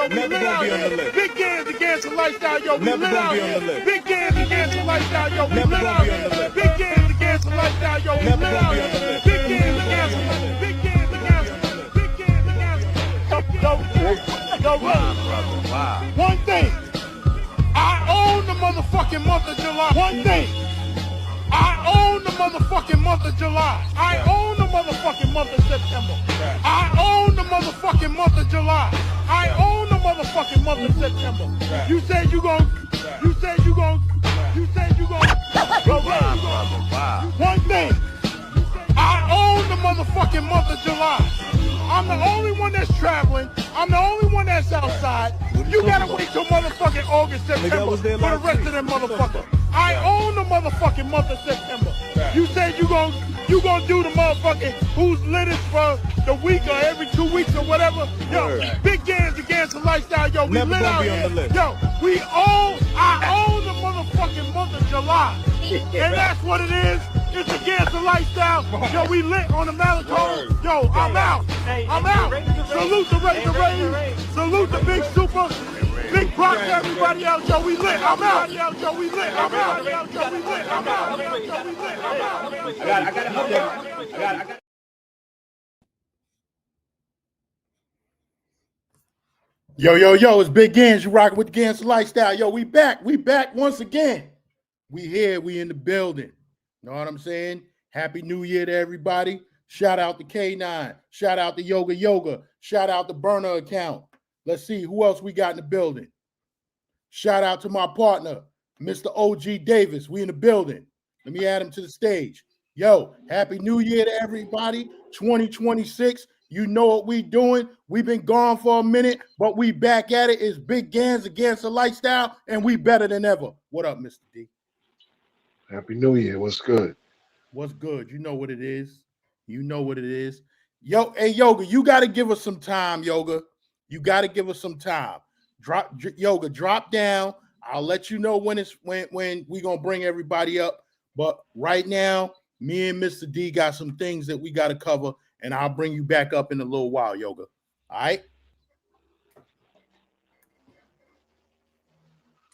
yo, we lit out here. Big GanZzta Lifestyle, yo, we lit out here. Big GanZzta Lifestyle, yo, we lit out here. Big GanZzta Lifestyle, yo, we lit out here. Big GanZzta, Big GanZzta, Big GanZzta. Yo, wow. One thing, I own the motherfucking month of July. One thing, I own the motherfucking month of July. I own the motherfucking month of September. I own the motherfucking month of July. I own the motherfucking month of September. You said you gon', you said you gon', you said you gon'. One thing, I own the motherfucking month of July. I'm the only one that's traveling. I'm the only one that's outside. You gotta wait till motherfucking August, September for the rest of them motherfuckers. I own the motherfucking month of September. You said you gon' do the motherfucking who's lit it for the week or every 2 weeks or whatever. Yo, Big GanZzta Lifestyle, yo, we lit out here. Yo, I own the motherfucking month of July. And that's what it is. It's a GanZzta Lifestyle. Yo, we lit on the Malachone. Yo, I'm out. I'm out. Salute the Ray. Salute the Big Super. Big props to everybody else. Yo, we lit. I'm out. Yo, we lit. I'm out. Yo, we lit. I'm out. Yo, we lit. I'm out. I got it. Yo, it's Big Gans. You rocking with the GanZzta Lifestyle. Yo, we back once again. We here, we in the building. Know what I'm saying? Happy New Year to everybody. Shout out to K9. Shout out to Yoga. Shout out to Burner Account. Let's see who else we got in the building. Shout out to my partner, Mr. OG Davis. We in the building. Let me add him to the stage. Yo, Happy New Year to everybody. 2026. You know what we doing. We've been gone for a minute, but we back at it. It's Big GanZzta Lifestyle, and we better than ever. What up, Mr. D? Happy New Year. What's good? What's good? You know what it is. You know what it is. Yo, hey, Yoga, you got to give us some time, Yoga. You got to give us some time. Yoga, drop down. I'll let you know when we going to bring everybody up. But right now, me and Mr. D got some things that we got to cover, and I'll bring you back up in a little while, Yoga. All right?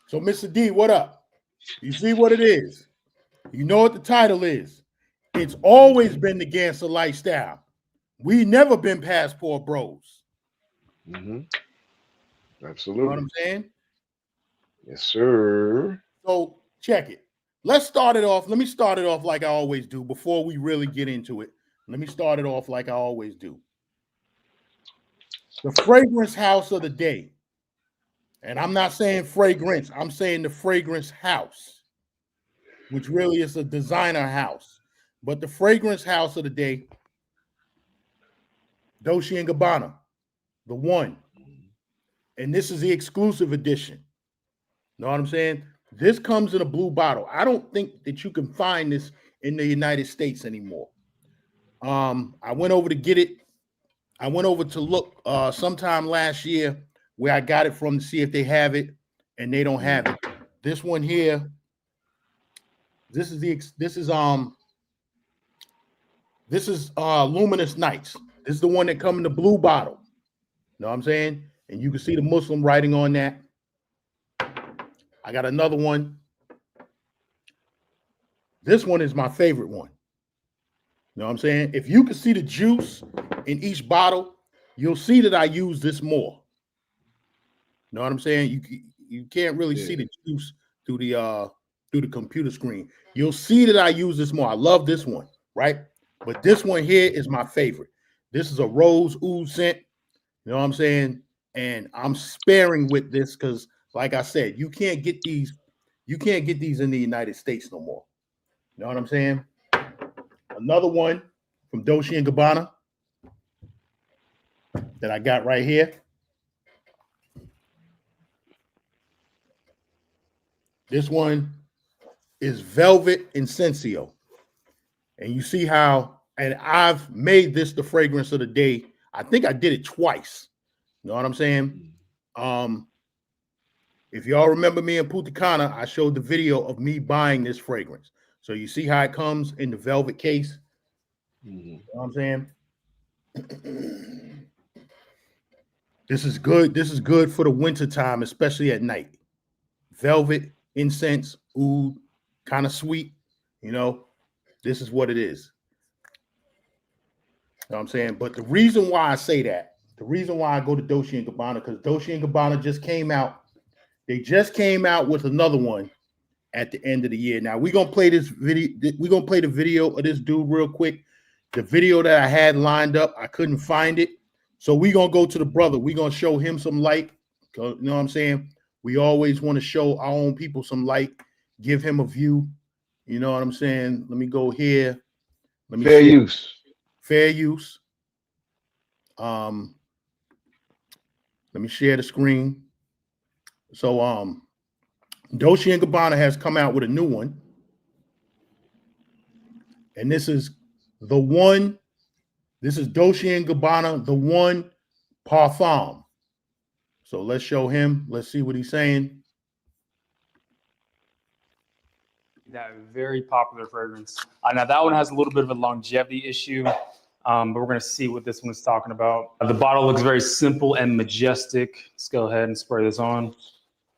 So, Mr. D, what up? You see what it is? You know what the title is. It's always been the GanZzta Lifestyle. We never been passport bros. Absolutely. You know what I'm saying? Yes, sir. So check it. Let's start it off. Let me start it off like I always do before we really get into it. Let me start it off like I always do. The fragrance house of the day. And I'm not saying fragrance. I'm saying the fragrance house, which really is a designer house. But the fragrance house of the day, Dolce & Gabbana, the one. And this is the exclusive edition. Know what I'm saying? This comes in a blue bottle. I don't think that you can find this in the United States anymore. I went over to get it. I went over to look sometime last year where I got it from to see if they have it, and they don't have it. This one here, this is Luminous Nights. This is the one that come in the blue bottle. Know what I'm saying? And you can see the Muslim writing on that. I got another one. This one is my favorite one. You know what I'm saying? If you can see the juice in each bottle, you'll see that I use this more. You know what I'm saying? You can't really see the juice through the computer screen. You'll see that I use this more. I love this one, right? But this one here is my favorite. This is a rose oud scent. You know what I'm saying? And I'm sparing with this because, like I said, you can't get these in the United States no more. You know what I'm saying? Another one from Dolce & Gabbana that I got right here. This one is Velvet Incensio. And you see how, and I've made this the fragrance of the day. I think I did it twice. You know what I'm saying? If y'all remember me in Punta Cana, I showed the video of me buying this fragrance. So you see how it comes in the velvet case? You know what I'm saying? This is good. This is good for the winter time, especially at night. Velvet, incense, oud, kind of sweet. You know, this is what it is. You know what I'm saying? But the reason why I say that, the reason why I go to Dolce & Gabbana, because Dolce & Gabbana just came out. They just came out with another one at the end of the year. Now, we're going to play this video. We're going to play the video of this dude real quick. The video that I had lined up, I couldn't find it. So we're going to go to the brother. We're going to show him some light. You know what I'm saying? We always want to show our own people some light, give him a view. You know what I'm saying? Let me go here. Let me Fair use. Fair use. Let me share the screen. So Dolce & Gabbana has come out with a new one. And this is the one. This is Dolce & Gabbana, the one parfum. So let's show him. Let's see what he's saying. That very popular fragrance. Now that one has a little bit of a longevity issue, but we're going to see what this one is talking about. The bottle looks very simple and majestic. Let's go ahead and spray this on.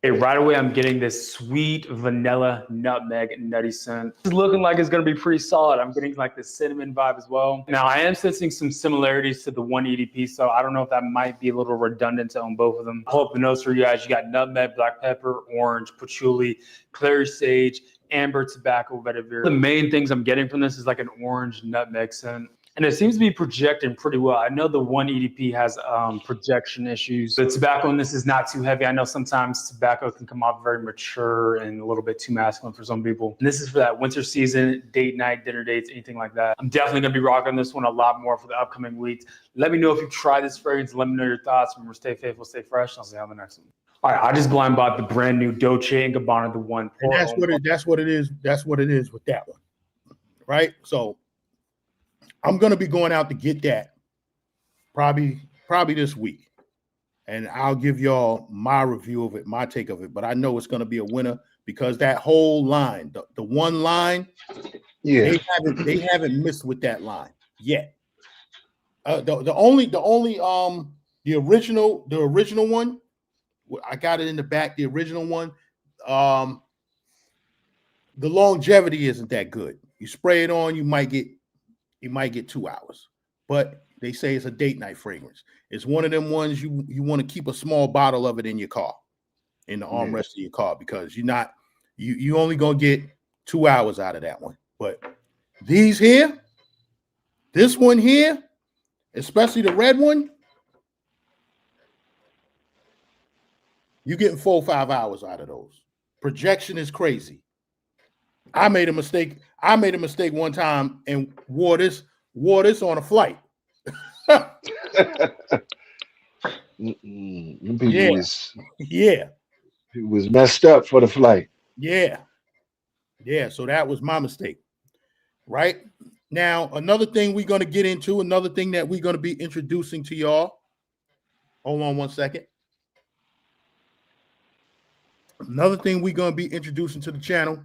Hey, right away, I'm getting this sweet vanilla nutmeg nutty scent. It's looking like it's going to be pretty solid. I'm getting like the cinnamon vibe as well. Now, I am sensing some similarities to the one EDP, so I don't know if that might be a little redundant to own both of them. I'll pull up the notes for you guys. You got nutmeg, black pepper, orange, patchouli, clary sage, amber, tobacco, vetiver. The main things I'm getting from this is like an orange nutmeg scent. And it seems to be projecting pretty well. I know the one EDP has projection issues. The tobacco in this is not too heavy. I know sometimes tobacco can come off very mature and a little bit too masculine for some people. And this is for that winter season, date night, dinner dates, anything like that. I'm definitely gonna be rocking this one a lot more for the upcoming weeks. Let me know if you try this fragrance. Let me know your thoughts. Remember, stay faithful, stay fresh. I'll see you on the next one. All right, I just blind bought the brand new Dolce & Gabbana, the one. And that's what it is. That's what it is with that one, right? So I'm going to be going out to get that probably this week. And I'll give y'all my review of it, my take of it. But I know it's going to be a winner because that whole line, the one line, yeah, they haven't missed with that line yet. The original one, I got it in the back. The original one, the longevity isn't that good. You spray it on, you might get 2 hours, but they say it's a date night fragrance. It's one of them ones you want to keep a small bottle of it in your car, in the armrest of your car, because you only gonna get 2 hours out of that one. But these here, this one here, especially the red one, you're getting 4 or 5 hours out of those. Projection is crazy. I made a mistake. One time and wore this on a flight. It was messed up for the flight. Yeah. So that was my mistake. Right now, another thing we're going to get into, another thing that we're going to be introducing to y'all. Hold on one second. Another thing we're going to be introducing to the channel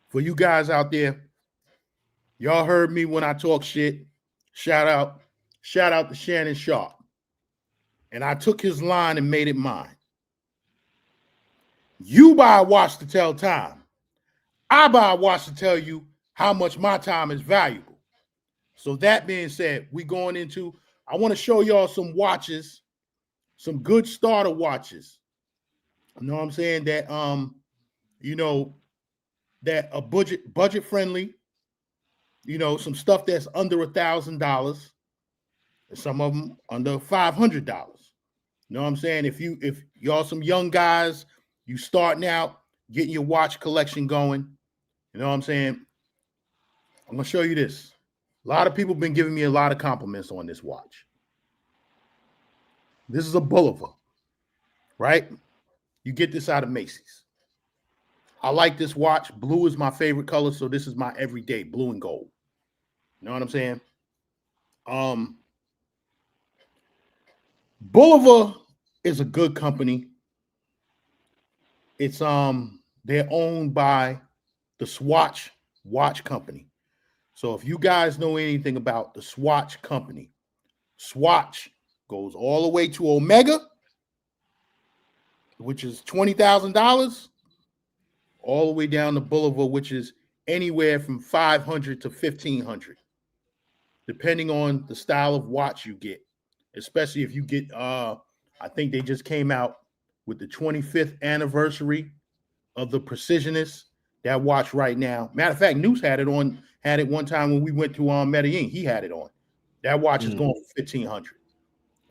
for you guys out there. Y'all heard me when I talk shit. Shout out to Shannon Sharp. And I took his line and made it mine. You buy a watch to tell time. I buy a watch to tell you how much my time is valuable. So that being said, I want to show y'all some watches, some good starter watches. You know what I'm saying? That that are budget friendly. Some stuff that's under $1,000. Some of them under $500. You know what I'm saying? If y'all some young guys, you starting out, getting your watch collection going, you know what I'm saying? I'm going to show you this. A lot of people have been giving me a lot of compliments on this watch. This is a Boulevard, right? You get this out of Macy's. I like this watch. Blue is my favorite color, so this is my everyday blue and gold. You know what I'm saying? Boulevard is a good company. It's they're owned by the Swatch Watch Company. So if you guys know anything about the Swatch Company, Swatch goes all the way to Omega, which is $20,000, all the way down to Boulevard, which is anywhere from $500 to $1,500, depending on the style of watch you get. Especially if you get, I think they just came out with the 25th anniversary of the Precisionist. That watch right now. Matter of fact, Noose had it one time when we went to Medellin. He had it on. That watch is going for $1,500.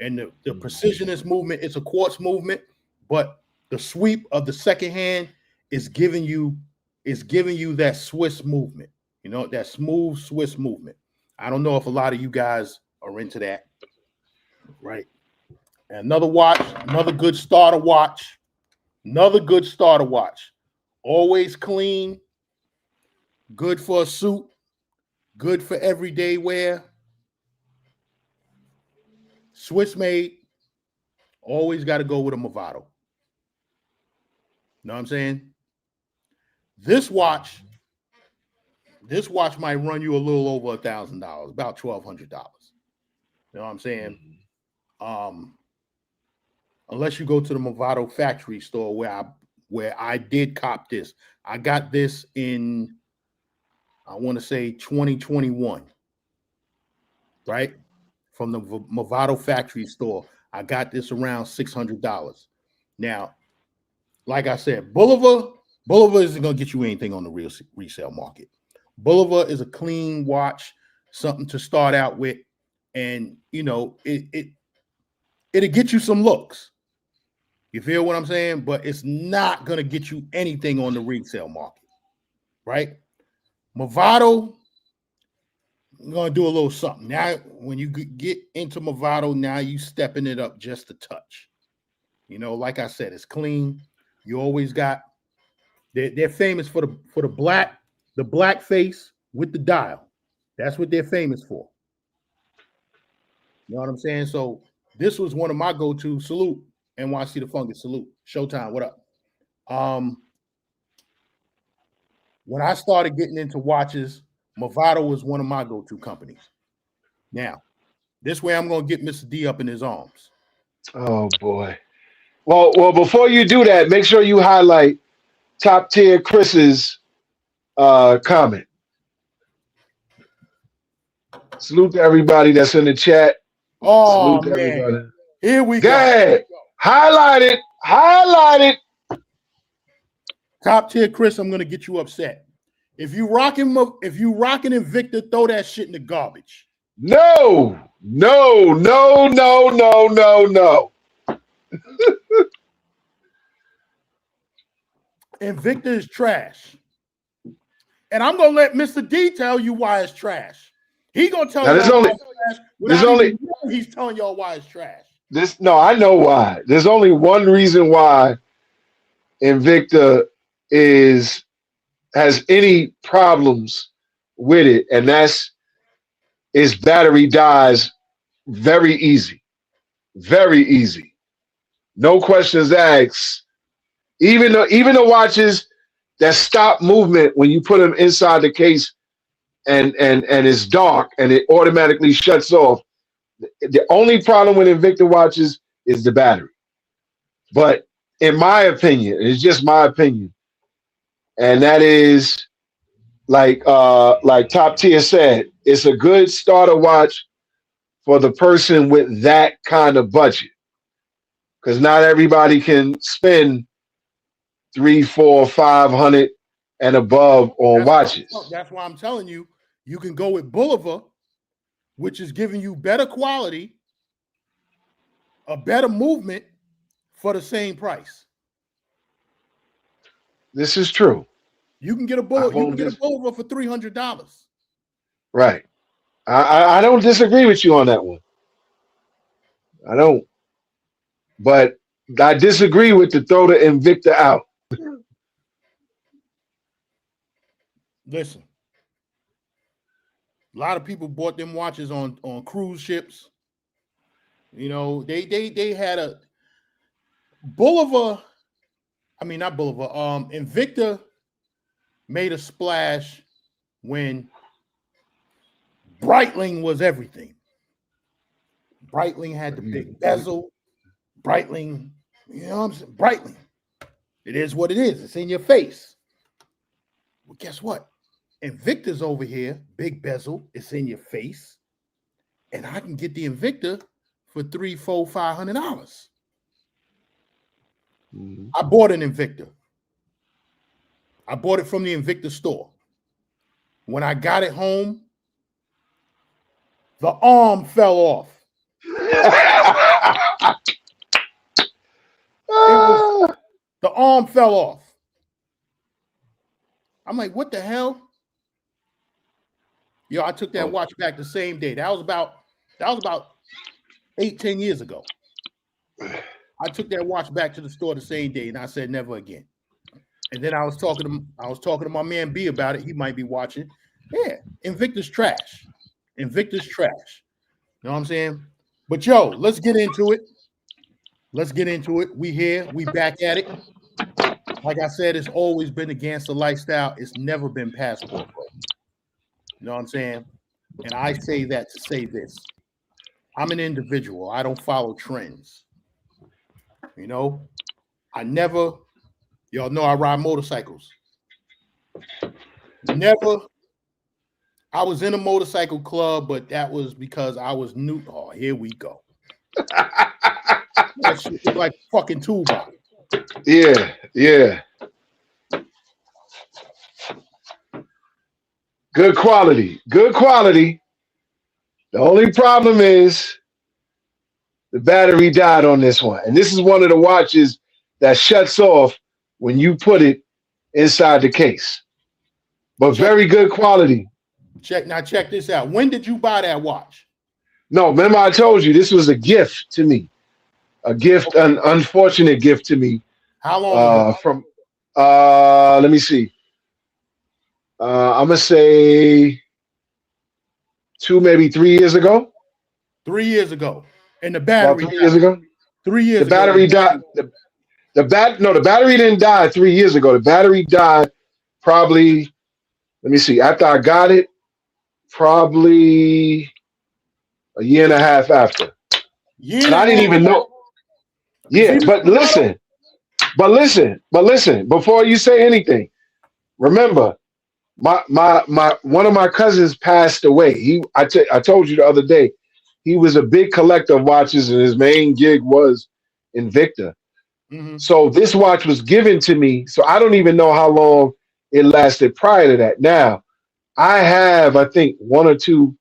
And the Precisionist movement, it's a quartz movement, but the sweep of the second hand is giving you that Swiss movement, that smooth Swiss movement. I don't know if a lot of you guys are into that, right? And another watch, another good starter watch, always clean, good for a suit, good for everyday wear, Swiss made. Always got to go with a Movado. Know what I'm saying? This watch might run you a little over $1,000, about $1,200. You know what I'm saying? Unless you go to the Movado factory store where I did cop this. I got this in, I want to say 2021, right? From the Movado factory store. I got this around $600. Now, like I said, Boulevard isn't going to get you anything on the resale market. Boulevard is a clean watch, something to start out with, and it'll get you some looks. You feel what I'm saying? But it's not going to get you anything on the resale market, right? Movado, I'm going to do a little something. Now, when you get into Movado, now you stepping it up just a touch. Like I said, it's clean. You always got, they're famous for the black face with the dial. That's what they're famous for. You know what I'm saying? So this was one of my go-to. Salute, NYC the Fungus. Salute. Showtime, what up? When I started getting into watches, Movado was one of my go-to companies. Now, this way I'm going to get Mr. D up in his arms. Oh, boy. Well, before you do that, make sure you highlight Top Tier Chris's comment. Salute to everybody that's in the chat. Oh, Salute to man. everybody. Here we go. go. Ahead. Highlight it. Top Tier Chris, I'm going to get you upset. If you rocking Invicta, throw that shit in the garbage. No. Invicta is trash. And I'm going to let Mr. D tell you why it's trash. He's going to tell you why it's trash without even knowing he's telling y'all why it's trash. I know why. There's only one reason why Invicta has any problems with it, and that's its battery dies very easy. Very easy. No questions asked. Even the watches that stop movement when you put them inside the case and it's dark and it automatically shuts off. The only problem with Invicta watches is the battery. But in my opinion, it's just my opinion, and that is like Top Tier said, it's a good starter watch for the person with that kind of budget, because not everybody can spend $300, $400, $500 and above on watches. That's why I'm telling you, you can go with Boulevard, which is giving you better quality, a better movement for the same price. This is true. You can get a Boulevard for $300. Right. I don't disagree with you on that one. I don't. But I disagree with the throw the Invicta out. Listen, a lot of people bought them watches on cruise ships. They had a Boulevard. I mean, not Boulevard. Invicta made a splash when Breitling was everything. Breitling had the big bezel. Breitling, you know what I'm saying? Breitling. It is what it is. It's in your face. Well, guess what? Invicta's over here, big bezel. It's in your face. And I can get the Invicta for $300, $400, $500. I bought an Invicta. I bought it from the Invicta store. When I got it home, the arm fell off. The arm fell off. I'm like, what the hell? Yo, I took that watch back the same day. That was about 8-10 years ago. I took that watch back to the store the same day, and I said never again. And then I was talking to my man B about it. He might be watching. Yeah, Invicta's trash. Invicta's trash. You know what I'm saying? But yo, let's get into it. Let's get into it. We here. We back at it. Like I said, it's always been the GanZzta Lifestyle. It's never been passport. You know what I'm saying? And I say that to say this. I'm an individual. I don't follow trends. You know, y'all know I ride motorcycles. I was in a motorcycle club, but that was because I was new. Oh, here we go. That shit was like fucking toolbox. Yeah. Good quality. The only problem is the battery died on this one. And this is one of the watches that shuts off when you put it inside the case. But very good quality. Check this out. When did you buy that watch? No, remember I told you this was a gift to me. A gift, an unfortunate gift to me. How long ago? Let me see. I'm gonna say 2, maybe 3 years ago. 3 years ago. And the battery About 3 years ago. 3 years the battery died. The battery didn't die 3 years ago. The battery died probably, let me see, after I got it, probably a year and a half after. And I didn't even know. Yeah, but listen, before you say anything, remember, my one of my cousins passed away. I told you the other day, he was a big collector of watches, and his main gig was Invicta. Mm-hmm. So this watch was given to me, so I don't even know how long it lasted prior to that. Now, I have, I think, 1 or 2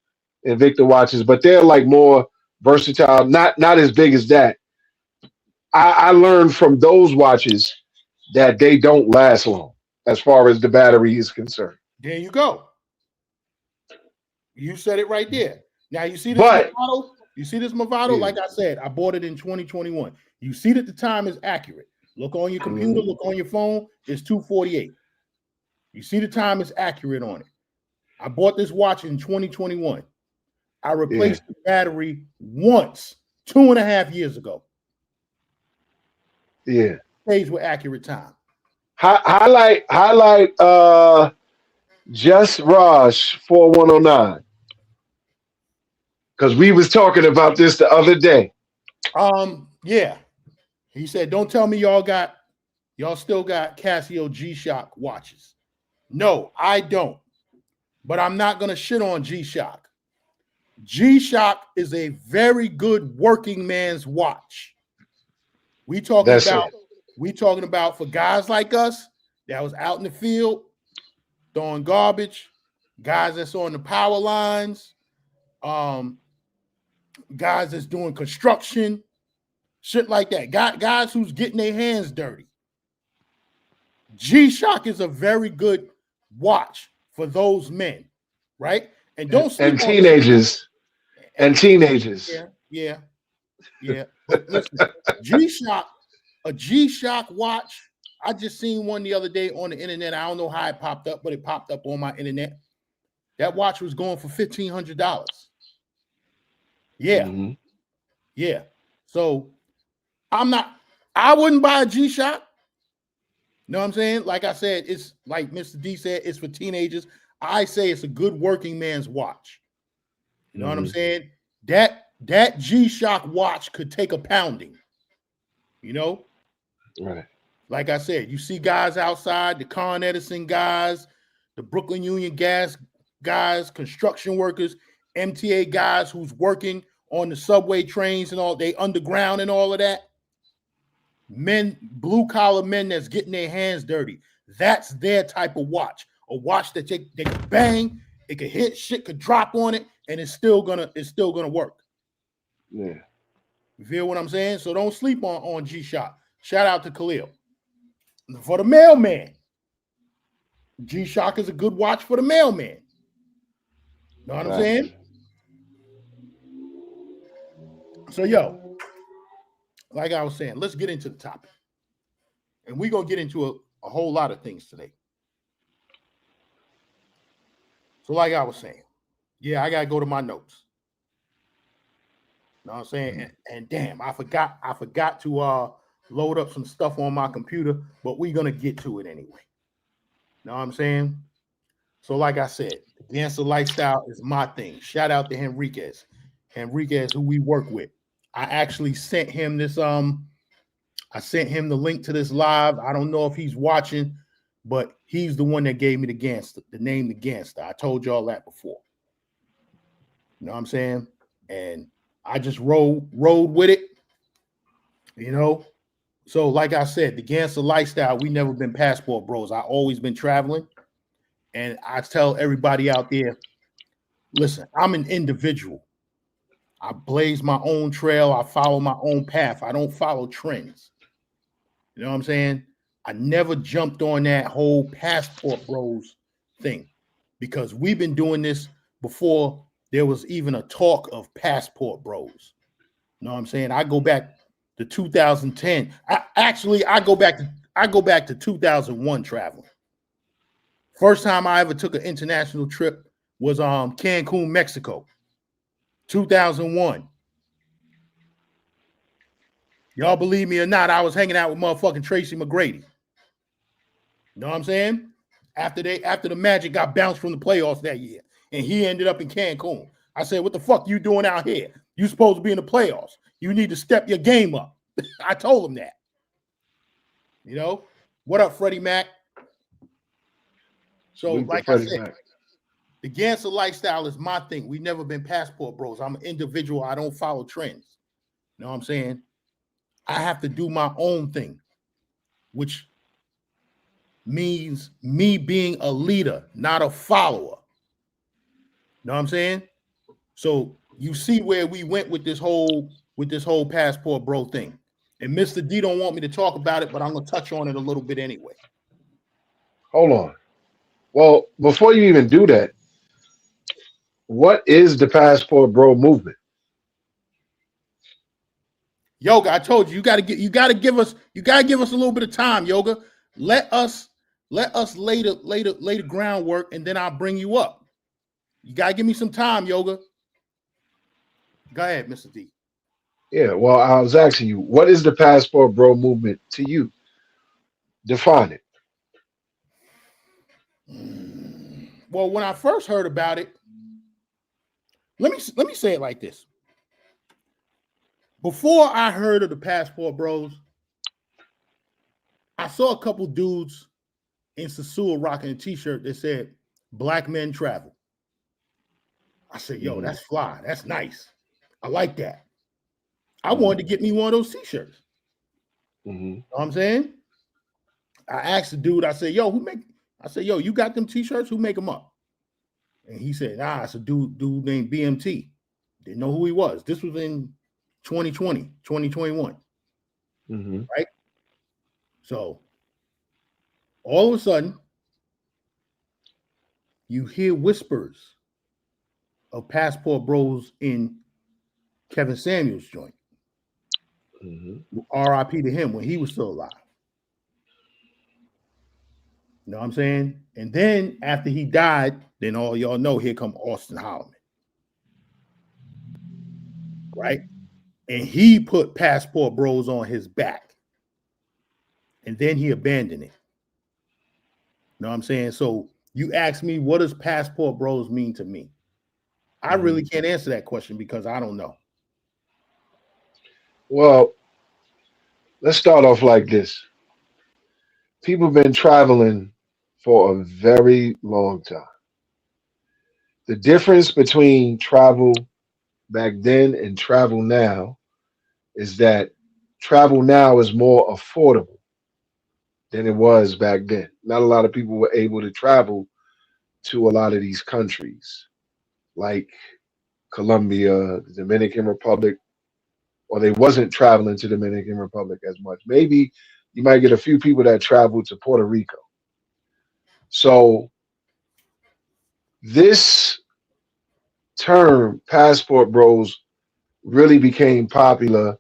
Invicta watches, but they're like more versatile, not as big as that. I learned from those watches that they don't last long as far as the battery is concerned. There you go. You said it right there. Now you see this Movado? You see this Movado? Yeah. Like I said, I bought it in 2021. You see that the time is accurate. Look on your computer, look on your phone, it's 2:48. You see the time is accurate on it. I bought this watch in 2021. I replaced the battery once 2.5 years ago. Yeah. Stays with accurate time. Highlight Just Raj 4109. Because we was talking about this the other day. Yeah. He said, don't tell me y'all still got Casio G-Shock watches. No, I don't. But I'm not gonna shit on G-Shock. G-Shock is a very good working man's watch. We talking about for guys like us that was out in the field throwing garbage, guys that's on the power lines, guys that's doing construction, shit like that. Guys who's getting their hands dirty. G-Shock is a very good watch for those men, right? And don't sleep and teenagers. And teenagers. Yeah. But listen, a G-Shock watch. I just seen one the other day on the internet. I don't know how it popped up, but it popped up on my internet. That watch was going for $1,500. Yeah. Mm-hmm. Yeah. So I wouldn't buy a G-Shock. You know what I'm saying? Like I said, it's like Mr. D said, it's for teenagers. I say it's a good working man's watch. You know what I'm saying? That That G-Shock watch could take a pounding. You know? Right. Like I said, you see guys outside, the Con Edison guys, the Brooklyn Union Gas guys, construction workers, MTA guys who's working on the subway trains and all, they underground and all of that. Men, blue collar men that's getting their hands dirty. That's their type of watch. A watch that they can bang, it could hit, shit could drop on it, and it's still gonna work. Yeah. You feel what I'm saying? So don't sleep on G-Shock. Shout out to Khalil. For the mailman, G-Shock is a good watch for the mailman. Know what I'm saying? So, yo, like I was saying, let's get into the topic. And we're going to get into a whole lot of things today. So, like I was saying, yeah, I got to go to my notes. Know what I'm saying? And damn, I forgot to load up some stuff on my computer, but we're going to get to it anyway. Know what I'm saying? So, like I said, GanZzta Lifestyle is my thing. Shout out to Henriquez, who we work with. I actually sent him this. I sent him the link to this live. I don't know if he's watching, but he's the one that gave me the GanZzta, the name the GanZzta. I told y'all that before. You know what I'm saying? And I just rode with it. You know. So, like I said, the GanZzta Lifestyle, we never been passport bros. I always been traveling. And I tell everybody out there, listen, I'm an individual. I blaze my own trail. I follow my own path. I don't follow trends. You know what I'm saying? I never jumped on that whole passport bros thing because we've been doing this before there was even a talk of passport bros. You know what I'm saying? I go back to 2010. I go back to 2001 traveling. First time I ever took an international trip was Cancun, Mexico, 2001. Y'all believe me or not, I was hanging out with motherfucking Tracy McGrady. You know what I'm saying? After the Magic got bounced from the playoffs that year, and he ended up in Cancun. I said, what the fuck you doing out here? You supposed to be in the playoffs. You need to step your game up. I told him that. You know? What up, Freddie Mac? So, like I said, the GanZzta Lifestyle is my thing. We've never been passport bros. I'm an individual. I don't follow trends. You know what I'm saying? I have to do my own thing, which means me being a leader, not a follower. You know what I'm saying? So you see where we went with this whole passport bro thing. And Mr. D don't want me to talk about it, but I'm gonna touch on it a little bit anyway. Hold on. Well, before you even do that, what is the passport bro movement? Yoga, I told you, you gotta give us a little bit of time, Yoga. Let us lay the groundwork, and then I'll bring you up. You gotta give me some time, Yoga. Go ahead, Mr. D. Yeah, well, I was asking you, what is the passport bro movement to you? Define it. Well, when I first heard about it, let me say it like this. Before I heard of the passport bros, I saw a couple dudes in Sasua rocking a t-shirt that said "Black Men Travel." I said, yo, that's fly. That's nice. I like that. I wanted to get me one of those t-shirts. You know what I'm saying? I asked the dude, I said, yo, you got them t-shirts? Who make them up? And he said, it's a dude named BMT. Didn't know who he was. This was in 2020, 2021. Right? So all of a sudden, you hear whispers of passport bros in Kevin Samuels' joint. RIP to him when he was still alive. You know what I'm saying? And then after he died, then all y'all know, here come Austin Holloman. Right? And he put passport bros on his back. And then he abandoned it. You know what I'm saying? So you ask me, what does passport bros mean to me? I really can't answer that question because I don't know. Well, let's start off like this. People have been traveling for a very long time. The difference between travel back then and travel now is that travel now is more affordable than it was back then. Not a lot of people were able to travel to a lot of these countries like Colombia, the Dominican Republic, or they wasn't traveling to Dominican Republic as much. Maybe you might get a few people that travel to Puerto Rico. So this term, passport bros, really became popular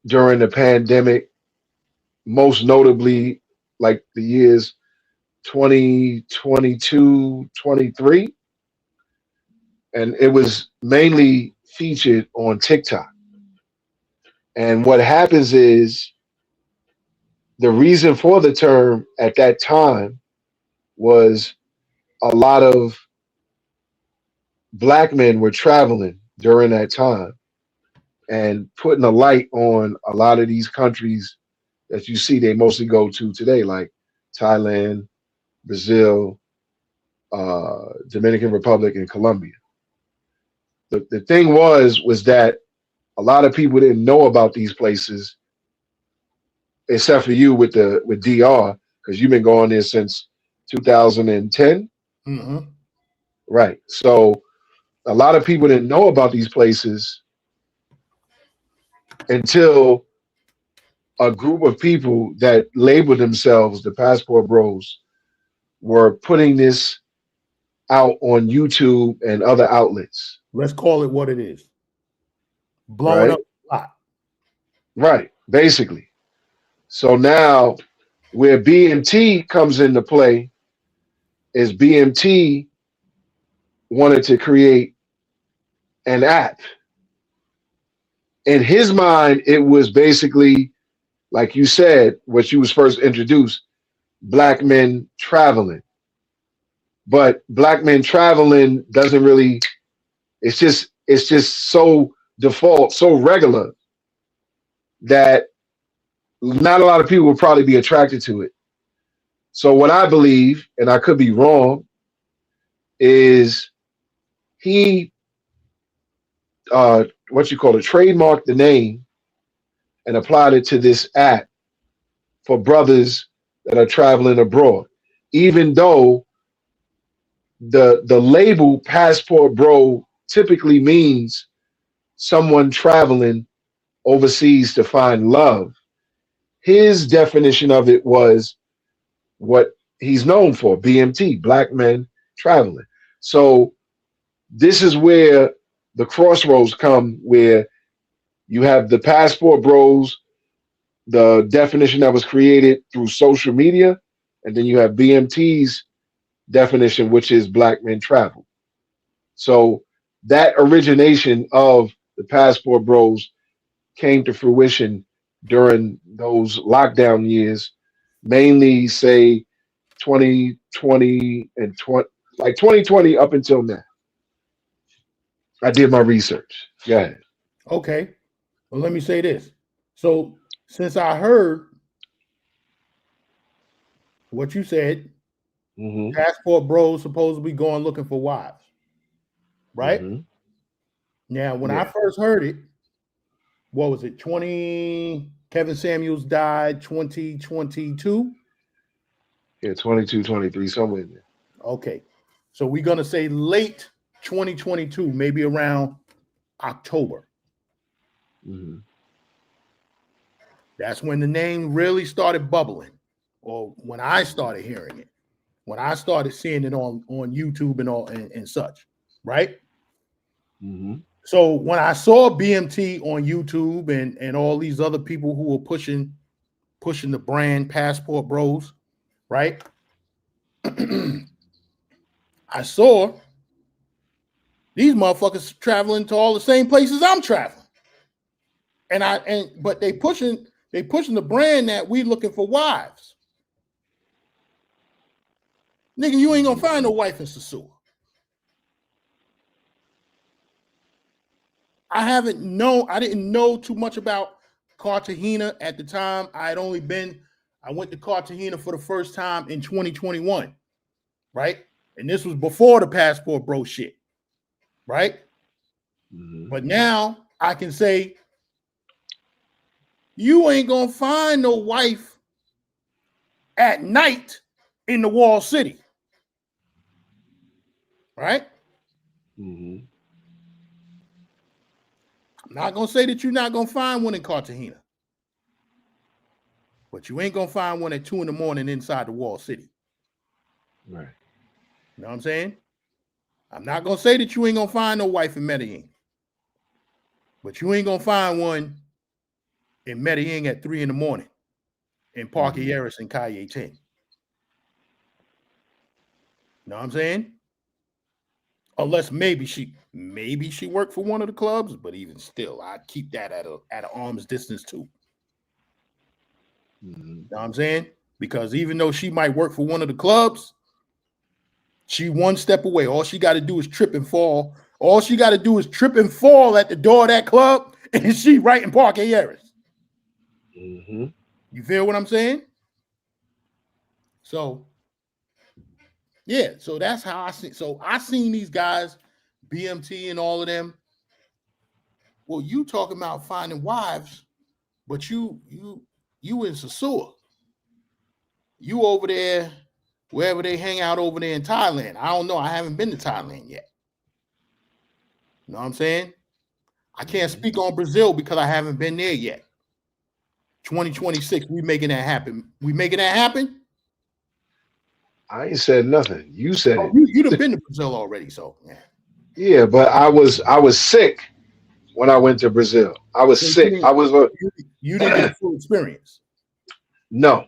during the pandemic, most notably like the years 2022, 23, and it was mainly featured on TikTok. And what happens is the reason for the term at that time was a lot of black men were traveling during that time and putting a light on a lot of these countries that you see they mostly go to today, like Thailand, Brazil, Dominican Republic, and Colombia. The thing was that a lot of people didn't know about these places, except for you with DR, because you've been going there since 2010, Mm-hmm. right? So a lot of people didn't know about these places until a group of people that labeled themselves the Passport Bros were putting this out on YouTube and other outlets, Let's call it what it is. Blowing right? up a lot. Right, basically. So now where BMT comes into play is BMT wanted to create an app. In his mind, it was basically, like you said, what you was first introduced, black men traveling. But black men traveling doesn't really, it's just so default, so regular that not a lot of people would probably be attracted to it. So what I believe, and I could be wrong, is he what you call it, trademarked the name and applied it to this app for brothers that are traveling abroad. Even though the label passport bro typically means someone traveling overseas to find love. His definition of it was what he's known for, BMT, black men traveling. So this is where the crossroads come, where you have the passport bros, the definition that was created through social media, and then you have BMT's definition, which is black men travel. So that origination of the passport bros came to fruition during those lockdown years, mainly say 2020 and 20, like 2020 up until now. I did my research. Yeah. Okay. Well, let me say this. So since I heard what you said, Mm-hmm. passport bros supposed to be going looking for wives, right? Mm-hmm. Now, when I Yeah. first heard it, what was it? 20 Kevin Samuels died 2022. Yeah. 22, 23, somewhere in there. Okay. So we're going to say late 2022, maybe around October. Mm-hmm. That's when the name really started bubbling, or when I started hearing it, when I started seeing it on YouTube and all and such, right? Mm-hmm. So when I saw BMT on YouTube and all these other people who were pushing the brand Passport Bros, right? I saw these motherfuckers traveling to all the same places I'm traveling. But they pushing the brand that we looking for wives. Nigga, you ain't gonna find no wife in Sasua. I didn't know too much about Cartagena at the time. I went to Cartagena for the first time in 2021, right? And this was before the passport bro shit, right? Mm-hmm. But now I can say, you ain't gonna find no wife at night in the walled city, right? Mm-hmm. I'm not gonna say that you're not gonna find one in Cartagena, but you ain't gonna find one at 2 a.m. inside the walled city. Right. You know what I'm saying? I'm not gonna say that you ain't gonna find no wife in Medellin, but you ain't gonna find one in Medellin at 3 a.m. in Parque Aris and Calle 10. You know what I'm saying? Unless maybe she worked for one of the clubs, but even still, I'd keep that at an arm's distance too. Mm-hmm. You know what I'm saying? Because even though she might work for one of the clubs, she one step away. All she got to do is trip and fall. All she got to do is trip and fall at the door of that club, and she right in Parque Aris. Mm-hmm. You feel what I'm saying? So, yeah. So that's how I see. So I seen these guys, BMT and all of them. Well, you talking about finding wives, but you in Sasua. You over there, wherever they hang out over there in Thailand. I don't know. I haven't been to Thailand yet. You know what I'm saying? I can't speak on Brazil because I haven't been there yet. 2026, we making that happen. We making that happen? I ain't said nothing. You said it. You'd have been to Brazil already, so yeah. Yeah, but I was sick when I went to Brazil. I was sick. You didn't get a full experience. No.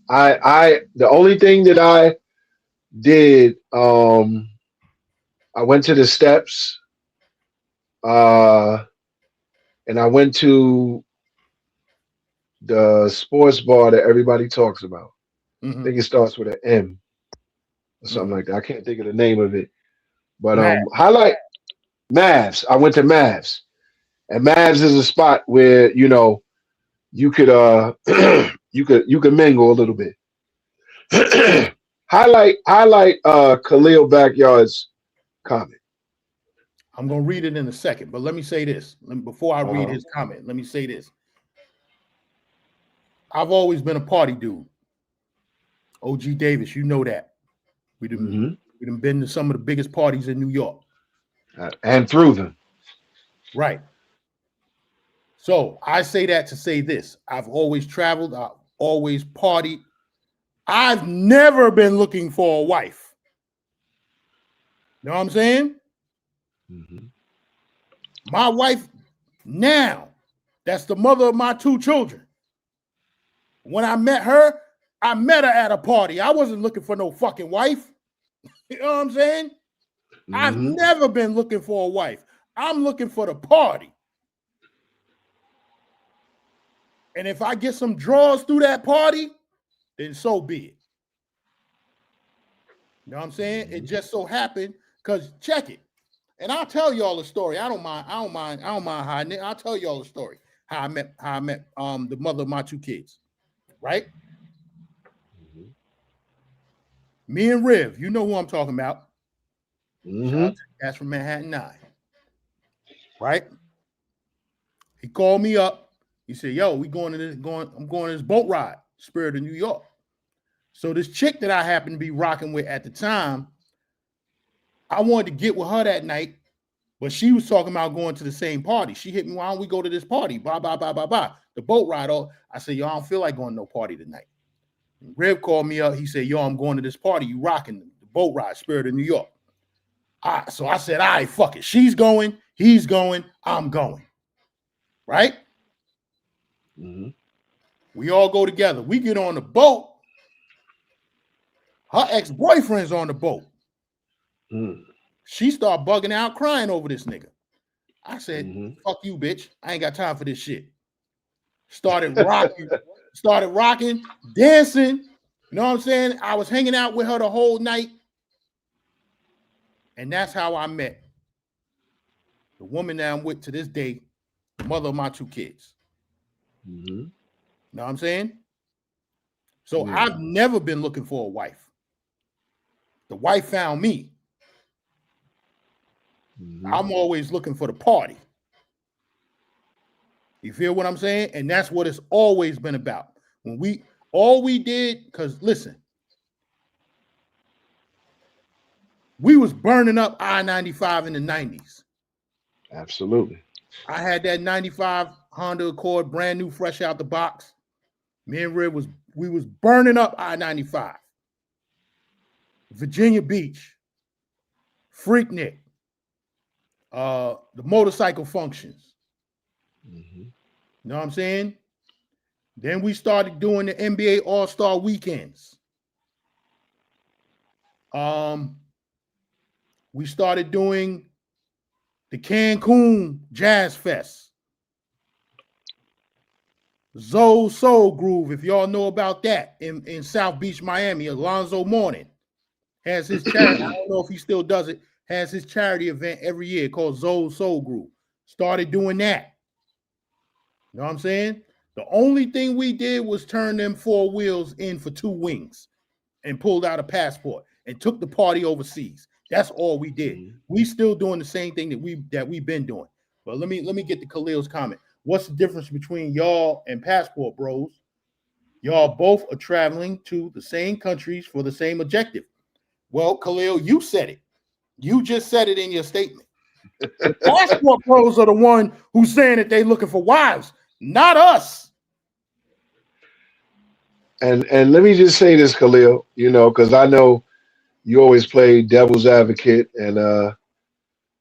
I the only thing that I did, I went to the steps, and I went to the sports bar that everybody talks about. I think it starts with an M or something like that. I can't think of the name of it. But highlight Mavs. I went to Mavs. And Mavs is a spot where, you could you could mingle a little bit. highlight Khalil Backyard's comment. I'm gonna read it in a second, but let me say this. Before I read his comment, let me say this. I've always been a party dude. OG Davis, you know that. We done been to some of the biggest parties in New York. And through them. Right. So I say that to say this. I've always traveled. I've always partied. I've never been looking for a wife. You know what I'm saying? Mm-hmm. My wife now, that's the mother of my 2 children. When I met her at a party. I wasn't looking for no fucking wife. You know what I'm saying? Mm-hmm. I've never been looking for a wife. I'm looking for the party. And if I get some draws through that party, then so be it. You know what I'm saying? It just so happened, because check it. And I'll tell y'all a story. I don't mind hiding it. I'll tell y'all a story. How I met the mother of my 2 kids. Right? Mm-hmm. Me and Riv, you know who I'm talking about. Mm-hmm. Shout out to the cats from Manhattan 9. Right? He called me up. He said, yo, I'm going to this boat ride, Spirit of New York. So this chick that I happened to be rocking with at the time, I wanted to get with her that night, but she was talking about going to the same party. She hit me, why don't we go to this party? Blah, blah, blah, blah, blah. The boat ride. I said, yo, I don't feel like going to no party tonight. And Rev called me up. He said, yo, I'm going to this party. You rocking the boat ride, Spirit of New York. So I said, all right, fuck it. She's going, he's going, I'm going. Right? Mm-hmm. We all go together. We get on the boat. Her ex-boyfriend's on the boat. Mm-hmm. She started bugging out, crying over this nigga. I said, fuck you, bitch. I ain't got time for this shit. Started rocking, dancing. You know what I'm saying? I was hanging out with her the whole night. And that's how I met The woman that I'm with to this day, the mother of my 2 kids. Mm-hmm. Know what I'm saying? So Yeah. I've never been looking for a wife. The wife found me. Mm-hmm. I'm always looking for the party. You feel what I'm saying? And that's what it's always been about. All we did, because listen, we was burning up I-95 in the 90s. Absolutely. I had that 95 Honda Accord, brand new, fresh out the box. Me and Red we was burning up I-95. Virginia Beach, Freaknik, the motorcycle functions. Mm-hmm. You know what I'm saying? Then we started doing the NBA All-Star weekends. We started doing the Cancun Jazz Fest. Zoe Soul Groove, if y'all know about that, in South Beach, Miami. Alonzo Mourning has his charity. I don't know if he still does it. Has his charity event every year called Zoe Soul Groove. Started doing that. You know what I'm saying? The only thing we did was turn them 4 wheels in for 2 wings and pulled out a passport and took the party overseas. That's all we did. Mm-hmm. We still doing the same thing that we've been doing. But let me get to Khalil's comment. What's the difference between y'all and Passport Bros? Y'all both are traveling to the same countries for the same objective. Well, Khalil, you said it. You just said it in your statement. The Passport Bros are the one who's saying that they're looking for wives, not us. And let me just say this, Khalil, because I know you always play devil's advocate and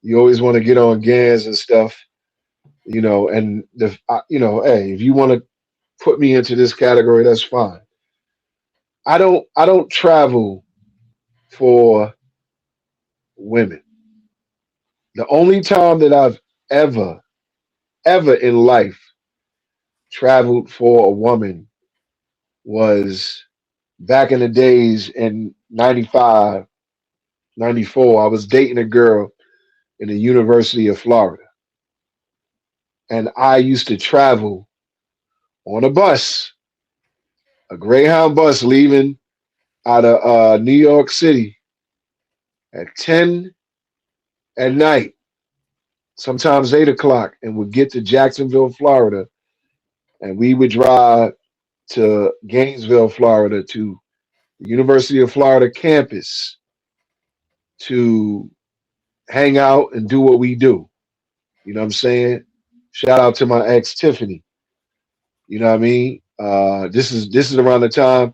you always want to get on GanZzta and stuff, and hey, if you want to put me into this category, that's fine. I don't travel for women. The only time that I've ever in life traveled for a woman was back in the days in 95, 94. I was dating a girl in the University of Florida. And I used to travel on a bus, a Greyhound bus leaving out of New York City at 10 at night, sometimes 8 o'clock, and would get to Jacksonville, Florida. And we would drive to Gainesville, Florida, to the University of Florida campus to hang out and do what we do. You know what I'm saying? Shout out to my ex Tiffany. You know what I mean? This is around the time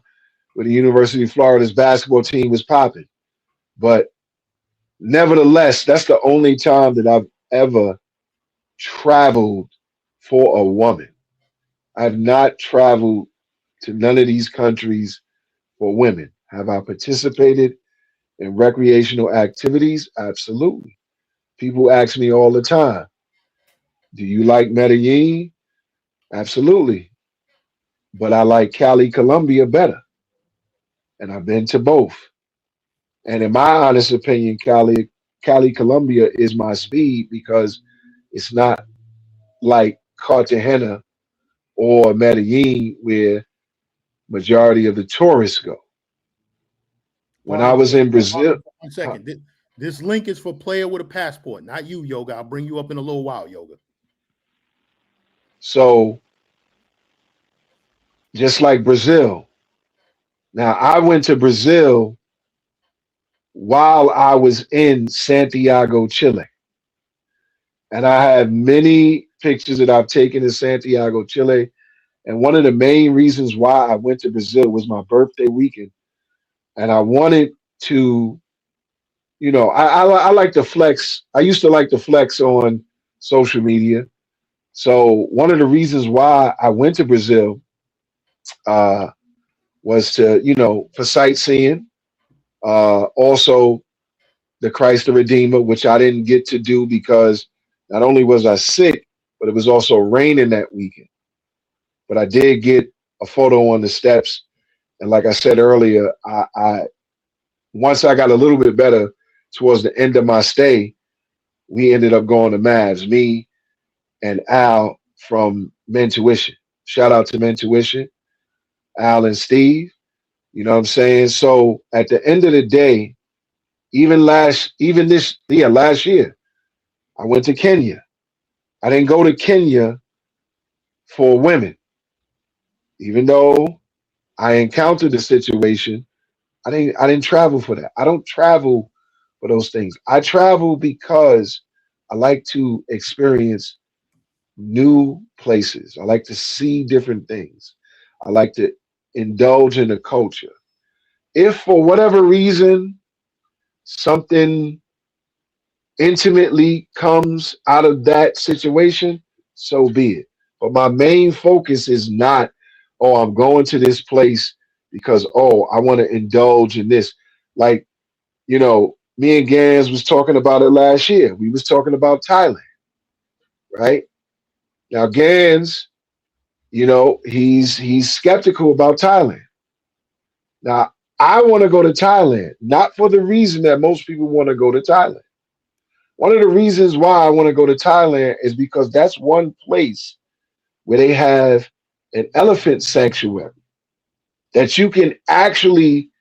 when the University of Florida's basketball team was popping. But nevertheless, that's the only time that I've ever traveled for a woman. I've not traveled to none of these countries for women. Have I participated in recreational activities? Absolutely. People ask me all the time, do you like Medellin? Absolutely. But I like Cali, Colombia better. And I've been to both. And in my honest opinion, Cali, Colombia is my speed because it's not like Cartagena or Medellin where majority of the tourists go. When I was in Brazil, 1 second. This link is for player with a passport, not you, Yoga. I'll bring you up in a little while, Yoga. So just like Brazil. Now I went to Brazil while I was in Santiago, Chile. And I have many pictures that I've taken in Santiago, Chile. And one of the main reasons why I went to Brazil was my birthday weekend. And I wanted to, I like to flex. I used to like to flex on social media. So one of the reasons why I went to Brazil was to, for sightseeing. Also, the Christ the Redeemer, which I didn't get to do because not only was I sick, but it was also raining that weekend. But I did get a photo on the steps. And like I said earlier, I once I got a little bit better towards the end of my stay, we ended up going to Mavs. Me and Al from Mentuition. Shout out to Mentuition, Al and Steve. You know what I'm saying? So at the end of the day, last year, I went to Kenya. I didn't go to Kenya for women, even though I encountered the situation. I didn't travel for that. I don't travel for those things. I travel because I like to experience new places. I like to see different things. I like to indulge in the culture. If for whatever reason something intimately comes out of that situation, so be it. But my main focus is not, oh, I'm going to this place because, oh, I want to indulge in this. Like, me and Gans was talking about it last year. We was talking about Thailand, right? Now Gans, he's skeptical about Thailand. Now, I want to go to Thailand, not for the reason that most people want to go to Thailand. One of the reasons why I want to go to Thailand is because that's one place where they have an elephant sanctuary that you can actually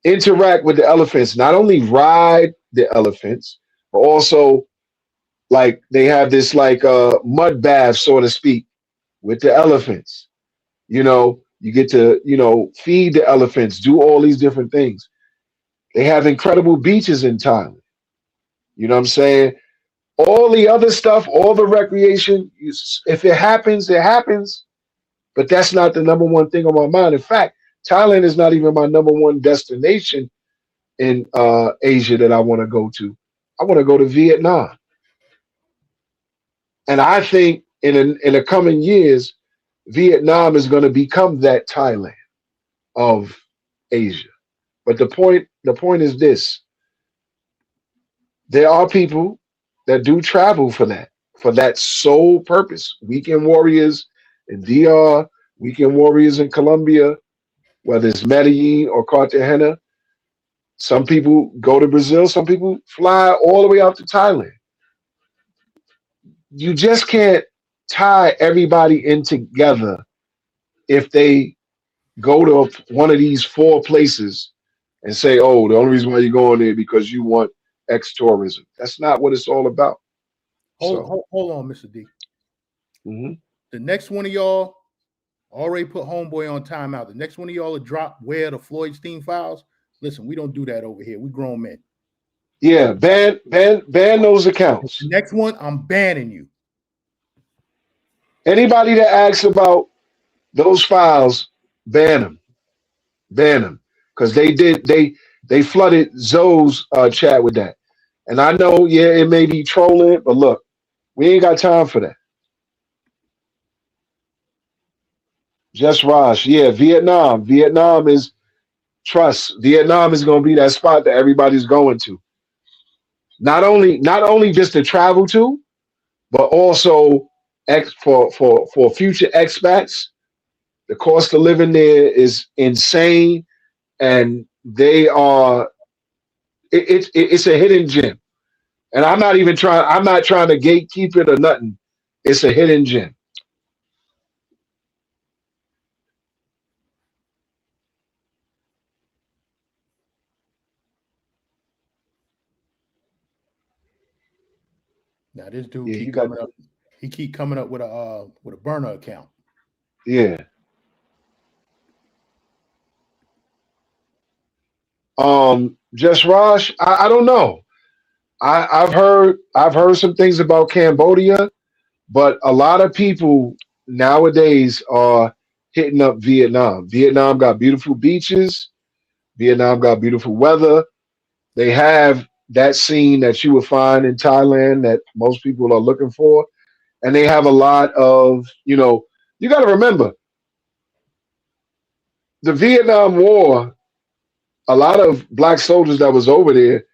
interact with the elephants, not only ride the elephants, but also like they have this like mud bath, so to speak, with the elephants. You get to, feed the elephants, do all these different things. They have incredible beaches in Thailand. You know what I'm saying? All the other stuff, all the recreation, if it happens, it happens. But that's not the number one thing on my mind. In fact, Thailand is not even my number one destination in Asia that I want to go to. I want to go to Vietnam. And I think in the coming years, Vietnam is going to become that Thailand of Asia. But the point is this. There are people that do travel for that sole purpose. Weekend warriors in DR, weekend warriors in Colombia, whether it's Medellin or Cartagena. Some people go to Brazil, some people fly all the way out to Thailand. You just can't tie everybody in together if they go to one of these four places and say, oh, the only reason why you're going there because you want X tourism. That's not what it's all about. Hold on, Mr. D. Mm-hmm. The next one of y'all already put homeboy on timeout. The next one of y'all will drop where the Floydstein files. Listen, we don't do that over here. We grown men. Yeah, ban those accounts. The next one, I'm banning you. Anybody that asks about those files, ban them. Ban them. Because they flooded Zoe's chat with that. And I know, yeah, it may be trolling, but look, we ain't got time for that. Just Rosh, yeah, Vietnam. Vietnam is Vietnam is going to be that spot that everybody's going to. Not only just to travel to, but also for future expats. The cost of living there is insane, and they are it's a hidden gem. And I'm not trying to gatekeep it or nothing. It's a hidden gem. Now this dude keep coming up. He keep coming up with a burner account. Yeah. Just Rosh, I don't know. I've heard some things about Cambodia, but a lot of people nowadays are hitting up Vietnam. Vietnam got beautiful beaches. Vietnam got beautiful weather. They have that scene that you would find in Thailand that most people are looking for. And they have a lot of, you got to remember the Vietnam War, a lot of black soldiers that was over there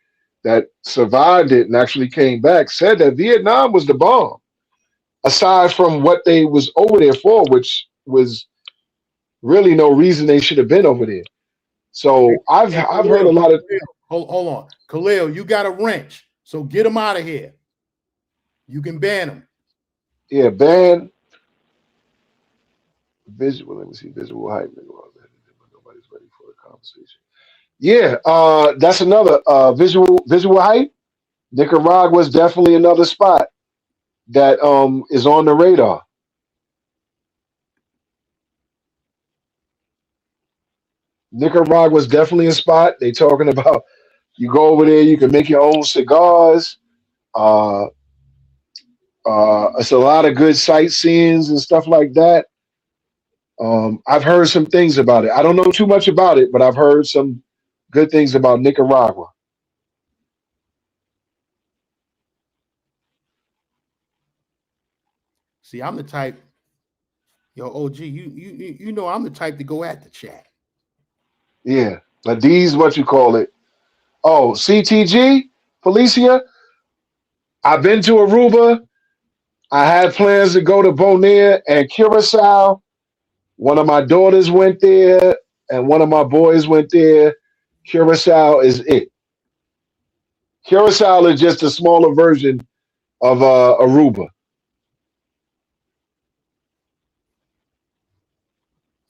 that survived it and actually came back said that Vietnam was the bomb, aside from what they was over there for, which was really no reason they should have been over there. So I've heard a lot of. Hold on, Khalil, you got a wrench, so get him out of here. You can ban them. Yeah, ban visual. Let me see. Visual hype. Nobody's ready for a conversation. Yeah, that's another visual hype. Nicaragua is definitely another spot that is on the radar. Nicaragua is definitely a spot. They talking about you go over there, you can make your own cigars. Uh, it's a lot of good sightseeing and stuff like that. I've heard some things about it. I don't know too much about it, but I've heard some good things about Nicaragua. See, I'm the type, yo, OG, you know I'm the type to go at the chat. Yeah, but these what you call it? Oh, CTG, Felicia. I've been to Aruba. I had plans to go to Bonaire and Curacao. One of my daughters went there, and one of my boys went there. Curacao is it. Curacao is just a smaller version of Aruba.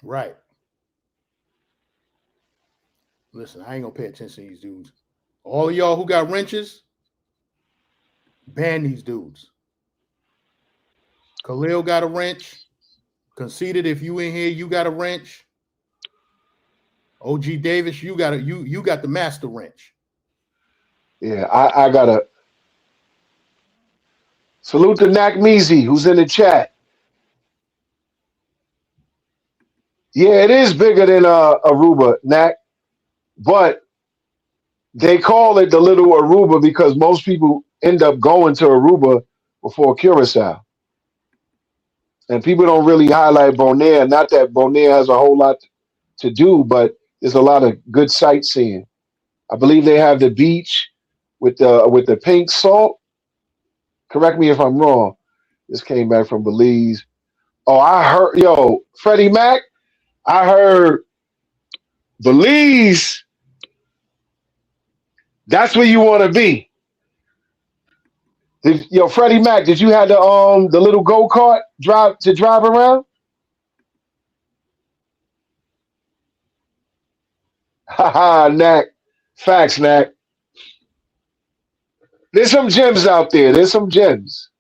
Right. Listen, I ain't gonna pay attention to these dudes. All of y'all who got wrenches, ban these dudes. Khalil got a wrench. Conceited, if you in here, you got a wrench. OG Davis, you got the master wrench. Yeah, I gotta salute to Nakmeezy, who's in the chat. Yeah, it is bigger than Aruba, Nak, but they call it the little Aruba because most people end up going to Aruba before Curacao. And people don't really highlight Bonaire. Not that Bonaire has a whole lot to do, but there's a lot of good sightseeing. I believe they have the beach with the pink salt. Correct me if I'm wrong. This came back from Belize. Oh, I heard, Freddie Mac. I heard Belize. That's where you want to be. Freddie Mac, did you have the little go-kart drive around? Haha, Knack. Facts, Knack. There's some gems out there. There's some gems.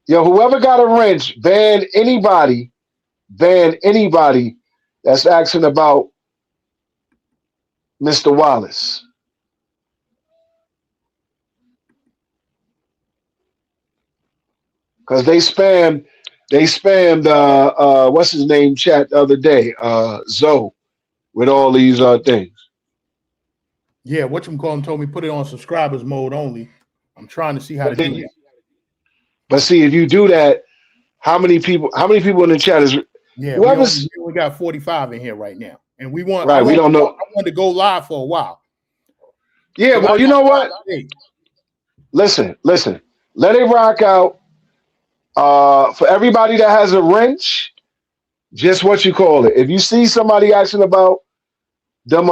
Whoever got a wrench, ban anybody that's asking about Mr. Wallace. Because they spammed what's his name chat the other day, Zoe, with all these things. Yeah, whatchamacallit told me put it on subscribers mode only. I'm trying to see how to do that. But see, if you do that, how many people in the chat is? Yeah, we only got 45 in here right now, and we want. Right, we don't know. I wanted to go live for a while. Yeah, well, you know what? Listen. Let it rock out. For everybody that has a wrench, just what you call it. If you see somebody asking about them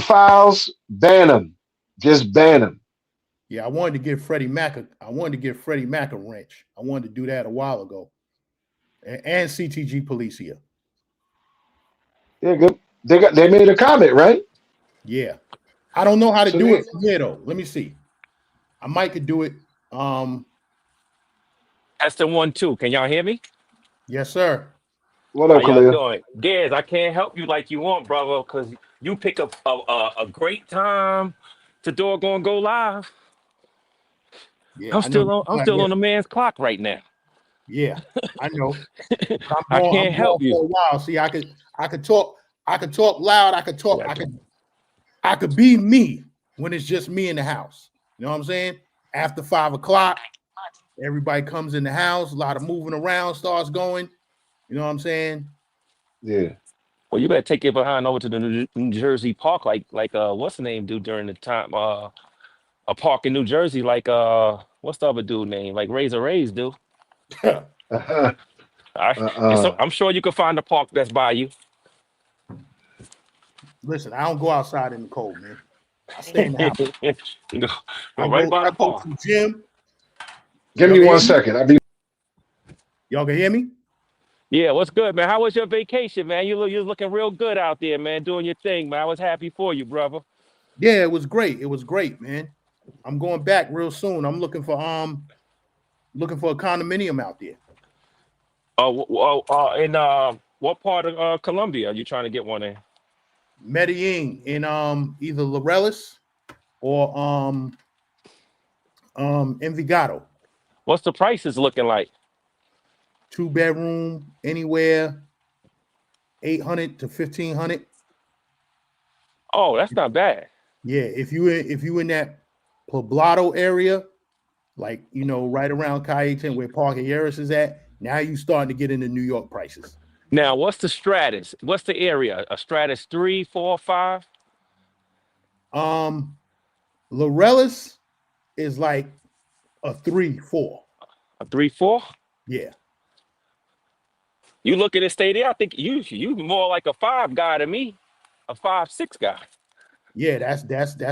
files, ban them. Just ban them. Yeah, I wanted to give Freddie Mac a wrench. I wanted to do that a while ago. And CTG Police here. Yeah, good. They made a comment, right? Yeah. I don't know how to do it from here though. Let me see. I might could do it. That's the 1 2. Can y'all hear me? Yes, sir. What up, How y'all Khalil? doing? Gaz, I can't help you like you want, brother, because you pick up a great time to doggone go live. Yeah, I'm still on the man's clock right now. Yeah, I know. I can't help you for a while. See, I could talk loud. I could be me when it's just me in the house. You know what I'm saying? After 5 o'clock, everybody comes in the house. A lot of moving around starts going. You know what I'm saying? Yeah. Well, you better take it behind over to the New Jersey park, like what's the name do during the time? A park in New Jersey, like what's the other dude name? Like Razor Rays do. I'm sure you can find a park that's by you. Listen, I don't go outside in the cold, man. I stay in the house. Go right by I the go park. to the gym. Give me 1 second. Y'all can hear me? Yeah, what's good, man? How was your vacation, man? You was looking real good out there, man, doing your thing, man. I was happy for you, brother. Yeah, it was great. It was great, man. I'm going back real soon. I'm looking for a condominium out there. In what part of Colombia are you trying to get one in? Medellin in either Laureles or Envigado. What's the prices looking like? 2-bedroom, anywhere 800 to 1,500. Oh, that's not bad. Yeah, if you in that Poblado area, like right around Calle 10 where Parque Harris is at, now you starting to get into New York prices. Now, what's the stratus? What's the area? A stratus 3, 4, 5? Laureles is like a 3, 4. A 3, 4? Yeah. You look at it, stay there. I think you more like a 5 guy to me, a 5, 6 guy. Yeah, that's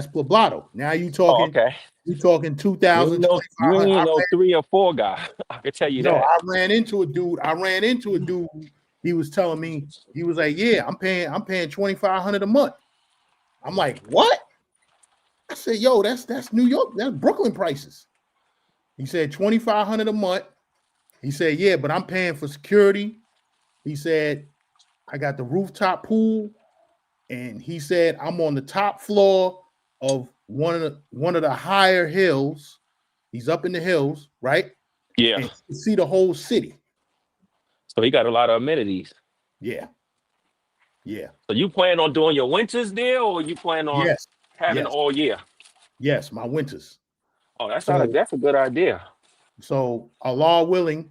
Poblado. Now you Oh, talking okay. you talking 2,000, You 2,500. ain't no 3 or 4 guy. I can tell you No, that. I ran into a dude. He was telling me, he was like, "Yeah, I'm paying 2,500 a month." I'm like, "What?" I said, "Yo, that's New York, that's Brooklyn prices." He said 2,500 a month. He said, "Yeah, but I'm paying for security." He said, "I got the rooftop pool," and he said, "I'm on the top floor of one of the higher hills." He's up in the hills, right? Yeah. And you can see the whole city. So he got a lot of amenities. Yeah. Yeah. So you plan on doing your winters there, or you plan on Yes. having Yes. all year? Yes. My winters. Oh, that's So a good idea. Allah willing,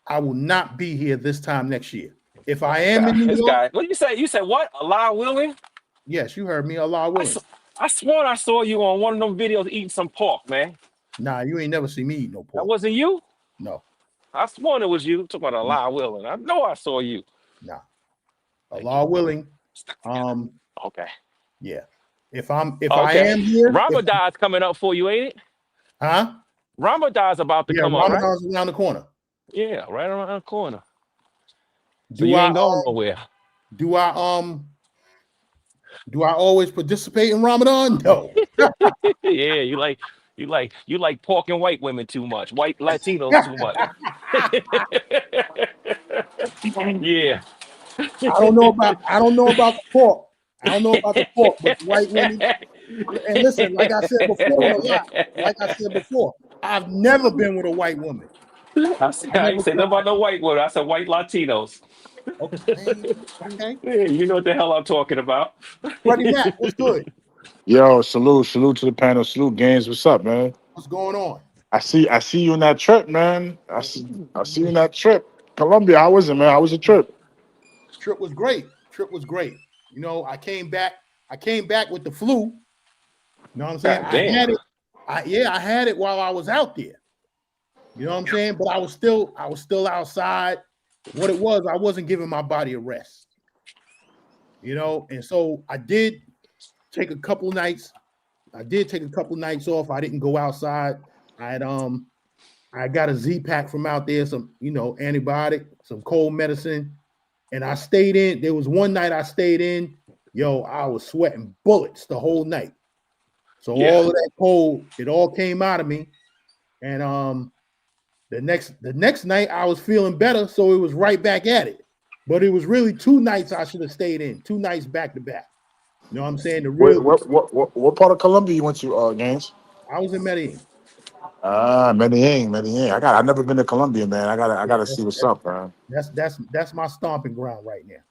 I will not be here this time next year. If I am in New This York, guy. What you say? You said what? Allah willing? yes, you heard me. Allah willing. I sworn I saw you on one of them videos eating some pork, man. Nah, you ain't never see me eat no That pork. wasn't you? No. I sworn it was you. Talking about Allah willing. I know I saw you. Nah. Allah willing. Okay. Yeah. If I Okay. am here, Ramadan's coming up for you, ain't it? huh? Ramadan's about to Yeah, come up, right? Ramadan's around the corner. Yeah, right around the corner. So Do you I ain't going nowhere. do I always participate in Ramadan? No. Yeah, you like pork and white women too much, white Latinos too much. Yeah. I don't know about the pork. I don't know about the pork, but the white women. And listen, like I said before, I've never been with a white woman. I ain't say nothing about no white women. I said white Latinos. Okay. Yeah, you know what the hell I'm talking about. Freddie Mac, what's good? Yo, salute to the panel. Salute, Gaines. What's up, man? What's going on? I see you in that trip, man. I see you in that trip. Colombia, how was it, man? How was the trip? Trip was great. I came back with the flu. You know what I'm saying? God damn. I had it while I was out there. You know what I'm saying? But I was still outside. What it was, I wasn't giving my body a rest. And so I did take a couple nights. I did take a couple nights off. I didn't go outside. I got a Z-Pack from out there, some antibiotic, some cold medicine, and I stayed in. There was one night I stayed in. Yo, I was sweating bullets the whole night. So all of that cold, it all came out of me. And the next night I was feeling better, so it was right back at it. But it was really 2 nights I should have stayed in, 2 nights back to back. You know what I'm saying? What part of Colombia you went to, Gaines? I was in Medellin. Medellin. I never been to Colombia, man. I gotta see what's up, man. That's my stomping ground right now.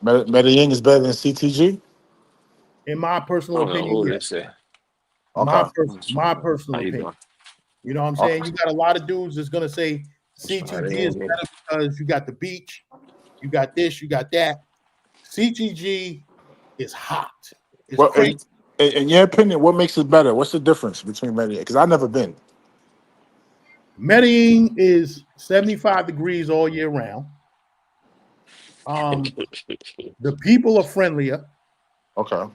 Medellin is better than CTG. In my personal opinion, yes. Okay. My personal opinion. You know what I'm saying? You got a lot of dudes that's gonna say CTG is better because you got the beach, you got this, you got that. CTG is hot. It's crazy. In your opinion, what makes it better? What's the difference between Medellin? Because I've never been. Medellin is 75 degrees all year round. The people are friendlier. Okay.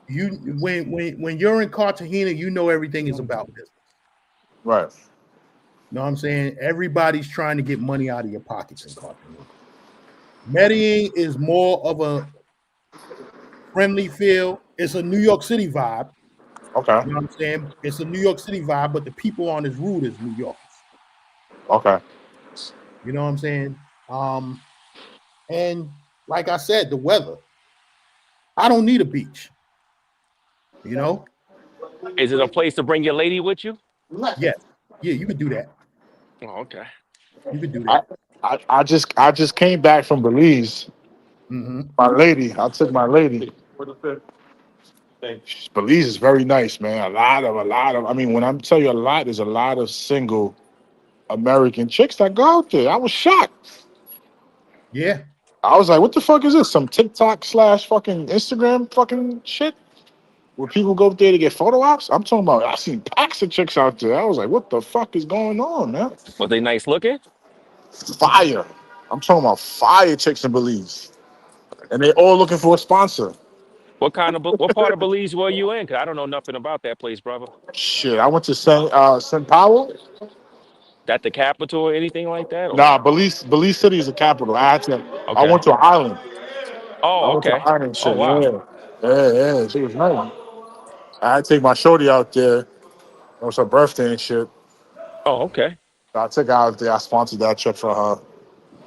when you're in Cartagena, you know everything is about business. Right. You know what I'm saying? Everybody's trying to get money out of your pockets in Cartagena. Medellin is more of a friendly feel. It's a New York City vibe. Okay. You know what I'm saying? It's a New York City vibe, but the people on this route is New Yorkers. Okay. You know what I'm saying? And like I said, the weather. I don't need a beach. You know? Is it a place to bring your lady with you? Yes. Yeah, you could do that. Oh, okay. You could do I, that. I just came back from Belize. Mm-hmm. My lady, I took my lady. Belize is very nice, man. A lot of. I mean, when I'm tell you a lot, there's a lot of single American chicks that go out there. I was shocked. Yeah. I was like, what the fuck is this? Some TikTok / fucking Instagram fucking shit? Where people go up there to get photo ops? I'm talking about, I seen packs of chicks out there. I was like, what the fuck is going on, man? Was they nice looking? Fire. I'm talking about fire chicks in Belize. And they all looking for a sponsor. What part of Belize were you in? Cause I don't know nothing about that place, brother. Shit, I went to San Paulo. That the capital or anything like that? Or Nah, Belize City is the capital. I okay. went to an island. I Oh, went to an okay. island Oh, shit. wow. Yeah. Yeah. She was nice. I had to take my shorty out there. It was her birthday and shit. Oh, okay. I took her out there. I sponsored that trip for her. You know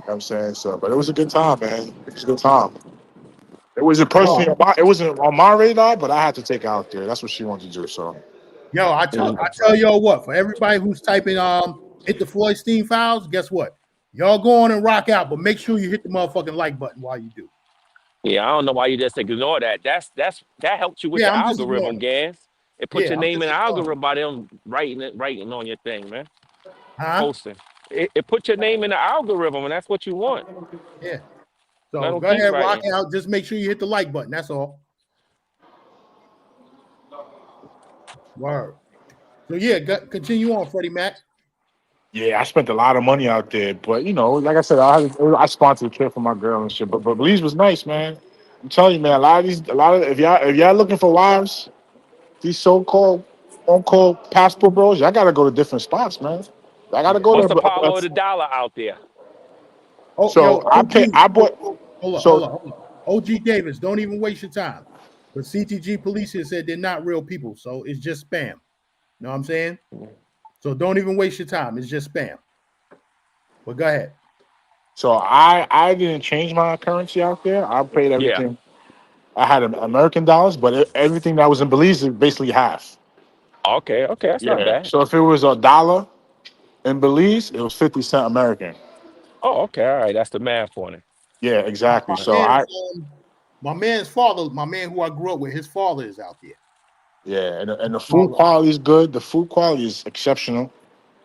what I'm saying? So, but it was a good time, man. It was a good time. It wasn't personally, it wasn't on my radar, but I had to take her out there. That's what she wanted to do. So, Yo, I tell y'all what, for everybody who's typing hit the Floydstein files, guess what? Y'all go on and rock out, but make sure you hit the motherfucking like button while you do. Yeah, I don't know why you just ignore that. That helps you with Yeah, the I'm just ignoring algorithm, it. Gans. It puts Yeah, your I'm name in just the ignoring it. algorithm by them writing on your thing, man. Huh? Posting. It puts your name in the algorithm, and that's what you want. Yeah. Let So them go keep ahead, rock writing. out. Just make sure you hit the like button. That's all. Word. So yeah, continue on, Freddie Mac. yeah, I spent a lot of money out there. But, like I said, I sponsored a trip for my girl and shit. But Belize was nice, man. I'm telling you, man, if y'all looking for wives, these so-called on-call passport bros, y'all got to go to different spots, man. I got to Yeah. go What's there. the power of the dollar out there? Oh, yo, So OG. I bought. Hold So up. OG Davis, don't even waste your time. But CTG police here said they're not real people, so it's just spam. You know what I'm saying? So don't even waste your time. It's just spam. But go ahead. So I didn't change my currency out there. I paid Yeah. everything. I had American dollars, but everything that was in Belize is basically half. Okay. Okay. That's not Yeah. bad. So if it was a dollar in Belize, it was 50 cents American. Oh, okay. All right. That's the math on it. Yeah, exactly. My So man's, my man's father, my man who I grew up with, his father is out there. and the food quality is good. The food quality is exceptional.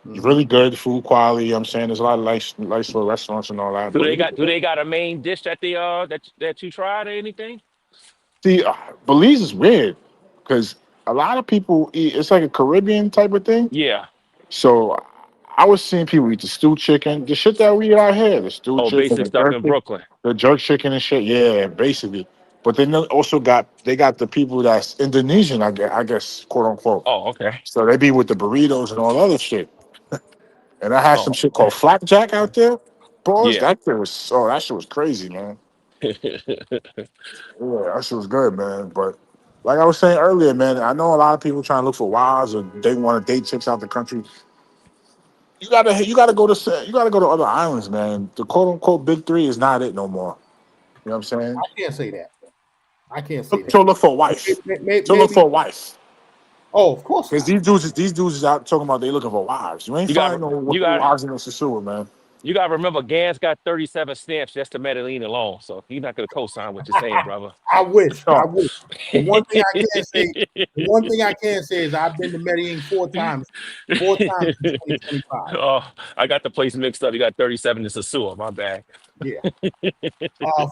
It's really good food quality. I'm saying there's a lot of nice little restaurants and all that. Do But they got a main dish that they that you tried or anything? see, Belize is weird because a lot of people eat. It's like a Caribbean type of thing. Yeah. So I was seeing people eat the stewed chicken, the shit that we eat out here, the stewed Oh, chicken, basic stuff in Brooklyn. the jerk chicken and shit. Yeah, basically. But they also got the people that's Indonesian, I guess, quote unquote. Oh, okay. So they be with the burritos and all other shit. And I had some Oh, shit called flapjack out there. Boys, yeah. that shit was crazy, man. Yeah, that shit was good, man. But like I was saying earlier, man, I know a lot of people trying to look for wives or they want to date chicks out the country. You gotta go to other islands, man. The quote unquote big three is not it no more. You know what I'm saying? I can't say that. I can't say that. So look for a wife. So look Maybe. for a wife. Oh, of course Because not. these dudes is out talking about they looking for wives. You ain't You got finding no you got wives in the Sasua, man. you got to remember, Gans got 37 stamps just to Medellin alone, so he's not gonna co-sign what you're saying, brother. I wish. I No. wish. The one thing I can say. The one thing I can say is I've been to Medellin 4 times. 4 times in 2025. Oh, I got the place mixed up. You got 37 to Sasua. My bad. Yeah. Uh,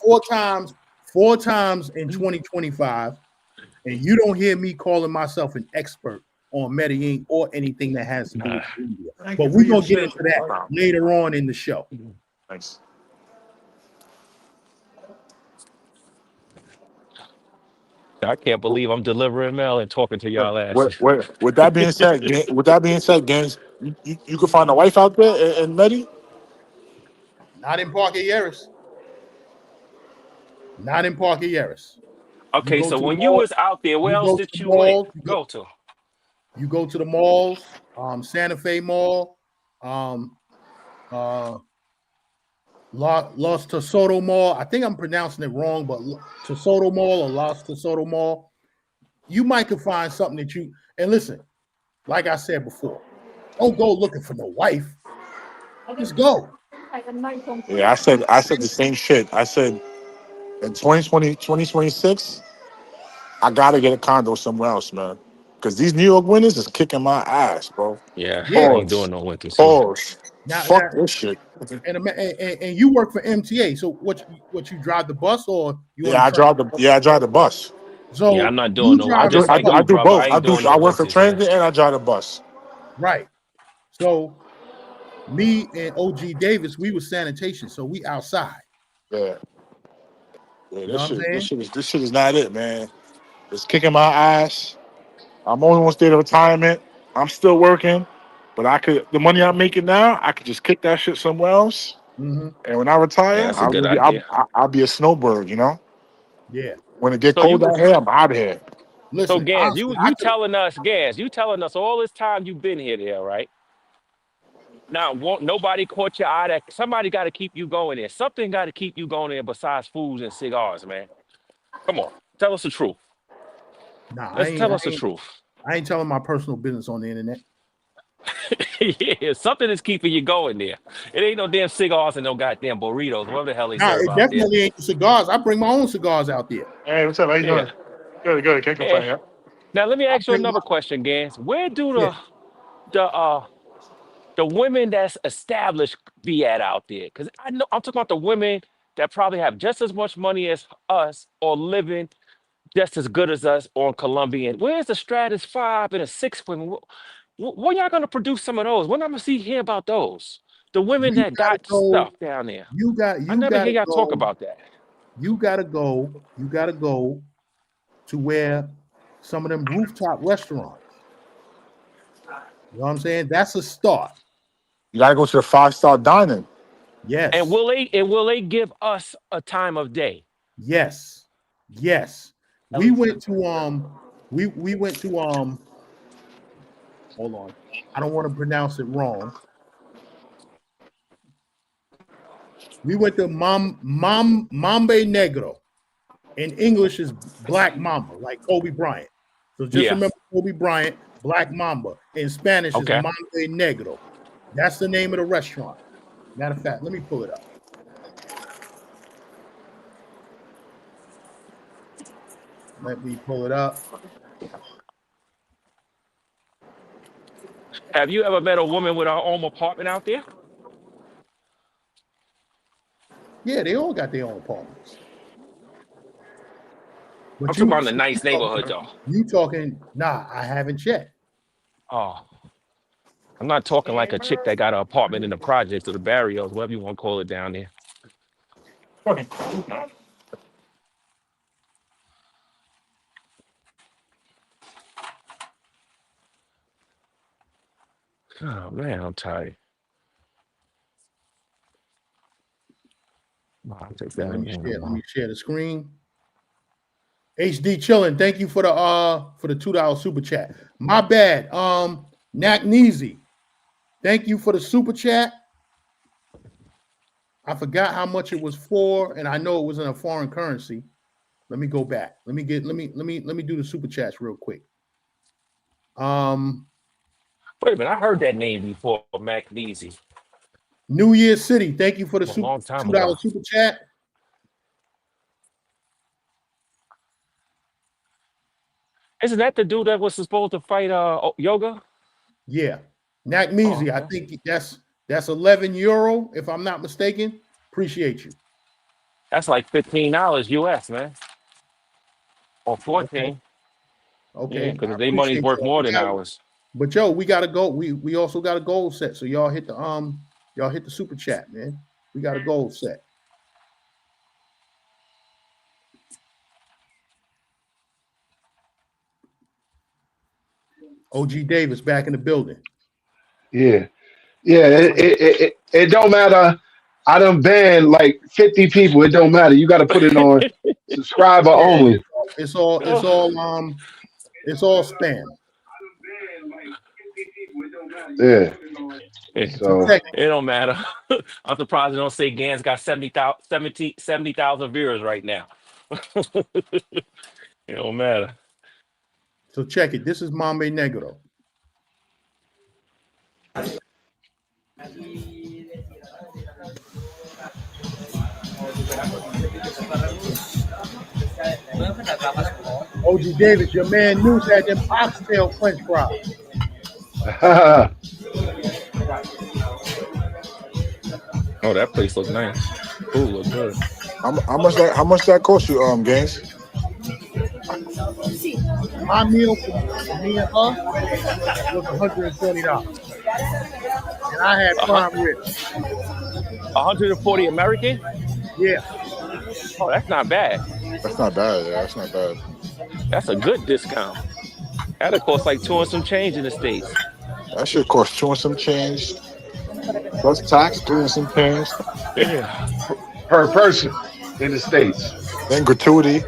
4 times. 4 times in 2025. And you don't hear me calling myself an expert on Medellin or anything that has to do with India. Thank But you for we're your gonna get shit. into that later on in the show. Thanks. I can't believe I'm delivering mail and talking to y'all asses. With that being said, Gaines, you can find a wife out there in Meddy. Not in Parker Yaris. Not in Parker Yaris. You Okay, go so to the when you mall. was out there, where You else go to did the you went? malls. Go to? You go to the malls. Santa Fe Mall. Los Tesoto Mall. I think I'm pronouncing it wrong, but Tesoto Mall or Los Tesoto Mall. You might could find something that you and listen. Like I said before, don't go looking for no wife. Just go. Yeah, I said the same shit. I said in 2026, I gotta get a condo somewhere else, man. Because these New York winters is kicking my ass, bro. Yeah, I Yeah. ain't Pause. doing no winters here. Pause. Now, Fuck this shit. and you work for MTA. So what you drive the bus or you on the train? I drive the bus. Yeah, I'm So not doing you no. I I'm drive the do just I, like do- bus, I you, do brother. both. I ain't doing I no work for winters here. transit and I drive the bus. right? So me and OG Davis, we were sanitation, so we outside. Yeah. Yeah, You know what I'm saying? this shit is not it, man. It's kicking my ass. I'm only one state of retirement. I'm still working, but the money I'm making now, I could just kick that shit somewhere else. Mm-hmm. And when I Yeah, retire, that's a good idea. I'll be a snowbird, you know. Yeah. When it get So you cold out was here, I'm out of here. so Listen, Gans, honestly, I could. You telling us all this time you've been here, there, right? Now, won't nobody caught your eye? That somebody got to keep you going there. Something got to keep you going there besides foods and cigars, man. Come on, tell us the truth. Nah, I Let's ain't. tell I us the ain't. truth. I ain't telling my personal business on the internet. Yeah, something is keeping you going there. It ain't no damn cigars and no goddamn burritos, whatever the hell they Nah, serve it out there. definitely ain't the cigars. I bring my own cigars out there. Hey, what's up? How you Yeah, doing? Good. Can't yeah. complain. Yeah. Now let me I ask you bring my another question, Gans. Where do yeah. the women that's established be at out there? Because I know I'm talking about the women that probably have just as much money as us or living just as good as us on Colombian. Where's the Stratus 5 and a 6 women? When y'all gonna produce some of those? When I'm gonna hear about those? The women You that gotta got go. stuff down there. You got. I You never hear gotta y'all talk go. about that. You gotta go. You gotta go to where some of them rooftop restaurants. You know what I'm saying? That's a start. You gotta go to the 5-star dining. And Yes. will they give us a time of day? Yes. Yes. At We least went to we went to hold on. I don't want to pronounce it wrong. We went to Mambe Negro. In English is Black Mamba, like Kobe Bryant. So just yeah. remember Kobe Bryant, Black Mamba. In Spanish is Okay. Mambe Negro. That's the name of the restaurant. Matter of fact, let me pull it up. Let me pull it up. Have you ever met a woman with her own apartment out there? Yeah, they all got their own apartments. I'm But talking you about in a nice neighborhood though. nah, I haven't yet. Oh, I'm not talking like a chick that got an apartment in the projects or the barrios, whatever you want to call it down there. Oh man, I'm tired. I'll take that. Let me share the screen. HD chilling. Thank you for the $2 super chat. My bad. Nakneezy. Thank you for the super chat. I forgot how much it was for, and I know it was in a foreign currency. Let me go back. Let me do the super chats real quick. Wait a minute, I heard that name before, Magnesium, New Year City. Thank you for the a long time $2 ago. super chat. Isn't that the dude that was supposed to fight Yoga? Yeah. Oh, Nakmeezy, I okay. think that's 11 euro, if I'm not mistaken. Appreciate you. That's like $15 US, man, or Okay. 14. Yeah, Okay. I because their money's appreciate worth y'all. more than ours. But yo, we gotta go. We also got a goal set. So y'all hit the super chat, man. We got a goal set. OG Davis back in the building. Yeah. It don't matter. I done banned like 50 people. It don't matter. You got to put it on subscriber only. It's all spam. Yeah. So It don't matter. I'm surprised they don't say GanZzta got 70,000 viewers right now. It don't matter. So check it. This is Mame Negro. OG Davis, your man News had them oxtail French fries. Oh, that place look nice. Ooh, look good. How much that cost you, GanZzta? My meal for me and her was $120. And I had prime ribs. 140 American? Yeah. Oh, that's not bad. That's not bad. Yeah, that's not bad. That's a good discount. That'll cost like 2 and some change in the States. That should cost 2 and some change. Plus tax, 3 and some change. Yeah. per person in the States. Then gratuity.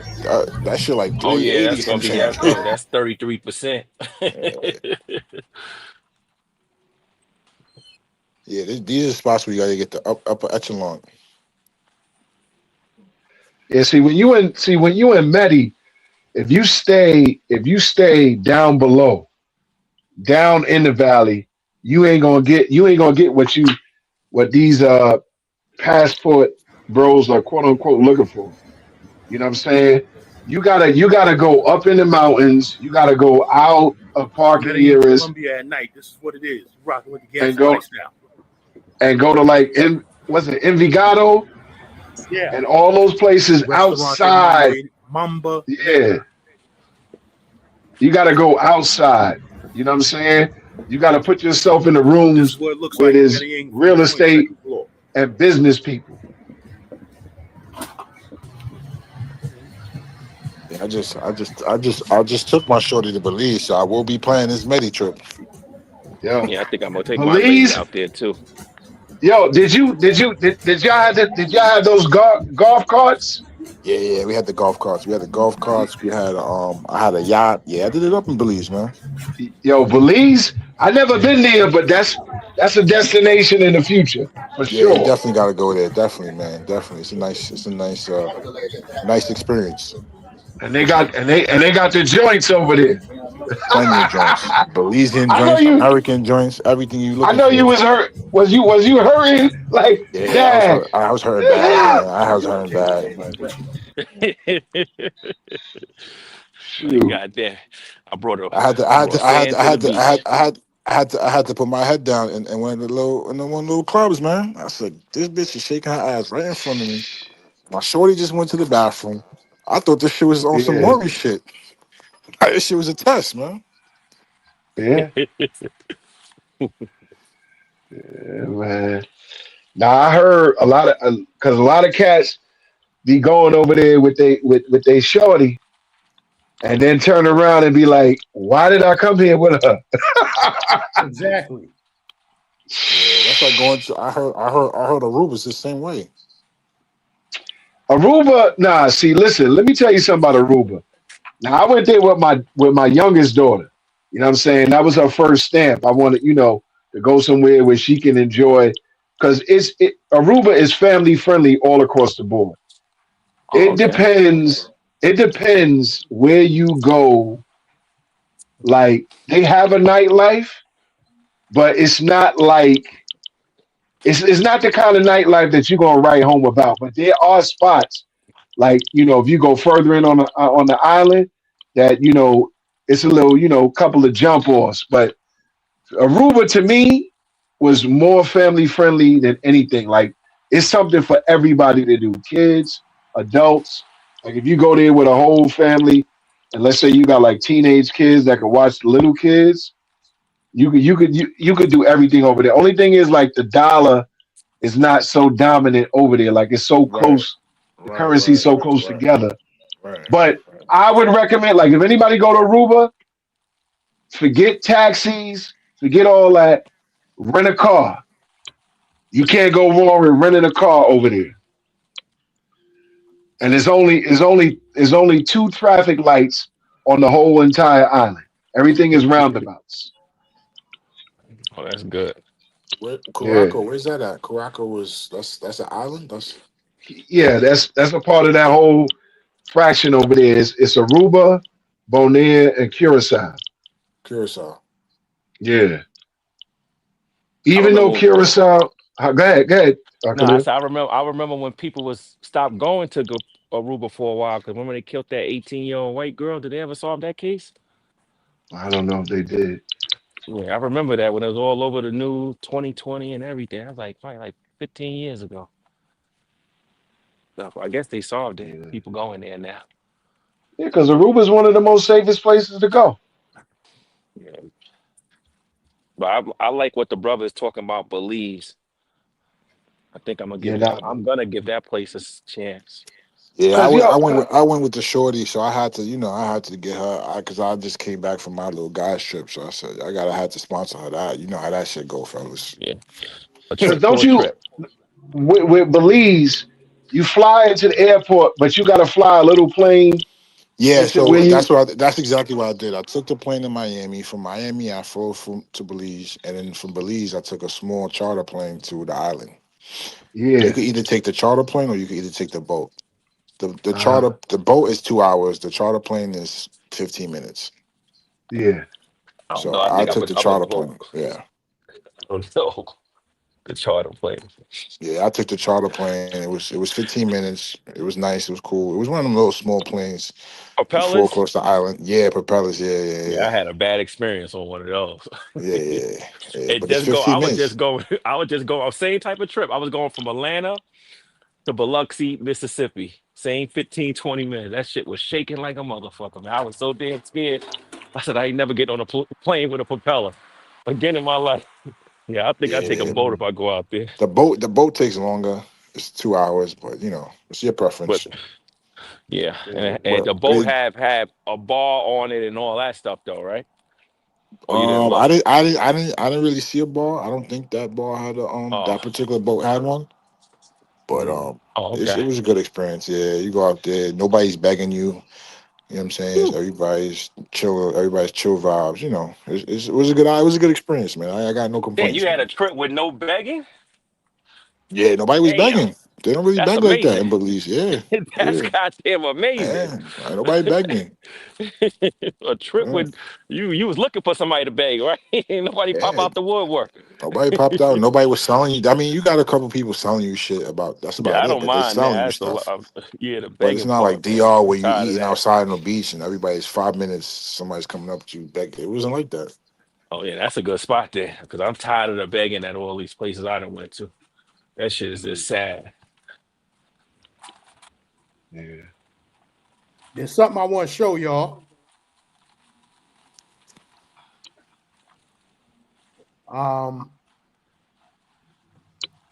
That shit like 380 Oh yeah, that's some gonna be change. that's 33%. Yeah, these are spots where you gotta get the upper echelon. Yeah, when you in Medi, if you stay down below, down in the valley, you ain't gonna get what these passport bros are quote unquote looking for. You know what I'm saying? You gotta go up in the mountains. You gotta go out of park areas. Columbia at night. This is what it is. Rocking with the And GanZzta go- Lifestyle. And go to like Envigado Yeah. and all those places outside. Mamba. Yeah. You gotta go outside. You know what I'm saying? You gotta put yourself in the This rooms is what it looks where like. there's real estate and business people. Yeah, I just took my shorty to Belize, so I will be planning this Medi trip. Yo, Yeah, I think I'm gonna take my Belize? lady out there too. Yo, did y'all have those golf carts? Yeah, we had the golf carts. We had I had a yacht. Yeah, I did it up in Belize, man. Yo, Belize? I never been there, but that's a destination in the future for Yeah, sure. you definitely gotta go there. Definitely, man. Definitely. It's a nice experience. And they got the joints over there. Plenty of joints. Belizean I know joints, you- American joints, everything you look I know for. you was hurt. Was you hurting? Like, Yeah, dad. I was hurting bad. Man. I was hurting bad. Shoot. Goddamn. I brought her. I had to put my head down in one of the little clubs, man. I said, this bitch is shaking her ass right in front of me. My shorty just went to the bathroom. I thought this shit was on some Yeah. Maury shit. This shit was a test, man. Yeah. Yeah, man. Now I heard a lot of because a lot of cats be going over there with they shorty, and then turn around and be like, "Why did I come here with her?" Exactly. Yeah, that's like going to. I heard Aruba's the same way. Aruba, nah. See, listen. Let me tell you something about Aruba. Now I went there with my youngest daughter. You know what I'm saying? That was her first stamp. I wanted, to go somewhere where she can enjoy, because Aruba is family friendly all across the board. It depends. It depends where you go. Like, they have a nightlife, but it's not like it's not the kind of nightlife that you're gonna write home about. But there are spots like, if you go further in on the island, that it's a little couple of jump offs. But Aruba to me was more family friendly than anything. Like, it's something for everybody to do, kids, adults. Like, if you go there with a whole family, and let's say you got like teenage kids that can watch the little kids, you could do everything over there. Only thing is, like, the dollar is not so dominant over there. Like, it's so close, the currency's so close together. Right. But I would recommend, like, if anybody go to Aruba, Forget taxis. Forget all that. Rent a car. You can't go wrong with renting a car over there. And there's only 2 traffic lights on the whole entire island. Everything is roundabouts. Oh, that's good. Where Yeah, Caraco? Where's that at? Caraco was that's an island. That's yeah. That's a part of that whole fraction over there. It's Aruba, Bonaire, and Curacao. Curacao. Yeah. I Even though remember. Curacao, go ahead, No, I Khalil. said I remember. I remember when people was stopped going to go Aruba for a while because remember they killed that 18-year-old white girl. Did they ever solve that case? I don't know if they did. Yeah, I remember that when it was all over the news, 2020 and everything. I was like, probably like 15 years ago. So I guess they solved it. Yeah, People going there now. yeah, because Aruba is one of the most safest places to go. Yeah. But I like what the brother is talking about. Belize. I think I'm gonna Yeah, give. now, I'm gonna give that place a chance. Yeah, because yo, I went with the shorty, so I had to, I had to get her because I just came back from my little guys trip, so I said had to sponsor her. That you know how that shit go, fellas. Yeah, a because trip don't for a you trip. with Belize, you fly into the airport, but you got to fly a little plane Yeah, into where so you. that's exactly what I did. I took the plane to Miami. From Miami, I flew to Belize, and then from Belize, I took a small charter plane to the island. You Yeah. could either take the charter plane or you could either take the boat. Uh, The boat is 2 hours. The charter plane is 15 minutes. yeah. I don't So know. I I think took the I'm a charter vote. plane. Yeah. I don't know. The charter plane. Yeah, I took the charter plane. It was 15 minutes. It was nice. It was cool. It was one of them little small planes. You flew Propellers. across the island. Yeah, propellers. Yeah, yeah, Yeah, yeah. I had a bad experience on one of those. Yeah, yeah, yeah. It But it's just go. 15 I would minutes. just go. I would just go. Same type of trip. I was going from Atlanta to Biloxi, Mississippi. Same 15, 20 minutes. That shit was shaking like a motherfucker, man. I was so damn scared. I said I ain't never get on a plane with a propeller again in my life. Yeah, I think I take a Yeah. boat if I go out there. The boat takes longer. It's 2 hours, but it's your But preference. yeah, and But the boat have a bar on it and all that stuff though, right? Oh, you didn't I look. didn't I didn't I didn't I didn't really see a bar. I don't think that bar had Oh, that particular boat had one. But oh, it okay. was a good experience. Yeah, you go out there, nobody's begging you. You know what I'm saying? It's Whew. everybody's chill vibes. It was a good experience, man. I got no Damn, you complaints, had a man. trip with no begging? Yeah, nobody was Damn, begging. They don't really that's beg like that amazing. in Belize. Yeah, That's yeah, goddamn amazing. man. Nobody begged me. A trip Yeah, with you was looking for somebody to beg, right? Ain't nobody pop yeah. out the woodwork. Nobody popped out. Nobody was selling you. I mean, you got a couple people selling you shit about. That's Yeah, about I it. don't But they mind that. selling you That's stuff. yeah, the But it's begging not like part, man. DR I'm where you tired of eating that. outside on the beach and everybody's 5 minutes. Somebody's coming up to you begging. It wasn't like that. Oh yeah, that's a good spot there because I'm tired of the begging at all these places I done went to. That shit is just sad. Yeah. There's something I want to show y'all.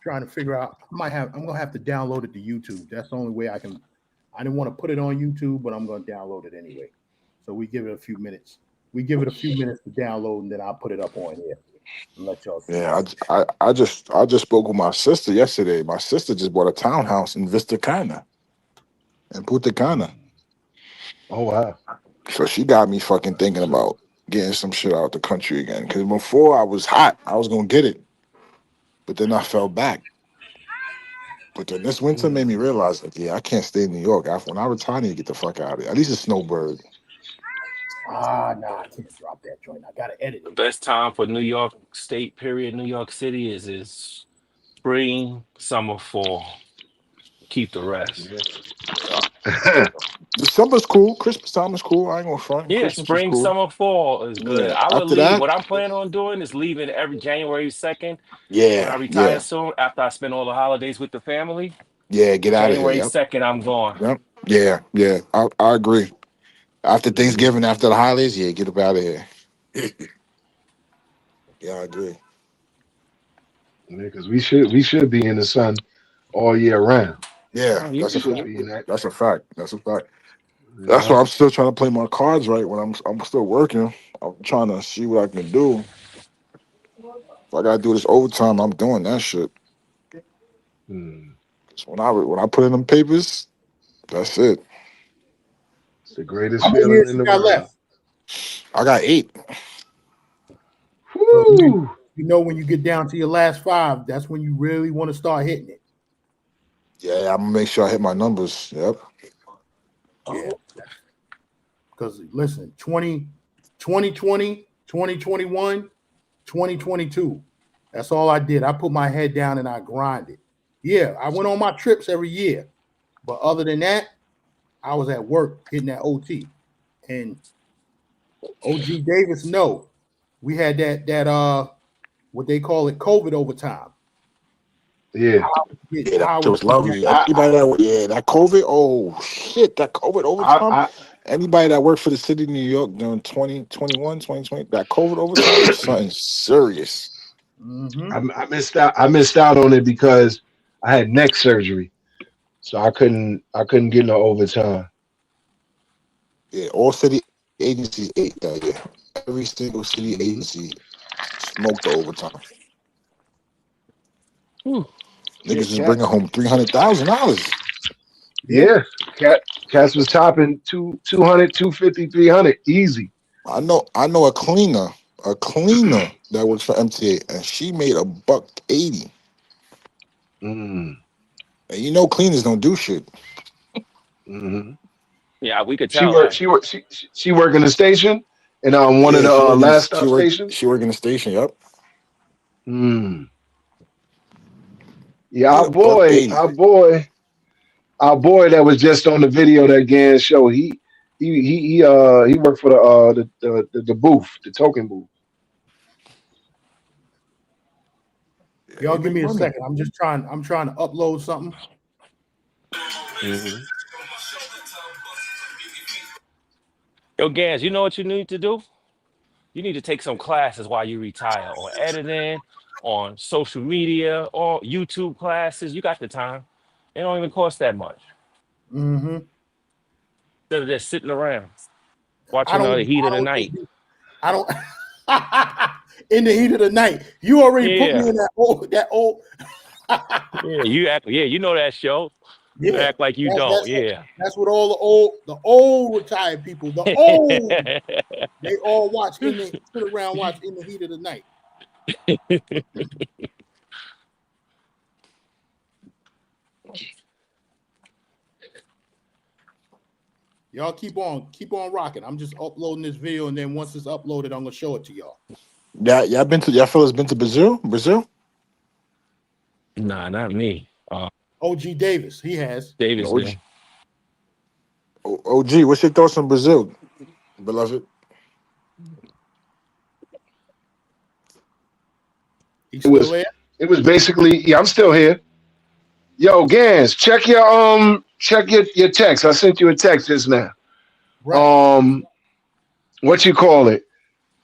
Trying to figure out. I'm gonna have to download it to YouTube. That's the only way I can. I didn't want to put it on YouTube, but I'm gonna download it anyway. So we give it a few minutes. We give it a few minutes to download, and then I'll put it up on here and let y'all see. Yeah, I just spoke with my sister yesterday. My sister just bought a townhouse in Vista Cana and Punta Cana. Oh wow. So she got me fucking That's thinking what's up. about getting some shit out the country again. Because before I was hot, I was gonna get it, but then I fell back. But then this winter made me realize that yeah, I can't stay in New York. When I retire, I need to get the fuck out of here. At least a snowbird. Nah, I can't drop that joint. I gotta edit The it. best time for New York State, period, New York City is spring, summer, fall. Keep the rest. Yeah. December's cool. Christmas time is cool. I ain't gonna front. Yeah, Christmas is spring, cool. summer, fall is good. Yeah. I would After leave. that, What I'm planning on doing is leaving every January 2nd when I yeah, retire yeah, soon, after I spend all the holidays with the family. yeah. Get out of here. January Yep, 2nd, I'm gone. yep. Yeah, yeah. I agree. After Mhm. Thanksgiving, after the holidays, yeah, get up out of here. Yeah, I agree. Yeah, because we should be in the sun all year round. Yeah, Oh, you that's We a can should you be in that. that's a fact. That's a fact. That's why I'm still trying to play my cards right when I'm still working. I'm trying to see what I can do. If I gotta do this overtime, I'm doing that shit. So when I put in them papers, that's it. It's the greatest How many feeling years in you the got world. left? I got 8. So Woo! you know when you get down to your last 5, that's when you really want to start hitting it. Yeah, I'm gonna make sure I hit my numbers. Yep. Yeah. Because listen, 2020, 2021, 2022. That's all I did. I put my head down and I grinded. Yeah, I went on my trips every year. But other than that, I was at work hitting that OT. And OG Davis, no. We had that what they call it COVID overtime. Yeah. Yeah, that was lovely. Anybody that COVID, oh shit, that COVID overtime. Anybody that worked for the city of New York during 2021, 2020, that COVID overtime was something serious. I missed out. I missed out on it because I had neck surgery, so I couldn't get no overtime. Yeah, all city agencies ate that year. Every single city agency smoked the overtime. Niggas was bringing home $300,000. Yeah, Cass was topping 200, 250, 300 easy. I know a cleaner that works for MTA, and she made $180. Mm. And you know cleaners don't do shit. Mm-hmm. Yeah, we could She tell worked. that. She worked in the station, and one of Yeah, the last stop stations. she worked in the station. Yep. Mm. Yeah, Yeah, $180. our boy that was just on the video that Gans show. He worked for the booth, the token booth. Y'all give me a second. I'm trying to upload something. Mm-hmm. Yo, Gans, you know what you need to do? You need to take some classes while you retire on editing, on social media, or YouTube classes. You got the time. It don't even cost that much. Instead of just sitting around watching the heat of the night. I don't in the heat of the night. You already put me in that old Yeah, you know that show. You act like you don't. That's what all the old retired people, the old they all sit around watch in the heat of the night. Y'all keep on rocking. I'm just uploading this video, and then once it's uploaded, I'm gonna show it to y'all. Yeah, y'all fellas been to Brazil? Brazil? Nah, not me. OG Davis, he has. Davis. OG, what's your thoughts on Brazil, beloved? He's still there? It was basically, yeah, I'm still here. Yo, Gans, check your text. I sent you a text just now. Right. What you call it?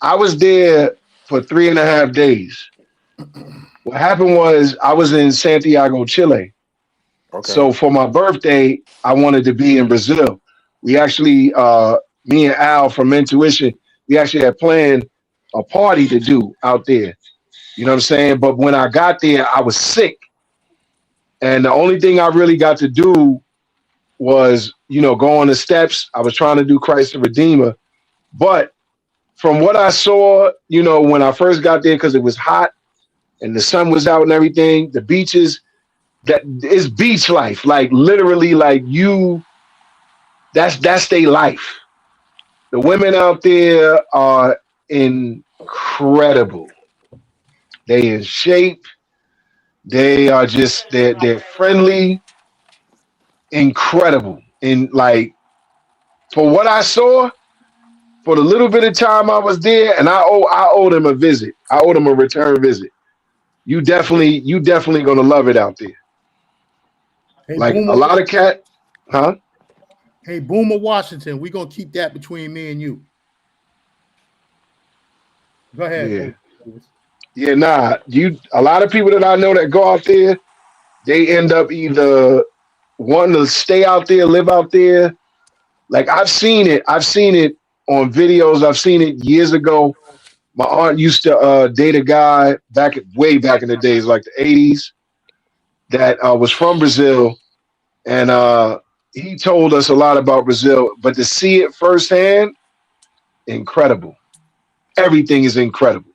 I was there for 3.5 days. What happened was I was in Santiago, Chile. Okay. So for my birthday, I wanted to be in Brazil. We actually, me and Al from Intuition, we actually had planned a party to do out there. You know what I'm saying? But when I got there, I was sick. And the only thing I really got to do was, go on the steps. I was trying to do Christ the Redeemer. But from what I saw, when I first got there, because it was hot and the sun was out and everything, the beaches, that is beach life. Like literally, like that's their life. The women out there are incredible. They in shape. They are just they're friendly, incredible. And like for what I saw, for the little bit of time I was there, and I owe them a visit. I owe them a return visit. You definitely gonna love it out there. Hey, like Boomer, a lot of Hey, Boomer Washington, we're gonna keep that between me and you. Go ahead. Yeah. Yeah, nah. A lot of people that I know that go out there, they end up either wanting to stay out there, live out there, Like I've seen it on videos. I've seen it years ago. My aunt used to date a guy way back in the days, like the 80s, that was from Brazil, and he told us a lot about Brazil. But to see it firsthand, incredible. Everything is incredible.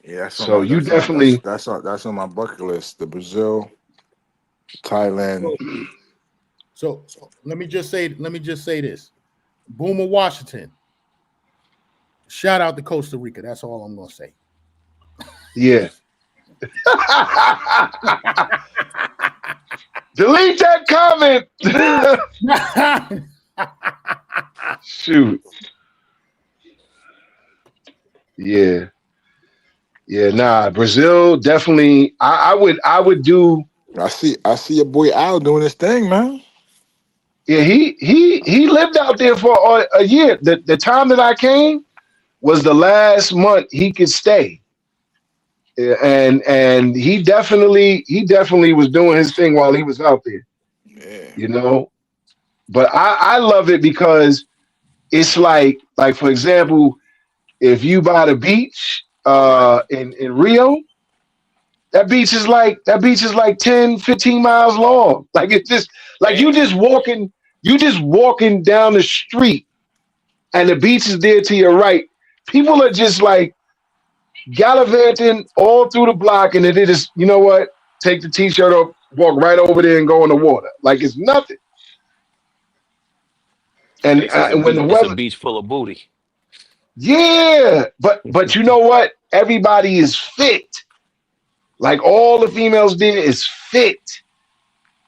Yeah, that's on So my you definitely, that's on my bucket list. The Brazil, Thailand. So let me just say this. Boomer Washington. Shout out to Costa Rica. That's all I'm gonna say. yeah. Delete that comment. Shoot. Yeah. Yeah, nah. Brazil definitely. I would do. I see your boy Al doing his thing, man. Yeah, he lived out there for a year. The time that I came was the last month he could stay. Yeah, and he definitely was doing his thing while he was out there. Yeah. You know, but I love it because it's like for example, if you by the beach in Rio, that beach is like 10, 15 miles long. Like it's just like you just walking down the street and the beach is there to your right. People are just like gallivanting all through the block, and they just, you know what, take the t-shirt off, walk right over there and go in the water like it's nothing. And when the It's a weather, beach full of booty. yeah, but you know what? Everybody is fit. Like all the females there is fit.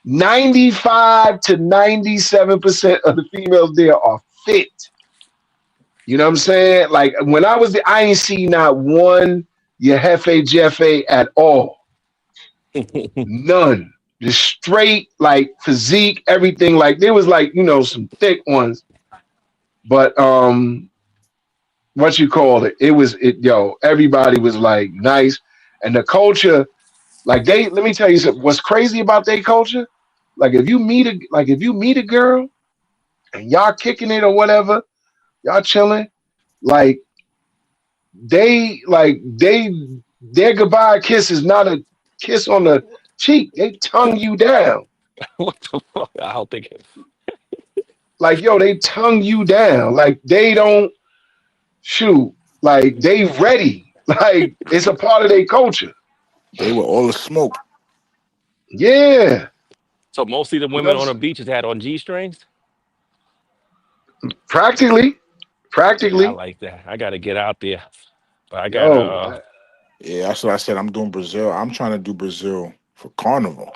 95 to 97% of the females there are fit. You know what I'm saying? Like when I was there, I ain't see not one Yehefe Jeffe at all. None. Just straight like physique, everything. Like there was like, you know, some thick ones. But what you call it? Everybody was like nice. And the culture, like let me tell you something. What's crazy about their culture? Like if you meet a girl and y'all kicking it or whatever, y'all chilling, like their goodbye kiss is not a kiss on the cheek. They tongue you down. What the fuck? I don't think it. Like, yo, they tongue you down. Like they don't shoot. Like they ready. Like it's a part of their culture. They were all the smoke. Yeah. So mostly the You women know, on the beaches had on G-strings. practically. Yeah, I like that. I got to get out there, but I got Yo, Yeah, that's what I said. I'm doing Brazil. I'm trying to do Brazil for Carnival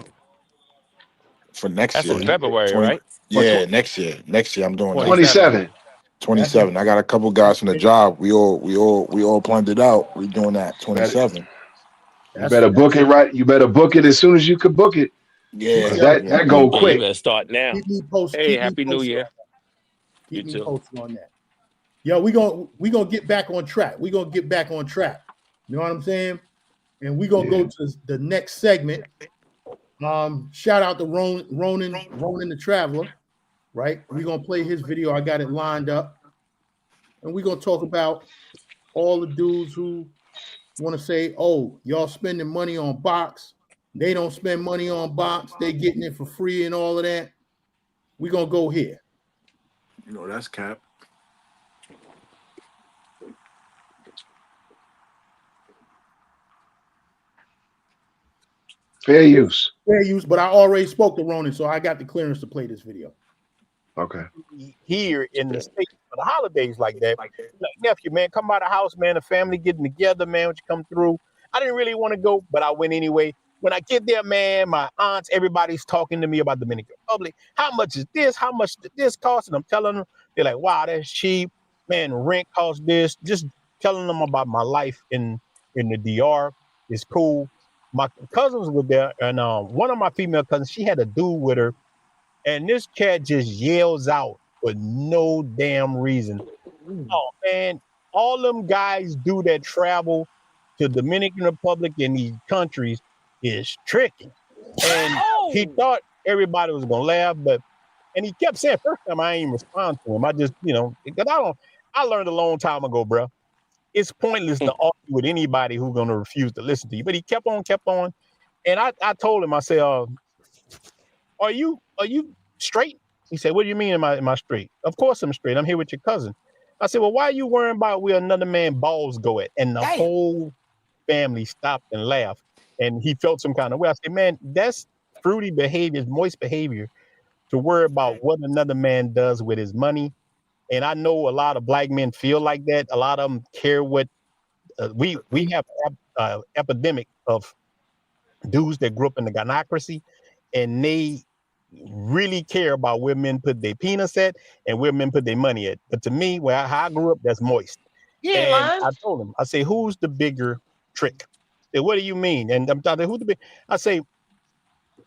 for next that's year. in February, 20, right? yeah, next year. Next year I'm doing that. 27. 27. I got a couple guys from the job. We all planned it out. We doing that 27. You better book it right. You better book it as soon as you could book it. Yeah, Because that go Yeah, you quick. better start now. Keep me posted. Hey, Happy New Year. Keep You me too. posted on that. Yo, we gonna get back on track. We gonna get back on track. You know what I'm saying? And we gonna go to the next segment. Shout out to Ronan the Traveler. Right? We're gonna play his video. I got it lined up. And we're gonna talk about all the dudes who want to say, oh, y'all spending money on box. They don't spend money on box. They getting it for free and all of that. We're gonna go here. you know that's cap. Fair use. Fair use, but I already spoke to Ronan, so I got the clearance to play this video. Okay. Here in the States for the holidays like that. Like, nephew, man, come by the house, man. The family getting together, man. Would you come through? I didn't really want to go, but I went anyway. When I get there, man, my aunts, everybody's talking to me about Dominican Republic. How much is this? How much did this cost? And I'm telling them, they're like, wow, that's cheap. Man, rent costs this. Just telling them about my life in the DR. It's cool. My cousins were there, and one of my female cousins, she had a dude with her, and this cat just yells out for no damn reason. Oh, man, all them guys do that travel to Dominican Republic and these countries is tricky. And he thought everybody was going to laugh, but And he kept saying, first time I ain't respond to him. I just, because I learned a long time ago, bro. It's pointless to argue with anybody who's going to refuse to listen to you. But he kept on. And I told him, I said, are you straight? He said, what do you mean am I straight? Of course I'm straight. I'm here with your cousin. I said, well, why are you worrying about where another man's balls go at? And the whole family stopped and laughed. And he felt some kind of way. I said, man, that's fruity behavior, moist behavior to worry about what another man does with his money. And I know a lot of black men feel like that. A lot of them care what we have epidemic of dudes that grew up in the gynocracy, and they really care about where men put their penis at and where men put their money at. But to me, how I grew up, that's moist. And I told him, I say, who's the bigger trick? Said, what do you mean? And I'm talking, who's the big? I say,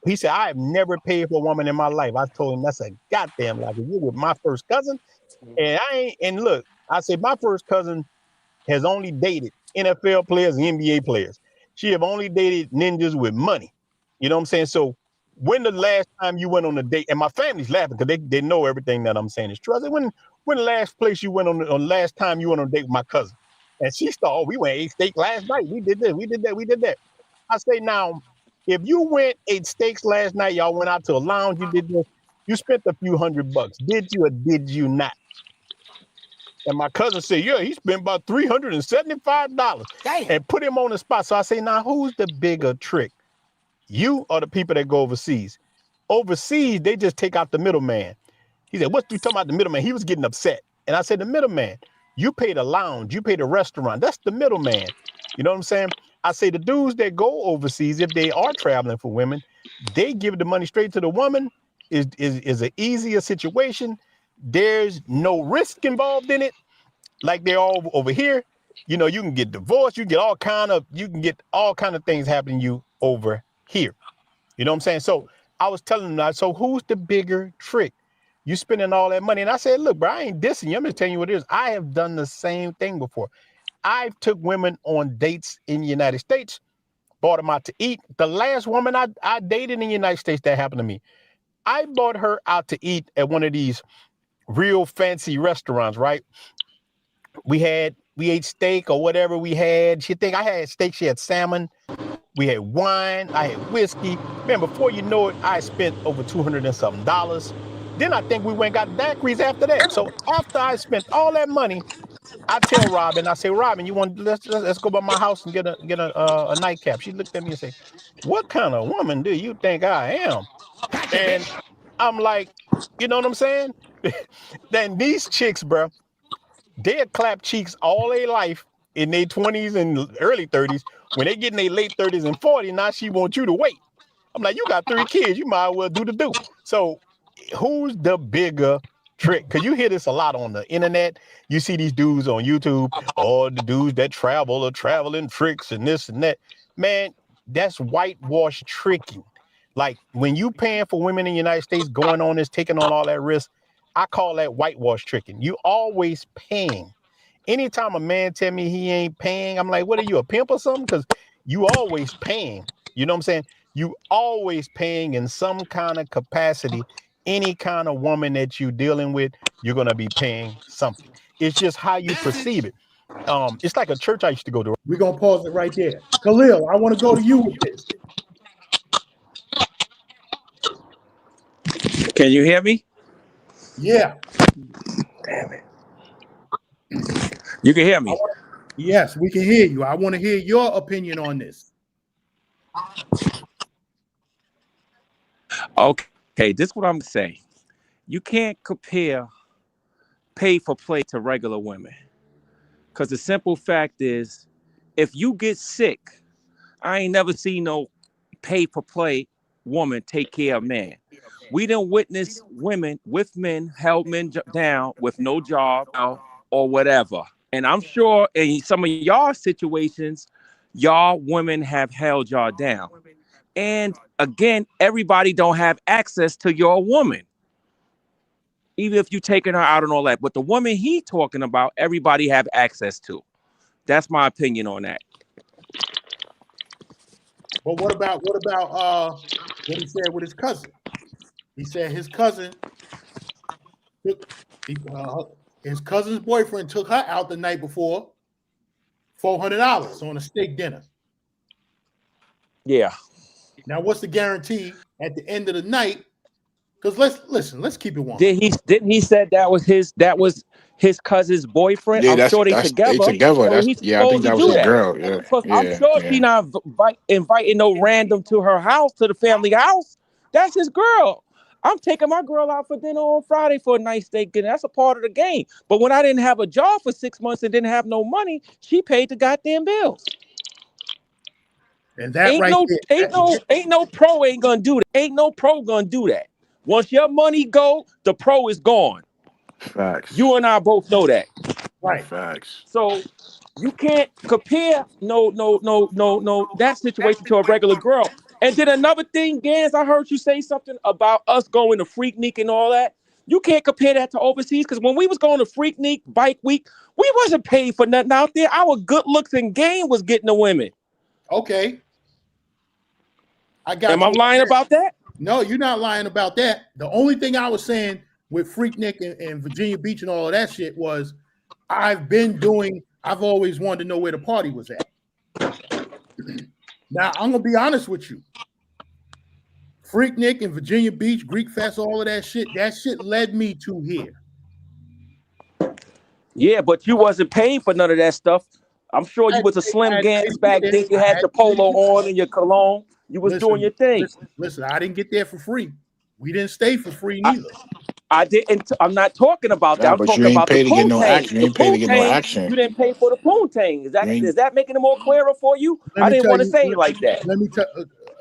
he said, I have never paid for a woman in my life. I told him that's a goddamn lie. You with my first cousin, and I ain't. And look, I said my first cousin has only dated NFL players and NBA players. She have only dated ninjas with money. You know what I'm saying? So when the last time you went on a date, and my family's laughing because they know everything that I'm saying is true. I said, when the last place you went on last time you went on a date with my cousin? And she started, oh, we went ate steak last night. We did this, we did that, we did that. I say, now, if you went ate steaks last night, y'all went out to a lounge, you did this, you spent a few $100. Did you or did you not? And my cousin said, yeah, he spent about $375 and put him on the spot. So I say, now, who's the bigger trick? You or the people that go overseas? Overseas, they just take out the middleman. He said, what you talking about the middleman? He was getting upset. And I said, the middleman, you pay the lounge, you pay the restaurant. That's the middleman. You know what I'm saying? I say the dudes that go overseas, if they are traveling for women, they give the money straight to the woman. Is an easier situation. There's no risk involved in it. Like they're all over here, you can get divorced, you can get all kind of things happening to you over here. You know what I'm saying? So I was telling them that. So who's the bigger trick? You spending all that money. And I said, look, bro, I ain't dissing you. I'm just telling you what it is. I have done the same thing before. I've took women on dates in the United States, bought them out to eat. The last woman I dated in the United States, that happened to me. I bought her out to eat at one of these real fancy restaurants, right? We ate steak or whatever we had. She think I had steak. She had salmon. We had wine. I had whiskey. Man, before you know it, I spent over $200 and something. Then I think we went and got daiquiris after that. So after I spent all that money, I tell Robin, I say, Robin, you want let's go by my house and get a nightcap. She looked at me and said, what kind of woman do you think I am? And I'm like, you know what I'm saying? Then these chicks, bro, they'll clap cheeks all their life in their 20s and early 30s. When they get in their late 30s and 40s, now she wants you to wait. I'm like, you got 3 kids. You might as well do the do. So who's the bigger trick? Because you hear this a lot on the internet. You see these dudes on YouTube, or the dudes that travel or traveling tricks and this and that. Man, that's whitewash tricking. Like when you paying for women in the United States, going on this, taking on all that risk, I call that whitewash tricking. You always paying. Anytime a man tell me he ain't paying, I'm like, what are you, a pimp or something? Because you always paying. You know what I'm saying? You always paying in some kind of capacity. Any kind of woman that you dealing with, you're gonna be paying something. It's just how you perceive it. It's like a church I used to go to. We're gonna pause it right there. Khalil, I want to go to you with this. Can you hear me? Yeah. Damn it. You can hear me. Yes, we can hear you. I want to hear your opinion on this. Okay, this is what I'm saying. You can't compare pay for play to regular women. Because the simple fact is, if you get sick, I ain't never seen no pay for play woman take care of man. We done witness women with men held men down with no job or whatever. And I'm sure in some of y'all situations, y'all women have held y'all down. And again, everybody don't have access to your woman, even if you taking her out and all that. But the woman he talking about, everybody have access to. That's my opinion on that. But what about what he said with his cousin? He said his cousin his cousin's boyfriend took her out the night before, $400 on a steak dinner. Yeah. Now, what's the guarantee at the end of the night? Because let's keep it 100. Didn't he said that was his cousin's boyfriend? Yeah, I'm that's sure they they together. together. So That's he's yeah. I think supposed to that was do his that. girl. Yeah, Because I'm yeah, sure yeah. she not inviting no random to her house, to the family house. That's his girl. I'm taking my girl out for dinner on Friday for a nice steak dinner. That's a part of the game. But when I didn't have a job for 6 months and didn't have no money, she paid the goddamn bills. And that right there, Ain't no pro ain't gonna do that. Ain't no pro gonna do that. Once your money go, the pro is gone. Facts. You and I both know that. right. Facts. So you can't compare that situation to a regular girl. And then another thing, Gans, I heard you say something about us going to Freaknik and all that. You can't compare that to overseas, because when we was going to Freaknik Bike Week, we wasn't paid for nothing out there. Our good looks and game was getting the women. Okay. I got Am I lying about that? No, you're not lying about that. The only thing I was saying with Freaknik and Virginia Beach and all of that shit was I've always wanted to know where the party was at. Now, I'm going to be honest with you. Freaknik and Virginia Beach, Greek Fest, all of that shit led me to here. Yeah, but you wasn't paying for none of that stuff. I'm sure you was a slim Gans back then. You had your polo on and your cologne. You was doing your thing. Listen, I didn't get there for free. We didn't stay for free neither. I didn't. I'm not talking about that. Nah, I'm but talking you ain't about the paid to get no poontang. action. You ain't paid to get no action. You didn't pay for the poontang. Is that making it more clearer for you? I didn't want to say it like that. Let me tell.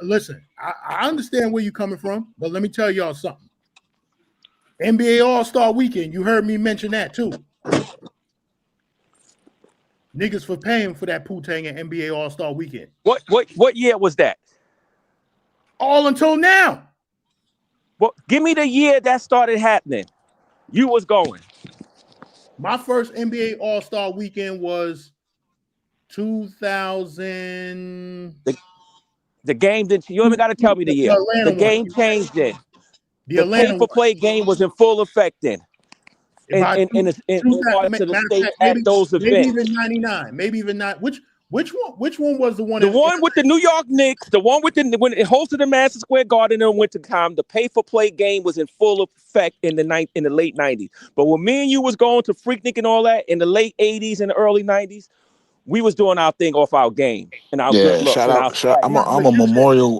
Listen, I understand where you're coming from, but let me tell y'all something. NBA All-Star Weekend. You heard me mention that too. Niggas for paying for that poontang at NBA All-Star Weekend. What year was that? All until now. Well, give me the year that started happening. You was going. My first NBA All-Star Weekend was 2000. The game didn't. You even got to tell me the year. The game changed then. The pay for play game was in full effect then. In parts of the state at those events. Maybe even 99. Maybe even not. Which one was the one? The one with the New York Knicks. The one with when it hosted the Madison Square Garden in wintertime. The pay for play game was in full effect in the late 90s. But when me and you was going to Freaknik and all that in the late 80s and the early 90s, we was doing our thing off our game and our good looks. Shout out. I'm a Memorial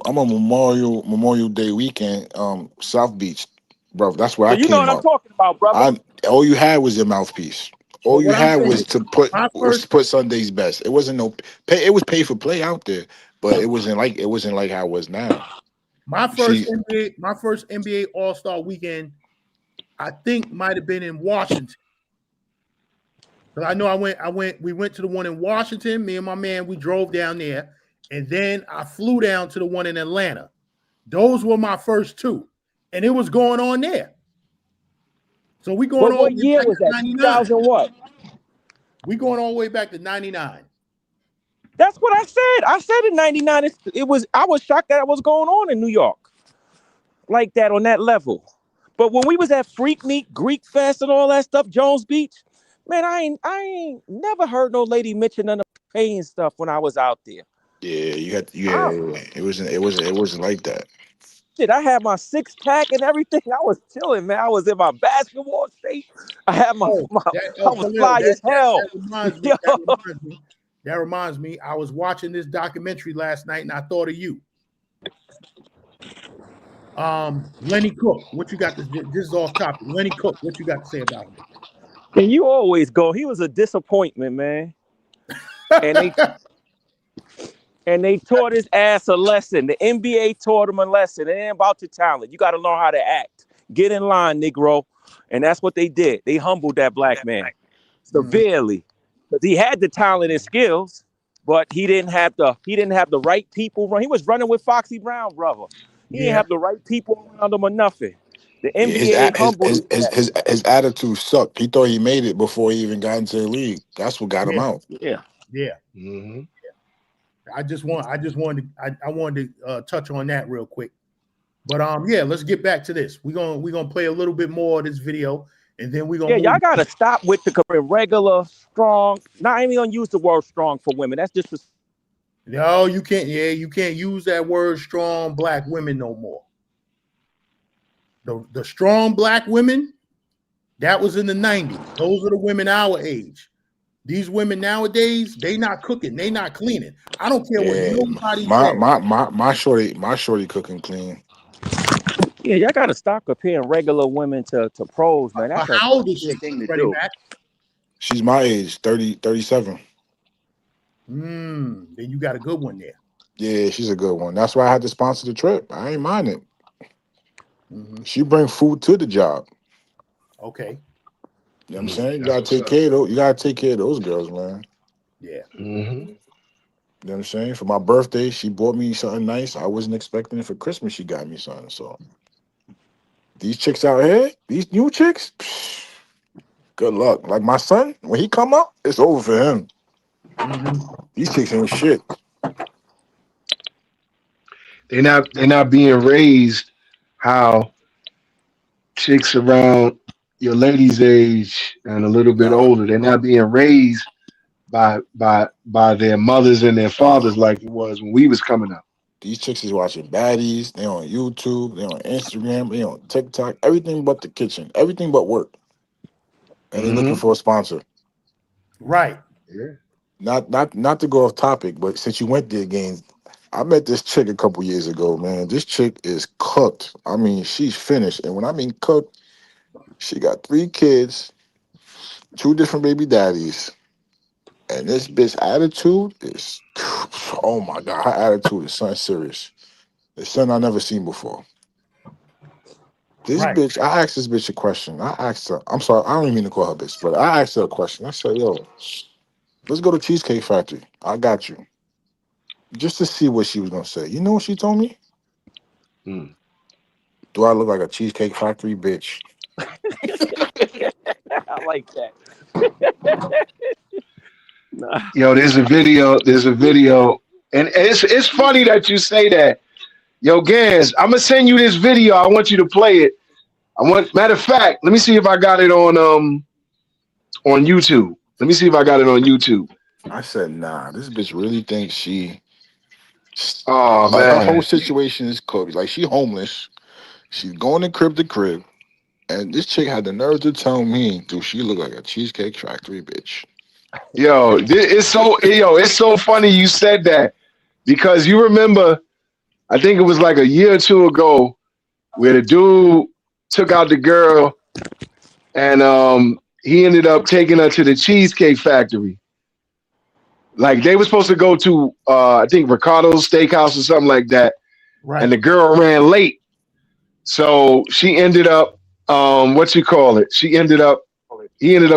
Day weekend. South Beach, bro. That's where I came know what I'm talking about, brother. All you had was your mouthpiece. All you had was to put Sunday's best. It wasn't no pay. It was pay for play out there, but it wasn't like how it was now. My first NBA All-Star Weekend, I think, might have been in Washington. But I know we went to the one in Washington. Me and my man, we drove down there, and then I flew down to the one in Atlanta. Those were my first two, and it was going on there. So we going on. What year was that? 2000 what? We going all the way back to 99. That's what I said. I said in 99. I was shocked that it was going on in New York like that on that level. But when we was at Freaknik, Greek Fest, and all that stuff, Jones Beach, man, I ain't never heard no lady mention none of paying stuff when I was out there. Yeah, you had. Yeah, it wasn't like that. Shit, I had my 6-pack and everything. I was chilling, man. I was in my basketball shape. I had I was fly as hell. That reminds me. I was watching this documentary last night, and I thought of you. Lenny Cook, what you got? This is off topic. Lenny Cook, what you got to say about him? And you always go. He was a disappointment, man. And they taught his ass a lesson. The NBA taught him a lesson. It ain't about your talent. You got to learn how to act. Get in line, Negro. And that's what they did. They humbled that black man severely. Because he had the talent and skills, but he didn't have the right people run. He was running with Foxy Brown, brother. He didn't have the right people around him or nothing. The NBA humbled his attitude sucked. He thought he made it before he even got into the league. That's what got him out. Yeah. Mm-hmm. I wanted to touch on that real quick. But let's get back to this. We're gonna play a little bit more of this video, and then we gonna Yeah, move. y'all gotta stop with the regular, strong. Not even gonna use the word strong for women. That's just No, you can't. Yeah, you can't use that word strong black women no more. The strong black women, that was in the 90s. Those are the women our age. These women nowadays, they not cooking, they not cleaning. I don't care what Yeah, nobody says. my shorty cooking clean. yeah. Y'all gotta stop comparing regular women to pros, man. But That's a how old is weird she, thing to Freddie do. Mac? She's my age, 37. Then you got a good one there. Yeah, she's a good one. That's why I had to sponsor the trip. I ain't mind it. Mm-hmm. She bring food to the job. Okay. You know what I'm saying? You That's gotta what's take up. care of those. You gotta take care of those girls, man. Yeah. Mm-hmm. You know what I'm saying? For my birthday, she bought me something nice. I wasn't expecting it. For Christmas, she got me something. So these chicks out here, these new chicks, psh, good luck. Like my son, when he come up, it's over for him. Mm-hmm. These chicks ain't shit. They're not being raised how chicks around your lady's age and a little bit Nah, older. They're not being raised by their mothers and their nah. fathers like it was when we was coming up. These chicks is watching baddies. They on YouTube. They on Instagram. They on TikTok. Everything but the kitchen. Everything but work. And they looking Mm-hmm. for a sponsor. Right. Yeah. Not to go off topic, but since you went there again, I met this chick a couple years ago, man. This chick is cooked. I mean, she's finished. And when I mean cooked, she got 3 kids, 2 different baby daddies. And this bitch attitude is, oh my God, her attitude is something serious. It's something I never seen before. This Right. bitch, I asked this bitch a question. I asked her, I'm sorry, I don't even mean to call her bitch, but I asked her a question. I said, yo, let's go to Cheesecake Factory. I got you. Just to see what she was gonna say. You know what she told me? Mm. Do I look like a Cheesecake Factory bitch? I like that. Nah. Yo, there's a video. There's a video, and it's funny that you say that. Yo, Gans, I'm gonna send you this video. I want you to play it. Matter of fact, let me see if I got it on YouTube. Let me see if I got it on YouTube. I said, nah, this bitch really thinks Oh like her whole man, situation is cooked. Like she homeless. She's going to crib. And this chick had the nerve to tell me, dude, she look like a Cheesecake Factory bitch. it's so funny you said that because you remember, I think it was like a year or two ago where the dude took out the girl and he ended up taking her to the Cheesecake Factory. Like they were supposed to go to I think Ricardo's Steakhouse or something like that, and Right. the girl ran late, so she ended up what you call it? He ended up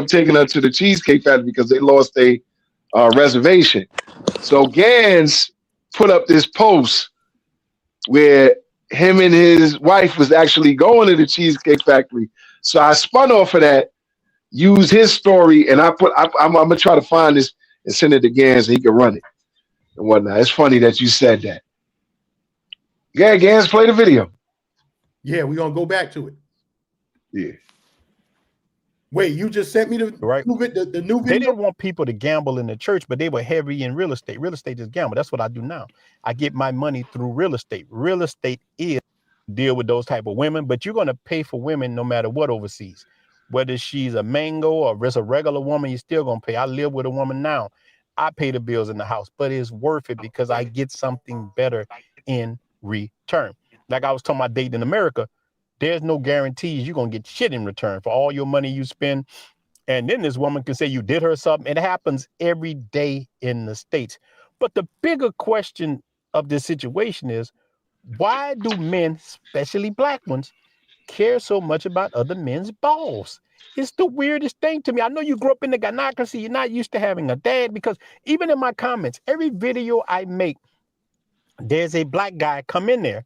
taking her to the Cheesecake Factory because they lost a reservation. So Gans put up this post where him and his wife was actually going to the Cheesecake Factory. So I spun off of that, used his story, and I'm gonna try to find this and send it to Gans so he can run it and whatnot. It's funny that you said that. Yeah, Gans, play the video. Yeah, we're gonna go back to it. Yeah. Wait, you just sent me the Right. new the new They video? didn't want people to gamble in the church, but they were heavy in real estate. Real estate is gamble. That's what I do now. I get my money through real estate. Real estate is deal with those type of women, but you're going to pay for women no matter what overseas. Whether she's a mango or just a regular woman, you're still going to pay. I live with a woman now. I pay the bills in the house, but it's worth it because I get something better in return. Like I was talking about dating in America, there's no guarantees you're going to get shit in return for all your money you spend. And then this woman can say you did her something. It happens every day in the States. But the bigger question of this situation is, why do men, especially black ones, care so much about other men's balls? It's the weirdest thing to me. I know you grew up in the gynocracy. You're not used to having a dad because even in my comments, every video I make, there's a black guy come in there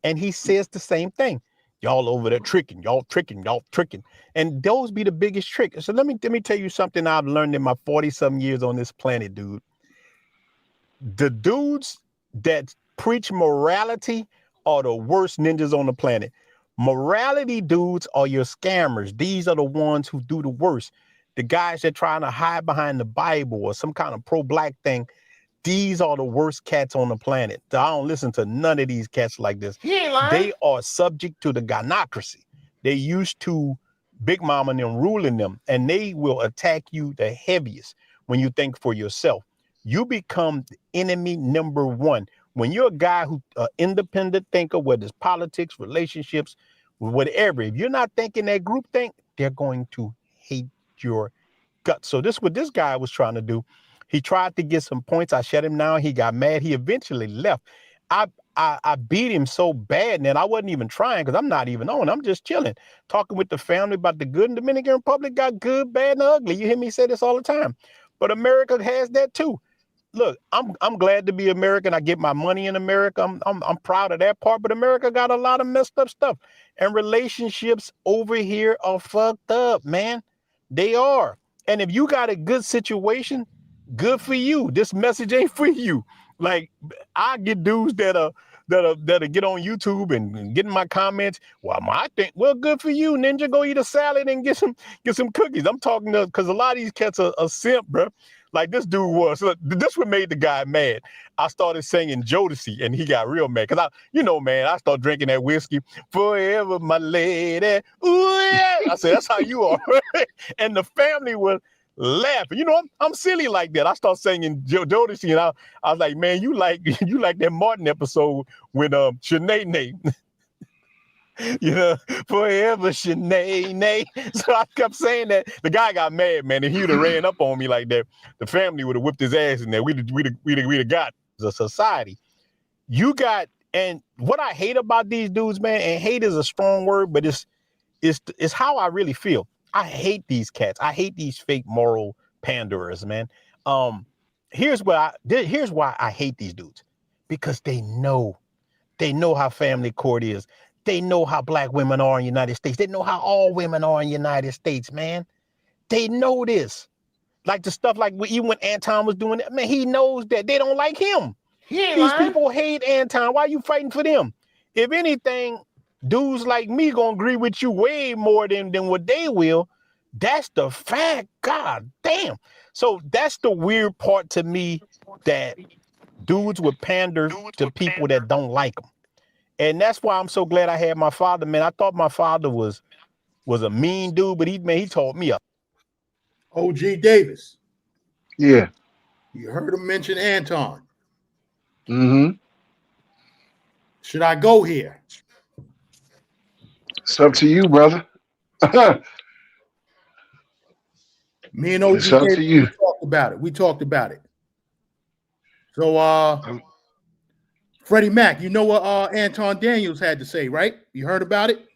and he says the same thing. Y'all over there tricking, y'all tricking, y'all tricking. And those be the biggest trick. So let me tell you something I've learned in my 40-some years on this planet, dude. The dudes that preach morality are the worst ninjas on the planet. Morality dudes are your scammers. These are the ones who do the worst. The guys that trying to hide behind the Bible or some kind of pro-black thing. These are the worst cats on the planet. I don't listen to none of these cats like this. They are subject to the gynocracy. They used to Big Mama and them ruling them, and they will attack you the heaviest when you think for yourself. You become enemy number one. When you're a guy who independent thinker, whether it's politics, relationships, whatever, if you're not thinking that group think, they're going to hate your guts. So this is what this guy was trying to do. He tried to get some points. I shut him down. He got mad. He eventually left. I beat him so bad, and I wasn't even trying because I'm not even on. I'm just chilling, talking with the family about the good in Dominican Republic. Got good, bad, and ugly. You hear me say this all the time. But America has that too. Look, I'm glad to be American. I get my money in America. I'm proud of that part. But America got a lot of messed up stuff, and relationships over here are fucked up, man. They are. And if you got a good situation, good for you. This message ain't for you. Like, I get dudes that'll get on YouTube and get in my comments. Well, I think, well, good for you, Ninja. Go eat a salad and get some cookies. I'm talking to, because a lot of these cats are simp, bro. Like this dude was. So this what made the guy mad. I started singing Jodeci, and he got real mad. Because man, I started drinking that whiskey. Forever, my lady. Ooh, yeah. I said, that's how you are. And the family was laughing. I'm silly like that. I start singing Jodeci, and I was like, man, you like that Martin episode when Shanae, forever Shanae. So I kept saying that. The guy got mad, man, and he would have ran up on me like that. The family would have whipped his ass in there. We'd have got the society. You got, and what I hate about these dudes, man, and hate is a strong word, but it's how I really feel. I hate these cats. I hate these fake moral panderers, man. Here's why I hate these dudes. Because they know how family court is. They know how black women are in the United States. They know how all women are in the United States, man. They know this. Like the stuff like even when Anton was doing it, man, he knows that they don't like him. These people hate Anton. Why are you fighting for them? If anything, dudes like me gonna agree with you way more than what they will. That's the fact. God damn. So that's the weird part to me, that dudes would pander to people that don't like them. And that's why I'm so glad I had my father, man. I thought my father was a mean dude, but he taught me up. OG Davis. Yeah. You heard him mention Anton. Mm-hmm. Should I go here? It's up to you, brother. Me and OG it's up Davis, to you. We talked about it. So Freddie Mac, you know what Anton Daniels had to say, right? You heard about it?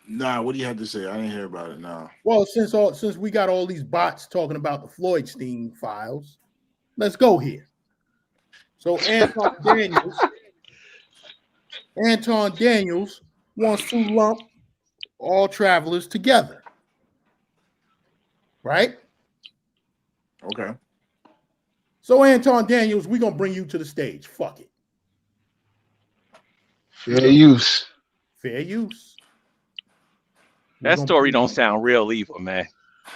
Nah, what do you have to say? I didn't hear about it. Nah. Well, since we got all these bots talking about the Floydstein files, let's go here. So Anton Daniels wants to lump all travelers together. Right? Okay. So Anton Daniels, we're gonna bring you to the stage. Fuck it. Fair use. Fair use. That story don't sound real either, man.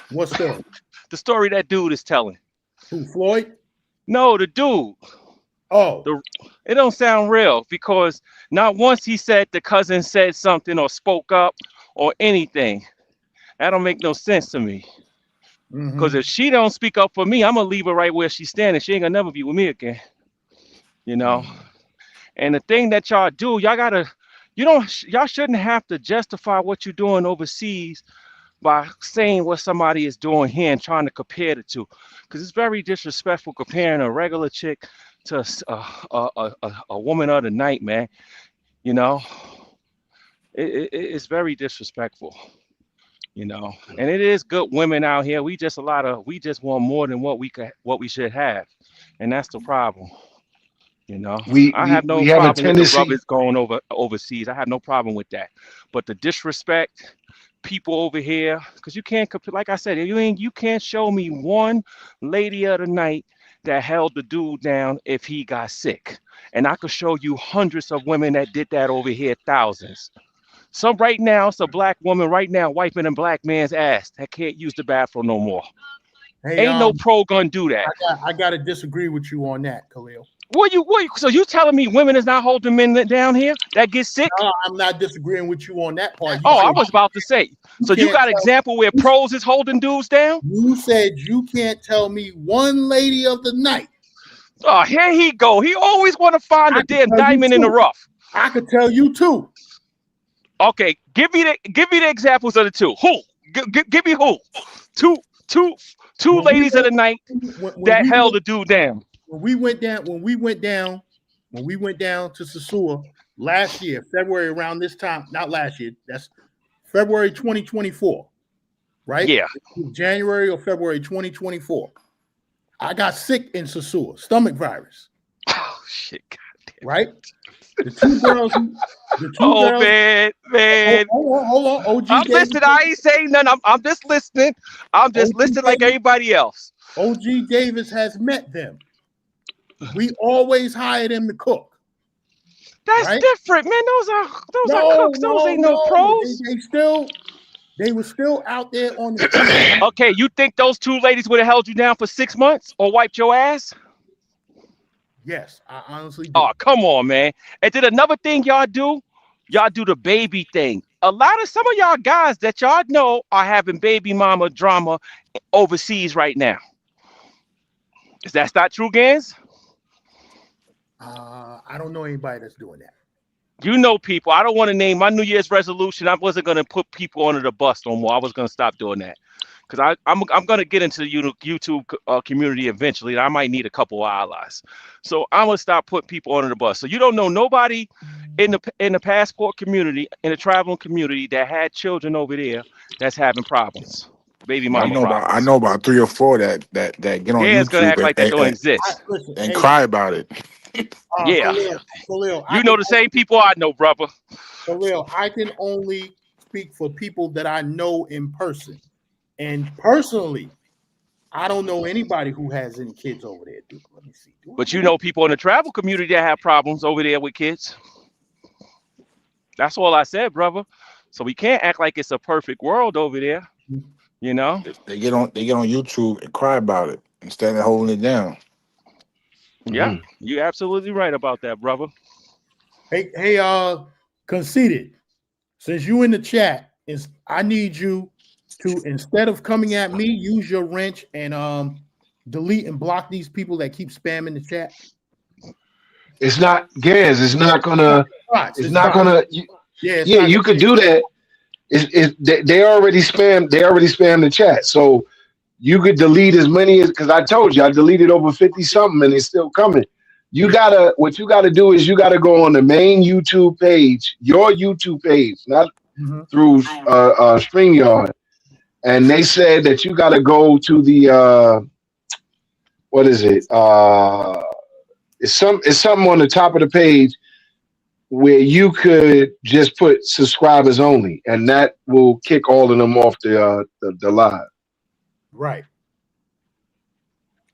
What story? The story that dude is telling. Who, Floyd? No, the dude. Oh. It don't sound real, because not once he said the cousin said something or spoke up or anything. That don't make no sense to me. Because if she don't speak up for me, I'm gonna leave her right where she's standing. She ain't gonna never be with me again. And the thing that y'all do, y'all shouldn't have to justify what you're doing overseas by saying what somebody is doing here and trying to compare the two. Because it's very disrespectful comparing a regular chick to a woman of the night, man. It's very disrespectful. And it is good women out here. We just want more than what we should have, and that's the problem. I have no problem with the brothers going overseas. I have no problem with that. But the disrespect, people over here, because you can't, like I said, you can't show me one lady of the night that held the dude down if he got sick. And I could show you hundreds of women that did that over here, thousands. Some right now, it's a black woman right now wiping a black man's ass that can't use the bathroom no more. Hey, Ain't no pro gonna do that. I gotta disagree with you on that, Khalil. What you so you telling me women is not holding men down here that get sick? No, I'm not disagreeing with you on that part. I was about to say. So you got an example where pros is holding dudes down? You said you can't tell me one lady of the night. Oh, here he go. He always want to find a damn diamond in the rough. I could tell you two. Okay, give me the examples of the two. Who? Give me who? Two ladies of the night that held the dude down. When we went down to Sasua last year, February around this time, not last year, that's February 2024, right? Yeah. January or February 2024. I got sick in Sasua, stomach virus. Oh shit, goddamn. Right? The two girls. Man. Hold on. OG I'm Davis, listening. I ain't saying nothing. I'm just listening. I'm just listening like everybody else. OG Davis has met them. We always hire them to cook. That's right? different, man. Those are cooks. Those ain't no pros. They were still out there on the street. Okay, you think those two ladies would have held you down for 6 months or wiped your ass? Yes, I honestly do. Oh, come on, man. And then another thing y'all do the baby thing. Some of y'all guys that y'all know are having baby mama drama overseas right now. Is that not true, Gans? I don't know anybody that's doing that. You know people. I don't want to name my New Year's resolution. I wasn't going to put people under the bus no more. I was going to stop doing that. Because I'm going to get into the YouTube community eventually. And I might need a couple of allies. So I'm going to stop putting people under the bus. So you don't know nobody in the passport community, in the traveling community that had children over there that's having problems. Baby mama problems. I know about 3 or 4 that get on YouTube. It's going to act like they don't exist. And cry about it. Yeah. Khalil, you know the same people I know, brother. Khalil, I can only speak for people that I know in person. And personally, I don't know anybody who has any kids over there, dude. Let me see. But you know people in the travel community that have problems over there with kids. That's all I said, brother. So we can't act like it's a perfect world over there. You know? They get on YouTube and cry about it instead of holding it down. Yeah, you're absolutely right about that, brother. Hey, Conceited, since you in the chat, I need you to, instead of coming at me, use your wrench and delete and block these people that keep spamming the chat. It's not, Gans, it's not gonna. It's not gonna. You could do that. They already spam. They already spam the chat. So you could delete as many as, because I told you I deleted over 50 something and it's still coming. What you gotta do is you gotta go on the main YouTube page, your YouTube page, not through StreamYard. And they said that you gotta go to the what is it? It's something on the top of the page where you could just put subscribers only, and that will kick all of them off the live. Right.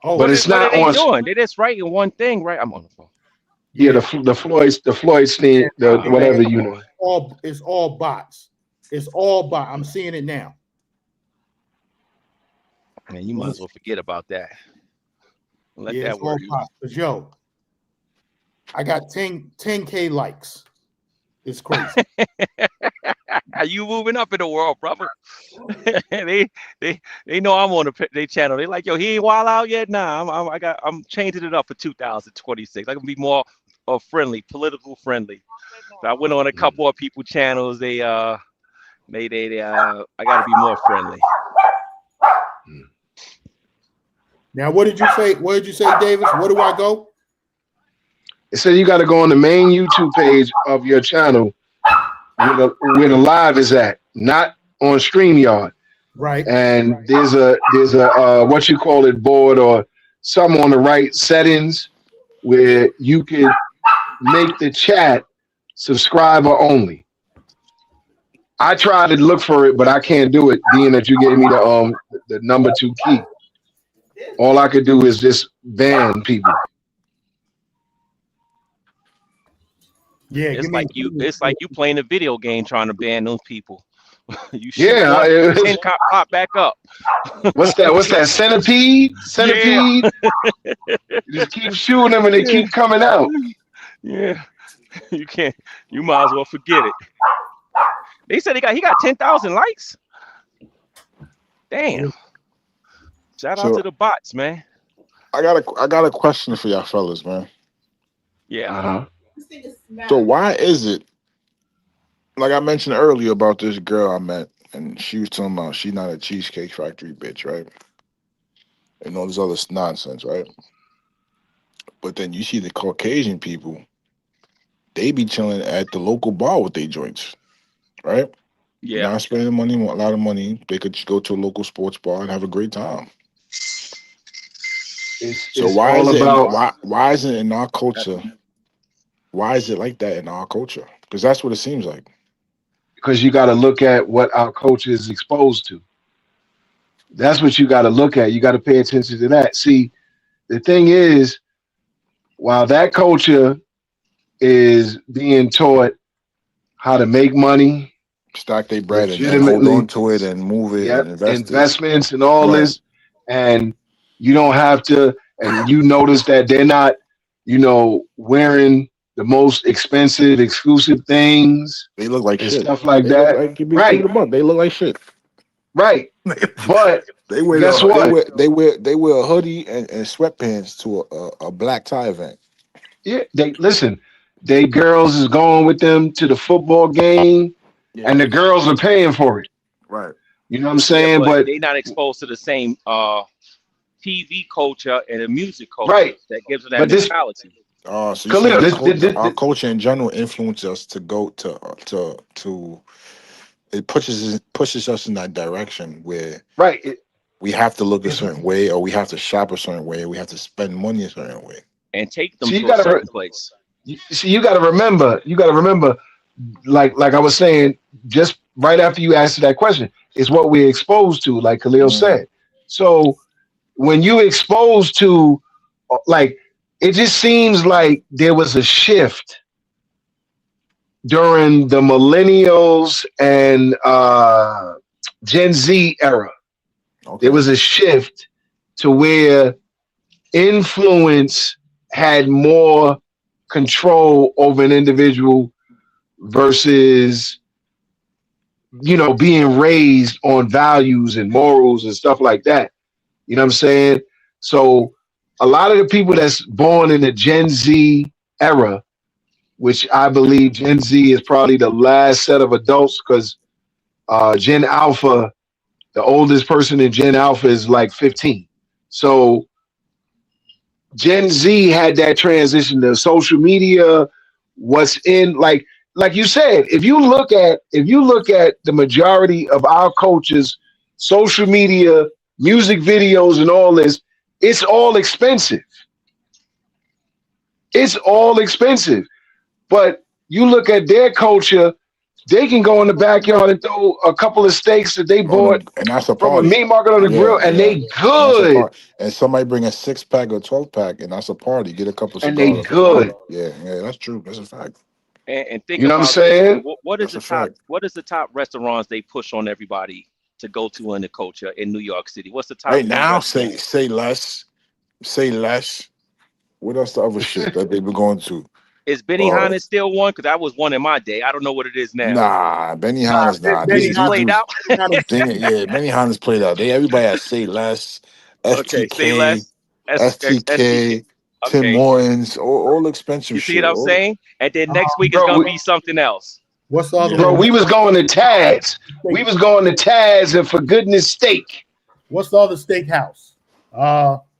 Oh, but it's not on. Doing? They just writing one thing, right? I'm on the phone. Yeah, the Floydstein, whatever you know. It's all bots. It's all bot. I'm seeing it now. Man, you might as well forget about that. Let that work. Because yo, I got 10K likes. It's crazy. Are you moving up in the world, brother? they know I'm on their channel. They like, yo, he ain't wild out yet. Nah, I'm changing it up for 2026. I can be more friendly, political friendly. So I went on a couple of people channels. I got to be more friendly. Now, what did you say? What did you say, Davis? Where do I go? It said you got to go on the main YouTube page of your channel where the live is at, not on StreamYard. Right. And there's a what you call it board or something on the right settings where you could make the chat subscriber only. I tried to look for it, but I can't do it, being that you gave me the number 2 key. All I could do is just ban people. Yeah, It's give me. like you playing a video game trying to ban those people. You shoot Yeah, once, 10 pop back up. what's that? What's that? Centipede? Yeah, Centipede? You just keep shooting them and they yeah, keep coming out. yeah. You can't. You might as well forget it. They said he got 10,000 likes. Damn. Shout out So to the bots, man. I got a question for y'all fellas, man. Yeah. Uh-huh. So why is it, like I mentioned earlier about this girl I met, and she was talking about she's not a Cheesecake Factory bitch, right? And all this other nonsense, right? But then you see the Caucasian people, they be chilling at the local bar with their joints, right? Yeah. Not spending money, a lot of money. They could just go to a local sports bar and have a great time. So It's why all is it about why is it in our culture? Why is it like that in our culture? Because that's what it seems like. because you got to look at what our culture is exposed to. That's what you got to look at. You got to pay attention to that. See, the thing is, while that culture is being taught how to make money Stack their bread and hold on legitimately, to it and move it and yep, invest it. investments and all Right. this, and you don't have to, and you notice that they're not, wearing the most expensive, exclusive things They look like and shit. stuff like They look that. like, keep Right, it a buck, they look like shit. right. But They wear guess what? they wear a hoodie and sweatpants to a black tie event. Yeah, they listen. They girls is going with them to the football game, Yeah. and the girls are paying for it. Right. You know what I'm Yeah, saying? but But they not exposed to the same TV culture and the music culture right, that gives them that but this mentality. So you Khalil, saying this our culture in general influences us to go to it pushes us in that direction where right. we have to look a It's, certain way, or we have to shop a certain way, we have to spend money a certain way. And take them so to a certain place. you got to remember. You got to remember. Like I was saying, just right after you answered that question, is what we're exposed to. Like Khalil Mm. said. So when you exposed to, like, it just seems like there was a shift during the millennials and Gen Z era. There Okay. was a shift to where influence had more control over an individual versus being raised on values and morals and stuff like that. You know what I'm saying? So a lot of the people that's born in the Gen Z era, which I believe Gen Z is probably the last set of adults, because Gen Alpha, the oldest person in Gen Alpha is like 15. So Gen Z had that transition to social media, what's in, like you said, if you look at the majority of our cultures, social media, music videos and all this, it's all expensive. It's all expensive. But you look at their culture, they can go in the backyard and throw a couple of steaks that they bought And that's a from a party. meat market on the Yeah, grill, and yeah. they And that's a good. party. And somebody bring a 6-pack or 12-pack, and that's a party. Get a couple of And they cigars. That's a party. good. Yeah, yeah, that's true. That's a fact. And think You know what I'm about this. saying? What is That's the a top? fact. What is the top restaurants they push on everybody to go to in the culture in New York City? What's the top Right 3 now, restaurants? say less. Say less. What else the other shit that they been going to? Is Benihana still one? Because that was one in my day. I don't know what it is now. Nah, Benihana's nah. Benny Benny's played out. Benihana's played out. Everybody has Say Less, Okay, say FTK, less. STK. STK, Tim Okay, Hortons, all expensive you see shit. what I'm saying? And then next week it's Bro, gonna be something else. What's the other Yeah. one? we was going to Taz. We was going to Taz and For Goodness Steak. What's the other steakhouse?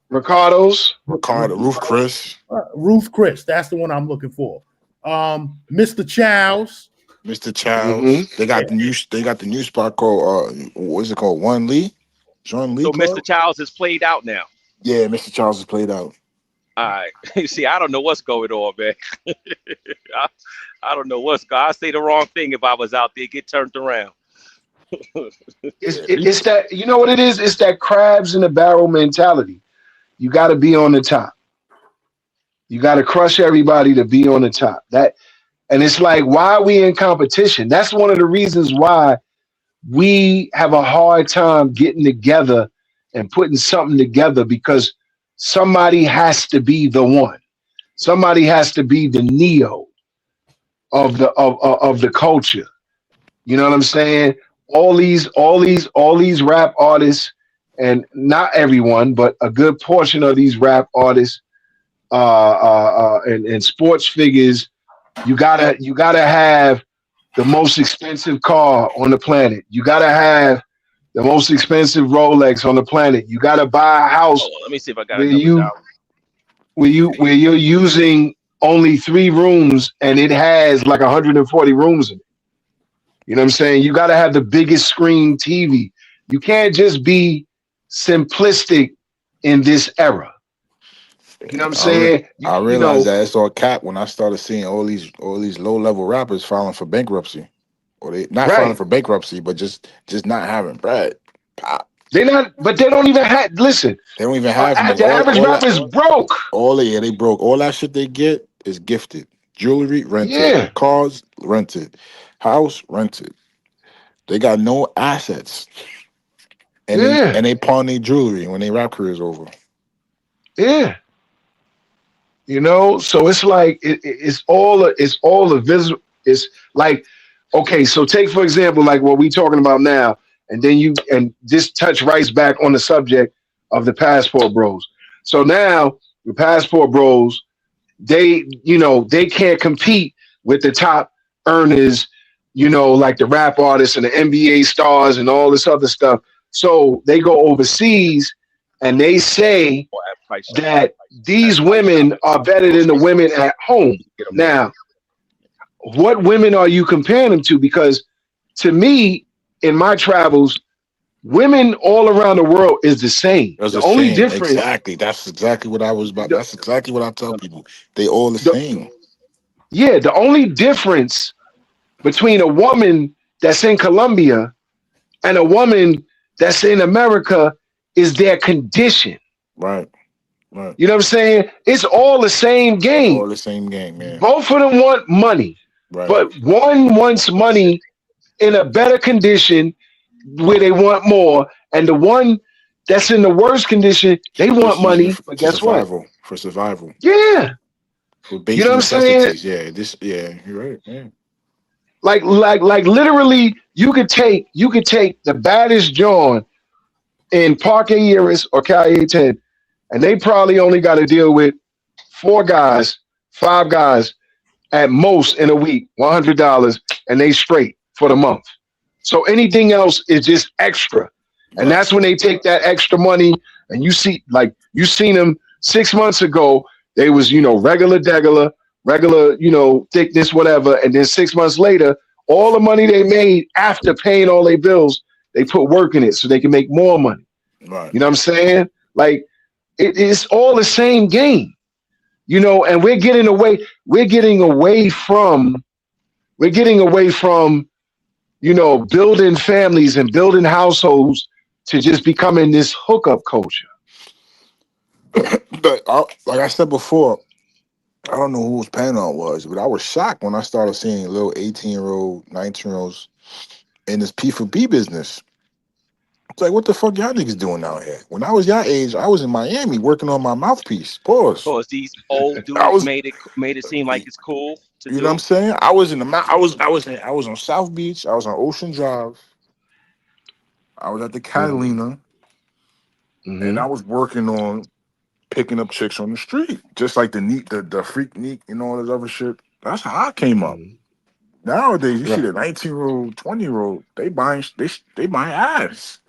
Ricardo's. Ricardo, Roof Chris, Ruth Chris. That's the one I'm looking for. Mr. Chow's. Mr. Chow's. Mm-hmm. They got the new spot called what's it called? One Lee? John Lee So Club? Mr. Childs is played out now. Yeah, Mr. Charles is played out. All right. See, I don't know what's going on, man. I don't know what's going on. I'd say the wrong thing if I was out there, get turned around. It's that, you know what it is? It's that crabs in the barrel mentality. you got to be on the top. You got to crush everybody to be on the top. And it's like, why are we in competition? That's one of the reasons why we have a hard time getting together and putting something together, because somebody has to be the one. Somebody has to be the Neo of the culture. You know what I'm saying? All these rap artists, and not everyone, but a good portion of these rap artists and sports figures, you gotta have the most expensive car on the planet. You gotta have the most expensive Rolex on the planet. You gotta buy a house Oh, let me see if I got where a couple you dollars. where you're using only 3 rooms and it has like 140 rooms in it. You know what I'm saying? You got to have the biggest screen TV. You can't just be simplistic in this era. You know what I'm saying? I You realized know, that it's all cap when I started seeing all these low level rappers filing for bankruptcy, or they not filing right. for bankruptcy, but just not having bread. Pop. They're not, but they don't even have, listen, They don't even have no the average rapper is broke. they broke. All that shit they get is gifted. Jewelry rented, Yeah. cars rented, house rented. They got no assets, and Yeah. they pawn their jewelry when their rap career is over. Yeah. You know, so it's like, it's all the visual. It's like, okay, so take for example, like what we talking about now, and then and just touch right back on the subject of the Passport Bros. So now the Passport Bros, they can't compete with the top earners, like the rap artists and the NBA stars and all this other stuff. So they go overseas and they say Or at price that these women are better than the women at home. Now, what women are you comparing them to? Because to me, in my travels, women all around the world is the same. That's The the only same. difference, Exactly. That's exactly what I was about. the, That's exactly what I tell people. They all the the, same. yeah, the only difference between a woman that's in Colombia and a woman that's in America is their condition. Right. Right. You know what I'm saying? It's all the same game. All the same game, man. Both of them want money, Right. but one wants money in a better condition where they want more, and the one that's in the worst condition, they want Just using it money, for, but to guess what? survival. For survival. Yeah, For you know basic what I'm saying? necessities. Yeah. You're right. Yeah. Like literally, you could take the baddest John in Parque Iris or Calle 10, and they probably only got to deal with 4 guys, 5 guys at most in a week, $100, and they straight for the month. So anything else is just extra. And Right. that's when they take that extra money, and you seen them 6 months ago, they was, regular, thickness, whatever. And then 6 months later, all the money they made after paying all their bills, they put work in it so they can make more money. Right. You know what I'm saying? Like it's all the same game, and we're getting away from building families and building households to just becoming this hookup culture. But like I said before, I don't know whose panel it was, but I was shocked when I started seeing little 18-year-old, 19-year-olds in this P4B business. It's like, what the fuck y'all niggas doing out here? When I was your age, I was in Miami working on my mouthpiece. Pause. Because these old I dudes was, made it seem like it's cool to you know what I'm do. saying? I was in the I was on South Beach. I was on Ocean Drive. I was at the Catalina, and I was working on picking up chicks on the street, just like the freak neat, and all this other shit. That's how I came up. Nowadays, you see the 19-year-old, 20-year-old, they buying ass.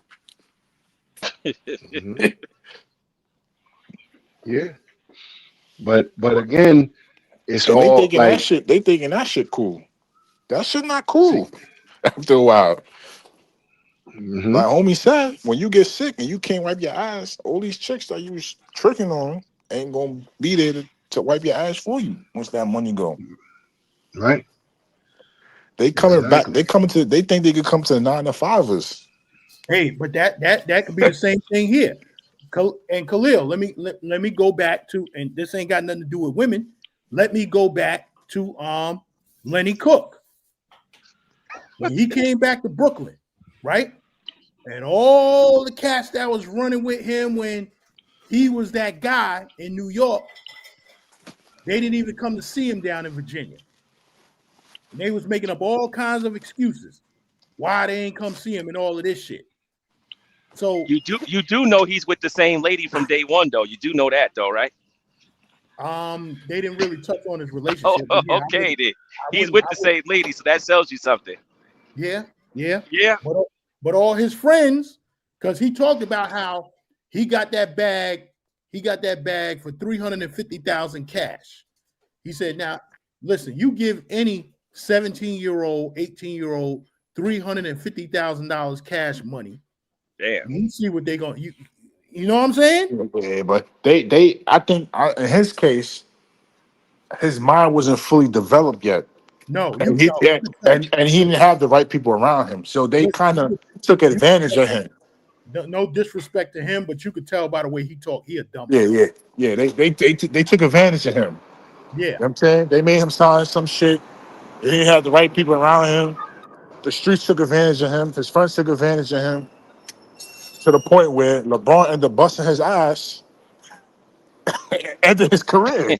Yeah, but again, it's And they all thinking that like, shit. They thinking that shit cool. That shit not cool. After a while, like homie said, when you get sick and you can't wipe your ass, all these chicks that you was tricking on ain't gonna be there to wipe your ass for you once that money go. right. They coming back. Exactly. They think they could come to the 9 to 5ers. Hey, but that could be the same thing here. And Khalil, let me go back to, and this ain't got nothing to do with women. Let me go back to Lenny Cook. When he came back to Brooklyn, right? And all the cats that was running with him when he was that guy in New York, they didn't even come to see him down in Virginia. And they was making up all kinds of excuses why they ain't come see him and all of this shit. So you do know he's with the same lady from day one, though. You do know that, though, right? They didn't really touch on his relationship. Oh, okay, then. He's with the same lady, so that tells you something. Yeah. But all his friends, because he talked about how he got that bag for $350,000 cash. He said, now, listen, you give any 17-year-old, 18-year-old $350,000 cash money. Damn. You see what they going, you know what I'm saying? Yeah, but they I think in his case, his mind wasn't fully developed yet. No, And he didn't have the right people around him. So they kind of took advantage of him. No disrespect to him, but you could tell by the way he talked, he a dumb. Yeah. They took advantage of him. Yeah. You know what I'm saying? They made him sign some shit. They didn't have the right people around him. The streets took advantage of him. His friends took advantage of him to the point where LeBron ended up busting his ass and ended his career.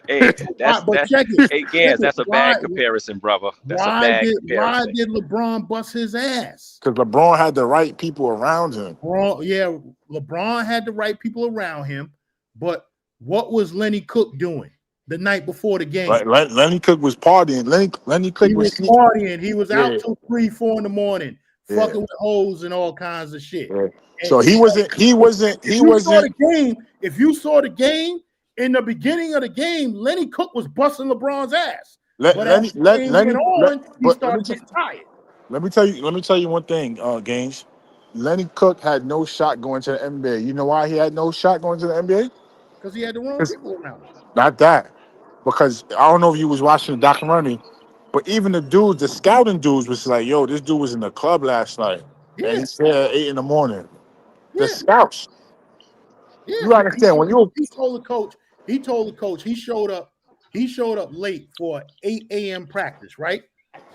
Hey, But check it. Hey, Gans, that's a bad comparison, brother. That's a bad comparison. Why did LeBron bust his ass? Because LeBron had the right people around him. LeBron had the right people around him. But what was Lenny Cook doing the night before the game? Right, Lenny Cook was partying. Lenny Cook was partying. He was out till 3, 4 in the morning, fucking with hoes and all kinds of shit. Yeah. So he wasn't. If you saw the game in the beginning of the game, Lenny Cook was busting LeBron's ass. But as the game went on, he started getting tired. Let me tell you one thing, Gaines. Lenny Cook had no shot going to the NBA. You know why he had no shot going to the NBA? Because he had the wrong people around him. Not that. Because I don't know if you was watching the documentary, but even the scouting dudes was like, yo, this dude was in the club last night. Yeah. And he's there at 8 in the morning. The scouts. Yeah. You understand he told the coach he showed up late for 8 a.m. practice, right?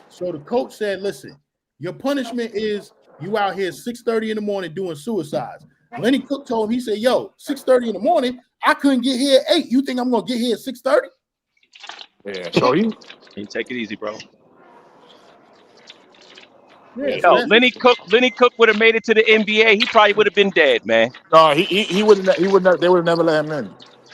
So the coach said, listen, your punishment is you out here 6:30 in the morning doing suicides. Lenny Cook told him, he said, yo, 6:30 in the morning, I couldn't get here at 8. You think I'm gonna get here at 6:30? Yeah, so he take it easy, bro. Yeah, Yo, Lenny Cook would have made it to the NBA. He probably would have been dead, man. No, he wouldn't. They would never let him in.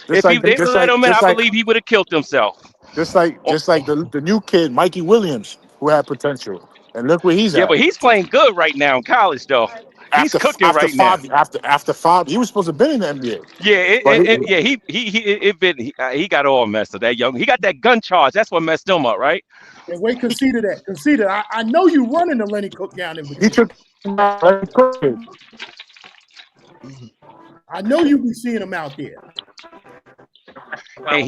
If they would let him in, I believe he would have killed himself. Just like the new kid, Mikey Williams, who had potential, and look where he's at. Yeah, but he's playing good right now in college, though. He's cooking right now. After 5, he was supposed to have been in the NBA. Yeah, he got all messed up. That young, he got that gun charge. That's what messed him up, right? And wait, conceded that. I know you running the Lenny Cook down in Virginia. He took. I know you be seeing him out there. And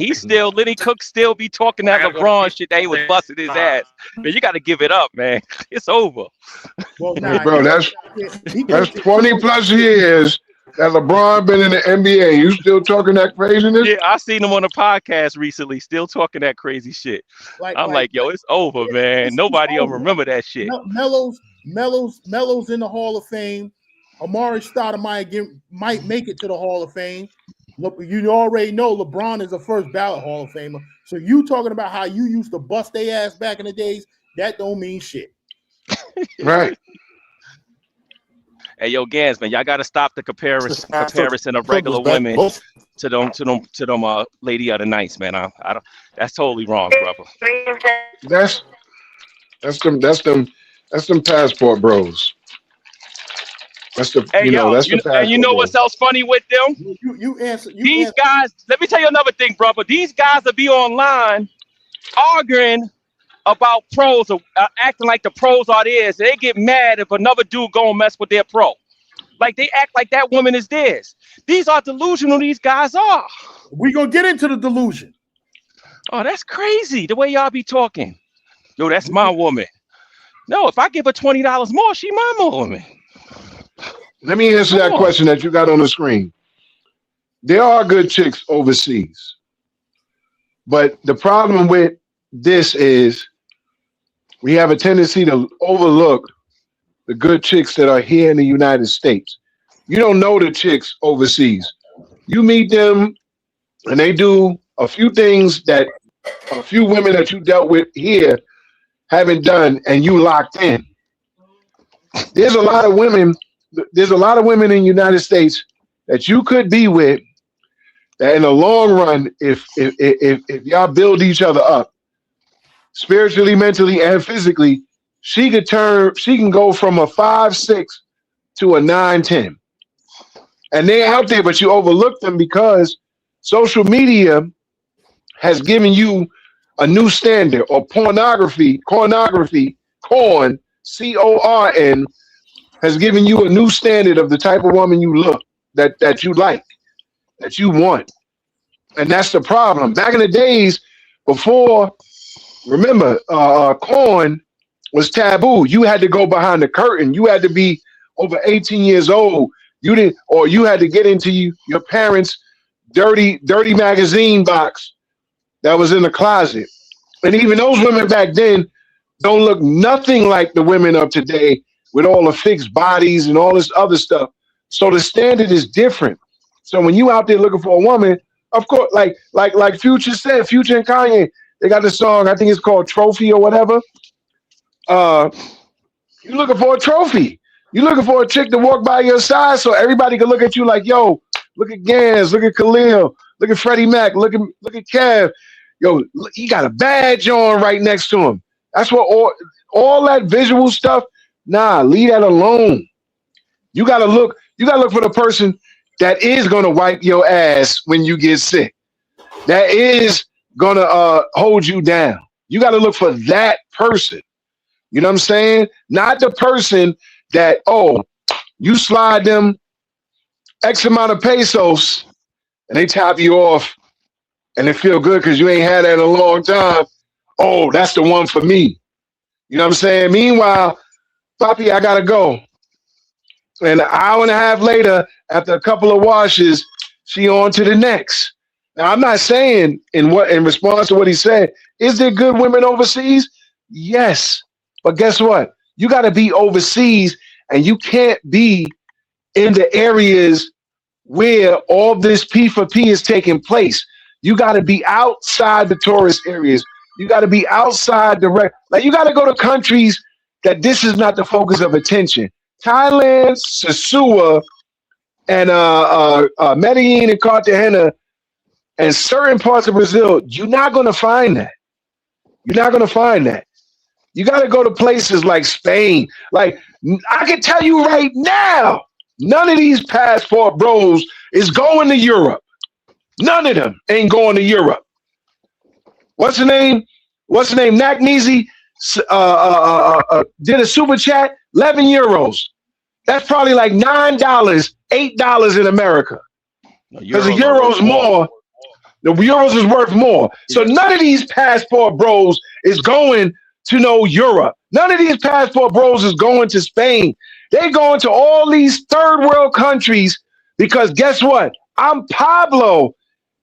Lenny Cook still be talking that LeBron shit that he was busting his ass. Man, you got to give it up, man. It's over. Well, bro, that's 20 plus years that LeBron been in the NBA. You still talking that craziness? Yeah, I seen him on a podcast recently, still talking that crazy shit. I'm like, yo, it's over, man. Nobody will remember that shit. Melo's in the Hall of Fame. Amari Stoudemire might make it to the Hall of Fame. Look, you already know LeBron is a first ballot Hall of Famer. So you talking about how you used to bust their ass back in the days, that don't mean shit. Right. Hey, yo, Gans, man, y'all got to stop the comparison of regular women to them lady of the nights, man. I don't. That's totally wrong, brother. That's them passport bros. That's the and you know what's else funny with them? You answer. These guys. Let me tell you another thing, brother. These guys will be online arguing about pros, or acting like the pros are theirs. They get mad if another dude go and mess with their pro. Like they act like that woman is theirs. These are delusional. These guys are. We gonna get into the delusion. Oh, that's crazy. The way y'all be talking. Yo, that's my woman. No, if I give her $20 more, she my woman. Let me answer that question that you got on the screen. There are good chicks overseas, but the problem with this is we have a tendency to overlook the good chicks that are here in the United States. You don't know the chicks overseas. You meet them and they do a few things that a few women that you dealt with here haven't done, and you locked in. There's a lot of women. There's a lot of women in the United States that you could be with. That in the long run, if y'all build each other up, spiritually, mentally, and physically, she can go from a 5'6" to a 9'10". And they're out there, but you overlook them because social media has given you a new standard, or porn, corn, CORN, has given you a new standard of the type of woman you look, that you like, that you want. And that's the problem. Back in the days before, remember, corn was taboo. You had to go behind the curtain. You had to be over 18 years old. You didn't, or you had to get into your parents' dirty magazine box that was in the closet. And even those women back then don't look nothing like the women of today with all the fixed bodies and all this other stuff. So the standard is different. So when you out there looking for a woman, of course, like Future said, Future and Kanye, they got this song, I think it's called Trophy or whatever. You're looking for a trophy. You're looking for a chick to walk by your side so everybody can look at you like, yo, look at GanZzta, look at Khalil, look at Freddie Mac, look at Kev. Yo, he got a badge on right next to him. That's what all that visual stuff. Nah, leave that alone. You gotta look for the person that is gonna wipe your ass when you get sick. That is gonna hold you down. You gotta look for that person. You know what I'm saying? Not the person that, you slide them X amount of pesos and they top you off and they feel good because you ain't had that in a long time. Oh, that's the one for me. You know what I'm saying? Meanwhile, Papi, I gotta go. And an hour and a half later, after a couple of washes, she on to the next. Now, I'm not saying in response to what he said, is there good women overseas? Yes. But guess what? You got to be overseas, and you can't be in the areas where all this P for P is taking place. You got to be outside the tourist areas. You got to be outside you got to go to countries that this is not the focus of attention. Thailand, Sasua, and Medellin and Cartagena, and certain parts of Brazil, you're not going to find that. You're not going to find that. You got to go to places like Spain. Like, I can tell you right now, none of these passport bros is going to Europe. None of them ain't going to Europe. What's the name? Nak Neezy did a super chat, 11 euros. That's probably like $9, $8 in America. Because the euro's more. The euros is worth more. So none of these passport bros is going to no Europe. None of these passport bros is going to Spain. They're going to all these third world countries because guess what? I'm Pablo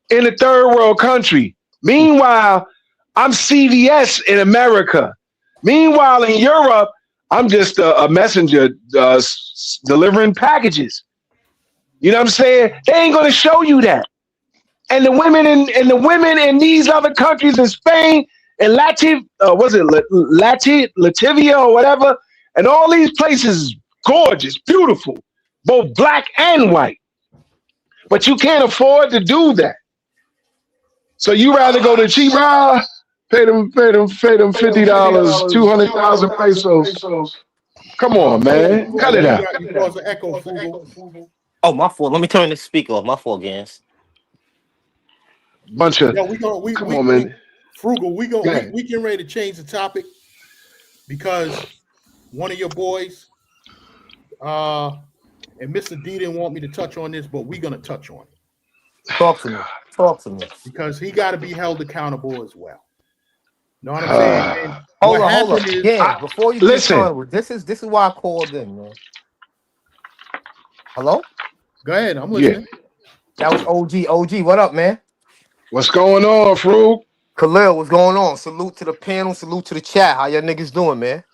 in a third world country. Meanwhile, I'm CVS in America. Meanwhile, in Europe, I'm just a messenger delivering packages. You know what I'm saying? They ain't going to show you that. And the women in these other countries in Spain and Latvia or whatever, and all these places, gorgeous, beautiful, both black and white. But you can't afford to do that. So you rather go to cheap pay them $50, 200,000 pesos. Come on, man. Cut it out. Oh, my fault. Let me turn this speaker off. My fault, Gans. Bunch of come on, man. Frugal, we getting ready to change the topic because one of your boys, and Mr. D didn't want me to touch on this, but we're gonna touch on it. Talk to me. Talk to me. Because he got to be held accountable as well. Know what I'm saying? Hold on. Before you listen, this is why I called in, man. Hello? Go ahead, I'm Yeah. listening. That was OG. OG, what up, man? What's going on, Frug? Khalil, what's going on? Salute to the panel, salute to the chat. How y'all niggas doing, man?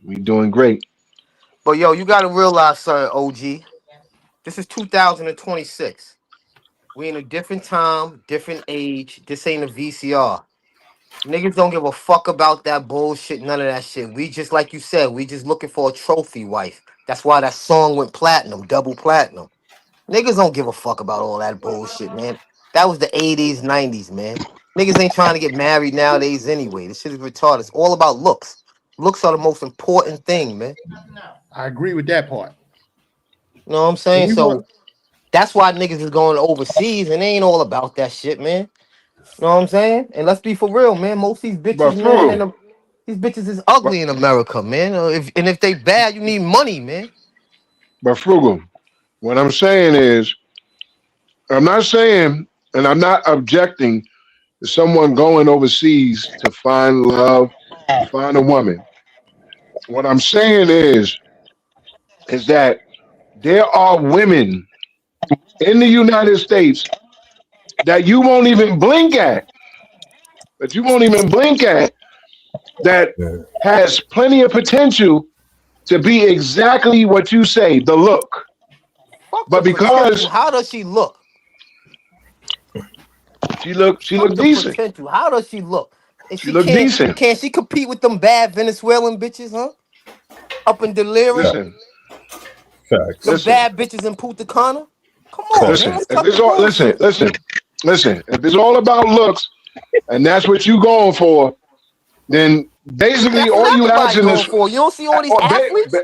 We doing great. But yo, you gotta realize, sir, OG, this is 2026. We in a different time, different age. This ain't a VCR. Niggas don't give a fuck about that bullshit, none of that shit. We just, like you said, we just looking for a trophy wife. That's why that song went platinum, double platinum. Niggas don't give a fuck about all that bullshit, man. That was the 80s, 90s, man. Niggas ain't trying to get married nowadays anyway. This shit is retarded. It's all about looks. Looks are the most important thing, man. I agree with that part. You know what I'm But saying? we So want that's why niggas is going overseas and they ain't all about that shit, man. You know what I'm saying? And let's be for real, man. Most of these But bitches, man, Frug, and these bitches is but, ugly in America, man. If they bad, you need money, man. but Frugal, what I'm saying is, I'm not saying, and I'm not objecting to someone going overseas to find love, to find a woman. What I'm saying is that there are women in the United States that you won't even blink at, that you won't even blink at, that Yeah. has plenty of potential to be exactly what you say, the look. Fuck the But potential. because How does she look? she Fuck looked the decent. potential. How does she look? And She she looked decent. can't she compete with them bad Venezuelan bitches, huh? Up in Delirium, Fact- Listen, the Facts. listen, bad bitches in Punta Cana. Come on, Facts. man. listen. Let's If cut the it's all bullshit. listen. If it's all about looks and that's what you going for, then basically That's what all you everybody asking going is for. You don't see all these athletes?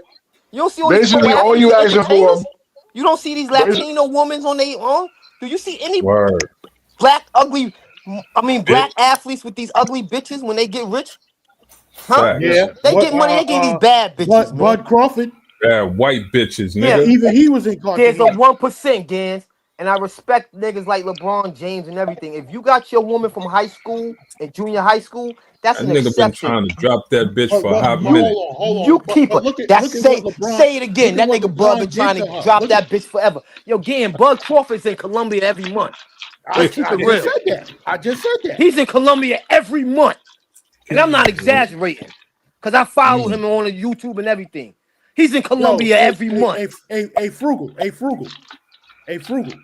You don't see all these pro basically all athletes you asking entertainers? for. You don't see these basi- Latino women on they own? Do you see any Word. black ugly It. black athletes with these ugly bitches when they get rich? Huh? Facts. yeah. Listen, They What get money, they get these bad bitches, man. Bud Crawford, Bad white bitches, Yeah, nigga. even he was in there's a Cartagena. 1%, Gans, and I respect niggas like LeBron James and everything. If you got your woman from high school and junior high school, that's That an nigga been exception. trying to drop that bitch for a But hot You minute. hold you on. keep her. That's Look at what LeBron say it again. That nigga Bud been trying did to to her. drop that bitch forever. Yo, Gan, Bud Crawford's in Colombia every month. Let's keep I it just real. said that. I just said that. He's in Colombia every month. And I'm not Yeah. exaggerating. Because I follow Mm. him on YouTube and everything. He's in Yo, Colombia every month. frugal.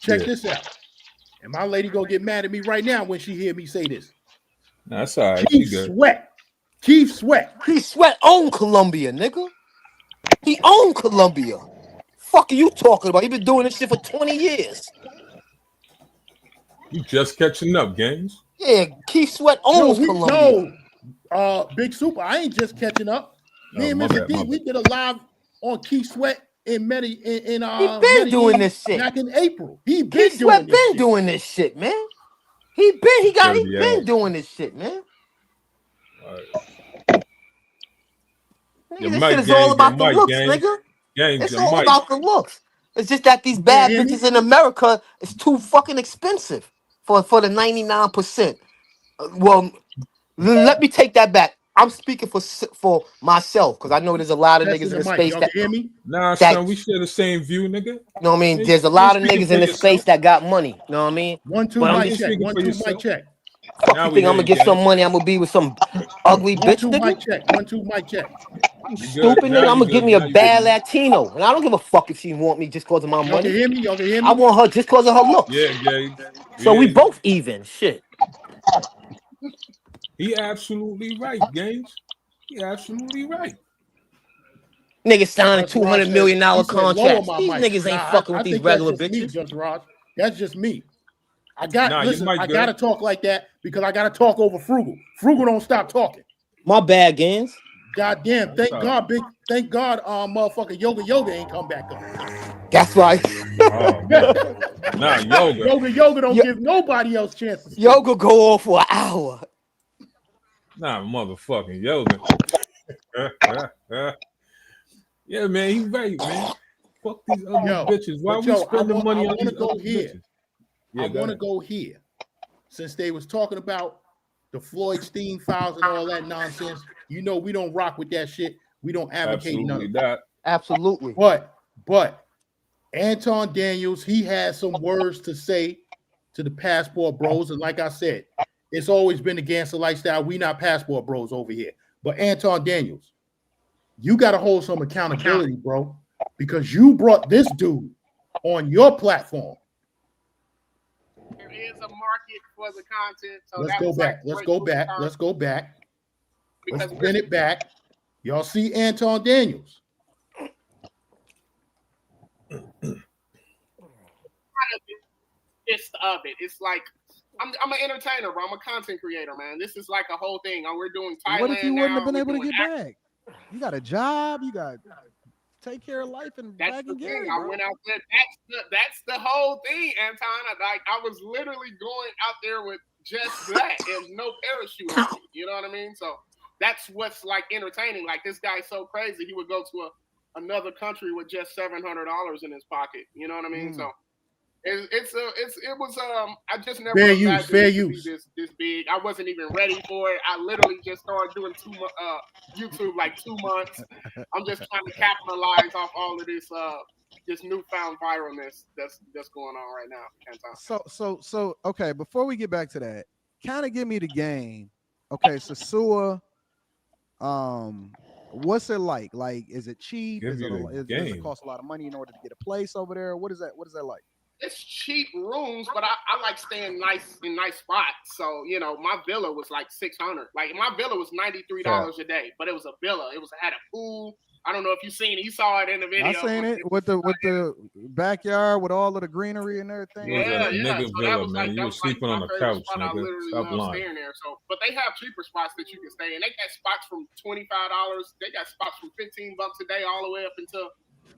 Check Yeah. this out. And my lady gonna get mad at me right now when she hear me say this. Nah, that's all right. She Keith good. Sweat. Keith Sweat. He sweat on Colombia, nigga. He owned Colombia. Fuck are you talking about? He been doing this shit for 20 years. You just catching up, games. Yeah, Keith Sweat No, owns Colombia. Big Super. I ain't just catching up. Me Oh, and my Mr. bad. D, My we bad. did a live on Keith Sweat in He been doing Medellin this shit. back in April. He Keith been doing Sweat this been shit. doing this shit, man. He Dirty been ass. doing this shit, man. All right. Your Nigga, this shit mic, is all games. Your about the mic, looks, games. nigga. Games, It's your all mic. about the looks. It's just that these You can't bad hear me? bitches in America is too fucking expensive for the 99%. Well, let me take that back. I'm speaking for myself because I know there's a lot of niggas Testing in the the mic. space Y'all can hear me? Nah, that son, we share the same view, nigga. you know what I mean. You ain't, There's a you ain't lot of speaking niggas for in the yourself. space that got money. You know what I mean. 1 2 But I'm You mic ain't just check. speaking 1 for 2 mic yourself. check. fuck Now you we think hear I'm gonna you, get some gang. money? I'm gonna be with some ugly 1 bitch, 2 nigga. mic check. 1 2 mic check. You You good? stupid Now nigga. I'm you gonna give good. me a Now you good, bad man. Latino, and I don't give a fuck if she want me just cause of my Y'all can money. hear me? Y'all can hear I me? want her just cause of her looks. Yeah, Gage. We So hear we you. both even. Shit. He absolutely right, Gaines. He absolutely right. Niggas signing Just Rod $200 said, million he said, lower contracts. my These mic. niggas ain't Nah, fucking I with these think that's regular just me, bitches. just Rod. That's just me. Nah, your mic I good. gotta talk like that because I gotta talk over Frugal. Frugal don't stop talking. My bad, Gaines. God damn, That's all right. thank God, motherfucking Yoga ain't come back up. That's why Oh man. Nah, yoga. Yoga don't Yo- give nobody else chance to speak. Yoga go on for an hour. Nah, motherfucking yoga. Yeah, man, he right, man. Fuck these ugly bitches. Why we I spending money on want these to go ugly here. bitches? I Yeah, go want to ahead. go here. Since they was talking about the Floyd Steen files and all that nonsense, you know we don't rock with that shit. We don't advocate none Absolutely of it. not. Absolutely. But Anton Daniels, he has some words to say to the Passport Bros. And like I said, it's always been the GanZzta Lifestyle. We not Passport Bros over here. But Anton Daniels, you got to hold some accountability, bro, because you brought this dude on your platform. There is a market for the content. So Let's go back. Let's go back. Let's go back. Let's spin it back. Y'all see Anton Daniels. It's of it. It's like I'm an entertainer, bro. I'm a content creator, man. This is like a whole thing. We're doing Thailand. What if you wouldn't have been now. able to get back? You got a job. You got take care of life and that's back the and get thing. it, I bro. went out there. That's the whole thing, Anton. I was literally going out there with just that and no parachute on me. You know what I mean? So that's what's like entertaining. Like this guy's so crazy. He would go to another country with just $700 in his pocket. You know what I mean? So it was I just never imagined it to be this big. I wasn't even ready for it. I literally just started doing YouTube like 2 months. I'm just trying to capitalize off all of this newfound viralness that's going on right now. So okay, before we get back to that, kind of give me the game. Okay, so Sua, what's it like? Like, is it cheap? Does it cost a lot of money in order to get a place over there? What is that like? It's cheap rooms, but I like staying nice spots. So, you know, my villa was like $600. Like my villa was $93 a day, but it was a villa. It had a pool. I don't know if you've seen it. You saw it in the video. I seen it with the backyard with all of the greenery and everything. Yeah. Nigga so villa, man. You were sleeping on the couch, nigga. Stop lying. Staying there. So, but they have cheaper spots that you can stay in. They got spots from $25. They got spots from $15 a day all the way up until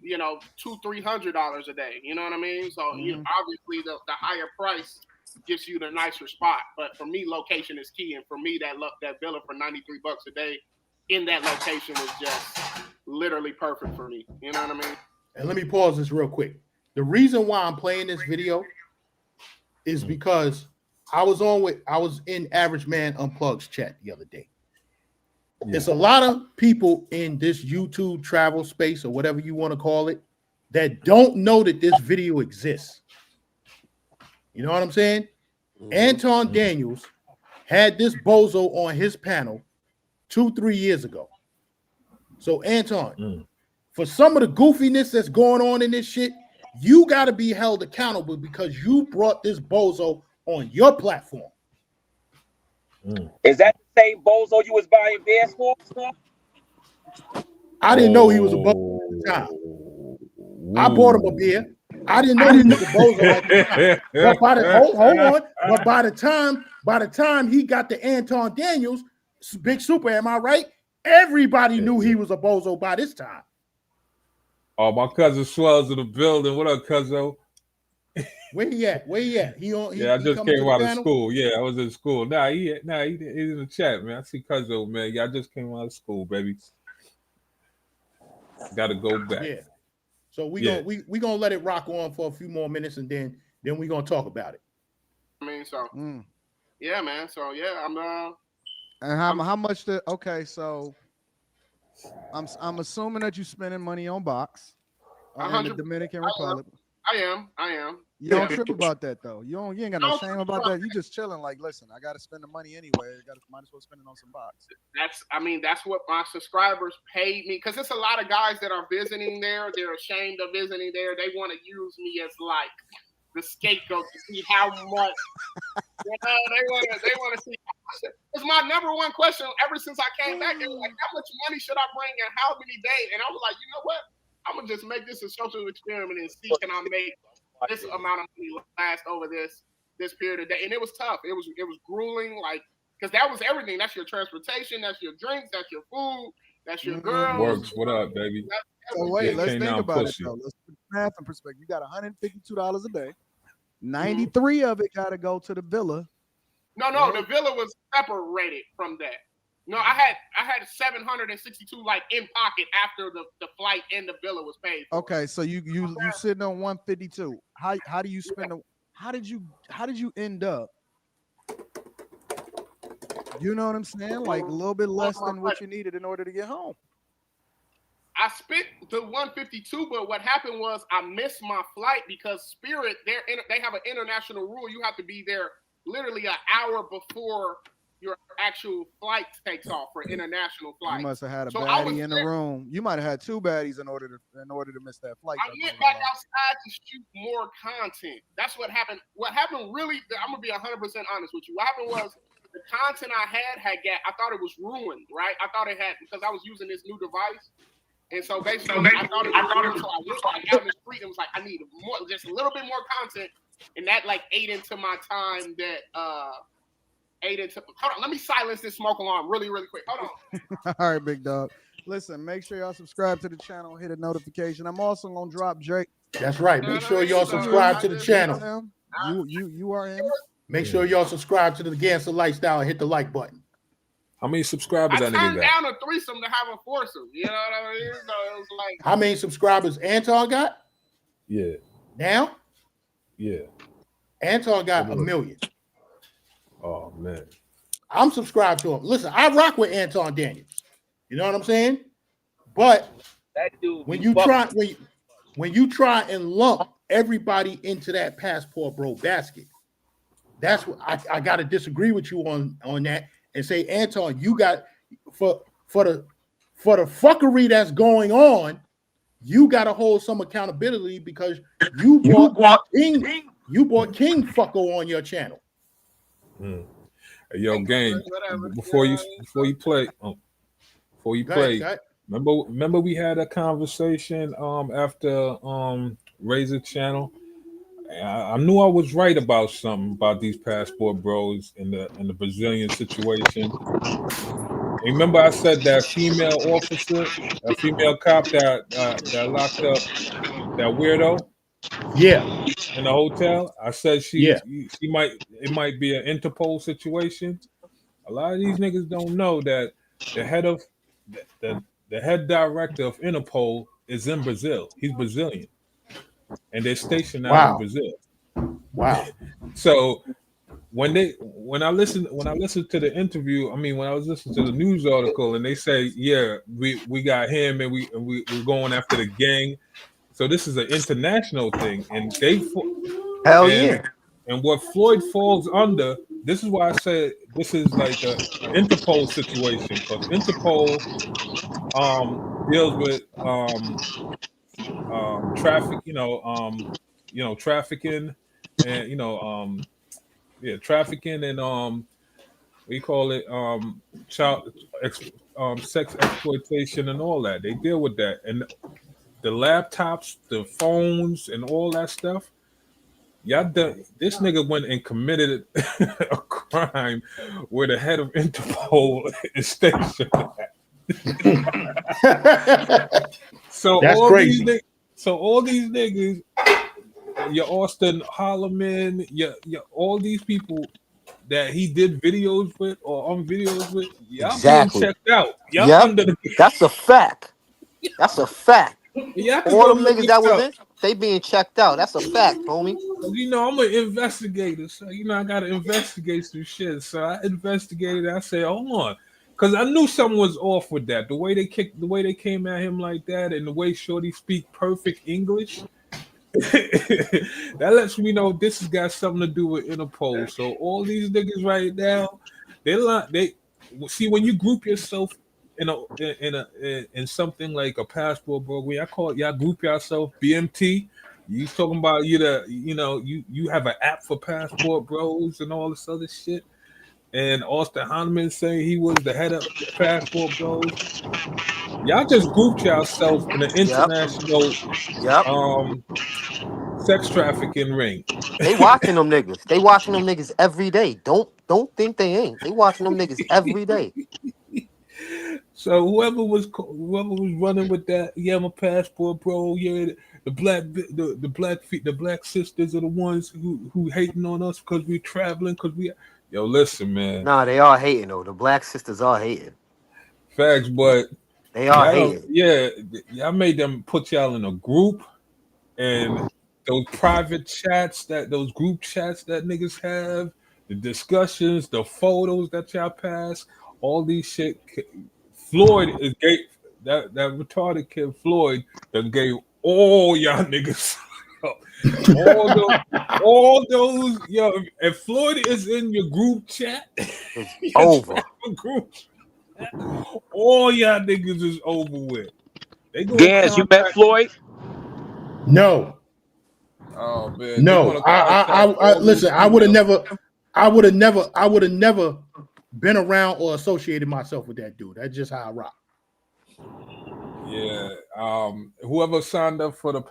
$200-$300 a day. You know what I mean? So obviously the higher price gives you the nicer spot. But for me, location is key. And for me, that villa for $93 a day in that location is just literally perfect for me. You know what I mean? And let me pause this real quick. The reason why I'm playing this video is because I was in Average Man Unplugged's chat the other day. There's a lot of people in this YouTube travel space or whatever you want to call it that don't know that this video exists. You know what I'm saying? Anton Daniels had this bozo on his panel 2-3 years ago. So Anton, for some of the goofiness that's going on in this shit, you got to be held accountable because you brought this bozo on your platform. Is that the same bozo you was buying beers for? I didn't know he was a bozo at the time. I bought him a beer. I didn't know he was a bozo at the time. But hold on. But by the time he got to Anton Daniels, Big Super, am I right? Everybody knew he was a bozo by this time. Oh, my cousin Swells in the building. What up, cuzzo? Where he at? I just came out of school. Yeah, I was in school. He's in the chat, man. I see cuzzo, man. Yeah, I just came out of school, baby. Got to go back. Yeah. So we gonna let it rock on for a few more minutes, and then we gonna talk about it. I mean, so yeah, man. So yeah, I'm And how much so I'm assuming that you're spending money on box in the Dominican Republic. I am. You don't trip about that though. You ain't got no shame about that. You just chilling like, listen, I gotta spend the money anyway. Might as well spend it on some box. That's what my subscribers paid me, because it's a lot of guys that are visiting there. They're ashamed of visiting there. They want to use me as like the scapegoat to see how much. They want to see. It's my number one question ever since I came back. They were like, how much money should I bring and how many days? And I was like, you know what? I'm gonna just make this a social experiment and see can I make this amount of money last over this period of day. And it was tough. It was grueling, like, because that was everything. That's your transportation, that's your drinks, that's your food, that's your girls. Works. What up, baby? So wait, let's think about it though. Let's put math in perspective. You got $152 a day. 93 of it got to go to the villa. No, the villa was separated from that. No, I had 762 like in pocket after the flight and the villa was paid for. Okay, so you sitting on 152. How do you spend how did you end up? You know what I'm saying? Like a little bit less than what you needed in order to get home. I spent the 152, but what happened was I missed my flight because Spirit, they have an international rule. You have to be there literally an hour before your actual flight takes off for international flight. You must have had a baddie in the room. You might have had two baddies in order to miss that flight. I went back outside to shoot more content. That's what happened. What happened really, I'm gonna be 100% honest with you. What happened was the content I I thought it was ruined, right? I thought it had, because I was using this new device. And so basically, I thought it was ruined. So I went out in the street and was like, I need more, just a little bit more content. And that like ate into my time hold on, let me silence this smoke alarm really, really quick. Hold on. All right, big dog. Listen, make sure y'all subscribe to the channel, hit a notification. I'm also gonna drop Drake. That's right. Make sure y'all subscribe to the channel. You are him. Make sure y'all subscribe to the GanZzta Lifestyle and hit the like button. How many subscribers I turned down a threesome to have a foursome. You know what I mean? So it was like, how many subscribers Anton got? Yeah. Now? Yeah. Anton got 1 million. Oh man. I'm subscribed to him. Listen, I rock with Anton Daniels. You know what I'm saying? But that dude, when you try and lump everybody into that passport bro basket, that's what I gotta disagree with you on that and say, Anton, you got for the fuckery that's going on, you gotta hold some accountability because you brought King Fucko on your channel. Hey, yo, gang, before you play, remember we had a conversation after Razor channel. I knew I was right about something about these passport bros in the Brazilian situation. Remember I said that female officer, a female cop that locked up that weirdo? Yeah. In the hotel. I said it might be an Interpol situation. A lot of these niggas don't know that the head of the head director of Interpol is in Brazil. He's Brazilian. And they're stationed out in Brazil. Wow. So when I listened to the interview, when I was listening to the news article and they say, yeah, we got him and we're going after the gang. So this is an international thing, and and what Floyd falls under. This is why I say this is like an Interpol situation, because Interpol deals with traffic, trafficking, and trafficking and we call it child sex exploitation and all that. They deal with that, and the laptops, the phones, and all that stuff. This nigga went and committed a crime where the head of Interpol is stationed. So that's crazy. All these niggas, your Austin Holloman, your all these people that he did videos with or on videos with, y'all being checked out. That's a fact. That's a fact. All them niggas that was in, they being checked out. That's a fact, homie. I'm an investigator, so I gotta investigate some shit. So I investigated. I said, hold on, because I knew something was off with that. The way they came at him like that, and the way Shorty speak perfect English, that lets me know this has got something to do with Interpol. So all these niggas right now, they see when you group yourself in something like a passport program. I call it, y'all group yourself BMT. You talking about you have an app for passport bros and all this other shit. And Austin Hahnemann saying he was the head of passport bros. Y'all just grouped yourself in an international sex trafficking ring. They watching them niggas. They watching them niggas every day. Don't think they ain't. They watching them niggas every day. So whoever was running with that, yeah, I'm a passport bro. Yeah, the black sisters are the ones who hating on us because we traveling. Yo, listen, man. Nah, they are hating though. The black sisters are hating. Facts, but they are hating. Yeah, I made them put y'all in a group, and those private chats, those group chats that niggas have, the discussions, the photos that y'all pass, all these shit. Floyd is gay. that retarded kid Floyd that gave all y'all niggas all those yo. If Floyd is in your group chat, It's your over. travel group chat, all y'all niggas is over with. They gonna Gans, you met contact. Floyd? No, Oh man, they're no. gonna contact all those Listen. I would have never been around or associated myself with that dude. That's just how I rock. Yeah. Whoever signed up for the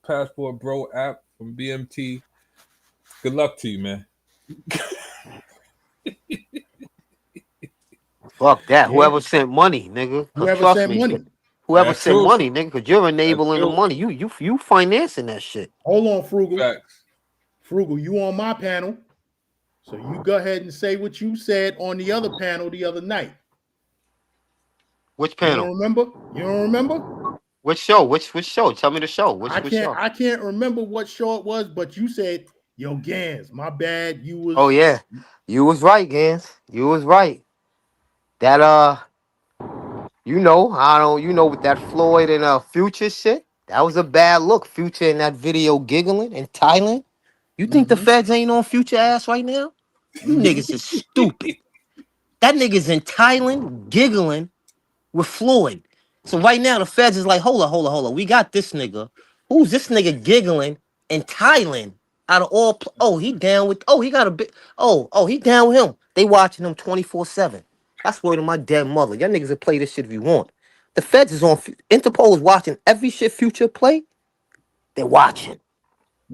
Passport Bro app from BMT, good luck to you, man. Fuck that. Yeah. Whoever sent money, nigga. Cause Whoever trust sent me, money. whoever That sent too. money, nigga, cause you're That enabling the too. money. You financing that shit. Hold on, Frugal. Facts. Frugal, you on my panel. So you go ahead and say what you said on the other panel the other night. Which You don't panel? remember? You don't remember? Which show? Which show? Tell me the show. Which show? I can't remember what show it was, but you said, "Yo, Gans, my bad. You was." Oh yeah, you was right, Gans. You was right. That you know with that Floyd and Future shit. That was a bad look. Future in that video giggling in Thailand. You think the Mm-hmm. feds ain't on Future ass right now? You Mm-hmm. niggas is stupid. That nigga's in Thailand giggling with Floyd. So right now the feds is like, hold on. We got this nigga. Who's this nigga giggling in Thailand? Out of all, he down with. He got a bit. He down with him. They watching him 24/7. That's word of my dead mother. Y'all niggas will play this shit if you want. The feds is on. Interpol is watching every shit Future play. They're watching.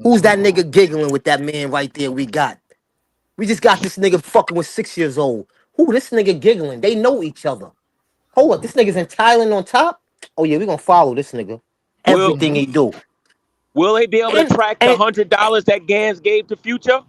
Who's that nigga giggling with that man right there? We just got this nigga fucking with 6 years old. Who this nigga giggling? They know each other. Hold up, this nigga's in Thailand on top. Oh yeah, we gonna follow this nigga. Will Everything he do. Will they be able to track the And $100 that Gans gave to Future?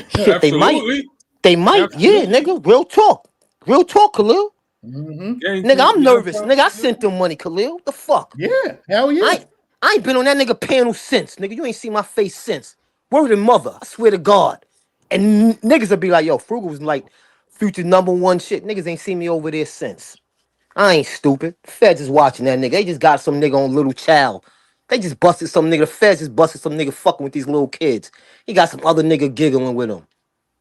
shit, they might. Absolutely. They might. Yeah, Absolutely. nigga. Real talk. Real talk, Khalil. Mm-hmm. Nigga, I'm You know nervous. what I'm Nigga, I saying? sent them money, Khalil. The fuck? Yeah. Hell yeah. I ain't been on that nigga panel since. Nigga, you ain't seen my face since. Word of mother. I swear to God. And niggas will be like, yo, Frugal was like Future #1 shit. Niggas ain't seen me over there since. I ain't stupid. Feds is watching that nigga. They just got some nigga on Little Child. They just busted some nigga. The feds just busted some nigga fucking with these little kids. He got some other nigga giggling with him.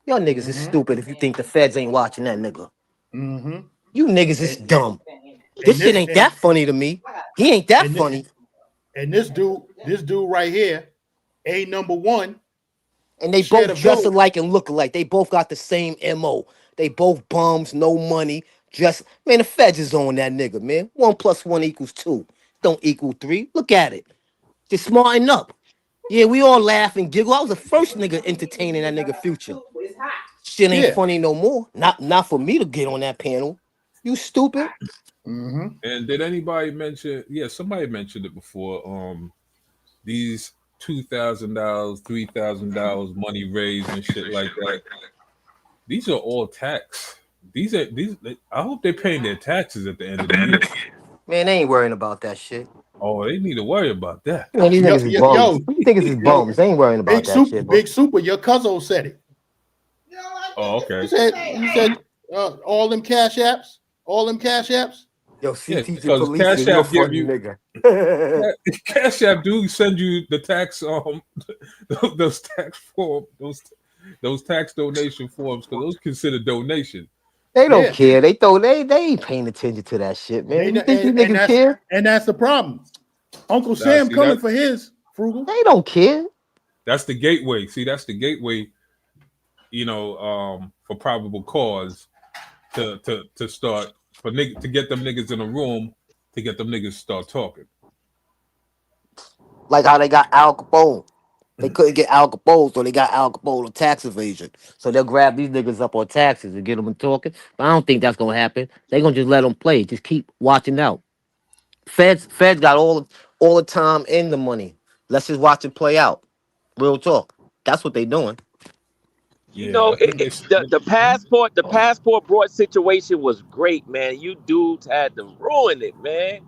Y'all niggas is Mm-hmm. stupid if you think the feds ain't watching that nigga. Mm-hmm. You niggas is And, dumb. and This shit this ain't that funny to me. He ain't that and, funny. and this dude right here, A number one, And they shared both a dress video. alike and look alike. They both got the same MO. They both bums, no money. Just man, the feds is on that nigga, man. 1 + 1 = 2. Don't equal 3. Look at it. Just smarten up. Yeah, we all laugh and giggle. I was the first nigga entertaining that nigga Future. Shit ain't Yeah. funny no more. Not for me to get on that panel. You stupid. Mm-hmm. And did anybody mention? Yeah, somebody mentioned it before. These $2,000, $3,000 money raised and shit like that. These are all tax. These. I hope they're paying their taxes at the end of the year. Man, they ain't worrying about that shit. Oh, they need to worry about that. Man, these Yo, niggas is yo, bums. yo, These niggas is yo, bums. They ain't worrying about that shit, bro. Big Super, your cousin said it. Oh, okay. He said all them cash apps. Yo, Yeah, CTG because police, Cash you a App give funny you nigga. Cash App do send you the tax those tax form those tax donation forms because those consider donation. They don't Yeah. care. They ain't paying attention to that shit, man. You think these And niggas care? that's the problem. Uncle Now, Sam see coming that for his Frugal. They don't care. that's the gateway. See, that's the gateway. For probable cause to start to get them niggas in a room to get them niggas to start talking. Like how they got Al Capone. They couldn't get Al Capone, so they got Al Capone on tax evasion. So they'll grab these niggas up on taxes and get them talking. But I don't think that's gonna happen. They gonna just let them play. Just keep watching out. Feds got all the time and the money. Let's just watch it play out. Real talk. That's what they doing. You Yeah, know, I think the passport broad situation was great, man. You dudes had to ruin it, man.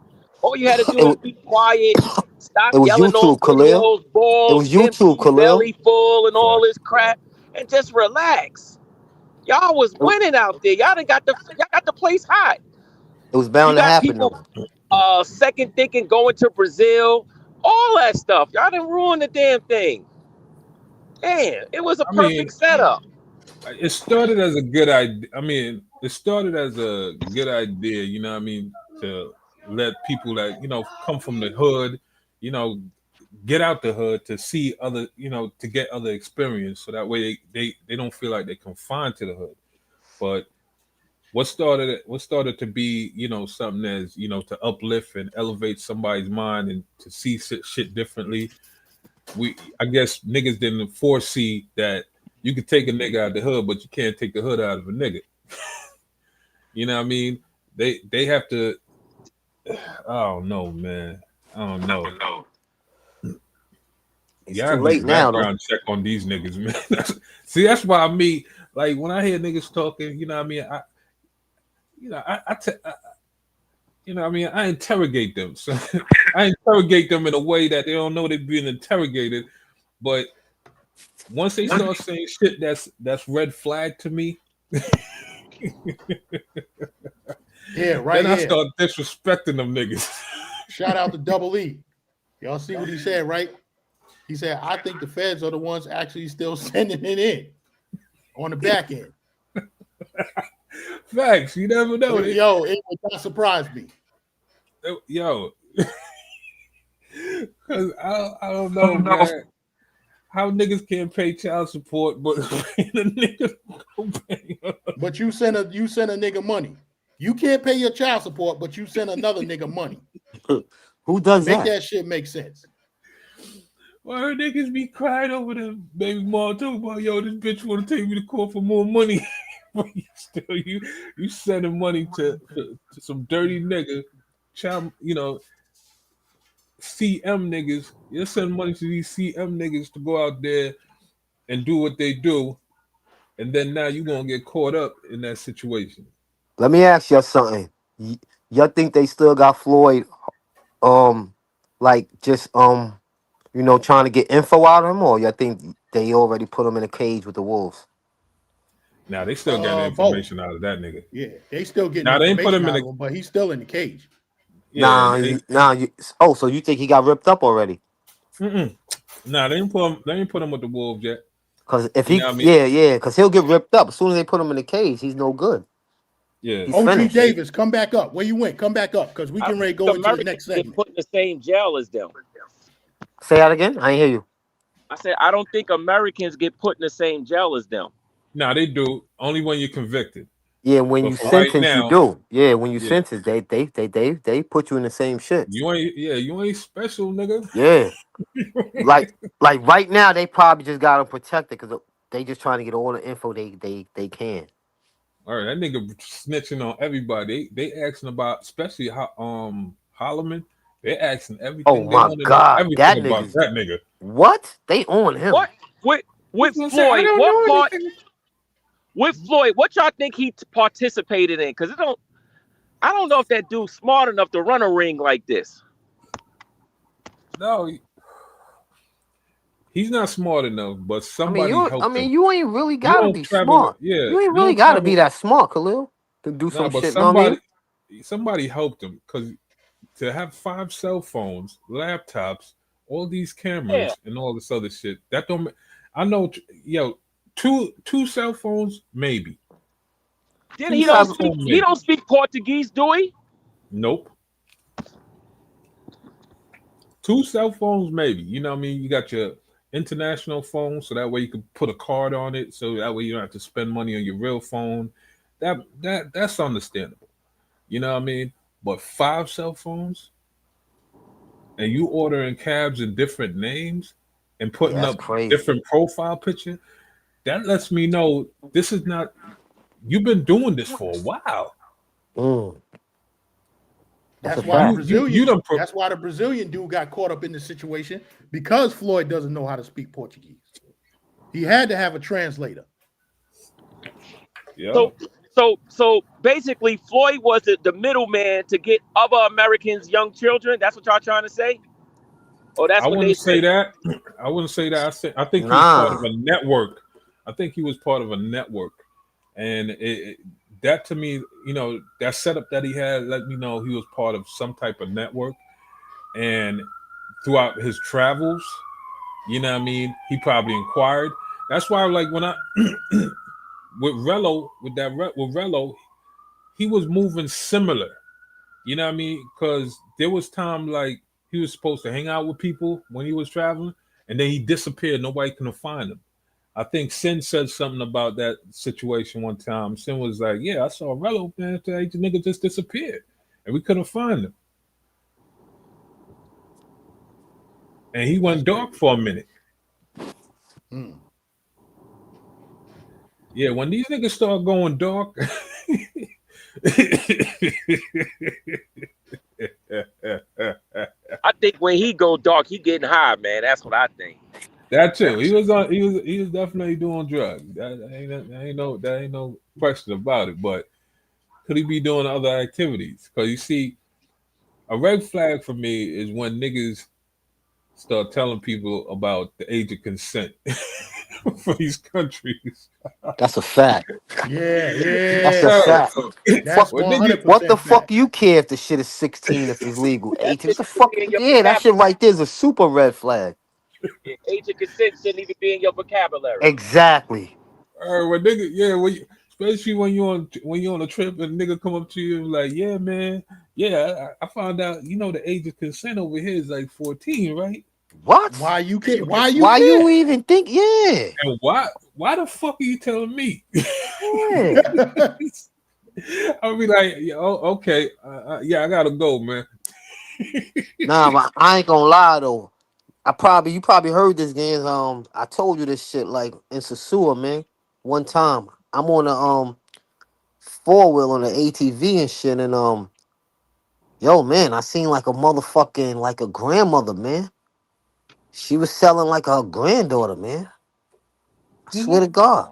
All you had to It, do is wa- be quiet, stop it was yelling on YouTube, Khalil. videos, It balls, was YouTube, empty, Khalil. belly full, and all fact. this crap, and just relax. Y'all was It, winning out there. Y'all got the place hot. It was bound You to got happen people though. second thinking going to Brazil, all that stuff. Y'all done ruined the damn thing. Damn, it was a I mean, perfect setup. it started as a good idea. I mean, it started as a good idea, you know what I mean, to let people that, come from the hood, you know, get out the hood to see other, to get other experience. So that way they don't feel like they're confined to the hood. But what started to be, something as, to uplift and elevate somebody's mind and to see shit differently. I guess niggas didn't foresee that you could take a nigga out of the hood, but you can't take the hood out of a nigga. You know what I mean? They have to. I don't know, man. I don't know. It's Y'all too need late to now though. background check on these niggas, man. See, that's why like when I hear niggas talking, you know what I mean? I interrogate them. So I interrogate them in a way that they don't know they're being interrogated. But once they start saying shit that's red flag to me, Yeah, right then I here. start disrespecting them niggas. Shout out to Double E. Y'all see what he said, right? He said, I think the feds are the ones actually still sending it in on the back end. Facts. You never know. Yo, it would not surprise me. Yo. Because I don't know, man. How niggas can't pay child support, but the niggas go pay. But you send a nigga money. You can't pay your child support, but you send another nigga money. Who does Make that? that shit make sense. Well, her niggas be crying over them baby mom talking about, yo, this bitch want to take me to court for more money. But you sending money to some dirty nigga, child, CM niggas. You're sending money to these CM niggas to go out there and do what they do, and then now you're gonna get caught up in that situation. Let me ask y'all something. Y'all think they still got Floyd like just trying to get info out of him, or y'all think they already put him in a cage with the wolves? Now they still getting Both. information out of that nigga. Yeah, they still getting Now they ain't put information him in out of him, but he's still in the cage. Yeah. So you think he got ripped up already? Nah, they ain't put him with the wolves yet. Because if You he, know what I mean? because he'll get ripped up as soon as they put him in the cage. He's no good. Yeah. He's OG finished. Davis, come back up. Where you went? Come back up because we can ready to go into the Americans next get segment. put in the same jail as them. Say that again. I ain't hear you. I said I don't think Americans get put in the same jail as them. Nah, they do. Only when you're convicted. Yeah, when But you for right sentence, you now, do. Yeah, when you yeah, sentence, they put you in the same shit. you ain't special, nigga. Yeah, like right now, they probably just got him protected because they just trying to get all the info they can. All right, that nigga snitching on everybody. They asking about, especially Holloman. They asking Oh everything. They my want to know God, that everything about nigga's that nigga. what? They on him. What with I Floyd? don't What know part anything. with Floyd? What y'all think he participated in? Because I don't know if that dude's smart enough to run a ring like this. No, he's not smart enough. But I mean, somebody helped him. you ain't really You gotta don't be travel. smart. Yeah, You ain't you really don't gotta be travel. that smart, Khalil, to do No, some but shit. Know what I mean? somebody helped him because to have 5 cell phones, laptops, all these Yeah. cameras, and all this other shit. That don't. I know. Yo, two cell phones maybe. Then Two he cell don't speak. phone He maybe. don't speak Portuguese, do he? Nope. 2 cell phones maybe. You know what I mean? You got your international phone, so that way you can put a card on it, so that way you don't have to spend money on your real phone. That's understandable. You know what I mean? But 5 cell phones, and you ordering cabs in different names and Yeah, putting that's up crazy. different profile picture, that lets me know this is not. You've been doing this for a while. That's a That's why the fact. Brazilian. That's why the Brazilian dude got caught up in the situation because Floyd doesn't know how to speak Portuguese. He had to have a translator. Yeah. So basically, Floyd was the middleman to get other Americans' young children. That's what y'all trying to say? Or that's I what they wouldn't say say? that. I wouldn't say that. I think he was part of Nah. a network. I think he was part of a network, and that to me, you know, that setup that he had let me know he was part of some type of network. And throughout his travels, you know what I mean, he probably inquired. That's why, like, when I with Rello, with Rello, he was moving similar. You know what I mean? Because there was time like he was supposed to hang out with people when he was traveling, and then he disappeared. Nobody couldn't find him. I think Sin said something about that situation one time. Sin was like, "Yeah, I saw Rello, man. The nigga just disappeared, and we couldn't find him." And he went dark for a minute. Yeah, when these niggas start going dark. I think when he go dark, he getting high, man. That's what I think. That too. He was definitely doing drugs. That ain't no question about it. But could he be doing other activities? Because you see, a red flag for me is when niggas start telling people about the age of consent for these countries. That's a fact. Yeah. That's a fact. That's Fuck, 100% what the fuck fact. you care if the shit is 16 if it's legal? That 18. What shit the shouldn't fuck? be in your Yeah, that shit vocabulary. right there is a super red flag. Age of consent shouldn't even be in your vocabulary. Exactly. When nigga, yeah, especially when you're on a trip and a nigga come up to you and like, yeah, man, yeah, I found out, you know, the age of consent over here is like 14, right? What? Why you can't? Why you Why you can't? even think? Yeah. And why the fuck are you telling me? Yeah. I'll be like, yeah, okay, yeah, I gotta go, man. Nah, but I ain't gonna lie though. You probably heard this, games. I told you this shit like in Sasua, man. One time, I'm on a four wheel on the ATV and shit, and yo, man, I seen like a motherfucking like a grandmother, man. She was selling like her granddaughter, man. I swear to God,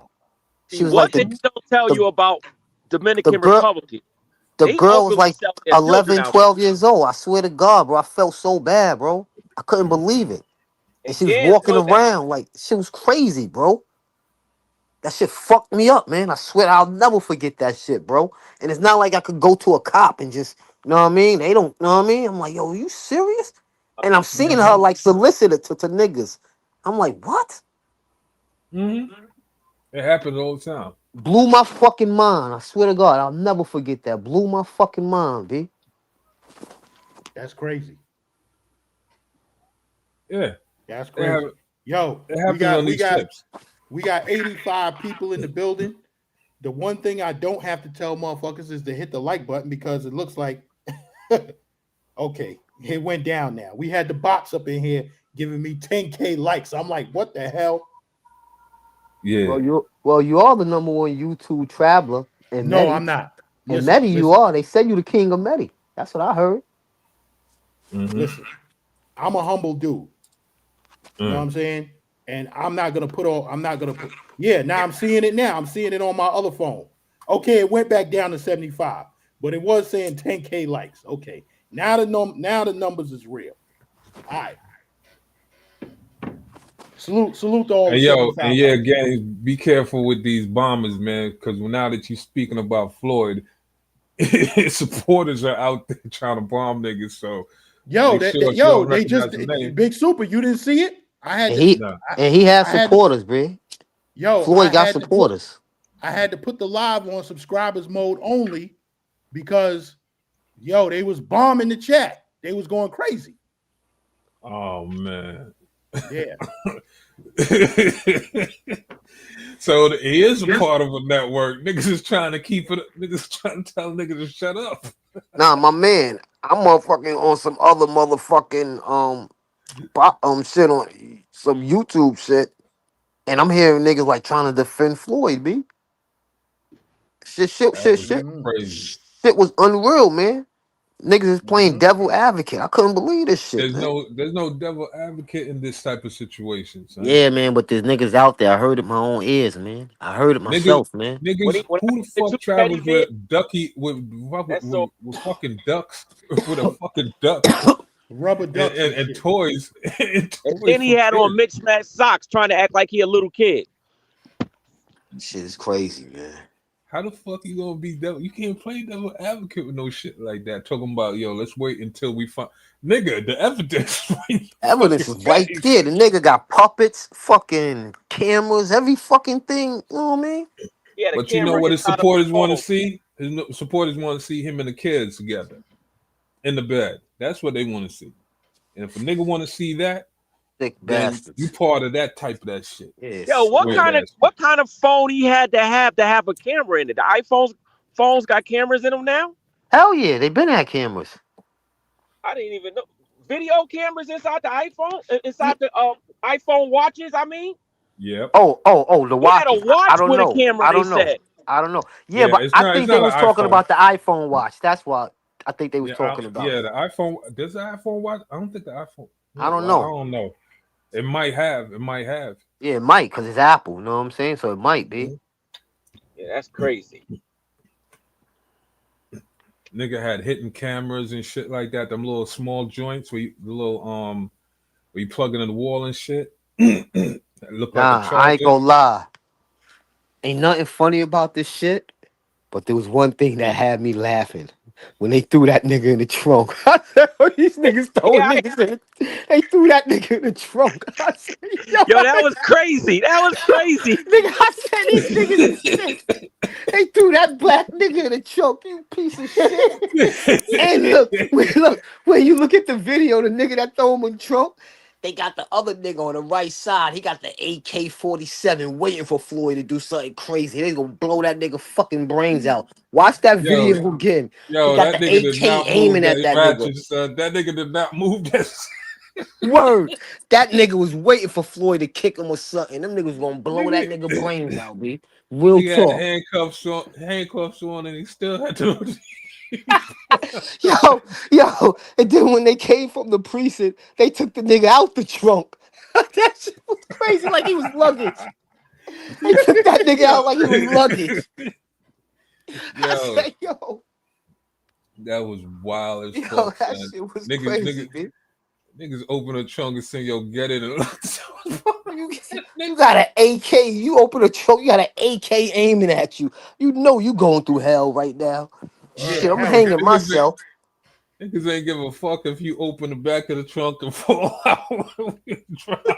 See, she was one like thing they don't tell the you about the Dominican girl. Republic, The they girl was openly like sell their children 11, out there. 12 years old. I swear to God, bro. I felt so bad, bro. I couldn't believe it. And And she was Gans walking know that. around like she was crazy, bro. That shit fucked me up, man. I swear I'll never forget that shit, bro. And it's not like I could go to a cop and just, you know what I mean? They don't, you know what I mean? I'm like, yo, you serious? And I'm seeing her like solicitor to niggas. I'm like, what? It happens all the time. Blew my fucking mind. I swear to God, I'll never forget that. Blew my fucking mind, B. That's crazy. Yeah, That's crazy. Yo, it happens on these trips. We got 85 people in the building. The one thing I don't have to tell motherfuckers is to hit the like button because it looks like okay, it went down now. We had the bots up in here giving me 10K likes. I'm like, what the hell? Yeah. Well, you are the number one YouTube traveler in No, Medi. I'm not. In Medi, you are. They said you the king of Medi. That's what I heard. Listen, I'm a humble dude. You know what I'm saying? And I'm not gonna put. Yeah, now I'm seeing it now. I'm seeing it on my other phone. Okay, it went back down to 75, but it was saying 10K likes. Okay, now the numbers is real. All right. Salute to all And the 75 and yeah, likes. again, be careful with these bombers, man, because now that you're speaking about Floyd, his supporters are out there trying to bomb niggas. So they just Big Super. You didn't see it? He has supporters, bro. Floyd got supporters. I had to put the live on subscribers mode only because they was bombing the chat. They was going crazy. Oh man. Yeah. So he is a part of a network. Niggas is trying to keep it. Niggas trying to tell niggas to shut up. Nah, my man, I'm motherfucking on some other motherfucking shit on some YouTube shit, and I'm hearing niggas like trying to defend Floyd, b. Shit Crazy. Shit was unreal, man. Niggas is playing devil advocate. I couldn't believe this shit, There's no devil advocate in this type of situation, son. Yeah, man, but there's niggas out there. I heard it my own ears, man. I heard it myself, man. Niggas, who the fuck travels with ducky with fucking ducks with a fucking duck, rubber ducks, and toys? And then he had on mixed match socks, trying to act like he a little kid. Shit is crazy, man. How the fuck you gonna be devil? You can't play devil advocate with no shit like that. Talking about let's wait until we find nigga the evidence. Evidence is right there. The nigga got puppets, fucking cameras, every fucking thing. You know what I mean? Yeah, the But you know camera what his inside of a supporters want to phone. see? His supporters want to see him and the kids together in the bed. That's what they want to see. And if a nigga want to see that, Thick then you bastards. part of that type of that shit. Yo, Yes. what kind of phone he had to have a camera in it? The phones got cameras in them now? Hell yeah, they been had cameras. I didn't even know. Video cameras inside the iPhone, inside the iPhone watches. I mean, Yep. Oh, the he had a watches. I watch don't with a know. camera. I They don't know. said. I don't know. Yeah, Yeah, but it's I not think they an was talking iPhone. about the iPhone watch. That's what I think they was Yeah, talking about. yeah, the iPhone. Does the iPhone watch? I don't think the iPhone. I don't Well, I know. don't know. It might have. It might have. Yeah, it might, because it's Apple. You know what I'm saying? So it might be. Mhm. Yeah, that's crazy. Nigga had hidden cameras and shit like that. Them little small joints where where you plug it in the wall and shit. That look like a Nah, I ain't charger. gonna lie. Ain't nothing funny about this shit. But there was one thing that had me laughing when they threw that nigga in the trunk. I said, oh, these niggas throwing Yeah, niggas in. They threw that nigga in the trunk. I said, yo, yo, that was crazy. That was crazy. nigga, I said these niggas is sick. They threw that black nigga in the trunk, you piece of shit. And look, when you look at the video, the nigga that throw him in the trunk, they got the other nigga on the right side. He got the AK-47 waiting for Floyd to do something crazy. They gonna blow that nigga fucking brains out. Watch that Yo, video again. He yo, got that the nigga did AK not move aiming at that that nigga. ratchet, son. That nigga did not move that. Word. That nigga was waiting for Floyd to kick him or something. Them niggas gonna blow that Nigga, nigga brains out, B. Real nigga had talk. handcuffs on, and he still had to. Yo, and then when they came from the precinct, they took the nigga out the trunk. That shit was crazy, like he was luggage. They took that nigga out like he was luggage. I said, yo, that was wild as yo, fuck, that son. shit was Niggas, crazy, dude. niggas open a trunk and say, "Yo, get it." You got an AK. You open a trunk, you got an AK aiming at you. You know you going through hell right now. Shit, I'm Hell, hanging myself. niggas ain't give a fuck if you open the back of the trunk and fall out when you're driving.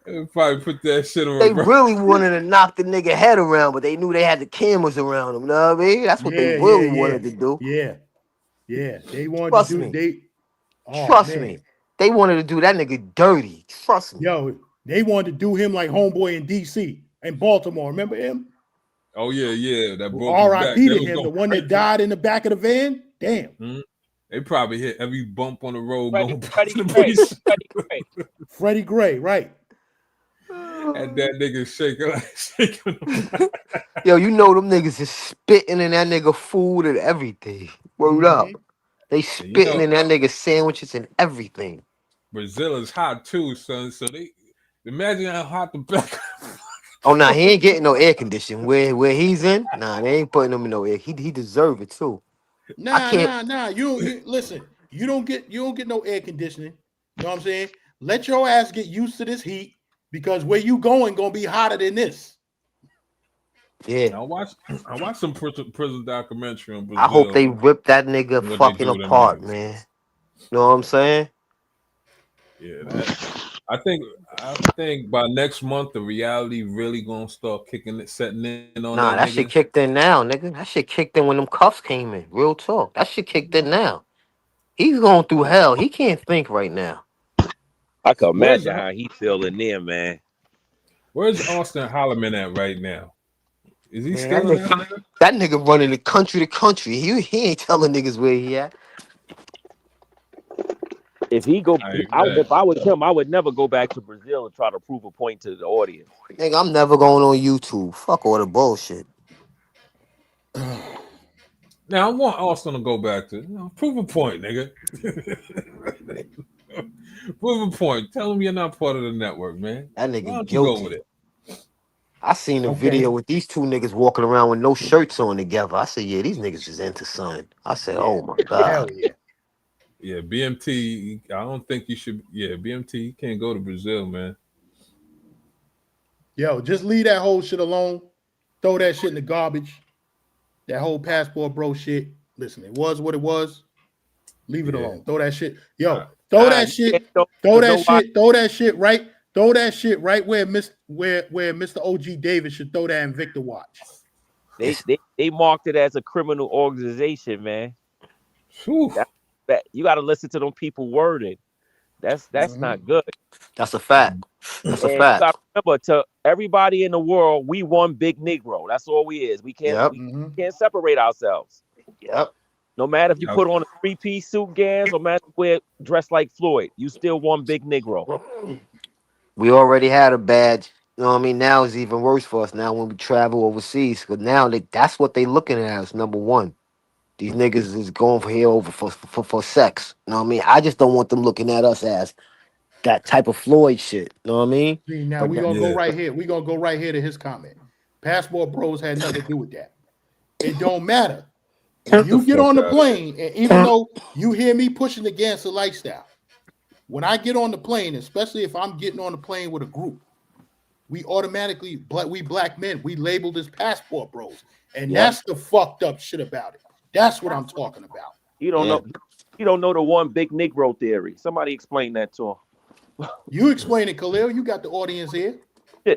They probably put that shit on. They really wanted to knock the nigga head around, but they knew they had the cameras around him. You know what I mean? That's what they really wanted to do. Yeah. They wanted Trust to do. me. Oh, Trust man. me. They wanted to do that nigga dirty. Trust me. Yo, they wanted to do him like homeboy in DC and Baltimore. Remember him? Oh yeah, that broke his back. R.I.P. They to was him, the going one that died in the back of the van. Damn. Mm-hmm. They probably hit every bump on the road Freddie, going back Freddie to the Gray. police. Freddie Gray, right? And that nigga shaking. Yo, you know them niggas is spitting in that nigga food and everything. Word up. They spitting in that nigga sandwiches and everything. Brazil is hot too, son. So they imagine how hot the back. Oh, nah, he ain't getting no air conditioning. Where he's in, nah, they ain't putting him in no air. He deserve it too. Nah. You listen. You don't get no air conditioning. You know what I'm saying? Let your ass get used to this heat because where you going gonna be hotter than this. Yeah. I watched some prison documentary on Brazil. I hope they rip that nigga fucking apart, man. You know what I'm saying? Yeah, I think by next month the reality really gonna start setting in on Nah, that nigga. shit kicked in now, nigga. That shit kicked in when them cuffs came in. Real talk. That shit kicked in now. He's going through hell. He can't think right now. I can imagine how he feeling there, man. Where's Austin Holloman at right now? Is he Man, still in there? that nigga running the country to country. He ain't telling niggas where he at. If he go, if I was him, I would never go back to Brazil and try to prove a point to the audience. Nigga, I'm never going on YouTube. Fuck all the bullshit. Now I want Austin to go back to prove a point, nigga. Prove a point. Tell him you're not part of the network, man. That Why nigga don't guilty. you go with it? I seen a video with these two niggas walking around with no shirts on together. I said, yeah, these niggas is into something. I said, oh my God. Hell yeah. Yeah, BMT, I don't think you should. Yeah, BMT, you can't go to Brazil, man. Yo, just leave that whole shit alone. throw that shit in the garbage. That whole passport bro shit. Listen, it was what it was. Leave it alone. Throw that shit. Yo, throw that shit. Throw that shit. Throw that shit right. Throw that shit right where Mr. OG Davis should throw that Invicta watch. They marked it as a criminal organization, man. That you got to listen to them people wording. That's not good. That's a fact. That's a And fact. you got to remember, to everybody in the world, we one big Negro. That's all we is. We can't separate ourselves. Yep. No matter if you put on a 3-piece suit, Gans, or matter if we're dressed like Floyd, you still one big Negro. We already had a badge. You know what I mean? Now it's even worse for us now when we travel overseas. Because now that's what they looking at as number one. These niggas is going for here over for sex. You know what I mean? I just don't want them looking at us as that type of Floyd shit. You know what I mean? See, now we're gonna go right here. We're gonna go right here to his comment. Passport bros had nothing to do with that. It don't matter. If you get on the plane, and even though you hear me pushing the GanZzta lifestyle, when I get on the plane, especially if I'm getting on the plane with a group, we automatically, we black men, we labeled as passport bros. And that's the fucked up shit about it. That's what I'm talking about. You don't know. You don't know the one big Negro theory. Somebody explain that to him. You explain it, Khalil. You got the audience here.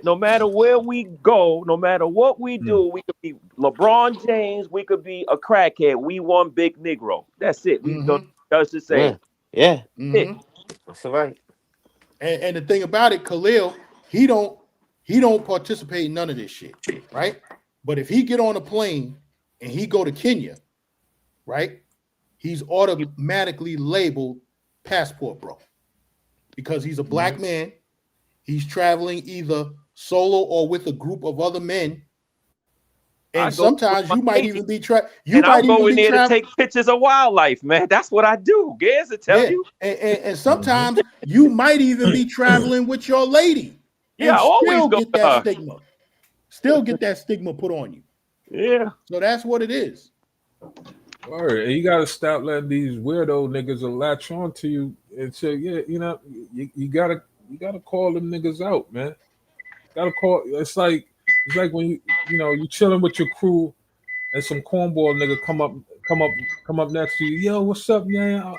No matter where we go, no matter what we do, we could be LeBron James, we could be a crackhead. We one big Negro. That's it. We don't just the same. Yeah. That's right. And the thing about it, Khalil, he don't participate in none of this shit, right? But if he get on a plane and he go to Kenya, right, he's automatically labeled passport bro because he's a black man. He's traveling either solo or with a group of other men. And sometimes you might even be I'm going there to take pictures of wildlife, man. That's what I do. GanZzta tell you. And sometimes you might even be traveling with your lady. Yeah, still get that stigma. Still get that stigma put on you. Yeah. So that's what it is. All right, and you gotta stop letting these weirdo niggas latch on to you and say, yeah, you know, you gotta call them niggas out, man. Gotta call. It's like when you chilling with your crew and some cornball nigga come up next to you. Yo, what's up, man?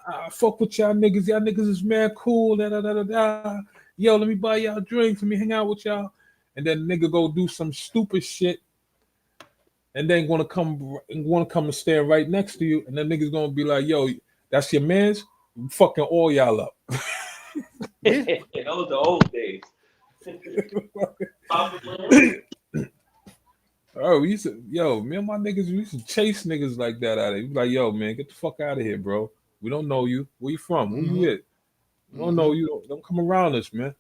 I fuck with y'all niggas. Y'all niggas is mad cool. Da, da, da, da, da. Yo, let me buy y'all drinks. Let me hang out with y'all. And then nigga go do some stupid shit. And then want to come and stand right next to you. And then niggas gonna be like, yo, that's your man's? I'm fucking all y'all up. Those are old days. Oh, me and my niggas, we used to chase niggas like that out of here. Like, yo, man, get the fuck out of here, bro. We don't know you. Where you from? Who you at? We don't know you. Don't come around us, man.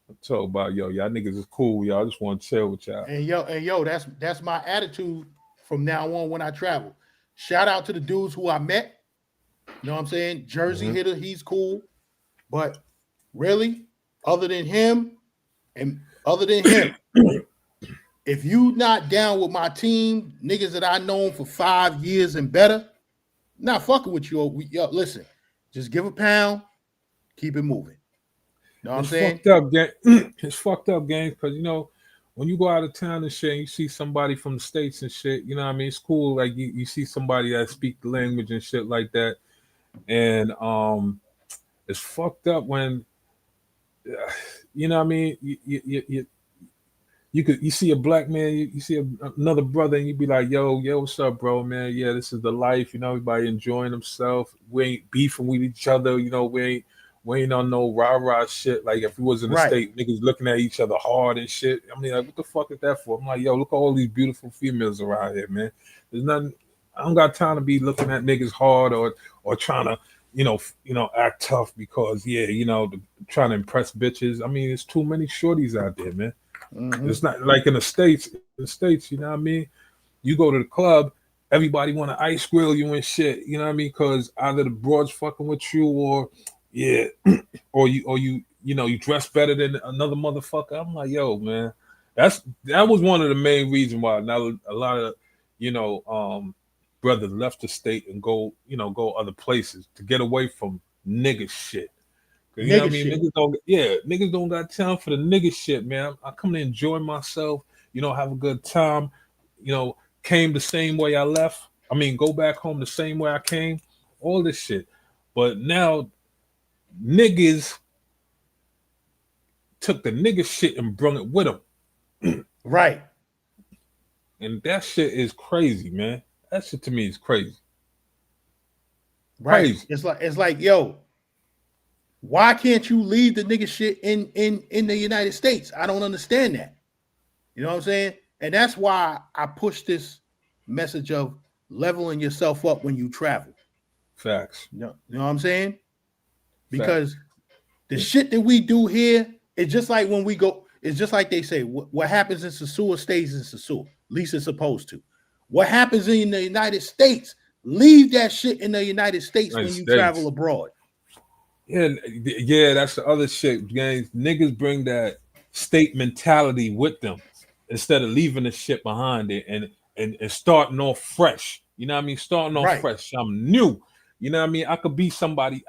I'm talking about, y'all niggas is cool, y'all. I just want to chill with y'all. And yo, that's my attitude from now on when I travel. Shout out to the dudes who I met. You know what I'm saying? Jersey hitter, he's cool. But really, other than him, if you not down with my team, niggas that I known for 5 years and better, not fucking with you. Yo, listen, just give a pound, keep it moving. You know what I'm saying? It's fucked up, gang, because, when you go out of town and shit, and you see somebody from the States and shit, you know what I mean? It's cool. Like, you see somebody that speak the language and shit like that. And it's fucked up when, you know what I mean? You see a black man, you see another brother, and you be like, yo, what's up, bro, man? Yeah, this is the life, everybody enjoying themselves. We ain't beefing with each other, we ain't on no rah-rah shit. Like, if we was in the state, niggas looking at each other hard and shit. I mean, like, what the fuck is that for? I'm like, yo, look at all these beautiful females around here, man. There's nothing. I don't got time to be looking at niggas hard or trying to, act tough because, trying to impress bitches. I mean, there's too many shorties out there, man. It's not like in the States, you know what I mean? You go to the club, everybody want to ice grill you and shit, you know what I mean? Because either the broad's fucking with you or you dress better than another motherfucker. I'm like, yo, man, that was one of the main reasons why now a lot of brothers left the state and go other places to get away from nigga shit. You know what I mean? Niggas don't got time for the nigga shit, man. I come to enjoy myself. have a good time, came the same way I left. I mean, go back home the same way I came, all this shit. But now niggas took the nigga shit and brung it with them. Right. And that shit is crazy, man. That shit to me is crazy. Right. Crazy. It's like, yo, why can't you leave the nigga shit in the United States? I don't understand that. You know what I'm saying? And that's why I push this message of leveling yourself up when you travel. Facts. You know what I'm saying? Because the shit that we do here, it's just like when we go, it's just like they say, what happens in Sasua stays in Sasua. At least it's supposed to. What happens in the United States, leave that shit in the United States when you travel abroad. Yeah, that's the other shit, gangs. Niggas bring that state mentality with them instead of leaving the shit behind it and starting off fresh. You know what I mean? Starting off fresh. I'm new. You know what I mean? I could be somebody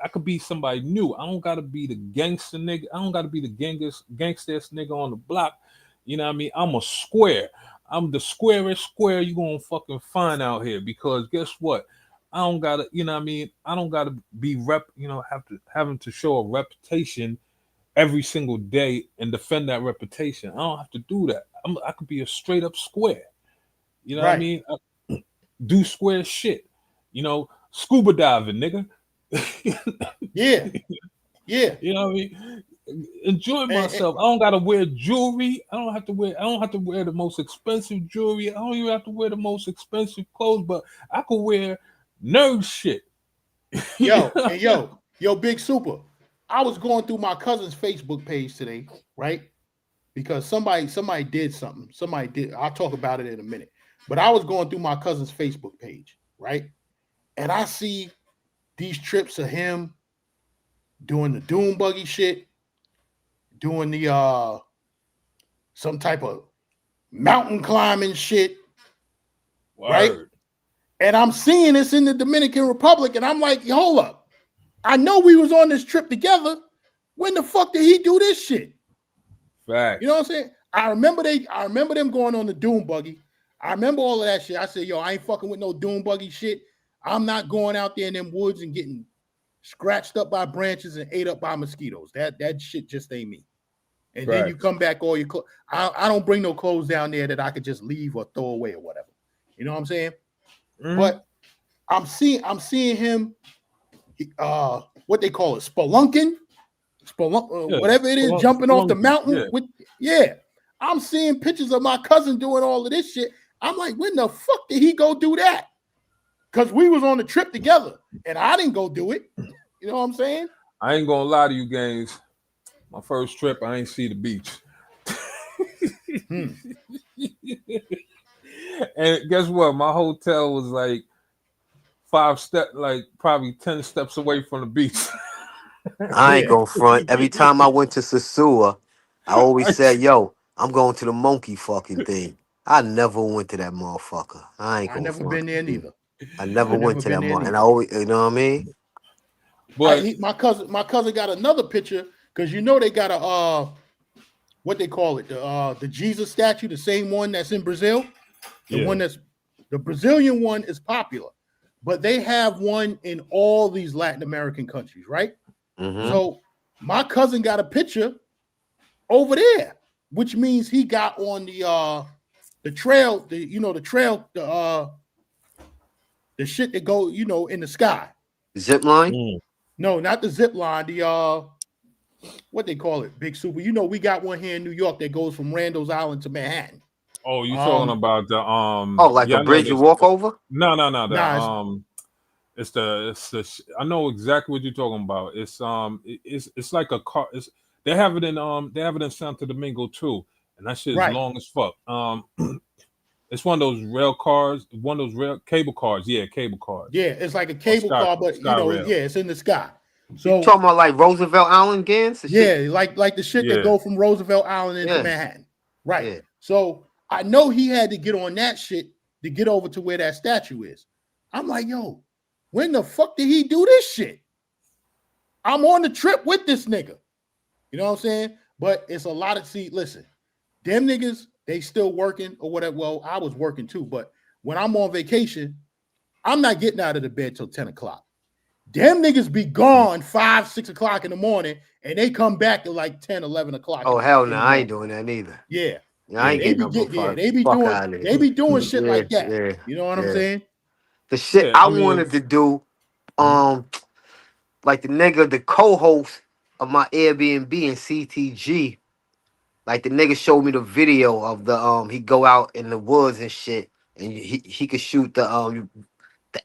new. I don't gotta be the gangster nigga. I don't gotta be the gangsterest nigga on the block. You know what I mean? I'm a square. I'm the squarest square you gonna fucking find out here, because guess what? I don't gotta, you know what I mean? I don't gotta be having to show a reputation every single day and defend that reputation. I don't have to do that. I could be a straight up square. You know what I mean? Do square shit. Scuba diving, nigga. Yeah. You know what I mean? Enjoy myself. I don't gotta wear jewelry. I don't have to wear the most expensive jewelry. I don't even have to wear the most expensive clothes, but I could wear nerd shit. Yo, Big Super. I was going through my cousin's Facebook page today, right? Because somebody did something. Somebody did. I'll talk about it in a minute. But I was going through my cousin's Facebook page, right? And I see these trips of him doing the dune buggy shit, doing the some type of mountain climbing shit. Word. Right? And I'm seeing this in the Dominican Republic, and I'm like, hold up. I know we was on this trip together. When the fuck did he do this shit? Facts. You know what I'm saying? I remember them going on the dune buggy. I remember all of that shit. I said, yo, I ain't fucking with no dune buggy shit. I'm not going out there in them woods and getting scratched up by branches and ate up by mosquitoes. That shit just ain't me. And then you come back all your clothes. I don't bring no clothes down there that I could just leave or throw away or whatever. You know what I'm saying? Mm-hmm. But I'm seeing him what they call it, spelunking, whatever it is, jumping off the mountain I'm seeing pictures of my cousin doing all of this shit. I'm like, when the fuck did he go do that? Because we was on the trip together and I didn't go do it. You know what I'm saying? I ain't gonna lie to you, gangs. My first trip, I ain't see the beach. And guess what? My hotel was like probably 10 steps away from the beach. I ain't gonna front. Every time I went to Sasua, I always said, yo, I'm going to the monkey fucking thing. I never went to that motherfucker. I never been there neither. I never went to that motherfucker. And I always, you know what I mean? But my cousin got another picture, because they got a what they call it, the Jesus statue, the same one that's in Brazil. The Brazilian one is popular, but they have one in all these Latin American countries, right? Mm-hmm. So my cousin got a picture over there, which means he got on the trail, the shit that go, in the sky. Zip line? No, not the zip line. The what they call it, Big Super. We got one here in New York that goes from Randall's Island to Manhattan. Oh, you talking about the like a bridge you walk over? No. It's the I know exactly what you're talking about. It's like a car. They have it in Santo Domingo too, and that shit is long as fuck. It's one of those rail cars, cable cars. Yeah, cable cars. Yeah, it's like a cable car, but it's in the sky. So you talking about like Roosevelt Island, GanZzta? Yeah, like the shit that go from Roosevelt Island into Manhattan. Right. Yeah. So I know he had to get on that shit to get over to where that statue is. I'm like, yo, when the fuck did he do this shit? I'm on the trip with this nigga. You know what I'm saying? But it's a lot of listen, them niggas they still working or whatever. Well, I was working too, but when I'm on vacation, I'm not getting out of the bed till 10 o'clock. Them niggas be gone 5, 6 o'clock in the morning, and they come back at like 10, 11 o'clock. Oh, hell no, I ain't doing that neither. Yeah. I ain't they getting be up no they be fuck doing out of they be doing shit Yeah, like that. yeah, You know what I'm yeah. saying? The shit Yeah, I I mean, wanted to do, like the nigga, the co-host of my Airbnb in CTG, like the nigga showed me the video of the he go out in the woods and shit, and he could shoot the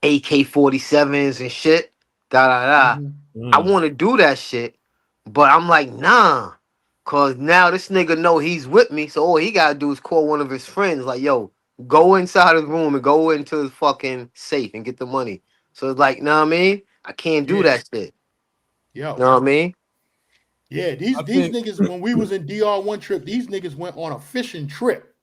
AK-47s and shit. Da da da. I want to do that shit, but I'm like, nah, cause now this nigga know he's with me, so all he gotta do is call one of his friends, like, yo, go inside his room and go into his fucking safe and get the money. So it's like, know what I mean? I can't do that shit. Yo. Know what I mean? Yeah, these niggas, when we was in DR1 trip, these niggas went on a fishing trip.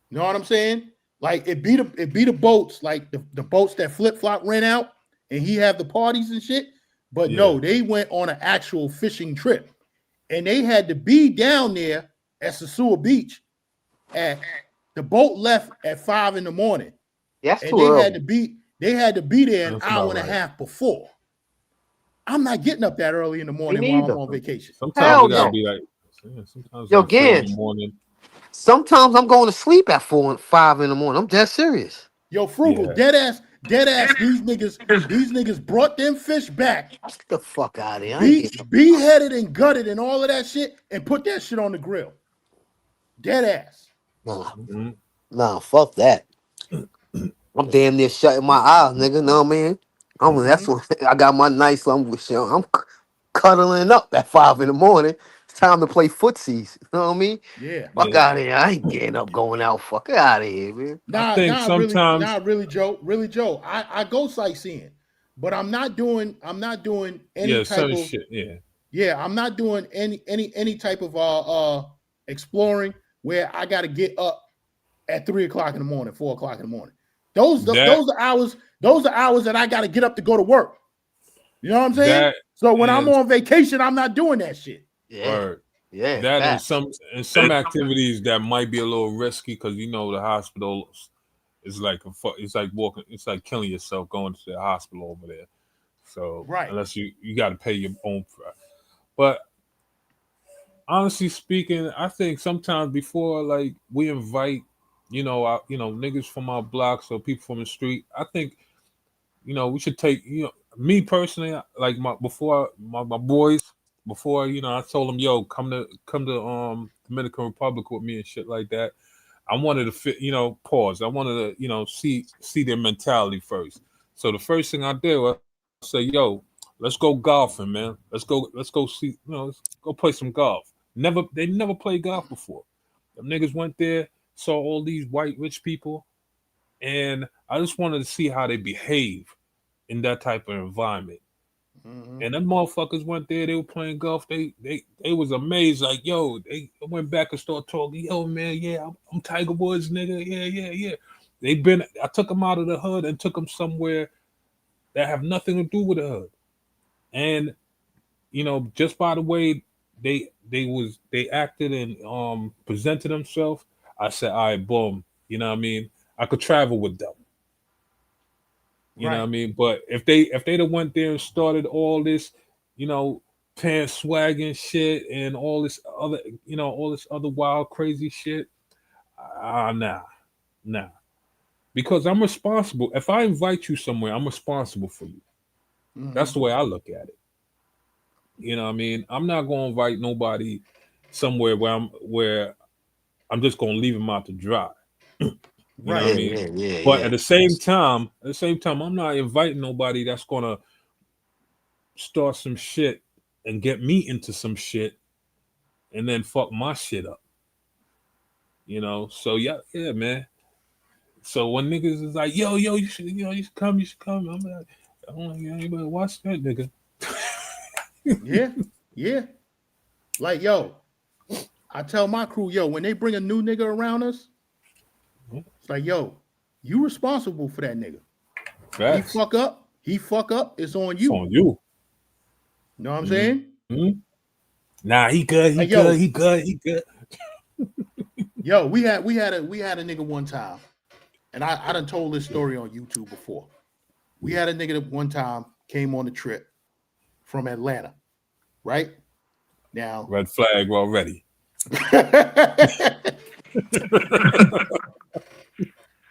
You know what I'm saying? Like it be the boats, like the boats that Flip Flop rent out, and he have the parties and shit. But no, they went on an actual fishing trip, and they had to be down there at Sasua Beach. At the boat left at 5 in the morning, and they had to be there an hour and a half before. I'm not getting up that early in the morning while I'm on vacation. Sometimes it gotta be like, sometimes yo, like 3 in the Gans, morning. sometimes I'm going to sleep at 4 and 5 in the morning. I'm dead serious. Yo, Frugal, dead ass. These niggas brought them fish back. Get the fuck out of here. Beheaded and gutted and all of that shit, and put that shit on the grill. Dead ass. Nah, fuck that. I'm damn near shutting my eyes, nigga. Know what I mean? That's what I got my nice. I'm cuddling up at 5 in the morning. It's time to play footsies. You know what I mean? Yeah. Fuck out of here. I ain't getting up going out. Fuck out of here, man. Really, Joe. I go sightseeing, but I'm not doing any type of shit. I'm not doing any type of exploring where I got to get up at 3 o'clock in the morning, 4 o'clock in the morning. Those are hours that I got to get up to go to work. You know what I'm saying? So when I'm on vacation, I'm not doing that shit. Yeah. That and some activities that might be a little risky, because you know the hospital is like it's like killing yourself going to the hospital over there. So unless you got to pay your own price. But honestly speaking, I think sometimes before like we invite niggas from our blocks or people from the street, I think we should take me personally, like my boys, before I told them, yo, come to Dominican Republic with me and shit like that. I wanted to fit, pause. I wanted to see their mentality first. So the first thing I did was say, yo, let's go golfing, man. Let's go see, let's go play some golf. They never played golf before. Them niggas went there, saw all these white rich people, and I just wanted to see how they behave in that type of environment. And them motherfuckers went there, they were playing golf. They was amazed, like, yo, they went back and started talking, yo, man, yeah, I'm Tiger Woods, nigga. Yeah. I took them out of the hood and took them somewhere that have nothing to do with the hood. And, just by the way they acted and presented themselves, I said, all right, boom, you know what I mean? I could travel with them. You know what I mean? But if they'd have went there and started all this, pants swagging shit and all this other wild, crazy shit, nah. Because I'm responsible. If I invite you somewhere, I'm responsible for you. That's the way I look at it. You know what I mean? I'm not gonna invite nobody somewhere where I'm just gonna leave them out to dry. You know what I mean? But at the same time, I'm not inviting nobody that's gonna start some shit and get me into some shit and then fuck my shit up. So yeah, man. So when niggas is like, yo, you should come, I'm like, oh yeah, you better watch that nigga. Yeah. Like, yo, I tell my crew, yo, when they bring a new nigga around us, it's like, yo, you responsible for that nigga. Facts. He fuck up, it's on you. It's on you. You know what I'm saying? Nah, he good. Yo, we had a nigga one time, and I done told this story on YouTube before. We had a nigga that one time came on the trip from Atlanta, right? Now, Red flag already.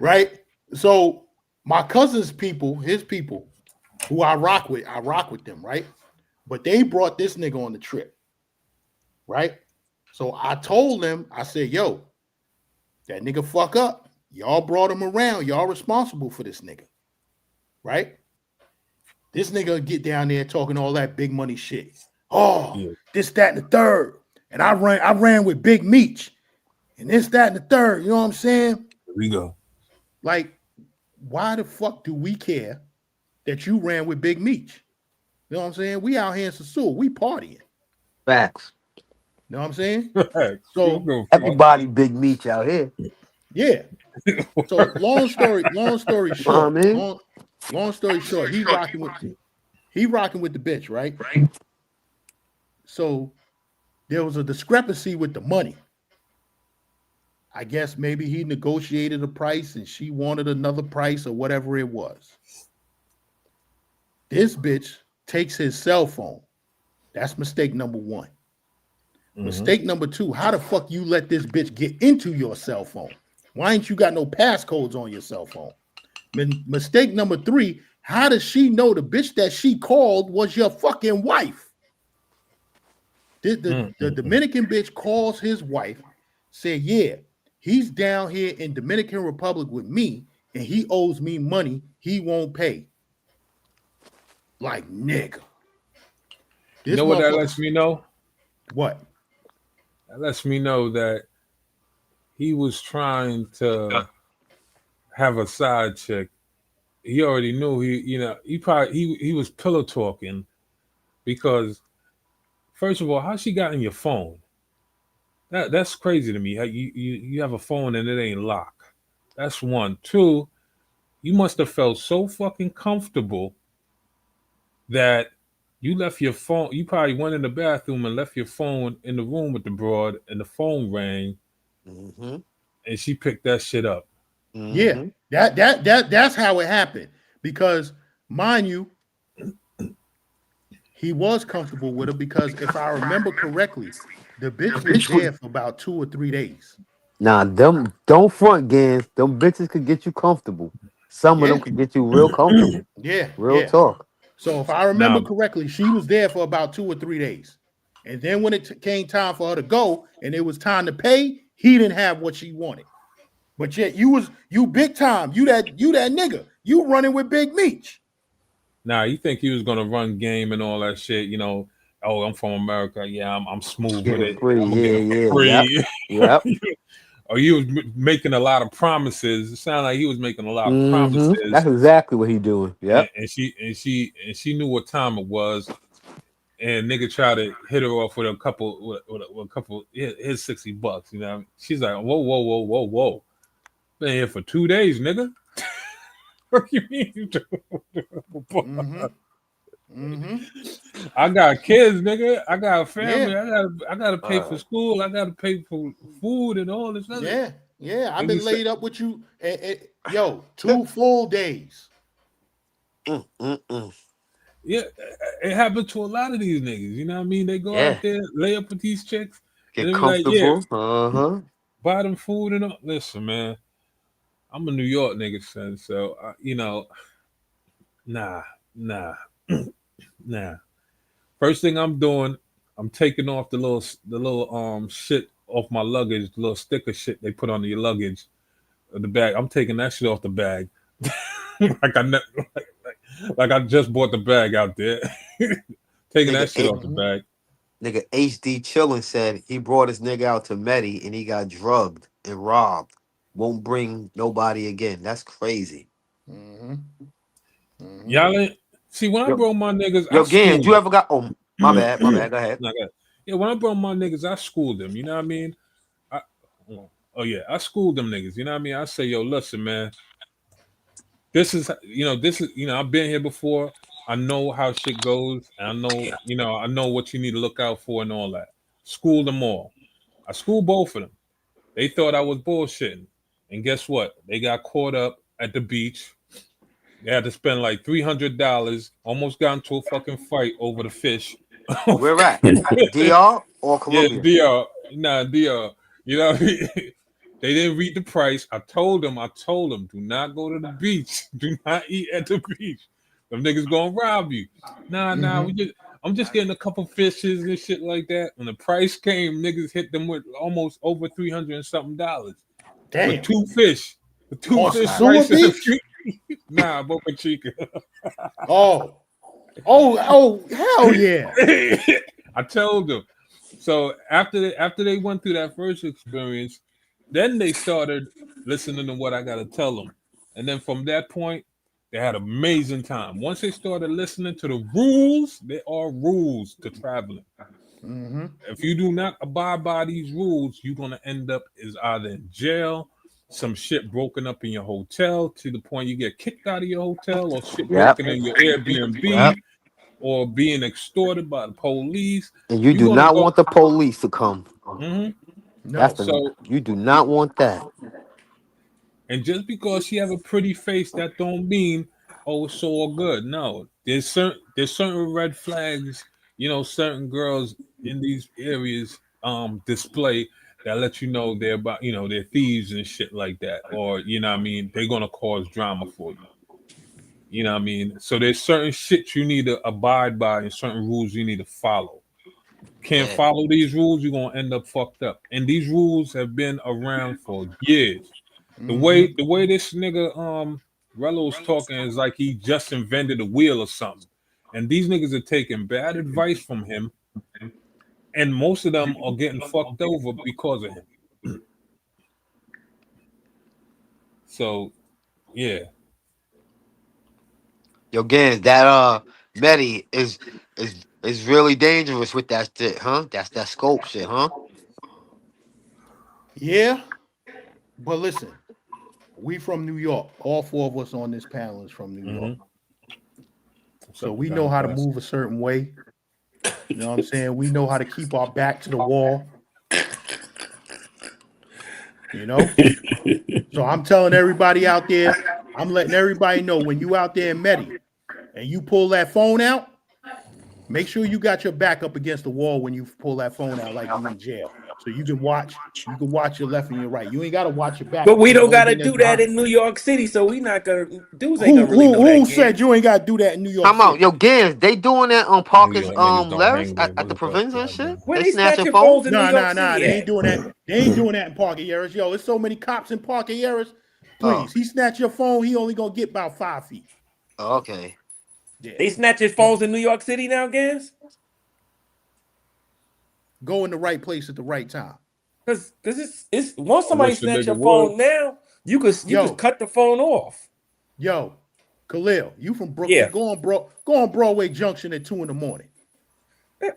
right? So my cousin's people, his people, who I rock with them, right? But they brought this nigga on the trip, right? So I told them, I said, yo, that nigga fuck up. Y'all brought him around. Y'all responsible for this nigga, right? This nigga get down there talking all that big money shit. Oh, yeah. This, that, and the third. And I ran with Big Meech. And this, that, and the third. You know what I'm saying? Here we go. Like, why the fuck do we care that you ran with Big Meech? You know what I'm saying? We out here in Sasua. We partying. Facts. You know what I'm saying? Facts. So everybody Big Meech out here. Yeah. So long story short. Long story short, he rocking with the bitch, right? So there was a discrepancy with the money. I guess maybe he negotiated a price and she wanted another price or whatever it was. This bitch takes his cell phone. That's mistake number one. Mm-hmm. Mistake number two, how the fuck you let this bitch get into your cell phone? Why ain't you got no passcodes on your cell phone? Mistake number three, how does she know the bitch that she called was your fucking wife? The Dominican bitch calls his wife, said, yeah, he's down here in Dominican Republic with me and he owes me money he won't pay. Like, nigga. You know what that lets me know? What? That lets me know that he was trying to have a side chick. He already knew he was pillow talking because first of all, how she got in your phone? That's crazy to me. How you have a phone and it ain't locked. That's one. Two, you must have felt so fucking comfortable that you left your phone. You probably went in the bathroom and left your phone in the room with the broad, and the phone rang, and she picked that shit up. Yeah, that's how it happened. Because, mind you, he was comfortable with her because if I remember correctly, the bitch was there for about 2 or 3 days. Nah, them don't front games. Them bitches could get you comfortable. Some of them could get you real comfortable. Real talk. So if I remember correctly, she was there for about 2 or 3 days. And then when it came time for her to go and it was time to pay, he didn't have what she wanted. But yet you big time. You that nigga. You running with Big Meech. Nah, you think he was gonna run game and all that shit, you know? Oh, I'm from America. Yeah, I'm smooth with it. Free. I'm gonna get it for free. Yep. Or he was making a lot of promises. It sounded like he was making a lot of promises. That's exactly what he doing. Yeah. And she knew what time it was. And nigga tried to hit her off with a couple his $60, you know. She's like, whoa. Been here for 2 days, nigga. What you mean? I got kids, nigga. I got a family. Yeah. I gotta pay for school. I gotta pay for food and all this other. Yeah. I've been laid up with you. 2 full days. Yeah, it happened to a lot of these niggas. You know what I mean? They go out there, lay up with these chicks, get comfortable. Like, buy them food and all. Listen, man, I'm a New York nigga, son. So nah. First thing I'm doing, I'm taking off the little shit off my luggage, the little sticker shit they put on your luggage, the bag. I'm taking that shit off the bag, like I just bought the bag out there. Taking that shit off the bag. Nigga HD Chillin said he brought his nigga out to Medi and he got drugged and robbed. Won't bring nobody again. That's crazy. Y'all ain't see when I brought my niggas. Gan, you ever got? Oh, my bad. Go ahead. Yeah, when I brought my niggas, I schooled them. You know what I mean? I schooled them niggas. You know what I mean? I say, yo, listen, man. This is, I've been here before. I know how shit goes. And I know what you need to look out for and all that. School them all. I school both of them. They thought I was bullshitting. And guess what? They got caught up at the beach. They had to spend like $300, almost got into a fucking fight over the fish. Where at? DR or Yeah, Colombia? DR. Nah, DR. You know, they didn't read the price. I told them, do not go to the beach. Do not eat at the beach. Them niggas gonna rob you. Nah, I'm just getting a couple fishes and shit like that. When the price came, niggas hit them with almost over $300 and something. Damn. For two fish. For two On fish Sosua rice and a Beach? Nah, Boca Chica. Oh, hell yeah. I told them. So after they went through that first experience, then they started listening to what I got to tell them. And then from that point, they had an amazing time. Once they started listening to the rules, there are rules to traveling. Mm-hmm. If you do not abide by these rules, you're going to end up is either in jail, some shit broken up in your hotel to the point you get kicked out of your hotel, or shit Yep. broken in your Airbnb, Yep. or being extorted by the police. And you do not want the police to come. Mm-hmm. No. You do not want that. And just because she have a pretty face, that don't mean it's all good. No, there's certain red flags. You know, certain girls in these areas display that let you know they're about, they're thieves and shit like that, or what I mean, they're gonna cause drama for you. You know what I mean? So there's certain shit you need to abide by and certain rules you need to follow. Can't follow these rules, you're gonna end up fucked up. And these rules have been around for years. The way this nigga Rello's talking is like he just invented a wheel or something. And these niggas are taking bad advice from him, and most of them are getting fucked over because of him. So, yeah. Yo, Gans, that Medi is really dangerous with that shit, huh? That's that scope shit, huh? Yeah, but listen, we from New York. All four of us on this panel is from New York. So we know how to move a certain way. You know what I'm saying? We know how to keep our back to the wall. You know? So I'm telling everybody out there, I'm letting everybody know when you out there in Medi and you pull that phone out, make sure you got your back up against the wall when you pull that phone out like you in jail. So you can watch your left and your right. You ain't got to watch your back. But we don't got to do that in New York City, so we not gonna dudes ain't gonna really know that. Who said you ain't got to do that in New York Come City? on, yo, Gans, they doing that on Parkers Larry's at the Provincial provincial and shit. Where They they snatching snatching phones. phones in New York City? They ain't doing that. They ain't doing that in Parker Yarris. Yo, there's so many cops in Parker Yarris. Please, he snatch your phone, he only gonna get about 5 feet. Okay. Yeah. They snatching phones in New York City now, Gans? Go in the right place at the right time. Because it's once somebody snatch your phone now, you could cut the phone off. Yo, Khalil, you from Brooklyn? Yeah. Go on Broadway Junction at 2 a.m.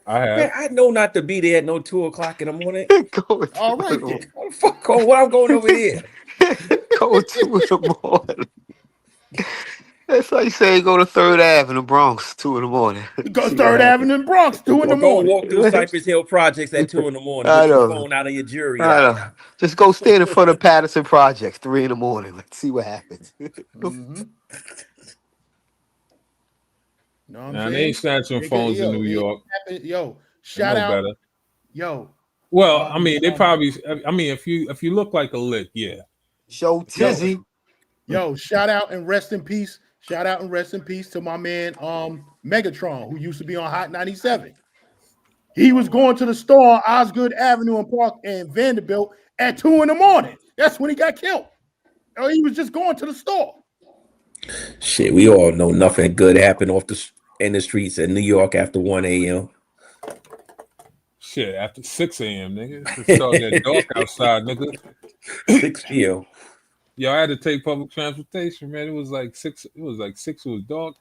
I know not to be there at no 2 o'clock in the morning. All right then. Fuck on what I'm going over there. Go 2 in the morning. That's like saying go to 3rd Ave in the Bronx, 2 in the morning. Go 3rd Avenue in Bronx, 2 in the morning. Go walk through Cypress Hill Projects at 2 in the morning. I Get your know. phone out of your jury. I know. Just go stand in front of Patterson Projects 3 in the morning. Let's see what happens. No, they ain't snatching phones in New York. Yo, shout out. Better. Yo. Well, I mean, they probably. I mean, if you look like a lick, yeah. Show Tizzy. Yo, shout out and rest in peace. Shout out and rest in peace to my man Megatron, who used to be on Hot 97. He was going to the store on Osgood Avenue in Park and Vanderbilt at 2 in the morning. That's when he got killed. He was just going to the store. Shit, we all know nothing good happened in the streets in New York after 1 a.m. Shit, after 6 a.m., nigga. It started at dark outside, nigga. 6 p.m. Yo, I had to take public transportation, man. It was like 6. It was 6. It was dark.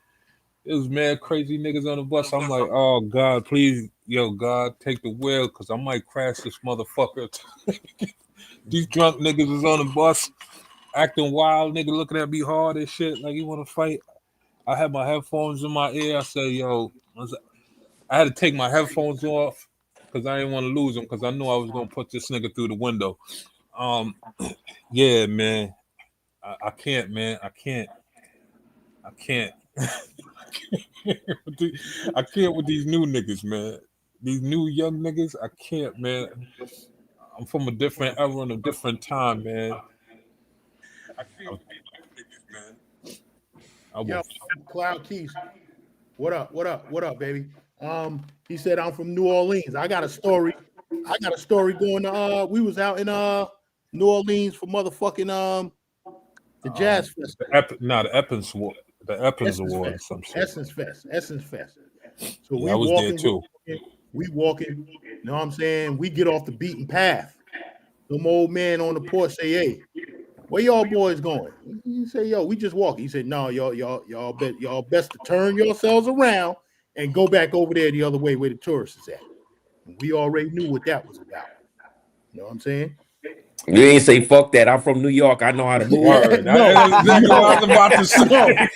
It was mad crazy niggas on the bus. I'm like, oh God, please, yo, God, take the wheel, cause I might crash this motherfucker. These drunk niggas is on the bus, acting wild, nigga, looking at me hard and shit, like you want to fight. I had my headphones in my ear. I said, yo, I had to take my headphones off because I didn't want to lose them, because I knew I was gonna put this nigga through the window. Yeah, man. I can't, man. I can't. I can't with these new niggas, man. These new young niggas, I can't, man. I'm from a different era and a different time, man. I Yo, will. Cloud Keys. What up? What up? What up, baby? He said I'm from New Orleans. I got a story. Going to we was out in New Orleans for motherfucking the jazz festival. The Epps Award or some shit. Essence Fest. So Yeah, I was there too. We walking, you know what I'm saying? We get off the beaten path. Some old man on the porch say, "Hey, where y'all boys going?" He say, "Yo, we just walking." He said, "No, y'all best to turn yourselves around and go back over there the other way where the tourists is at." And we already knew what that was about. You know what I'm saying? You ain't say fuck that. I'm from New York. I know how to move. Word. That's exactly what I was about to say.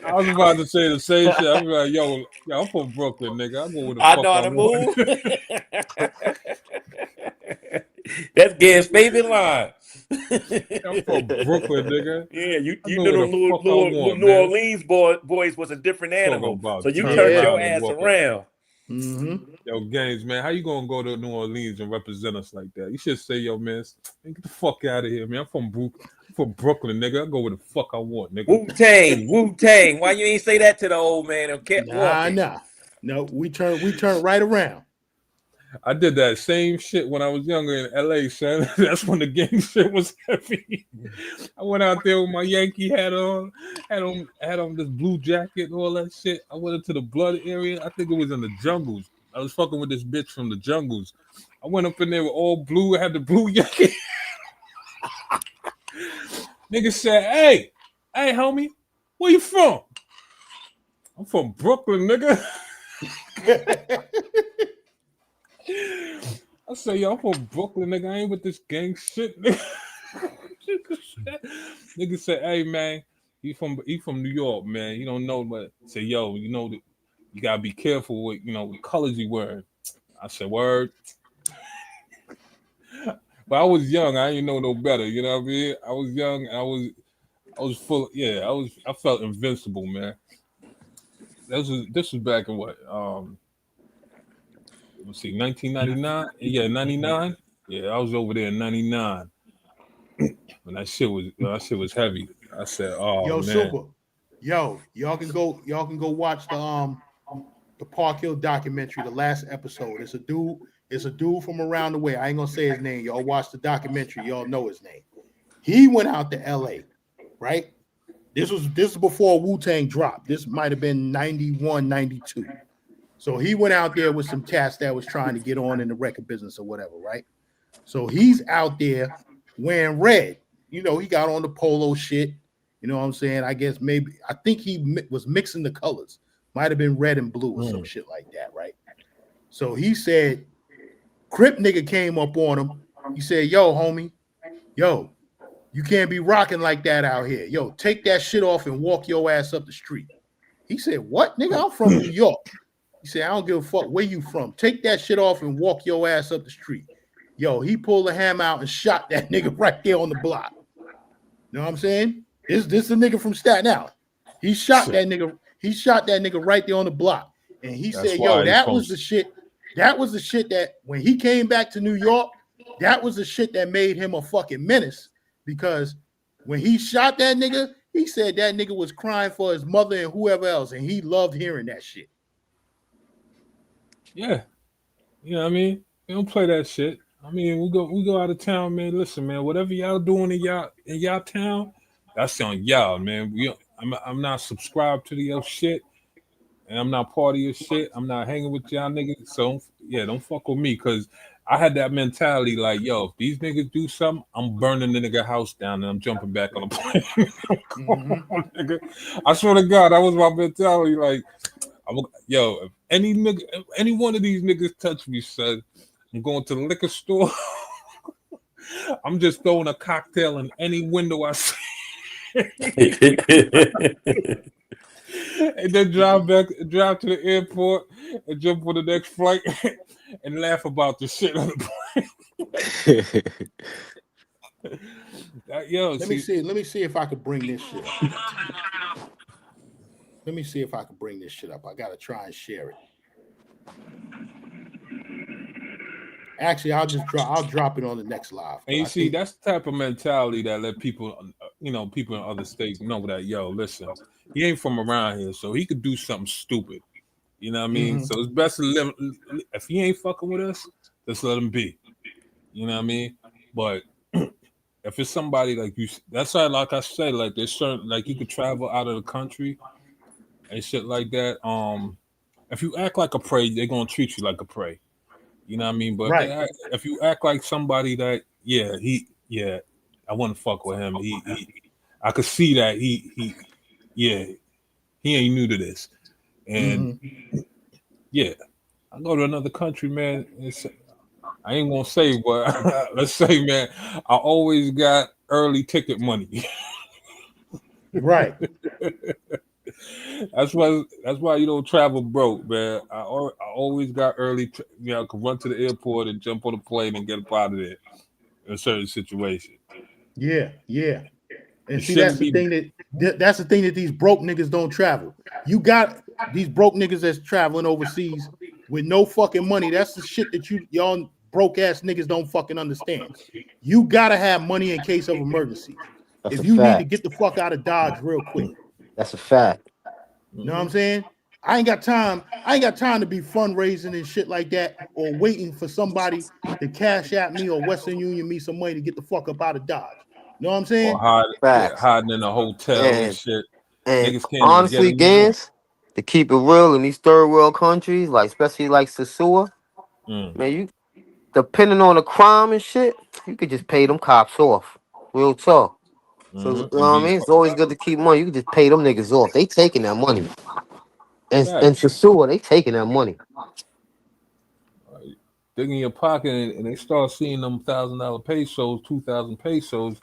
I was about to say the same shit. I'm like, yo, I'm from Brooklyn, nigga. I go where the fuck know how I to want. move. That's Gay's favorite line. I'm from Brooklyn, nigga. Yeah, you know know them New Orleans boys was a different animal. So you turned your ass around. Mm-hmm. Yo, Gaines, man, how you gonna go to New Orleans and represent us like that? You should say, yo, man, get the fuck out of here, man. I'm from Brooklyn, nigga. I go where the fuck I want, nigga. Wu-Tang. Why you ain't say that to the old man and kept walking? No, we turned right around. I did that same shit when I was younger in LA, son. That's when the gang shit was heavy. I went out there with my Yankee hat on, had on this blue jacket and all that shit. I went into the blood area. I think it was in the jungles. I was fucking with this bitch from the jungles. I went up in there with all blue, had the blue Yankee. Nigga said, hey, homie, where you from? I'm from Brooklyn, nigga. I say, yo, I'm from Brooklyn, nigga. I ain't with this gang shit, nigga. Nigga said, hey, man, he from New York, man. You don't know, but say, yo, you know, you gotta be careful with, you know, the colors you wearing. I said, word. But I was young. I didn't know no better. You know what I mean? I was young. I was full. Yeah, I felt invincible, man. This was back in what? Let's see, 1999. Yeah, 99. Yeah, I was over there in 99. When that shit was heavy. I said, "Oh, yo, man, super, yo, y'all can go watch the Park Hill documentary, the last episode. It's a dude from around the way. I ain't gonna say his name. Y'all watch the documentary. Y'all know his name. He went out to LA, right? This is before Wu-Tang dropped. This might have been 91, 92. So he went out there with some cats that was trying to get on in the record business or whatever, right? So he's out there wearing red. You know, he got on the polo shit. You know what I'm saying? I think he was mixing the colors. Might have been red and blue or some shit like that, right? So he said, Crip nigga came up on him. He said, yo, homie, yo, you can't be rocking like that out here. Yo, take that shit off and walk your ass up the street. He said, what, nigga? I'm from New York. He said, I don't give a fuck where you from. Take that shit off and walk your ass up the street. Yo, he pulled the hammer out and shot that nigga right there on the block. You know what I'm saying? This is a nigga from Staten Island. He shot that nigga. He shot that nigga right there on the block. And he said, yo, that was the shit. That was the shit that when he came back to New York, that was the shit that made him a fucking menace. Because when he shot that nigga, he said that nigga was crying for his mother and whoever else. And he loved hearing that shit. Yeah. You know what I mean? You don't play that shit. I mean, we go out of town, man. Listen, man, whatever y'all doing in y'all town, that's on y'all, man. I'm not subscribed to your shit, and I'm not part of your shit. I'm not hanging with y'all niggas. So yeah, don't fuck with me, cause I had that mentality like, yo, if these niggas do something, I'm burning the nigga house down and I'm jumping back on the plane. Nigga. I swear to God, that was my mentality. Like, yo, if any one of these niggas touch me, son, I'm going to the liquor store. I'm just throwing a cocktail in any window I see. And then drive to the airport and jump on the next flight and laugh about the shit on the plane. Yo, Let me see if I could bring this shit up. Let me see if I can bring this shit up. I gotta try and share it. Actually, I'll drop it on the next live. And you see, that's the type of mentality that let people, people in other states know that, yo, listen, he ain't from around here, so he could do something stupid. You know what I mean? Mhm. So it's best to live. If he ain't fucking with us, just let him be. You know what I mean? But if it's somebody like you, that's why, like I said, like there's certain, like you could travel out of the country and shit like that. If you act like a prey, they're gonna treat you like a prey. You know what I mean? But Right. if you act like somebody that, I want to fuck with him. I could see that he ain't new to this, and yeah, I go to another country, man. I ain't gonna say, but let's say, man, I always got early ticket money. Right. That's why you don't travel broke, man. I always got early. I could run to the airport and jump on a plane and get up out of there in a certain situation. Yeah. And It see, that's shouldn't the be. thing that these broke niggas don't travel. You got these broke niggas that's traveling overseas with no fucking money. That's the shit that y'all broke ass niggas don't fucking understand. You gotta have money in case of emergencies. That's a If you need to fact. get the fuck out of Dodge real quick. That's a fact. You know what I'm saying? I ain't got time to be fundraising and shit like that or waiting for somebody to cash at me or Western Union me some money to get the fuck up out of Dodge. You know what I'm Or saying? Facts. hiding in a hotel and And shit. and Niggas can't even get honestly, in your room. Gans, to keep it real in these third world countries, like especially like Sasua, man, you depending on the crime and shit, you could just pay them cops off. Real talk. So you know what And I be mean? It's always good to keep money. You can just pay them niggas off. They taking that money. And facts. Sasua, they taking that money. Dig in your pocket and they start seeing them $1,000 pesos, 2,000 pesos.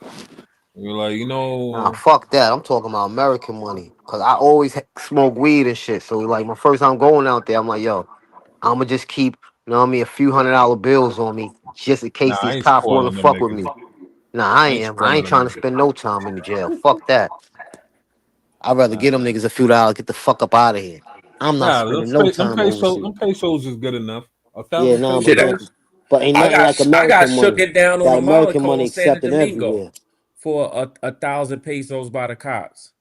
And you're like, Nah, fuck that. I'm talking about American money. Cause I always smoke weed and shit. So like my first time going out there, I'm like, yo, I'ma just keep, you know what I mean, a few $100 bills on me just in case nah, I these ain't cops wanna spoiling them fuck with niggas. me. Nah, I I ain't am. I spoiling ain't them trying to niggas. spend no time in the jail. Fuck that. I'd rather Nah, get them niggas a few dollars, get the fuck up out of here. I'm not spending no time overseas. them pesos is good enough. A Yeah, thousand nah, Shit, pesos. but ain't nothing like I got American shook money. it down on That a American Monaco money in Santo accepted Domingo everywhere. for 1,000 pesos by the cops.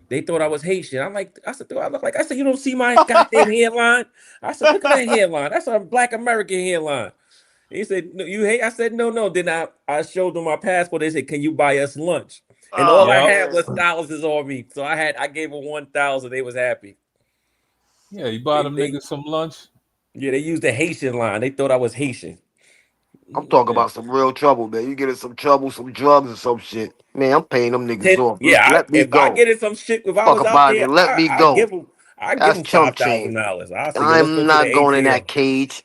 They thought I was Haitian. I said, do I look like? I said, you don't see my goddamn hairline? I said, look at that hairline. That's a Black American hairline. He said, no, you hate? I said, no. Then I showed them my passport. They said, can you buy us lunch? And all I Yep. had was thousands on me. So I gave them 1,000. They was happy. Yeah, you buy them niggas some lunch. They used the Haitian line. They thought I was Haitian. I'm talking Yeah. about some real trouble, man. You get in some trouble, some drugs or some shit. Man, I'm paying them niggas off. Just let me If I go. get in some shit, if I Fuck was out about there, it. Let me go. I give That's them chump change. $5,000. I say, let's go I'm to the not going in ATM. that cage.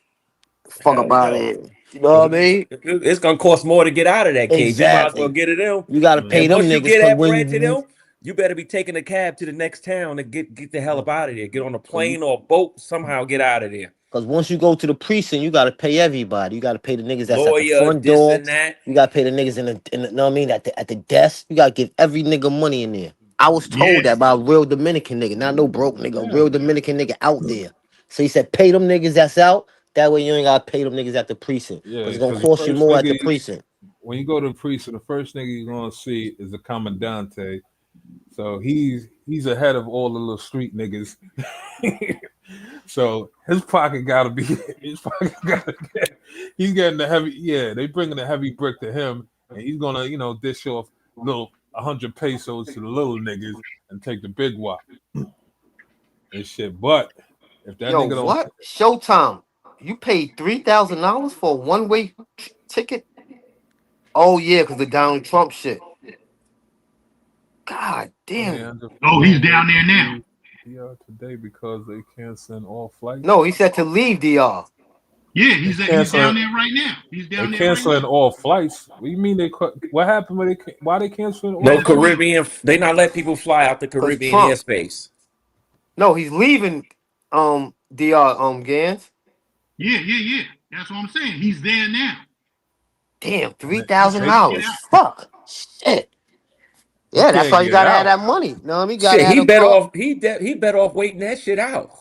Fuck Hell about no. it. You know what I mean? It's gonna cost more to get out of that cage. You might as well Exactly. get it in. You gotta pay And them once you niggas get because that when bread to you them, you better be taking a cab to the next town to get the hell up out of there. Get on a cause plane or a boat, somehow get out of there. once you go to the precinct, you gotta pay everybody. You gotta pay the niggas that's at the Lawyer, front this door. and that. You gotta pay the niggas in the know what I mean, at the desk. You gotta give every nigga money in there. I was Yeah. told that by a real Dominican nigga, not no broke nigga, a Yeah. real Dominican nigga out there. So he said, pay them niggas that's out. That way you ain't gotta pay them niggas at the precinct. Yeah, Cause it's gonna because the cost you first more at the nigga, precinct. when you go to the precinct, the first nigga you're gonna see is the commandante. So he's ahead of all the little street niggas. So his pocket gotta be his pocket gotta get. He's getting the heavy. Yeah, they bringing the heavy brick to him, and he's gonna dish off little 100 pesos to the little niggas and take the big wop and shit. But if that Yo, nigga don't, what? Showtime. You paid $3,000 for a one-way ticket? Oh yeah, cause the Donald Trump shit. God damn. Oh, he's down there now. today because they canceling all flights. No, he said to leave DR. Yeah, They he's down canceling. there right now. He's They down there right canceling now. all flights. What do you mean what happened when why they canceling all No the flights? Caribbean. They not let people fly out the Cause Caribbean Trump. airspace. No, he's leaving DR Gans. Yeah. That's what I'm saying. He's there now. Damn, 3,000 hours. Fuck. Shit. Yeah, that's why can't you get gotta have out. that money. You know what I mean? You gotta Shit, have he them better car. off. He better off waiting that shit out.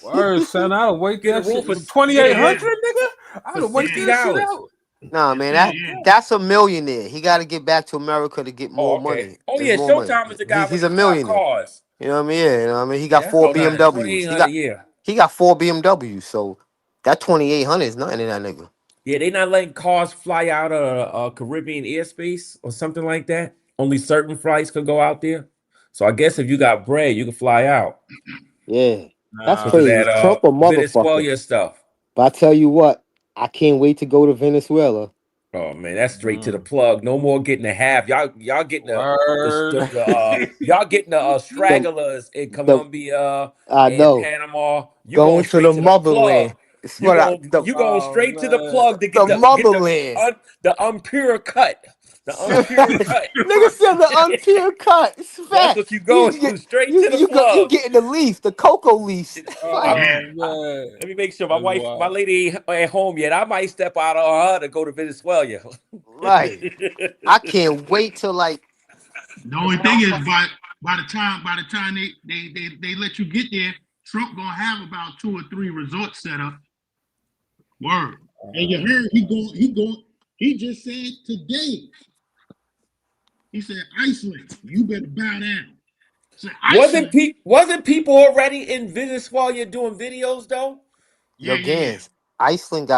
Word, son, I'll wait Get a that room shit. for 2,800, nigga. for I'll wait that shit $60. out. Nah, man, that's a millionaire. He got to get back to America to get Oh, more okay. money. Oh There's yeah, more money. Showtime is the guy with He's a the top millionaire. cars. You know what I mean? Yeah, you know what I mean. He got Yeah, 4 oh, nah, BMWs. 2,800. Yeah, He got 4 BMWs. So that 2,800 is nothing to that nigga. yeah. They not letting cars fly out of Caribbean airspace or something like that. Only certain flights could go out there. So I guess if you got bread, you can fly out Yeah, that's because of crazy. that Trump a motherfucker. Venezuela stuff. But I tell you what, I can't wait to go to Venezuela. Oh man, that's straight to the plug. No more getting the half. Y'all getting Word. y'all getting the The, stragglers in the Colombia I and know. Panama. You Going going to straight the to the plug. motherland. It's what I, the You going Oh straight to the man. plug to the get motherland. the unpure cut. The unpure cut. Nigga said the unpure cut. It's That's what facts. you going to, straight to the You plug. getting the leaf, the cocoa leaves. Like, Oh man. Let me make sure That's my wild. lady ain't at home yet. I might step out on her to go to Venezuela. right. I can't wait till like The only thing is, by the time they let you get there, Trump gonna have about 2 or 3 resorts set up. Word. And you heard he just said today. He said, Iceland, you better bow down. Said, Wasn't people already in Venezuela doing videos though? yo yeah. Gans, Iceland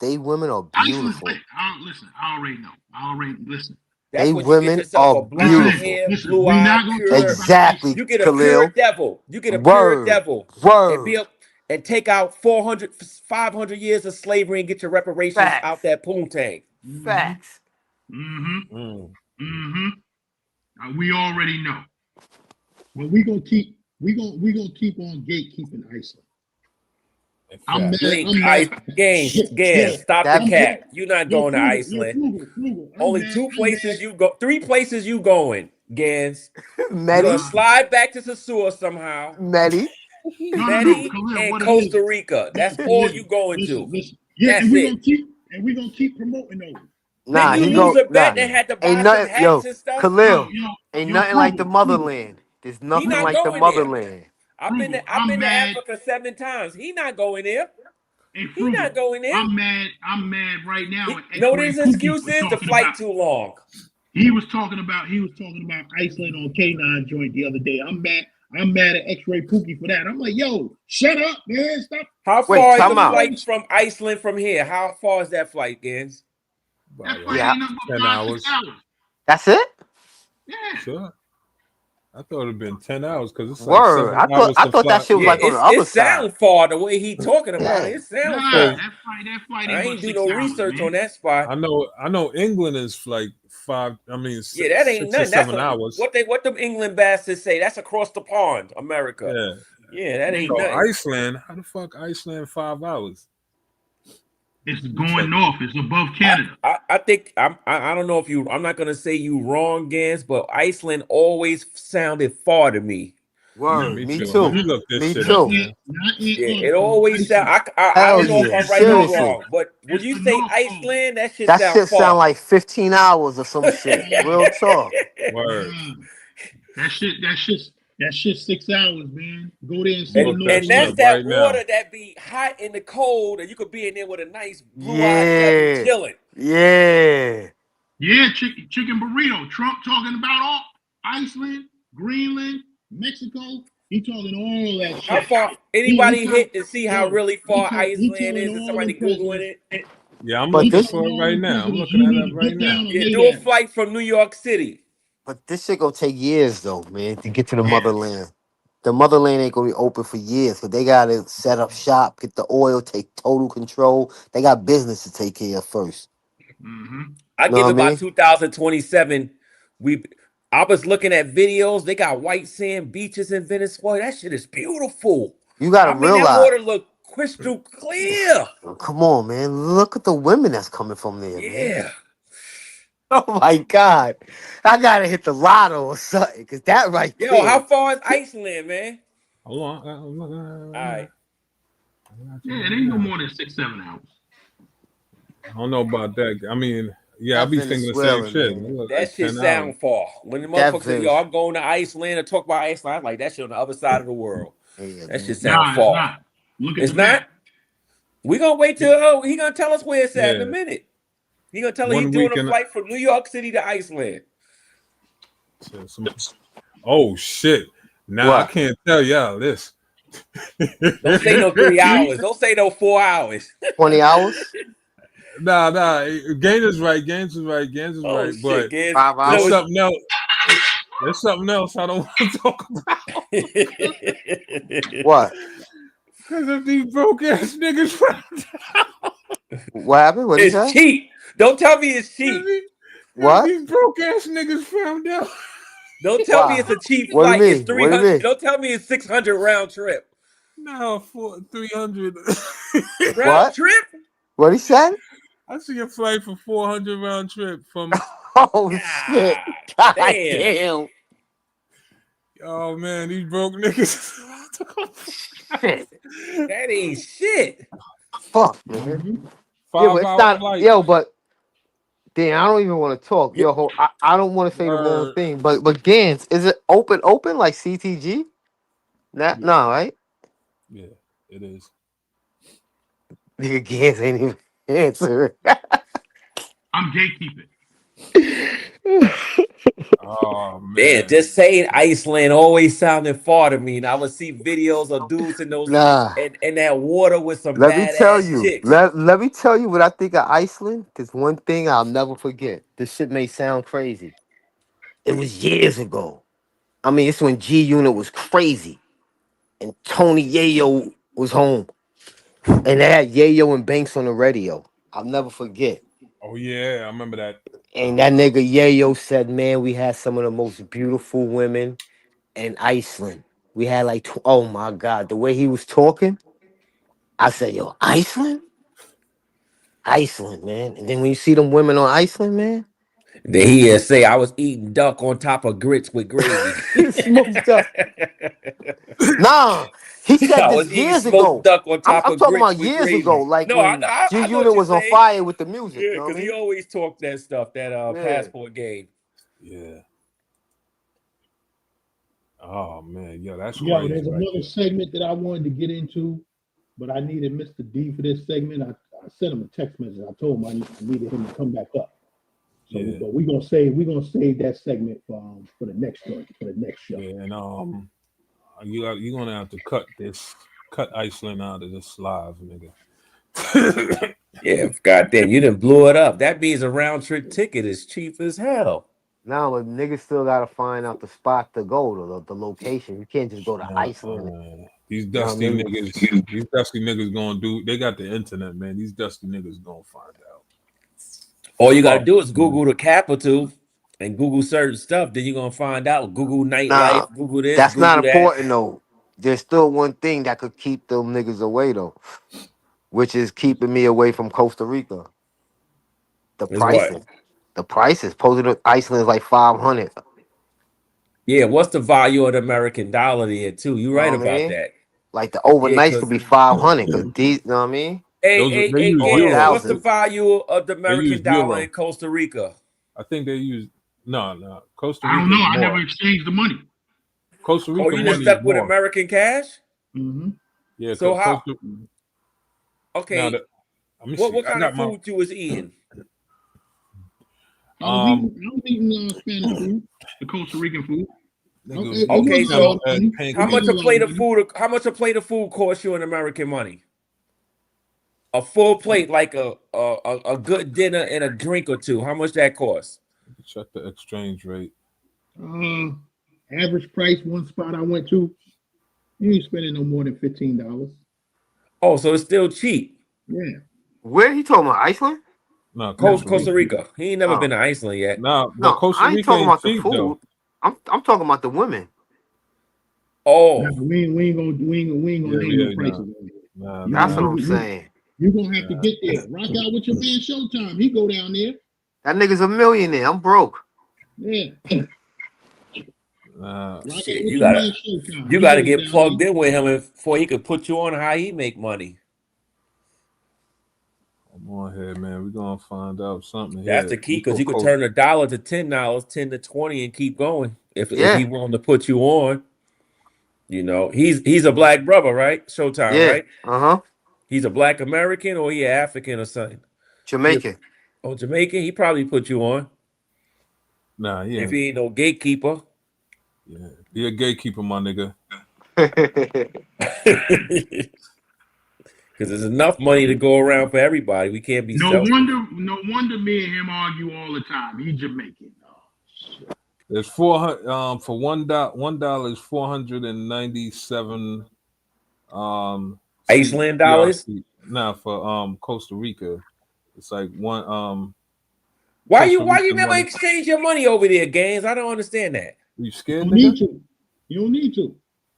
they women are Iceland, beautiful. listen, I already know. Listen. That's They when you get women yourself are a blonde beautiful. hair, Listen, blue we eye, not gonna talk pure. about Exactly, Iceland. You get a pure Khalil. devil. You get a pure Word. devil and Word. be up and take out 500 years of slavery and get your reparations out Facts. that poontang. Facts. We already know. But we gonna keep on gatekeeping Iceland. I'm mad. Gans, stop the That cap. You're not Yo, going to Iceland. Frugal. Only three places you going, Gans. You're gonna Medi, slide back to Sasua somehow. Medi. No, Medi Khalil, and what it is. Costa Rica. That's all Khalil, you going to. listen. Yeah, That's it. we gonna keep promoting those. Didn't Nah, you he lose go. a bet Nah, and had to ain't buy some nothing. hats Yo, and stuff? Khalil, Yo, ain't yo, nothing like the Frugal. motherland. There's He nothing not like the going there. motherland. I've been I'm to mad. Africa 7 times. He not going there. Hey, He Frugal, not going there. I'm mad right now. And You know what X-Ray his Pookie excuse was is? The talking about. flight too long. He was talking about Iceland on K9 joint the other day. I'm mad at X-Ray Pookie for that. I'm like, yo, shut up, man. Stop. How Wait, far is the time out. flight from Iceland from here? How far is that flight, Gans? That flight Yeah, ain't nothing but 10 5, hours. 6 hours. that's it. Yeah. Sure. I thought it'd been 10 hours because it's like Word. 7 hours I to thought that fly. shit was Yeah, like on the it other side. sounds far the way he talking about it. Yeah. It sounds Nah, far. Because that flight I ain't but ain't do 6 no hours, research man. on that spot. I know England is like Yeah, that ain't 6 or nothing. That's 7 hours. what them England bastards say. That's across the pond, America. Yeah. Yeah, that ain't So nothing. Iceland, how the fuck Iceland 5 hours? It's You check. going north. It's above Canada. I think I don't know if I'm not gonna say you wrong, Gans, but Iceland always sounded far to me. Yeah, Word. me Me too. Let too. me look this Me shit up, too. man. Not Yeah, it Antarctica, always sound. Iceland. I Hell don't know if yeah. I'm right or Seriously. wrong, but when It's you the say North Pole. Iceland, that shit That sound shit sound far. like 15 hours or some shit. Real talk. Word. That shit 6 hours, man. Go there and see I'm the look North that And shit that's up Pole. right that now. water that be hot in the cold, and you could be in there with a nice blue-eyed devil Yeah. chilling. Yeah. Yeah, chicken burrito. Trump talking about all Iceland, Greenland, Mexico. He talking all that How shit. far? He Anybody talking, hit to see how yo, really far he Iceland telling is? Is all somebody them googling presidents. it? Yeah, I'm But He looking this telling for it all right them now. I'm presidents looking you at need it to right get now. down and Yeah, lay do a down. flight from New York City. but this shit gonna take years though, man, to get to the Yeah. motherland. The motherland ain't gonna be open for years because they gotta set up shop, get the oil, take total control. They got business to take care of first. Mm-hmm. I Know give what it I by mean? 2027. I was looking at videos. They got white sand beaches in Venezuela. That shit is beautiful. You gotta I mean, that realize. water look crystal clear. Come on, man. Look at the women that's coming from there, man. Yeah. Oh my God. I gotta hit the lotto or something. Cause that right Yo, how there. far is Iceland, man? Hold on. I'm looking at it All right now. right. I got you Yeah, it right ain't no now. more than 6, 7 hours. I don't know about that. I mean, Yeah, I That be thinking the same Venezuela, shit. man. Look, That like shit 10 hours. sound far. When the That motherfuckers say, yo, Venezuela. I'm going to Iceland and talk about Iceland, I'm like, that shit on the other side of the world. Yeah, That shit man. sound Nah, it's far. not. Look at It's the not? map. We gonna wait till he gonna tell us where it's at in a Yeah. minute. He gonna tell us he's 1 doing week a and flight from New York City to Iceland. oh shit. Now I What? can't tell y'all this. Don't say no 3 hours. Don't say no 4 hours. 20 hours? Nah. Gaines is right. Gaines is right. Oh shit, But kids. 5 there's hours? something else. There's something else I don't want to talk about. What? Because if these broke ass niggas found out. What happened? What he It's said? cheap. Don't tell me it's cheap. What? These broke ass niggas found out. Don't tell me Wow. it's a cheap What do you flight. It's mean? What do you 300. mean? Don't tell me it's 600 round trip. No, 300. Round What? trip? What he said? I see a flight for 400 round trip from. Oh shit! God Damn. damn! Oh man, these broke niggas. Shit! That ain't shit. Fuck, man. Yeah, but 5 it's hour not. flight. Yo, but damn, I don't even want to talk. Yo, I don't want to say the wrong Word. thing, but GanZzta, is it open like CTG? Not, no, right? Yeah, it is. Nigga, GanZzta ain't even answer. I'm gatekeeping. Oh Man, man. just saying Iceland always sounded far to me. And I would see videos of dudes in those Nah. in that water with some Let me tell badass you. chicks. Let me tell you what I think of Iceland. There's one thing I'll never forget. This shit may sound crazy. It was years ago. I mean, it's when G Unit was crazy, and Tony Yayo was home, and they had Yayo and Banks on the radio. I'll never forget. Oh yeah, I remember that. And that nigga Yayo said, "Man, we had some of the most beautiful women in Iceland. We had like, oh my god, the way he was talking." I said, "Yo, Iceland, Iceland, man." And then when you see them women on Iceland, man, Then he say I was eating duck on top of grits with gravy. smoked duck. Nah, he said I this was eating years smoked ago. duck on top I'm of talking grits about with years ago, gravy. like No, when G I know what Unit you're was on saying. fire with the music. Yeah, You know what because I he mean? always talked that stuff, that Yeah. passport game. Yeah. Oh man, yo, that's Yo, crazy. there's Right another segment that I wanted to get into, but I needed Mr. D for this segment. I sent him a text message. I told him I needed him to come back up. So, Yeah. but we're gonna save that segment for the next joint, for the next show. Yeah, and you're gonna have to cut Iceland out of this live, nigga. Yeah, goddamn, you done blew it up. That means a round trip ticket is cheap as hell. Now, but niggas still gotta find out the spot to go, the location. You can't just go to Iceland. These You know what I dusty mean? niggas gonna do. They got the internet, man. These dusty niggas gonna find out. All you gotta do is Google the capital and Google certain stuff. Then you're gonna find out. Google Nah, nightlife, Google this, that's not Google that. important though. There's still one thing that could keep them niggas away though, which is keeping me away from Costa Rica. The Is what? prices. The prices. Posted to Iceland is like 500. Yeah, what's the value of the American dollar there too? You You know right what I about mean? that. Like the Yeah, overnights could cause be 500 because these, you know what I mean? They use Or Gans, what's the 1,000. value of the They use American dollar euro. in Costa Rica? I think they use no. Costa I Rica don't know. I more. never exchanged the money. Costa Oh, Rica you money just is stuck with more. American cash? Mm-hmm. Yeah, So how? Costa. Okay, Let me what see. I kind of got my. food you was eating? I was eating Spanish food, the Costa Rican food. Okay, so how much a plate of food? food? How much a plate of food costs you in American money? A full plate, like a good dinner and a drink or two. How much that costs? Check the exchange rate. Average price, one spot I went to, you ain't spending no more than $15. Oh, so it's still cheap. Yeah. Where he talking about? Iceland? No, Costa Rica. He ain't never Oh. been to Iceland yet. No, but No, Costa I ain't Rica talking ain't about the cheap food. though. I'm talking about the women. Oh, Nah, we ain't gonna name no prices. Nah, That's what I'm saying. You're gonna have to get there. Rock out with your man Showtime. He go down there. That nigga's a millionaire. I'm broke. Yeah. shit, you gotta get plugged in with him before he could put you on how he make money. on here, man. We're gonna find out something That's here. the key because you could turn $1 to $10, 10 to 20, and keep going if he willing to put you on. You know, he's a black brother, right? Showtime, right? He's a black American or he African or something. Jamaican. Oh, Jamaican. He probably put you on. Nah, yeah. If he ain't no gatekeeper. Yeah, be a gatekeeper, my nigga. Because there's enough money to go around for everybody. We can't be No selfish. wonder me and him argue all the time. He's Jamaican. There's 400 for $1 is 497 Iceland dollars. Now for Costa Rica, it's like one Why you never exchange your money over there, Gaines? I don't understand that. You scared? You need to. You don't need to.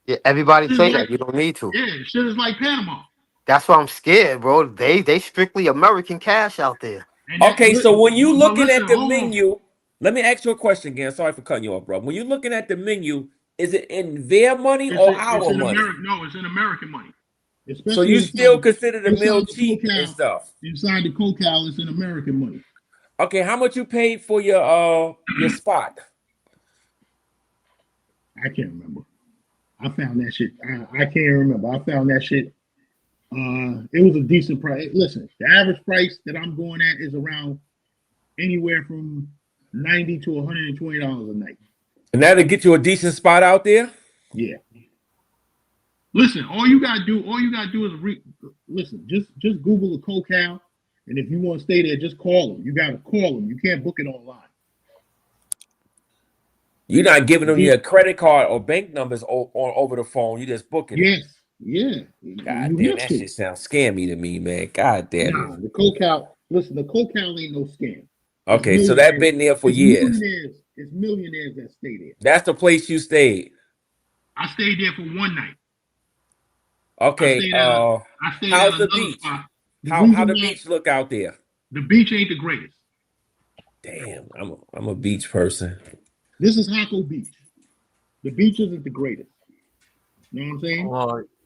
Yeah, everybody say that. You don't need to. Yeah, shit is like Panama. That's why I'm scared, bro. They strictly American cash out there. Okay, so when you looking at the menu, let me ask you a question again. Sorry for cutting you off, bro. When you're looking at the menu, is it in their money or our money? No, it's in American money. Especially so you still consider the meal cheap and stuff? Inside the Cocal, it's in American money. Okay, how much you paid for your spot? I can't remember. I found that shit. I can't remember. I found that shit. It was a decent price. Listen, the average price that I'm going at is around anywhere from $90 to $120 a night. And that'll get you a decent spot out there? Yeah. Listen, all you gotta do is listen. Just Google a Cocal, and if you want to stay there, just call them. You gotta call them. You can't book it online. You're not giving them your credit card or bank numbers over the phone. You just booking it. Yes. Yeah. God damn, that shit sounds scammy to me, man. God damn it. The Cocal, listen, the Cocal ain't no scam. Okay, so that's been there for years. It's millionaires that stay there. That's the place you stayed. I stayed there for one night. Okay. How's the beach? How the beach look out there? The beach ain't the greatest. Damn, I'm a beach person. This is Hako Beach. The beach isn't the greatest. You know what I'm saying?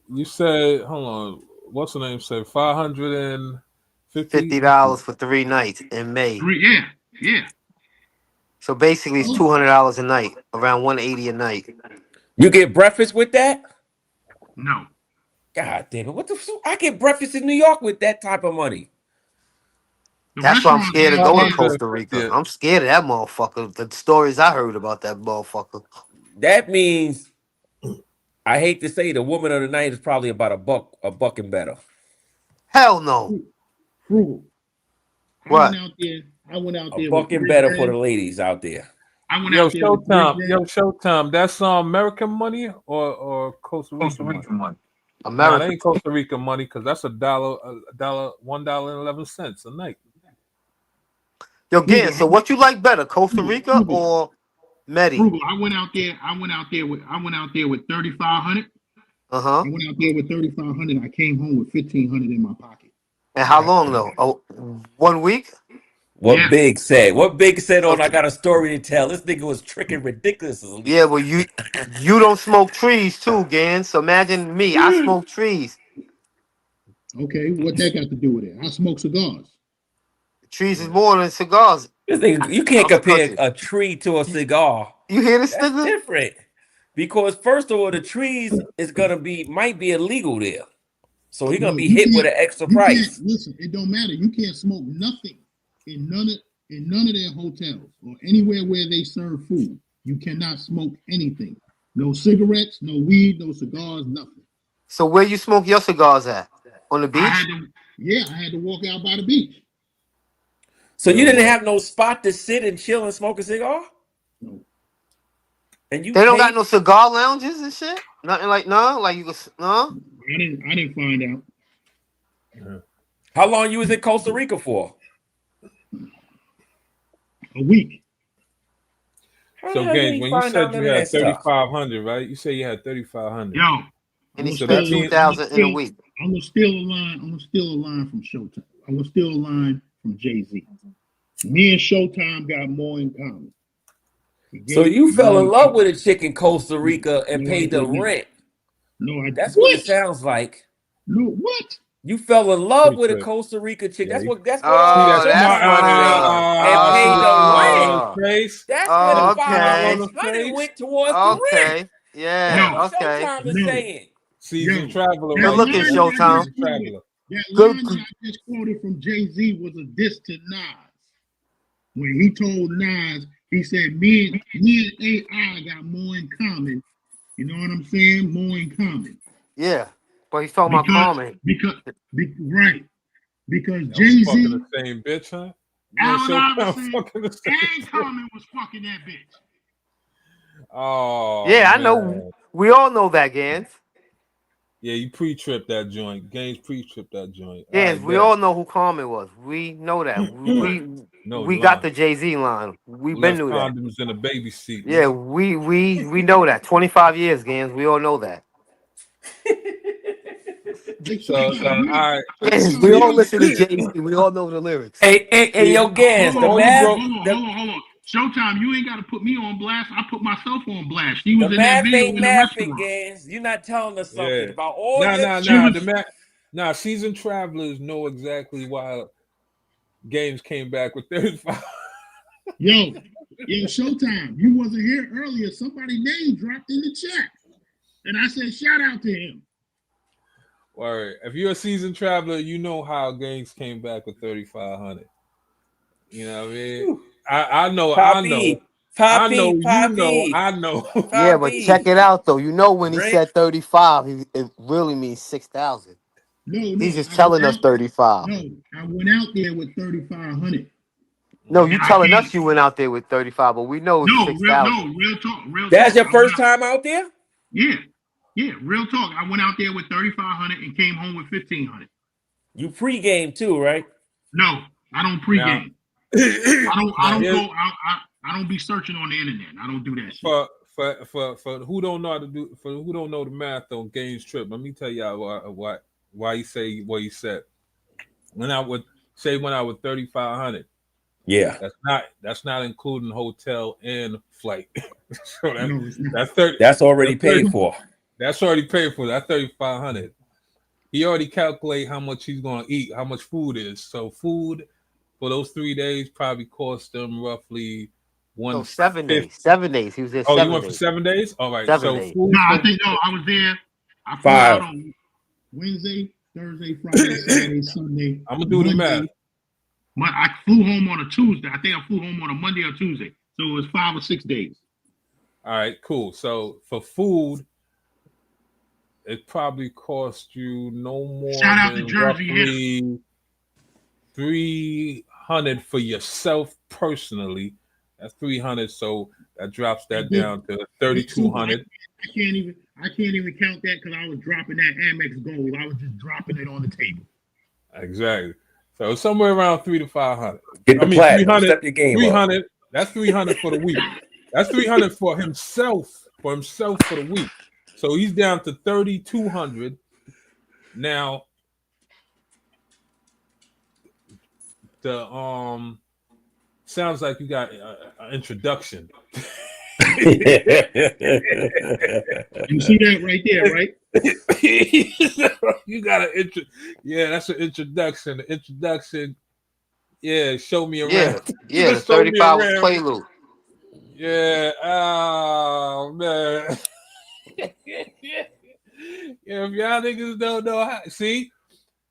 You said, hold on, what's the name? Said $550 for 3 nights in May. Yeah. So basically, it's $200 a night, around $180 a night. You get breakfast with that? No. God damn it! What the fuck? I get breakfast in New York with that type of money. That's why I'm scared of going to Costa Rica. I'm scared of that motherfucker. The stories I heard about that motherfucker. That means, I hate to say, the woman of the night is probably about a buck and better. Hell no. Frugal. What? I went out there. A buck and better for the ladies out there. I went out there. Showtime. That's American money or Costa Rica money? American. Nah, that ain't Costa Rica money because that's $1.11 a night. Yo, Gan, so what you like better, Costa Rica or Medi? I went out there with $3,500. I went out there with $3,500. I came home with $1,500 in my pocket. And how long though? Oh, 1 week? What Big said? What Big said on I got a story to tell. This nigga was tricking ridiculously. Yeah, well, you don't smoke trees too, Gan. So imagine me. I smoke trees. Okay, what that got to do with it? I smoke cigars. Trees is more than cigars. This thing, you can't compare a tree to a cigar. You hear this That's nigga? different. Because first of all, the trees might be illegal there. So he's gonna be hit with an extra price. Listen, it don't matter. You can't smoke nothing in none of their hotels or anywhere where they serve food. You cannot smoke anything. No cigarettes, no weed, no cigars, nothing. So where you smoke your cigars at? On the beach? I had to walk out by the beach. So you didn't have no spot to sit and chill and smoke a cigar? No. And they don't got no cigar lounges and shit? Nothing like you could no? I didn't find out. How long you was in Costa Rica for? A week. So, Gaines, when you said you had 3,500, right? You say you had 3,500. Yo, and he spent 2,000 in a week. I'm gonna steal a line from Showtime. I'm gonna steal a line from Jay-Z. Me and Showtime got more in common. So you fell in love with a chick in Costa Rica and paid the rent. No, that's what it sounds like. No, what? You fell in love Pretty with a trip. Costa Rica chick. Yeah, That's he- what See, that's smart. Showtime and paid the Smile rent. on his face. That's where the Smile on 500 his face. went towards the rent. Okay. That's Yeah. what Okay. Showtime is saying. Seasoned traveler, Good right looking, there. Showtime. Seasoned traveler. That Good. line that I just quoted from Jay-Z was a diss to Nas. When he told Nas, he said, me and AI got more in common. You know what I'm saying? More in common. Yeah. But he's talking about Carmen. Right. Because Y'all was Jay-Z, fucking the same bitch, huh? Allen Iverson, fucking the same and Common was fucking that bitch. Oh, Yeah, I man. know. We all know that, Gans. Yeah, you pre-tripped that joint. Gaines pre-tripped that joint. Gans, we all know who Carmen was. We know that. We got the Jay-Z line. We've been left knew that. condoms in the baby seat. Yeah, we know that. 25 years, Gans. We all know that. So all right. We all listen to Jay-Z. We all know the lyrics. Hey, yo, Gans, the math. Hold on. Showtime, you ain't got to put me on blast. I put myself on blast. She was The in that math video ain't in the mathing, restaurant. Gans. You're not telling us something Yeah. about all your Nah, seasoned travelers know exactly why Games came back with 35. Yo, Showtime, you wasn't here earlier. Somebody name dropped in the chat. And I said, shout out to him. Word. If you're a seasoned traveler, you know how Games came back with 3,500. You know what I mean? I know. Yeah, but check it out though. You know when he said 35, it really means 6,000. No, he's just telling us 35. No, I went out there with 3,500. No, you telling us you went out there with 35, but we know it's 6,000. Real talk. That's your first time out there? Yeah, real talk. I went out there with 3,500 and came home with 1,500. You pregame too, right? No, I don't pregame. I don't be searching on the internet. I don't do that shit. For who don't know how to do, for who don't know the math on Gaines trip, let me tell y'all why he say what he said. When I would 3,500. Yeah, that's not including hotel and flight. So that's already paid for. That's already paid for. That 3,500. He already calculate how much he's gonna eat, how much food is. So food for those 3 days probably cost them roughly 7 days. 7 days. He was there. Oh, you went for 7 days? All right. 7 days. I was there. I flew out on Wednesday, Thursday, Friday, Saturday, Sunday. I'm gonna do the math. I flew home on a Tuesday. I think I flew home on a Monday or Tuesday. So it was 5 or 6 days. All right, cool. So for food, it probably cost you no more than roughly 300 for yourself personally. That's 300. So that drops that down to 3,200. I can't even count that because I was dropping that Amex Gold. I was just dropping it on the table. Exactly. So somewhere around 300 to 500. Get the platinum. 300. Step your game 300. That's 300 for the week. That's 300 for himself. For the week. So he's down to 3,200. Now the sounds like you got an introduction. You see that right there, right? You got an yeah, that's an introduction. The introduction, yeah, show me around. Yeah, the 35 was prelude. Yeah, oh man. If y'all niggas don't know how, see,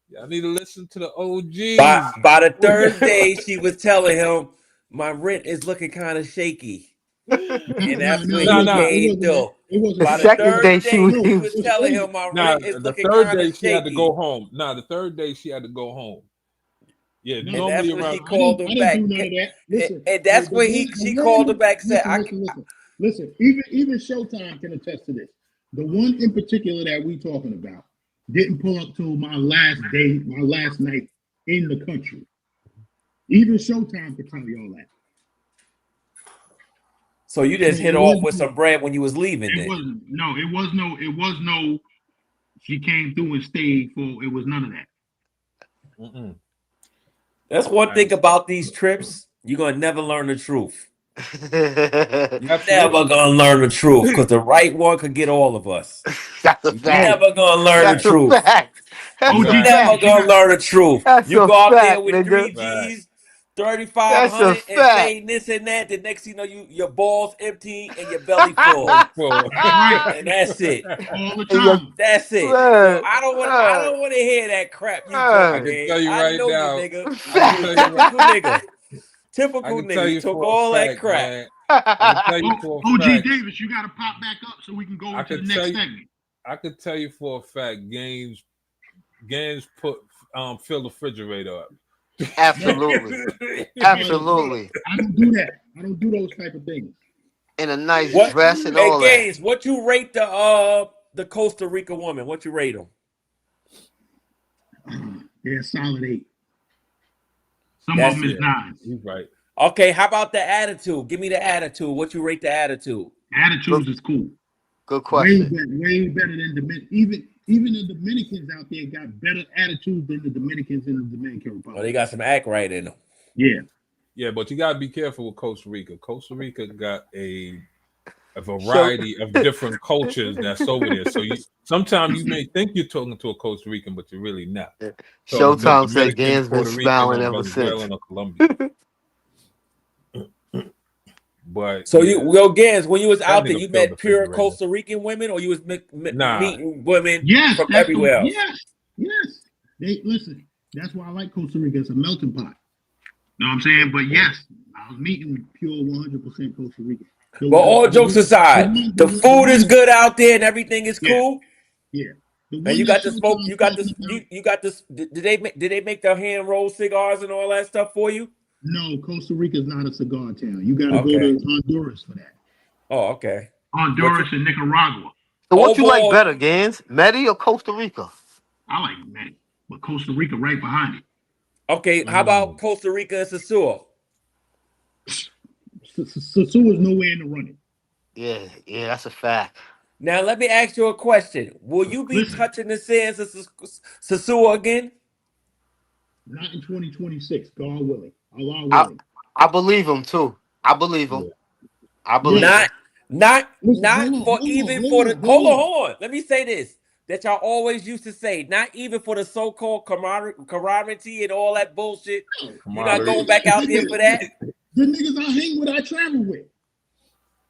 y'all need to listen to the OGs. By the third day, she was telling him, "My rent is looking kind of shaky," and that's when he came through. By the third day, she was telling him, "My rent is looking kind of shaky." The third day, she had to go home. The third day, she had to go home. Yeah, and normally that's when she called him back. And that's when she called him back and said, Listen, even Showtime can attest to this. The one in particular that we talking about didn't pull up till my last night in the country. Even Showtime could tell you all that. So you just hit off with some bread when you was leaving. It was no. She came through and stayed for. It was none of that. Mm-mm. That's one thing about these trips. You're gonna never learn the truth. You're never gonna learn the truth because the right one could get all of us. That's a You're fact. never gonna learn the truth. That's You a never fact. gonna learn the truth. That's You a go out there fact, with nigga. 3Gs, That's a 3,500, and fact. saying this and that. The next thing you know, your balls empty and your belly full, That's right. and that's it. All the And your time. That's it. man, So I don't want to hear that crap you I talking, can man. tell you I right know you, now. nigga. I can You a tell you. typical nigga. I Typical can tell nigga. You you took for all a that fact, crap. man. I can tell you for a OG fact. Davis, you got to pop back up so we can go I into the could next tell you. segment. I could tell you for a fact. Games put fill the refrigerator up. Absolutely. Absolutely. I don't do that. I don't do those type of things. In a nice What? dress and Hey, all that. Gaines, what you rate the Costa Rica woman? What you rate them? They're a solid 8. Some That's of them is it. 9. He's right. Okay, how about the attitude? Give me the attitude. What you rate the attitude? Attitudes is cool. Good question. Way better than Dominican. Even the Dominicans out there got better attitudes than the Dominicans in the Dominican Republic. Oh, they got some act right in them. Yeah. Yeah, but you gotta be careful with Costa Rica. Costa Rica got a variety of different cultures that's over there. So sometimes you may think you're talking to a Costa Rican, but you're really not. Showtime said Gan's been smiling ever Venezuelan since. or Colombian. But so Gans, when you was out there, nigga you filled met the pure refrigerator. Costa Rican women, or you was Nah. meeting women Yes, from that's everywhere else? Yes. Listen. That's why I like Costa Rica. It's a melting pot. Know what I'm saying? But yes, I was meeting pure 100% Costa Rican. But all jokes aside, the food is good out there and everything is cool. Yeah. And you got to smoke. You got this. You got this. Did they make the hand roll cigars and all that stuff for you? No, Costa Rica is not a cigar town. You got to go to Honduras for that. Oh, okay. Honduras and Nicaragua. So what you like better, Gans? Medi or Costa Rica? I like Medi, but Costa Rica right behind it. Okay, how about Costa Rica and Sosúa? Sosúa is nowhere in the running. Yeah, that's a fact. Now let me ask you a question: will you be touching the sands of Sosúa again? Not in 2026. God willing. Allah willing. I believe him too. I believe him. I believe not Listen, for the hold on. Let me say this that y'all always used to say, not even for the so-called camaraderie and all that bullshit. You're not going back out there for that. The niggas I hang with, I travel with.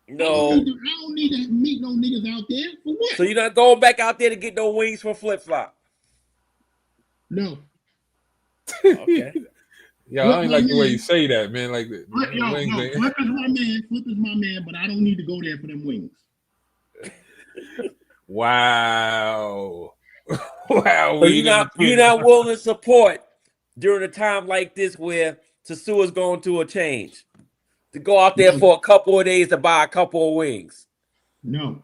No. I don't need to meet no niggas out there. For what? So you're not going back out there to get no wings from Flip Flop? No. Okay. Yeah, I ain't like the way you say that, man. Like, Flip is my man. Flip is my man, but I don't need to go there for them wings. Wow. Wow. So you're not willing to support during a time like this where Sosúa's going through a change to go out there for a couple of days to buy a couple of wings. No.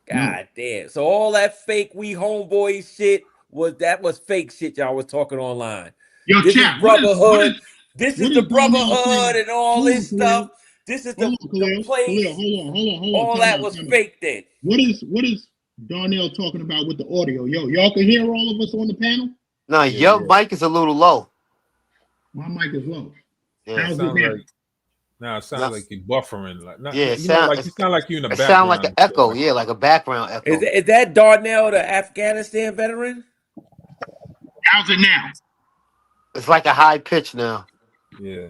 God damn. So all that fake we homeboy shit was fake shit y'all was talking online. Yo, this chat, is brotherhood. This is the brotherhood and all this stuff. This is the place. Hold on. All that was fake then. What is Darnell talking about with the audio? Yo, y'all can hear all of us on the panel? No, your mic is a little low. My mic is low. Yeah, it sounds like you're buffering. You sound like you're in the background. It sounds like an echo. Yeah, like a background echo. Is that Darnell, the Afghanistan veteran? How's it now? It's like a high pitch now. Yeah,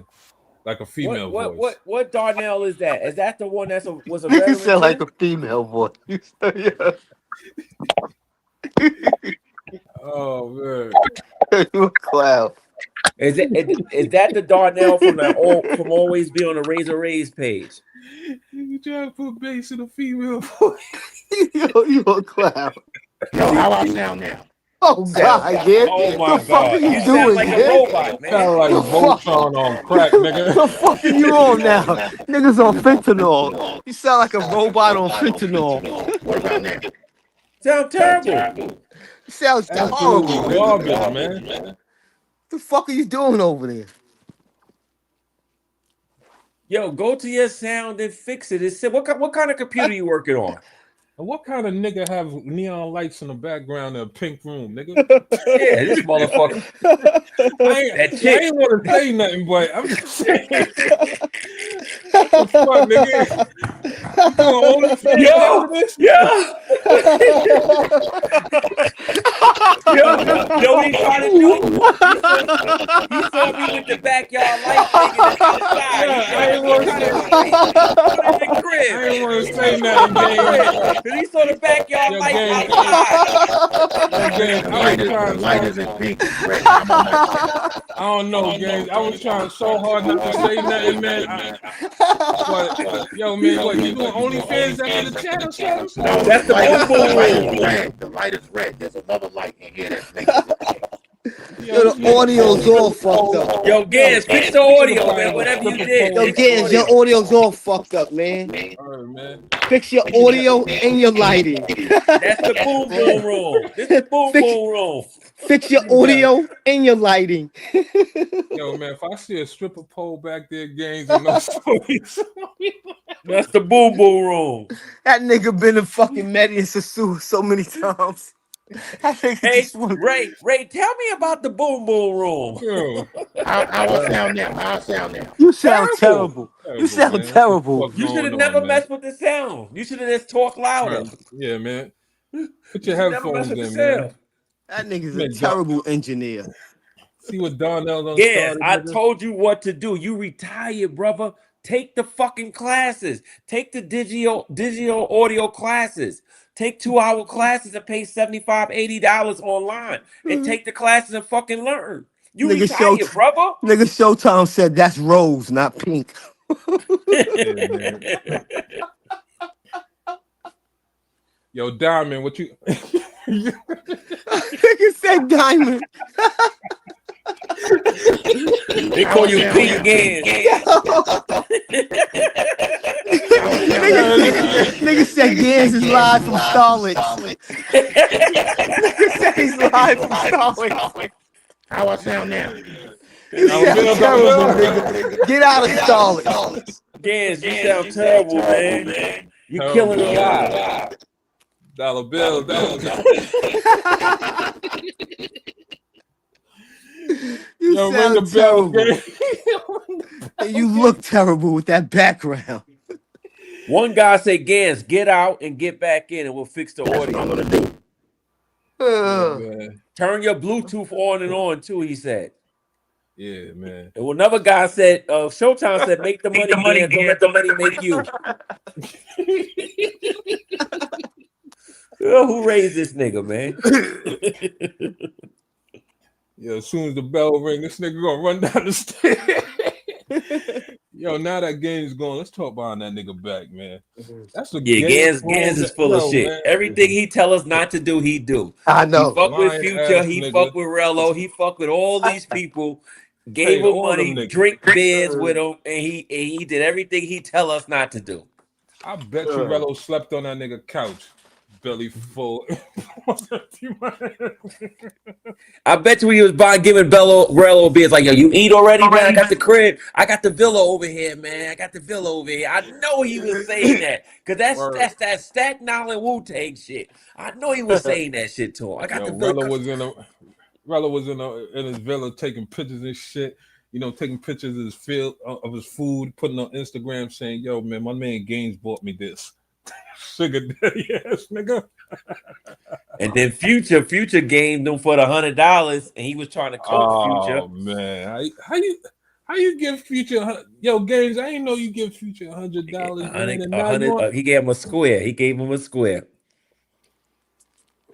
like a female voice. What Darnell is that? Is that the one was a You veteran? can sound like a female voice. Oh man, you a clown. Is that the Darnell from Always Be on the Razor Rays page? You trying to put bass in a female voice? You a clown. Yo, how I sound now? Oh God, yeah. Oh my the fuck God. are you Sound doing, like man? a robot, man. Sound like Voltron on crack, nigga. The fuck are you on now? Niggas on fentanyl. You sound like a robot on fentanyl. What about now? Sound terrible. You sound horrible. Absolutely garbage, man. What the fuck are you doing over there? Yo, go to your sound and fix it. What kind of computer you working on? And what kind of nigga have neon lights in the background in a pink room, nigga? Yeah, this motherfucker. I ain't want to say nothing, but I'm just saying. What the fuck, nigga? know what he trying to do? He saw me with the backyard light thing and the outside. Yeah, I ain't He want trying to to say. put it in the crib. I ain't want to say nothing, gang. Because he saw the backyard Yo, light gang. outside. Gang, I was trying. Light isn't pink. It's red. I'm on that. I don't know, gang. I was trying so hard not to say nothing, man. But yo, man, what you doing? OnlyFans after the chat or something? No, That's the light boom is red. The light is red. There's another light in here. That's nigga. Yo, the audio's all fucked up. Yo, Gans, fix the audio, man. Whatever you did. Yo, fix the Gans, your audio. audio's all fucked up, man. Man. Fix your audio and your lighting. That's the boom boom room. This is boom boom room. Fix your audio and your lighting. Yo, man, if I see a stripper pole back there, gangs, and no stories. That's the boom boom room. That nigga been in fucking Median Sasu so many times. Hey, Ray, tell me about the boom boom room. Yo, How I sound now? How I sound now? You sound terrible. You sound man. terrible. What's You should have going never on, messed with the sound. You should have just talked louder. Yeah, man. Put your You should never headphones mess with in, the man. sound. That nigga's a Man, terrible engineer. See what Darnell done Yes, started. I nigga? told you what to do. You retired, brother. Take the fucking classes. Take the digital audio classes. Take 2-hour classes and pay $75, $80 online. And take the classes and fucking learn. You Nigga retired, brother. Nigga Showtime said that's rose, not pink. Yeah, man. Yo, Diamond, what you? Nigga said diamond. They call you Pink Gans. Nigga said Gans is live from Starlink. Nigga said he's live from Starlink. How I sound now? You sound terrible, nigga. Get out of Starlink. Gans, you sound terrible, man. You killing the live. Dollar bill. You Yo, ring sound the bell, terrible. And you look terrible with that background. One guy said, Gans, get out and get back in and we'll fix the audio. Turn your Bluetooth on and on too, he said. Yeah, man. And another guy said, Showtime said, make the money, Gans, don't let the money make you. Who raised this nigga, man? Yeah, as soon as the bell ring, this nigga gonna run down the stairs. Yo, now that game's going, let's talk about that nigga back, man. That's a Gans is full of shit. Man. Everything he tell us not to do, he do. I know. He fuck with Lying Future, ass he nigga. fuck with Rello, he fuck with all these people. Gave Paid him all them money, niggas. drink beers with him, and he did everything he tell us not to do. I bet you Rello slept on that nigga couch, belly full. I bet you he was giving Rello beers like, yo, you eat already, man? I got the crib. I got the villa over here, man. I got the villa over here. I know he was saying that because that's that Staten Island Wu-Tang shit. I know he was saying that shit to him. I got the villa. Rello was in his villa taking pictures and shit. You know, taking pictures of his food, putting on Instagram, saying, "Yo, man, my man Gaines bought me this." Sugar daddy ass nigga. And then Future gamed him for the $100, and he was trying to coach Future. Oh man, how you give Future? Yo, Gaines, I didn't know you give Future $100. He gave him a square.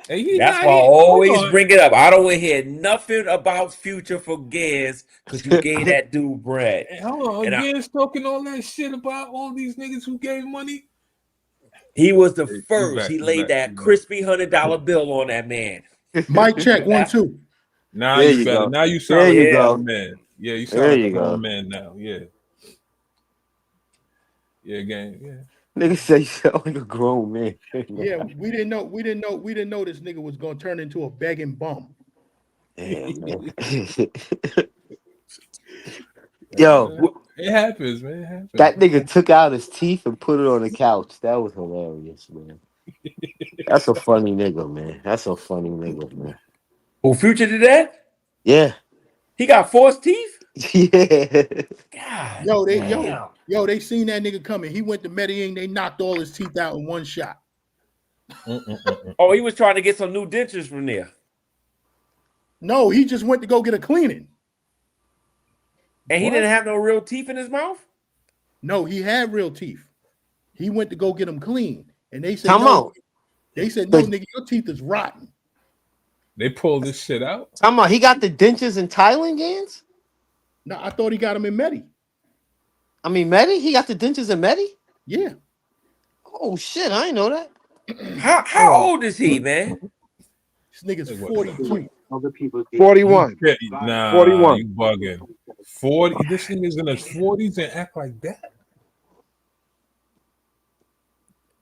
Hey, that's why I always bring it up. I don't want to hear nothing about Future for Gans because you gave that dude bread. Hey, hold on, Gans talking all that shit about all these niggas who gave money. He was the first. He laid that crispy $100 bill on that man. Mic check 1 2. Now there you better. Go. Now you sound like a grown man. Yeah, you sound like a grown man now. Yeah. Yeah, gang. Yeah. Nigga say you sound like a grown man. Yeah, we didn't know this nigga was gonna turn into a begging bum. Damn, man. Yo, it happens, man. It happens. That nigga took out his teeth and put it on the couch. That was hilarious, man. That's a funny nigga, man. Who Future did that? Yeah. He got false teeth? Yeah. God. They seen that nigga coming. He went to Medellin. They knocked all his teeth out in one shot. Oh, he was trying to get some new dentures from there. No, he just went to go get a cleaning. And he didn't have no real teeth in his mouth? No, he had real teeth. He went to go get them clean. And they said, Come no. on. They said, no, nigga, your teeth is rotten. They pulled this shit out. Come on, he got the dentures in Thailand, Gans? No, I thought he got them in Medi. I mean, Medi? He got the dentures in Medi? Yeah. Oh, shit, I didn't know that. How old is he, man? This nigga's 42. Other people 41. Nah, 41. you bugging. 40. This nigga's in his 40s and act like that.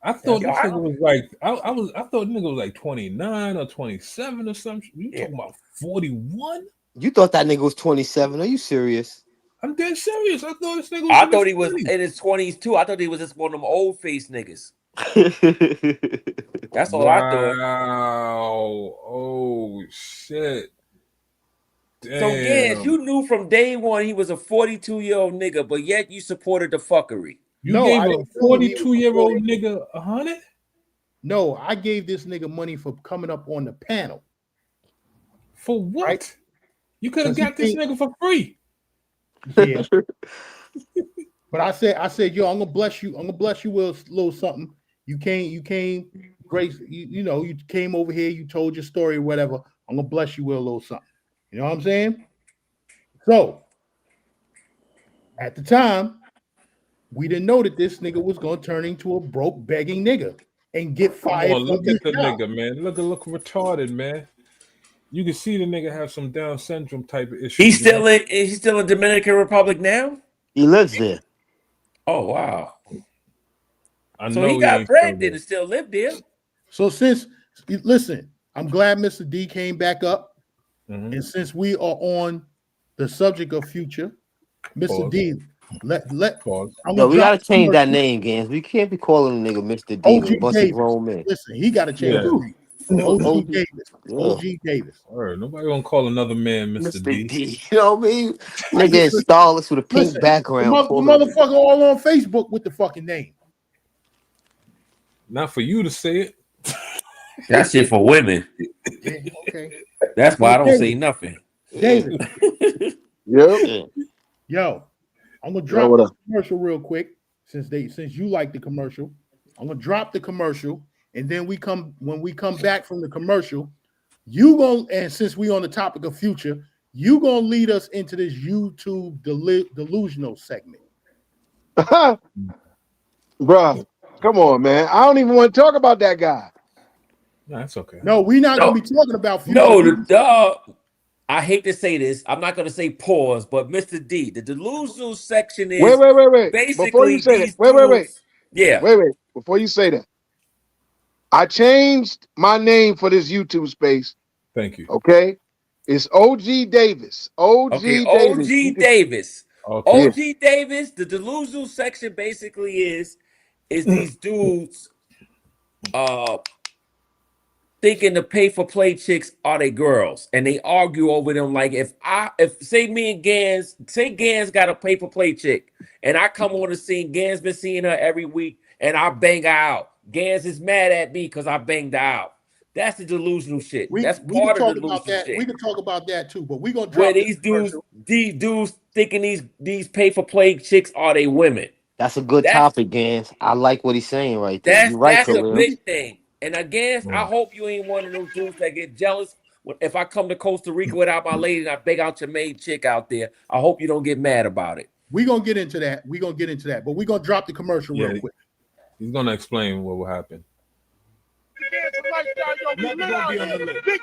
I thought this nigga was like I thought nigga was like 29 or 27 or something. You talking about 41? You thought that nigga was 27. Are you serious? I'm dead serious. I thought this nigga was I thought he was in his 20s too. I thought he was just one of them old face niggas. That's all I thought. Wow. Oh shit. Damn. So Gans, you knew from day one he was a 42-year-old nigga, but yet you supported the fuckery. You gave a 42-year-old nigga 100? No, I gave this nigga money for coming up on the panel. For what? Right? You could have got this nigga for free. Yeah. But I said, yo, I'm gonna bless you. I'm gonna bless you with a little something. You came, Grace. You came over here. You told your story, or whatever. I'm gonna bless you with a little something. You know what I'm saying? So, at the time, we didn't know that this nigga was gonna turn into a broke, begging nigga and get fired. Come on, look at the nigga, man. Look retarded, man. You can see the nigga have some Down syndrome type of issues. He's still in Dominican Republic now? He lives there. Oh wow. I so know he got bread and still live there. So listen, I'm glad Mr. D came back up. Mm-hmm. And since we are on the subject of Future, Mr. D, let Yo, we gotta change that name, Gans. We can't be calling the nigga Mr. D. OG Busted grown man. Listen, he got to change his name. OG Davis. Yeah. OG Davis. All right, nobody gonna call another man Mr. D. You know what I mean? Nigga is starless with a pink background. The motherfucker all on Facebook with the fucking name. Not for you to say it. That shit for women. Yeah, okay. That's why I don't say nothing. David. Yep. Yo, I'm gonna drop this commercial real quick since you like the commercial. I'm gonna drop the commercial, and then when we come back from the commercial, and since we on the topic of Future, you gonna lead us into this YouTube delusional segment. Bruh, come on, man. I don't even want to talk about that guy. No, that's okay. No, we're not gonna be talking about Future. No, I hate to say this. I'm not gonna say pause, but Mr. D, the delusional section is wait. Basically, before you say that, wait. Yeah. Wait. Before you say that, I changed my name for this YouTube space. Thank you. Okay. It's OG Davis. OG Davis. Okay. OG Davis, the delusional section basically is these dudes thinking the pay for play chicks are they girls, and they argue over them. Like if say me and Gans, say Gans got a pay for play chick, and I come on the scene, Gans been seeing her every week, and I bang her out. Gans is mad at me because I banged her out. That's the delusional shit. That's part of the delusional shit. We can talk about that too, but we're gonna drop where these dudes thinking these pay for play chicks are they women. That's a good topic, Gans. I like what he's saying right there. You're right, that's a big thing. And again, I hope you ain't one of those dudes that get jealous if I come to Costa Rica without my lady and I beg out your maid chick out there. I hope you don't get mad about it. We're gonna get into that. But we're gonna drop the commercial real quick. He's gonna explain what will happen. Big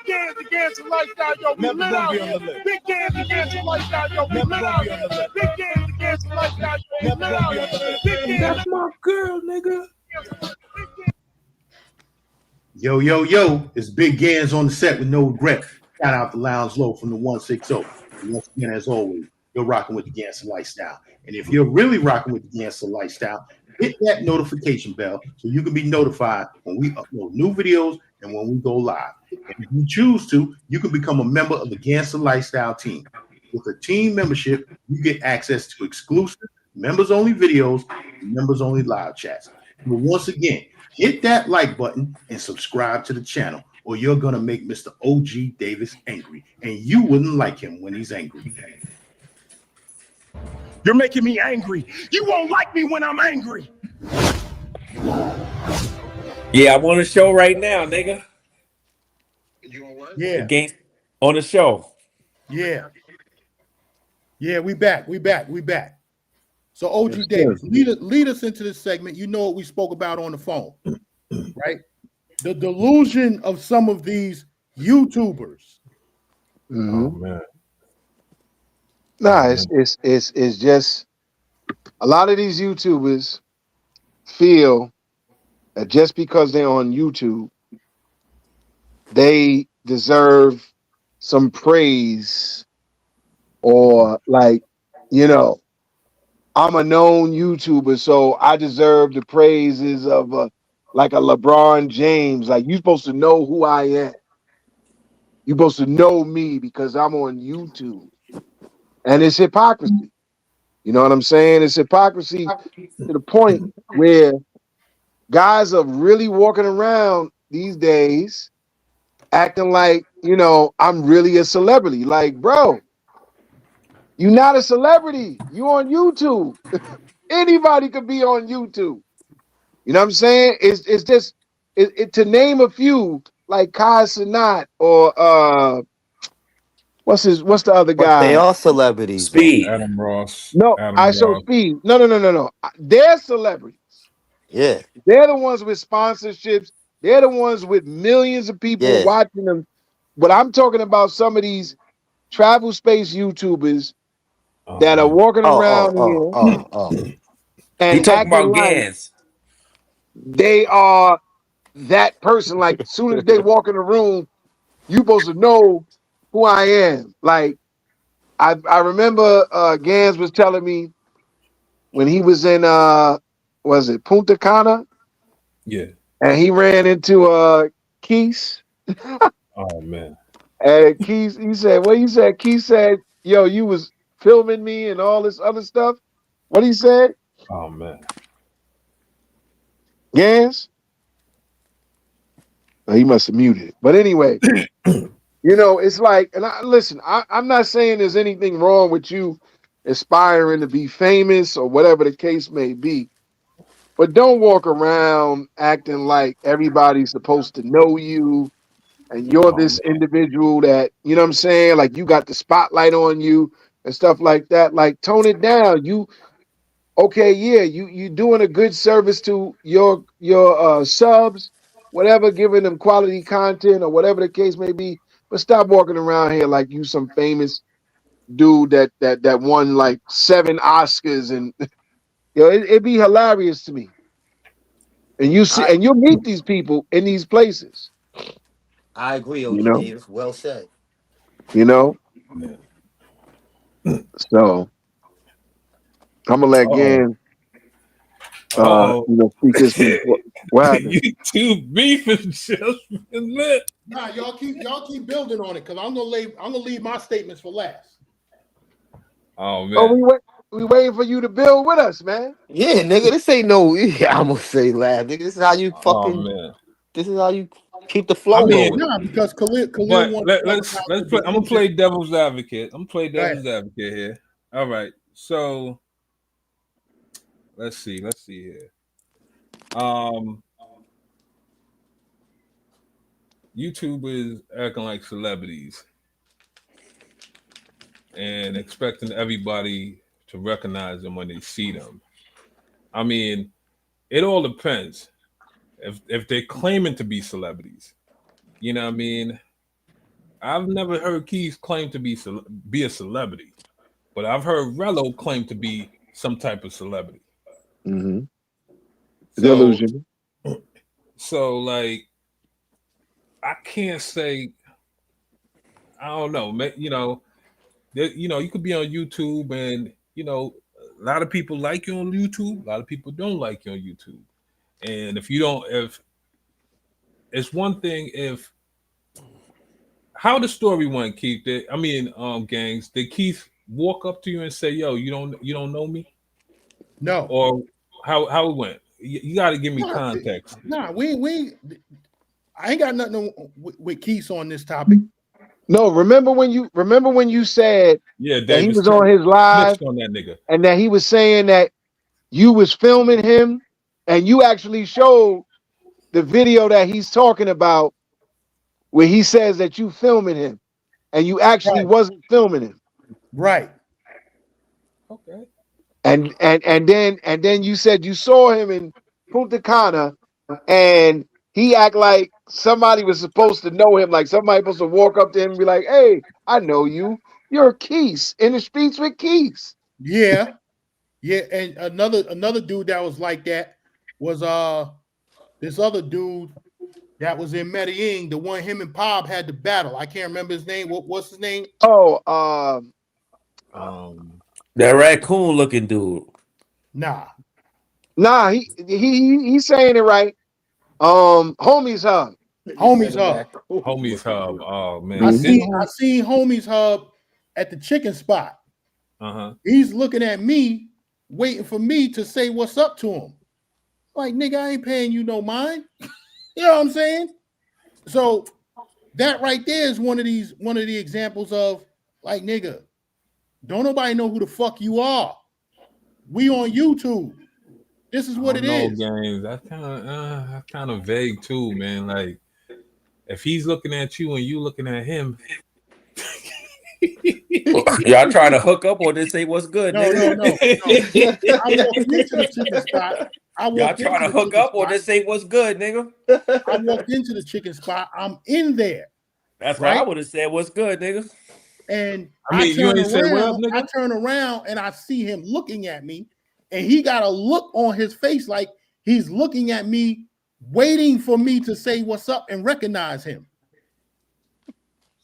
GanZzta Lifestyle, yo, we lit out here. Big GanZzta Lifestyle, yo, we lit out here. Big GanZzta Lifestyle, yo, we lit out here. That's my girl, nigga. Yo, it's Big Gans on the set with no regret. Shout out to Lounge Low from the 160. Once again, as always, you're rocking with the GanZzta Lifestyle. And if you're really rocking with the GanZzta Lifestyle, hit that notification bell so you can be notified when we upload new videos and when we go live. And if you choose to, you can become a member of the GanZzta Lifestyle team. With a team membership, you get access to exclusive members-only videos and members-only live chats. But once again, hit that like button and subscribe to the channel. or you're gonna make Mr. OG Davis angry, and you wouldn't like him when he's angry. You're making me angry. You won't like me when I'm angry. Yeah, I'm on the show right now, nigga. You on what? Yeah. On the show. Yeah. Yeah, we back. So OG Yes, Davis, sir. lead us into this segment. You know what we spoke about on the phone, right? The delusion of some of these YouTubers. Mm-hmm. Oh man. Nah, it's just a lot of these YouTubers feel that just because they're on YouTube, they deserve some praise, or like, you know, I'm a known YouTuber, so I deserve the praises of like a LeBron James. Like, you're supposed to know who I am. You're supposed to know me because I'm on YouTube. And it's hypocrisy. You know what I'm saying? It's hypocrisy to the point where guys are really walking around these days acting like, you know, I'm really a celebrity. Like, bro, you're not a celebrity. You on YouTube. Anybody could be on YouTube. You know what I'm saying? It's just to name a few, like Kai Cenat or what's the other But they guy? are celebrities, though. Speed. Adam Ross. No, Adam I show Ross. Speed. No. They're celebrities. Yeah, They're the ones with sponsorships. They're the ones with millions of people yeah. watching them. But I'm talking about some of these travel space YouTubers Oh that are man. walking Oh, around oh, here oh, oh. He and talking acting about like Gans. they are that person. Like, as soon as they walk in the room, you supposed to know who I am. Like, I remember Gans was telling me when he was in was it Punta Cana, Yeah. and he ran into Keith. Oh man. And Keith, he said, what he said, Keith said, yo, you was filming me and all this other stuff. What he said? Oh man. Gans? Oh, he must have muted it. But anyway, you know, it's like, and listen, I'm not saying there's anything wrong with you aspiring to be famous or whatever the case may be. But don't walk around acting like everybody's supposed to know you and you're Oh this man. individual that, you know what I'm saying? Like, you got the spotlight on you and stuff like that. Like, tone it down. Okay, yeah, you doing a good service to your subs, whatever, giving them quality content or whatever the case may be. But stop walking around here like you some famous dude that won like 7 Oscars, and it'd be hilarious to me. And you see, I and you'll meet these people in these places. I agree, You OG know, Davis. Well said. you know. Man. So I'm gonna let Oh. Gan, Oh. speak his piece. What happened? You two beefing just lit. Nah, y'all keep building on it because I'm gonna leave my statements for last. Oh Oh, man. we waiting for you to build with us, man. Yeah, nigga, this ain't no. Yeah, I'm gonna say laugh, nigga. This is how you Oh fucking. man. This is how you keep the I flow mean, going. Nah, because Khalil but wants to talk let's about play. the I'm gonna play devil's advocate. Go ahead. here. All right. So let's see here. YouTubers acting like celebrities and expecting everybody to recognize them when they see them. I mean, it all depends. If they're claiming to be celebrities, you know what I mean? I've never heard Keith claim to be a celebrity, but I've heard Rello claim to be some type of celebrity. Mm-hmm. So, Delusion. like, I can't say. I don't know. You know, you could be on YouTube, and a lot of people like you on YouTube. A lot of people don't like you on YouTube. And if it's one thing, if how the story went, Keith. Gangs. Did Keith walk up to you and say, "Yo, you don't know me"? No. Or how it went? You got to give me context. Nah, I ain't got nothing with Keith on this topic. No, remember when you said Yeah, that he Davis was on his live snitched on that nigga. and that he was saying that you was filming him and you actually showed the video that he's talking about where he says that you filming him and you actually wasn't filming him. Right. Okay. And then you said you saw him in Punta Cana and he act like somebody was supposed to know him, like somebody supposed to walk up to him and be like, "Hey, I know you. You're Keith in the streets with Keith." Yeah. Yeah, and another dude that was like that was this other dude that was in Medellin, the one him and Pob had the battle. I can't remember his name. What's his name? Oh, that raccoon looking dude. Nah, he's saying it right. Homies Hub. Homies Hub. Homies Hub. Oh man. I seen Homies Hub at the chicken spot. He's looking at me, waiting for me to say what's up to him. Like, nigga, I ain't paying you no mind. You know what I'm saying? So that right there is one of the examples of, like, nigga, don't nobody know who the fuck you are. We on YouTube. This is what it is. Games. That's kind of vague too, man. Like, if he's looking at you and you looking at him, y'all trying to hook up or just say what's good? No. I walked into the chicken spot. Y'all trying to hook up or just say what's good, nigga? I walked into the chicken spot. I'm in there. That's right. What I would have said what's good, nigga. And I mean, you ain't say what up, nigga. I turn around and I see him looking at me, and he got a look on his face like he's looking at me, waiting for me to say what's up and recognize him.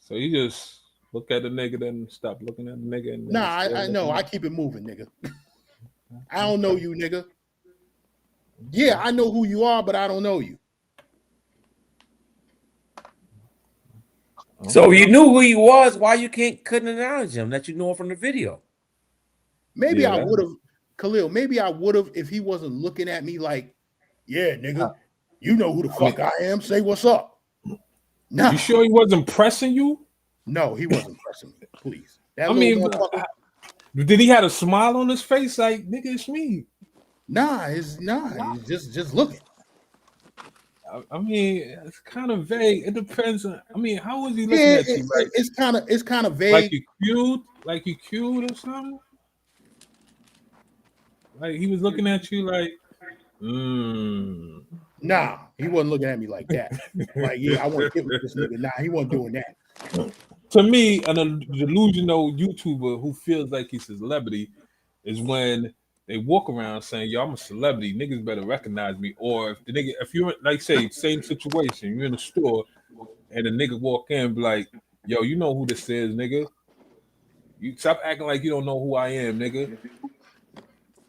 So you just look at the nigga, then stop looking at the nigga. And nah, I know. I keep it moving, nigga. I don't know you, nigga. Yeah, I know who you are, but I don't know you. So you knew who he was, why you couldn't acknowledge him that you know him from the video? Maybe I would have, Khalil. Maybe I would have if he wasn't looking at me like, "Yeah, nigga, you know who the fuck I am. Say what's up." Nah. You sure he wasn't pressing you? No, he wasn't pressing me. Please. Did he have a smile on his face like, "Nigga, it's me"? Nah. He's just looking. I mean, it's kind of vague. It depends on. I mean, how was he looking at you? Like, it's kind of vague. Like you cute or something. Like he was looking at you like, Nah, he wasn't looking at me like that. Like, yeah, I want to get with this nigga. Nah, he wasn't doing that. To me, a delusional YouTuber who feels like he's a celebrity is when they walk around saying, "Yo, I'm a celebrity. Niggas better recognize me." Or if you're like, say, same situation, you're in a store and a nigga walk in and be like, "Yo, you know who this is, nigga? You stop acting like you don't know who I am, nigga."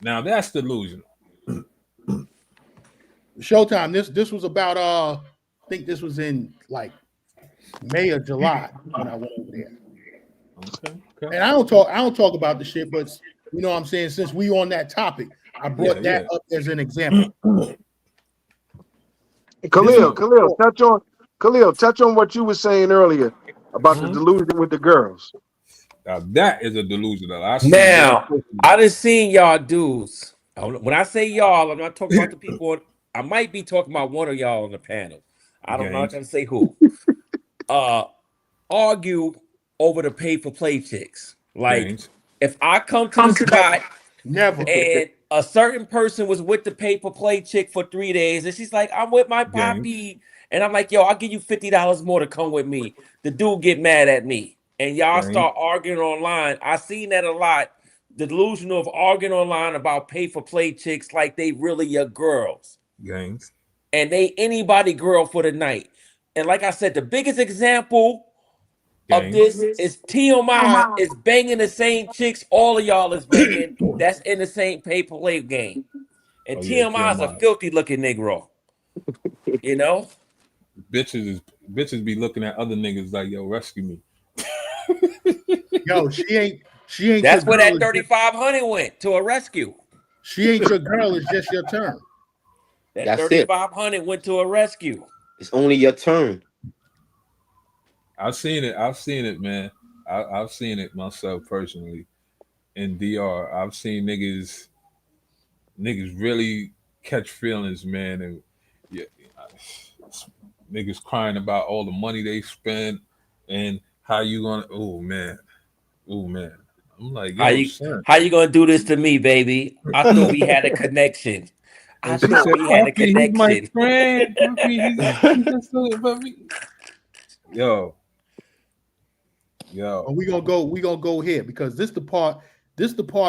Now that's delusional. Showtime. This was about I think this was in like May or July when I went over there. Okay. And I don't talk about the shit, but you know what I'm saying, since we on that topic, I brought that up as an example. Khalil, touch on what you were saying earlier about the delusion with the girls. Now that is a delusional. I done seen y'all dudes. When I say y'all, I'm not talking about the people. I might be talking about one of y'all on the panel. I don't know. I'm not gonna say who. Argue over the pay-for-play chicks. Like, if I come to the spot, never, and a certain person was with the pay-for-play chick for 3 days, and she's like, "I'm with my poppy," and I'm like, "Yo, I'll give you $50 more to come with me." The dude get mad at me, and y'all start arguing online. I seen that a lot. The delusional of arguing online about pay-for-play chicks like they really your girls. Gangs. And they anybody girl for the night. And like I said, the biggest example of this is TMI is banging the same chicks all of y'all is banging that's in the same pay-for-play game. And TMI is a filthy looking Negro. You know? Bitches be looking at other niggas like, "Yo, rescue me." Yo, she ain't That's where that 3,500 went, to a rescue. She ain't your girl, it's just your turn. That 3,500 went to a rescue. It's only your turn. I've seen it, man. I've seen it myself personally in DR. I've seen niggas really catch feelings, man, and yeah, niggas crying about all the money they spent and how you gonna. Oh man. I'm like, How yo, you son. how you gonna do this to me, baby? I thought we had a connection. I And she thought said, we had a "Puppy, he's my connection." friend. Puppy, he's just so puppy." Yo. And we gonna go here because this the part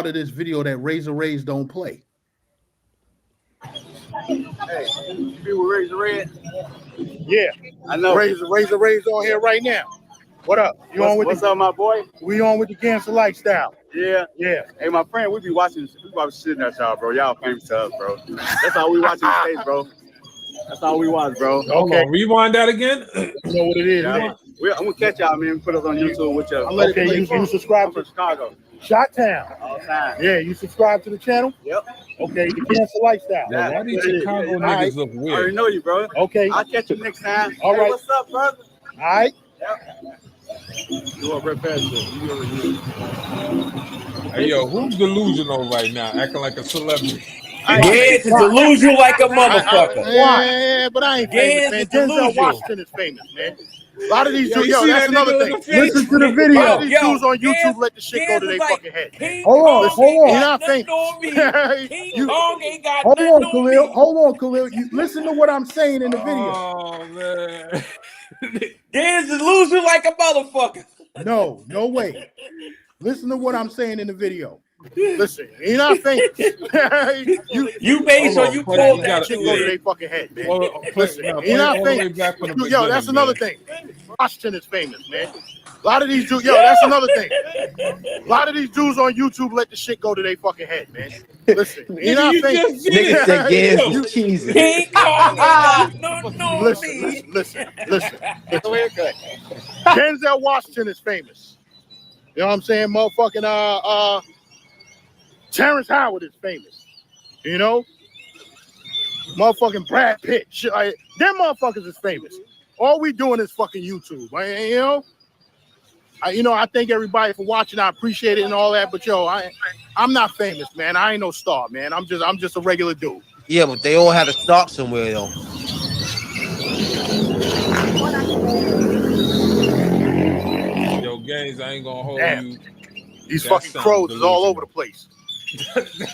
of this video that Razor Rays don't play. Hey, you be with Razor Red? Yeah, I know. Razor Rays on here right now. What up? What's up, my boy? We on with the GanZzta Lifestyle. Yeah. Hey, my friend, we be watching shit at y'all, bro. Y'all famous to us, bro. That's all we watch in the States, bro. That's all we watch, bro. Hold on, rewind that again. You know what it is. Yeah, I'm gonna catch y'all, man. Put us on YouTube with y'all. Okay, you subscribe from Chicago. Shot-Town. All the time. Yeah, you subscribe to the channel? Yep. Okay, the GanZzta Lifestyle. Yo, why these Chicago niggas look I weird? already know you, bro. Okay. I'll catch you next time. All Hey, right. what's up, brother? All right. Yep. You want Red Pastor? You know you. Hey, yo, who's delusional right now, acting like a celebrity? Gans is delusional like a motherfucker. Yeah, but I ain't famous, Gans man. is Denzel delusional. Washington is famous, man. A lot of these Yo, dudes, you yo, see that's that another nigga in thing. the face? Listen to the Yo, video. A lot of these dudes on YouTube Gans- let the shit go Gans to is their like fucking head, man. King Hold on, Kong ain't You're got not nothing famous. on me. King Kong ain't got Hold nothing on, on Khalil. me. Hold on, Khalil. You listen to what I'm saying in the video. Oh man. Gans is delusional like a motherfucker. No way. Listen to what I'm saying in the video. Listen, you're not famous. You made sure you pulled that that shit dude go to in. their fucking head, man. Play Listen, it you're not all the way famous. back from the Yo, that's beginning, another man. thing. Washington is famous, man. A lot of these dudes, yo, that's another thing. A lot of these dudes on YouTube let the shit go to their fucking head, man. Listen, you're not you famous. just did Nigga it. said Gans Yo, is cheesy. King Kong ain't got nothing on me. Listen. Denzel Washington is famous. You know what I'm saying? Motherfucking Terrence Howard is famous. You know? Motherfucking Brad Pitt. Shit, like, them motherfuckers is famous. All we doing is fucking YouTube. You know? I thank everybody for watching. I appreciate it and all that. But yo, I'm not famous, man. I ain't no star, man. I'm just a regular dude. Yeah, but they all had to start somewhere though. Yo, Gaines, I ain't gonna hold Damn. you. These That fucking sounds crows is all delusional. over the place.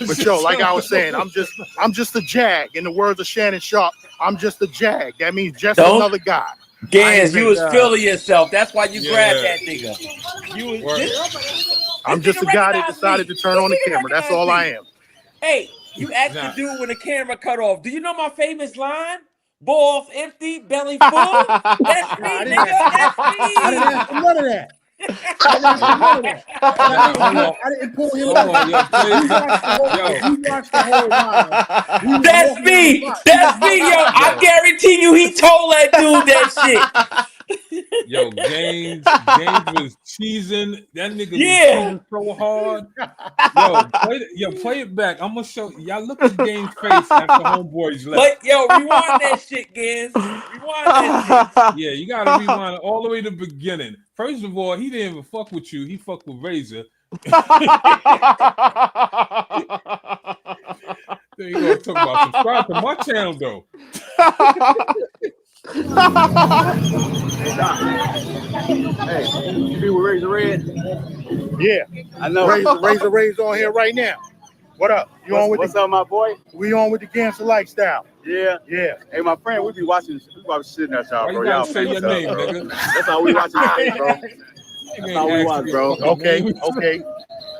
But yo, like I was saying, I'm just a jag. In the words of Shannon Sharp, I'm just a jag. That means just another guy. Gans, you was God. feeling yourself. That's why you Yeah. grabbed that nigga. You was I'm just a guy that decided to turn on the camera. That's all I am. Hey, you act the dude when the camera cut off. Do you know my famous line? Balls empty, belly full. That's me, I nigga. That's didn't ask for me. none of that. I didn't ask for none of that. And I didn't pull him Hold out. on, yo, play If you watch the whole line, he was That's walking around me. the block. That's me, yo. I guarantee you he told that dude that shit. Yo, Gaines was cheesing. That nigga was cheesing so hard. Play it back. I'm gonna show y'all. Look at Gaines' face after homeboys left. Rewind that shit, Gans. Rewind that shit. Yeah, you gotta rewind it all the way to the beginning. First of all, he didn't even fuck with you. He fucked with Razor. Then you gonna talk about subscribe to my channel though. Hey, you be with Razor Red? Yeah, I know. Razor Rays on here right now. What up? What's up, my boy? We on with the GanZzta Lifestyle. Yeah. Hey, my friend, we be watching shit at y'all, Why bro. you Y'all gotta say your famous to us, name, bro. nigga? That's all we watch in the States, bro. That's all we watch, bro. Okay.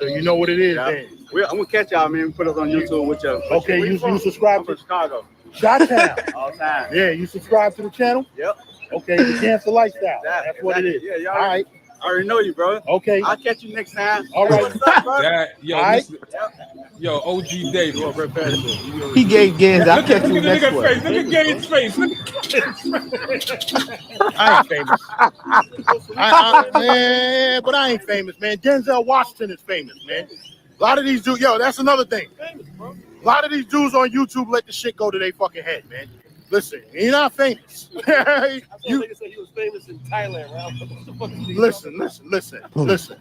So you know what it is, Yeah. then. I'm gonna catch y'all, man. Put us on YouTube with y'all. Okay, you subscribe from to Chicago. Shot-Town. All the time. Yeah, you subscribe to the channel? Yep. Okay, the GanZzta Lifestyle. That's what it is. Yeah, y'all All right. I already know you, bro. Okay. I'll catch you next time. All Hey, right. what's up, bro? Yo, OG Davis. You want Red Pastor? He gave Gans. I'll catch you Look at next the one. face. Look at Gaines' face. Look at I ain't famous. But I ain't famous, man. Denzel Washington is famous, man. A lot of these dudes, yo, that's another thing. A lot of these dudes on YouTube let the shit go to their fucking head, man. Listen, you're not famous. I saw a nigga say he was famous in Thailand, right? What the fuck is he Listen.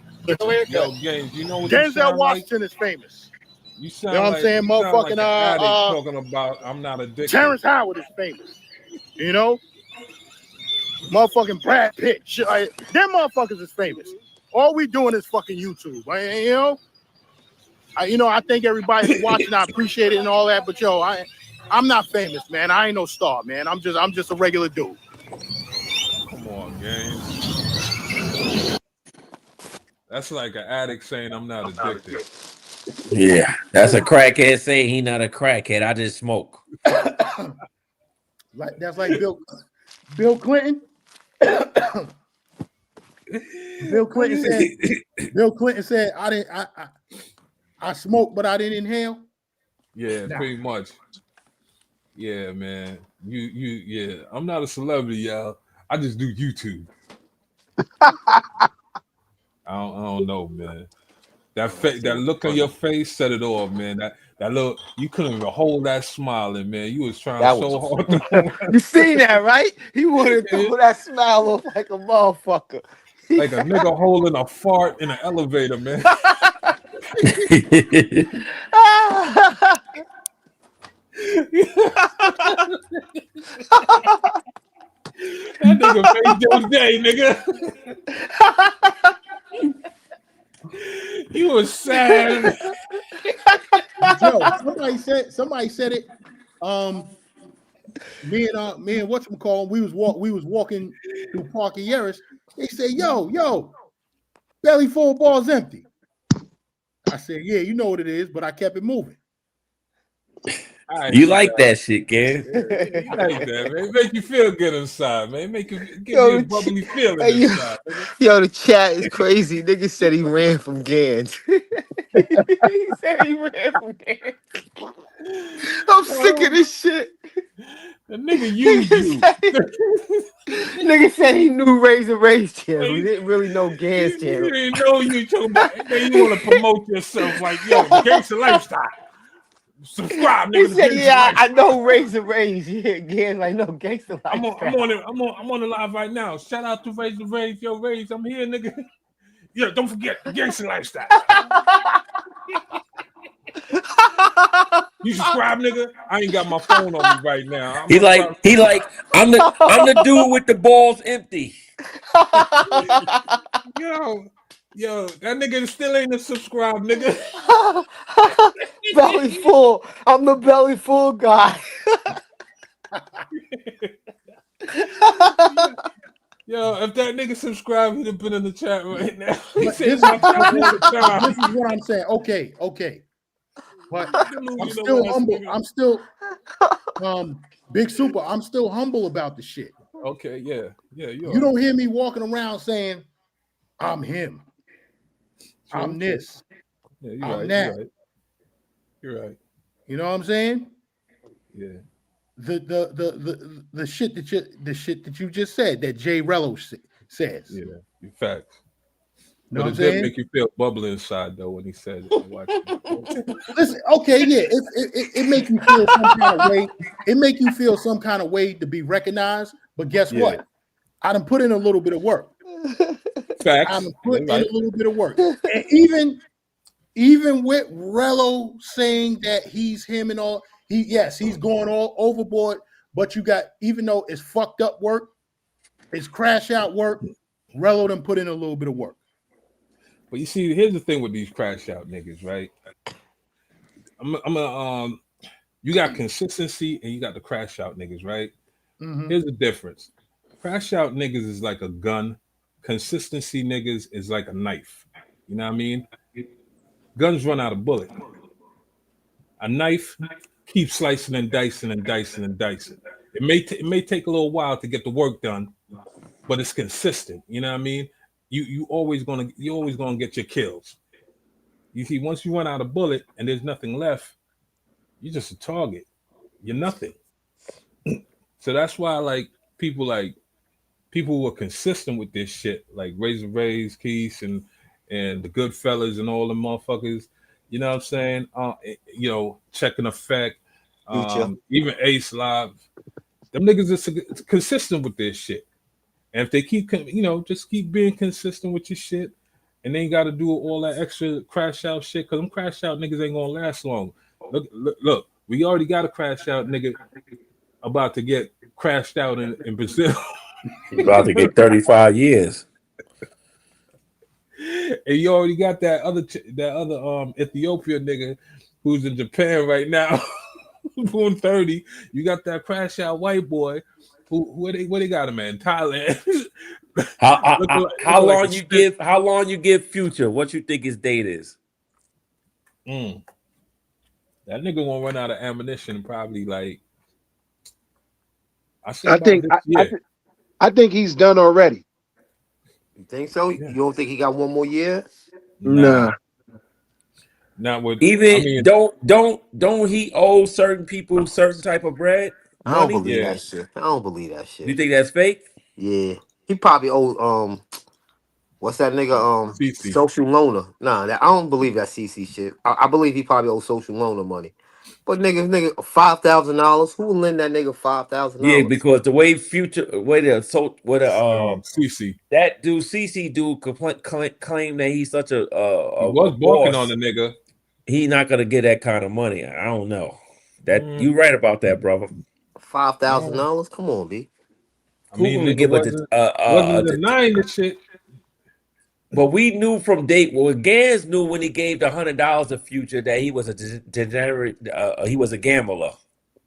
Yo, Games, you know what you Denzel sound Washington is famous. You You know what I'm saying? you sound like Motherfucking an addict talking about I'm not addicted. Terrence Howard is famous. You know? Motherfucking Brad Pitt. Them motherfuckers is famous. All we doing is fucking YouTube. You know? I think everybody's watching. I appreciate it and all that, but yo, I'm not famous, man. I ain't no star, man. I'm just a regular dude. Come on, Games. That's like an addict saying I'm not addicted. Yeah, that's a crackhead saying he not a crackhead. I just smoke. That's like Bill Clinton. Bill Clinton said I smoked, but I didn't inhale. Yeah, pretty much. Yeah, man. Yeah. I'm not a celebrity, y'all. I just do YouTube. I don't know, man. That look on your face set it off, man. That look, you couldn't even hold that smiling, man. You was trying so hard. You seen that, right? He wanted to throw that smile off like a motherfucker. Like a nigga holding a fart in an elevator, man. That nigga face your day, nigga. You was sad. Yo, somebody said it. Me and whatchamacallit, we was walking through Park of Yaris. They say, yo, belly full, balls empty. I said, yeah, you know what it is, but I kept it moving. You like that shit, Gan? You like that, man. It make you feel good inside, man. Give you a bubbly feeling inside. Yo, the chat is crazy. Nigga said he ran from Gans. He said he ran from Gans. I'm sick of this shit. The nigga used you. Nigga said he knew Razor Ray's channel. He didn't really know Gans channel. You didn't know you talking about. Then you want to promote yourself like, yo, GanZzta Lifestyle. Subscribe, nigga. He said, yeah, I know Razor Ray's. Yeah, Gans, I know GanZzta Lifestyle. I'm on the live right now. Shout out to Razor Rays. Yo, Rays, I'm here, nigga. Yeah, don't forget GanZzta Lifestyle. You subscribe, nigga? I ain't got my phone on me right now. He like, I'm the dude with the balls empty. Yo, that nigga still ain't a subscribe, nigga. Belly full. I'm the belly full guy. Yo, if that nigga subscribed, he'd have been in the chat right now. This is what I'm saying. Okay. But I'm still humble. I'm still Big Super. I'm still humble about the shit. Okay, yeah. You don't hear me walking around saying, I'm him. True, I'm this. Yeah, you're I'm right. that. You're right. You know what I'm saying? Yeah. The shit that you just said that Jay Rello says. Yeah, in fact. Know But it did make you feel bubbly inside though when he said it. Listen, okay, yeah, it make you feel some kind of way. It make you feel some kind of way to be recognized. But guess what? I done put in a little bit of work. Facts. I done put in a little bit of work. And even with Rello saying that he's him and all, he's going all overboard. But you got, even though it's fucked up work, it's crash out work, Rello done put in a little bit of work. But you see, here's the thing with these crash out niggas, right? You got consistency and you got the crash out niggas, right? Mm-hmm. Here's the difference. Crash out niggas is like a gun. Consistency niggas is like a knife. You know what I mean? Guns run out of bullet. A knife keeps slicing and dicing and dicing and dicing. It may take a little while to get the work done, but it's consistent. You know what I mean? You always gonna get your kills. You see, once you run out of bullet and there's nothing left, you're just a target. You're nothing. So that's why people who are consistent with this shit, like Razor Rays, Keith, and the Goodfellas and all the motherfuckers, you know what I'm saying? Check in Effect, even Ace Live. them niggas are consistent with their shit. And if they keep, just keep being consistent with your shit, and they ain't got to do all that extra crash out shit, because them crash out niggas ain't gonna last long. Look, we already got a crash out nigga about to get crashed out in Brazil. About to get 35 years. And you already got that other Ethiopia nigga who's in Japan right now, born 30. You got that crash out white boy where they got him in Thailand. How long you give Future? What you think his date is? That nigga won't run out of ammunition probably like I think he's done already. You think so? Yeah. You don't think he got one more year? Nah. Not with don't he owe certain people certain type of bread? I don't believe that shit. I don't believe that shit. You think that's fake? Yeah. He probably owed what's that nigga? CC. Social loaner. Nah, I don't believe that CC shit. I believe he probably owes social loaner money. But nigga, $5,000. Who will lend that nigga $5,000? Yeah, because the way Future, CC, that dude CC dude claim that he's such a he was barking on the nigga. He not gonna get that kind of money. I don't know. That you right about that, brother. $5,000? Come on, B. I mean, nigga wasn't denying the shit. But we knew from Gans knew when he gave the $100 to Future that he was a degenerate. He was a gambler.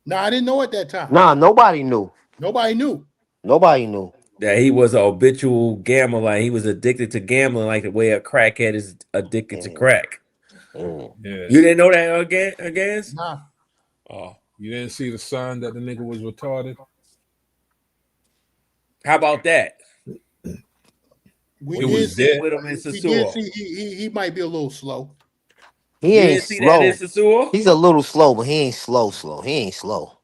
No, I didn't know at that time. Nah, nobody knew. Nobody knew. Nobody knew that he was an habitual gambler. He was addicted to gambling, like the way a crackhead is addicted to crack. Yes. You didn't know that again? Nah. Oh, you didn't see the sign that the nigga was retarded? How about that? We it did was see, dead. With him in we did see he might be a little slow. He ain't slow. He's a little slow, but he ain't slow. He ain't slow.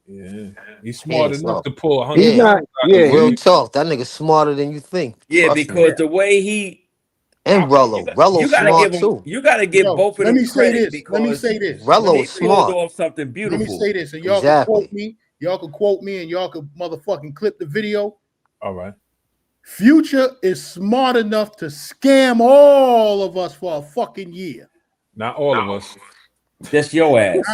Yeah, he's smart enough to pull 100. He's not. Yeah, real talk. That nigga's smarter than you think. Yeah, because the way he and Rello's smart too. You gotta give both of them credit because let me say this. Rello's smart. Off something beautiful. Let me say this, and y'all can quote me. Y'all can quote me, and y'all can motherfucking clip the video. All right. Future is smart enough to scam all of us for a fucking year. Not all of us. Just your ass.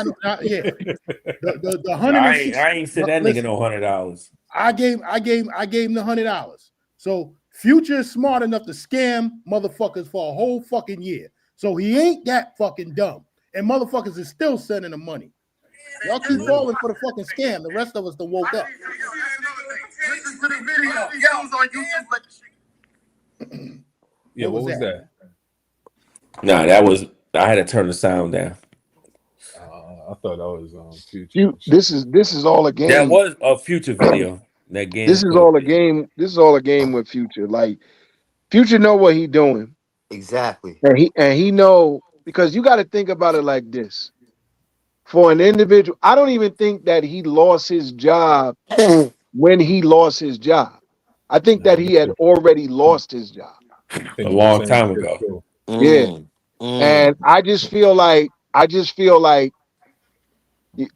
Yeah. The $160. I ain't said that nigga no $100. I gave him the $100. So Future is smart enough to scam motherfuckers for a whole fucking year. So he ain't that fucking dumb. And motherfuckers is still sending him money. Y'all keep falling for the fucking scam. The rest of us done woke up. Listen to the video. It was on YouTube. Yeah, what was that? Nah, that was. I had to turn the sound down. I thought that was Future. This is all a game. That was a Future video. That game. This is all a game. This is all a game with Future. Like Future know what he doing. Exactly. And he know, because you got to think about it like this. For an individual, I don't even think that he lost his job when he lost his job. I think that he had already lost his job a long time ago. Yeah. And I just feel like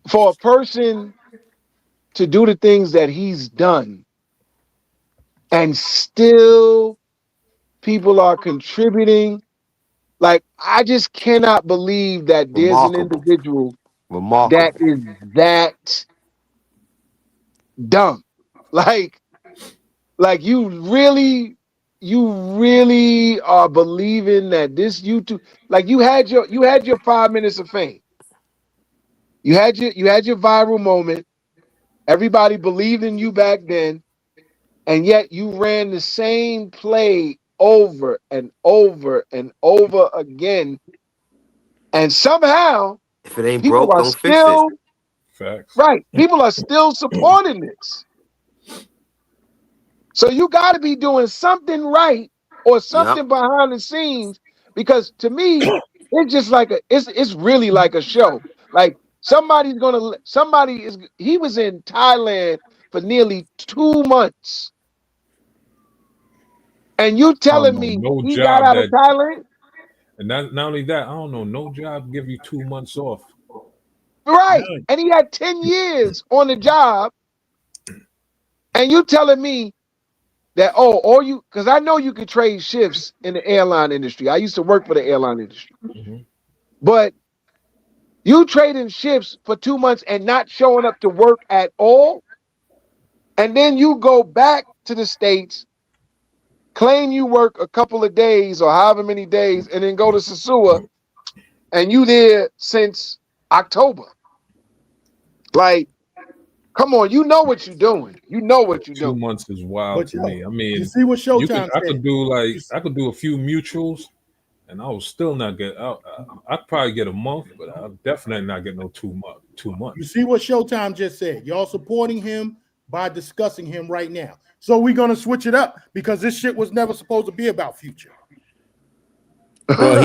for a person to do the things that he's done and still people are contributing, like I just cannot believe that there's an individual that is that dumb. Like you really are believing that this YouTube, like you had your 5 minutes of fame. You had your viral moment. Everybody believed in you back then, and yet you ran the same play over and over and over again. And somehow, if it ain't people broke, don't fix it. Facts. Right. People are still supporting this. So you got to be doing something right or something behind the scenes, because to me, it's just like it's really like a show. Like he was in Thailand for nearly 2 months. And you telling me he got out of Thailand? And not only that, I don't know, no job give you 2 months off. Right. And he had 10 years on the job, And you telling me that, all you, because I know you could trade shifts in the airline industry. I used to work for the airline industry. But you trading shifts for 2 months and not showing up to work at all, and then you go back to the States, claim you work a couple of days or however many days, and then go to Sasua, and you there since October. Like, come on, you know what you're doing. You know what you're 2 doing. months is wild But to yo, me. I mean, you see what Showtime I said. could do I could do a few mutuals, and I will still not get out. I'd probably get a month, but I'll definitely not get no 2 months. 2 You months. see what Showtime just said. Y'all supporting him by discussing him right now. So we're gonna switch it up because this shit was never supposed to be about Future. Well,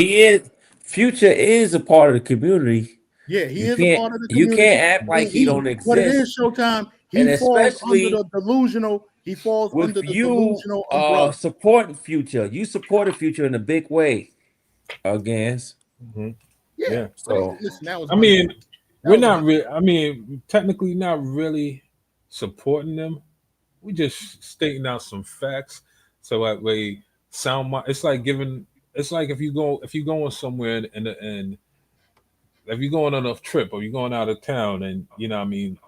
Future is a part of the community. Yeah, he You is a can't part of the you community. can't act like he And don't what it exist. is, Showtime, And he falls under especially the delusional. He falls with under the you delusional umbrella. supporting Future. You supported Future in a big way, Gans. Yeah, but So listen, that was I my man. mean, we're not really. I mean, technically, not really supporting them. We just stating out some facts so that way it's like giving. It's like if you going somewhere and if you're going on a trip or you're going out of town and you know what I mean,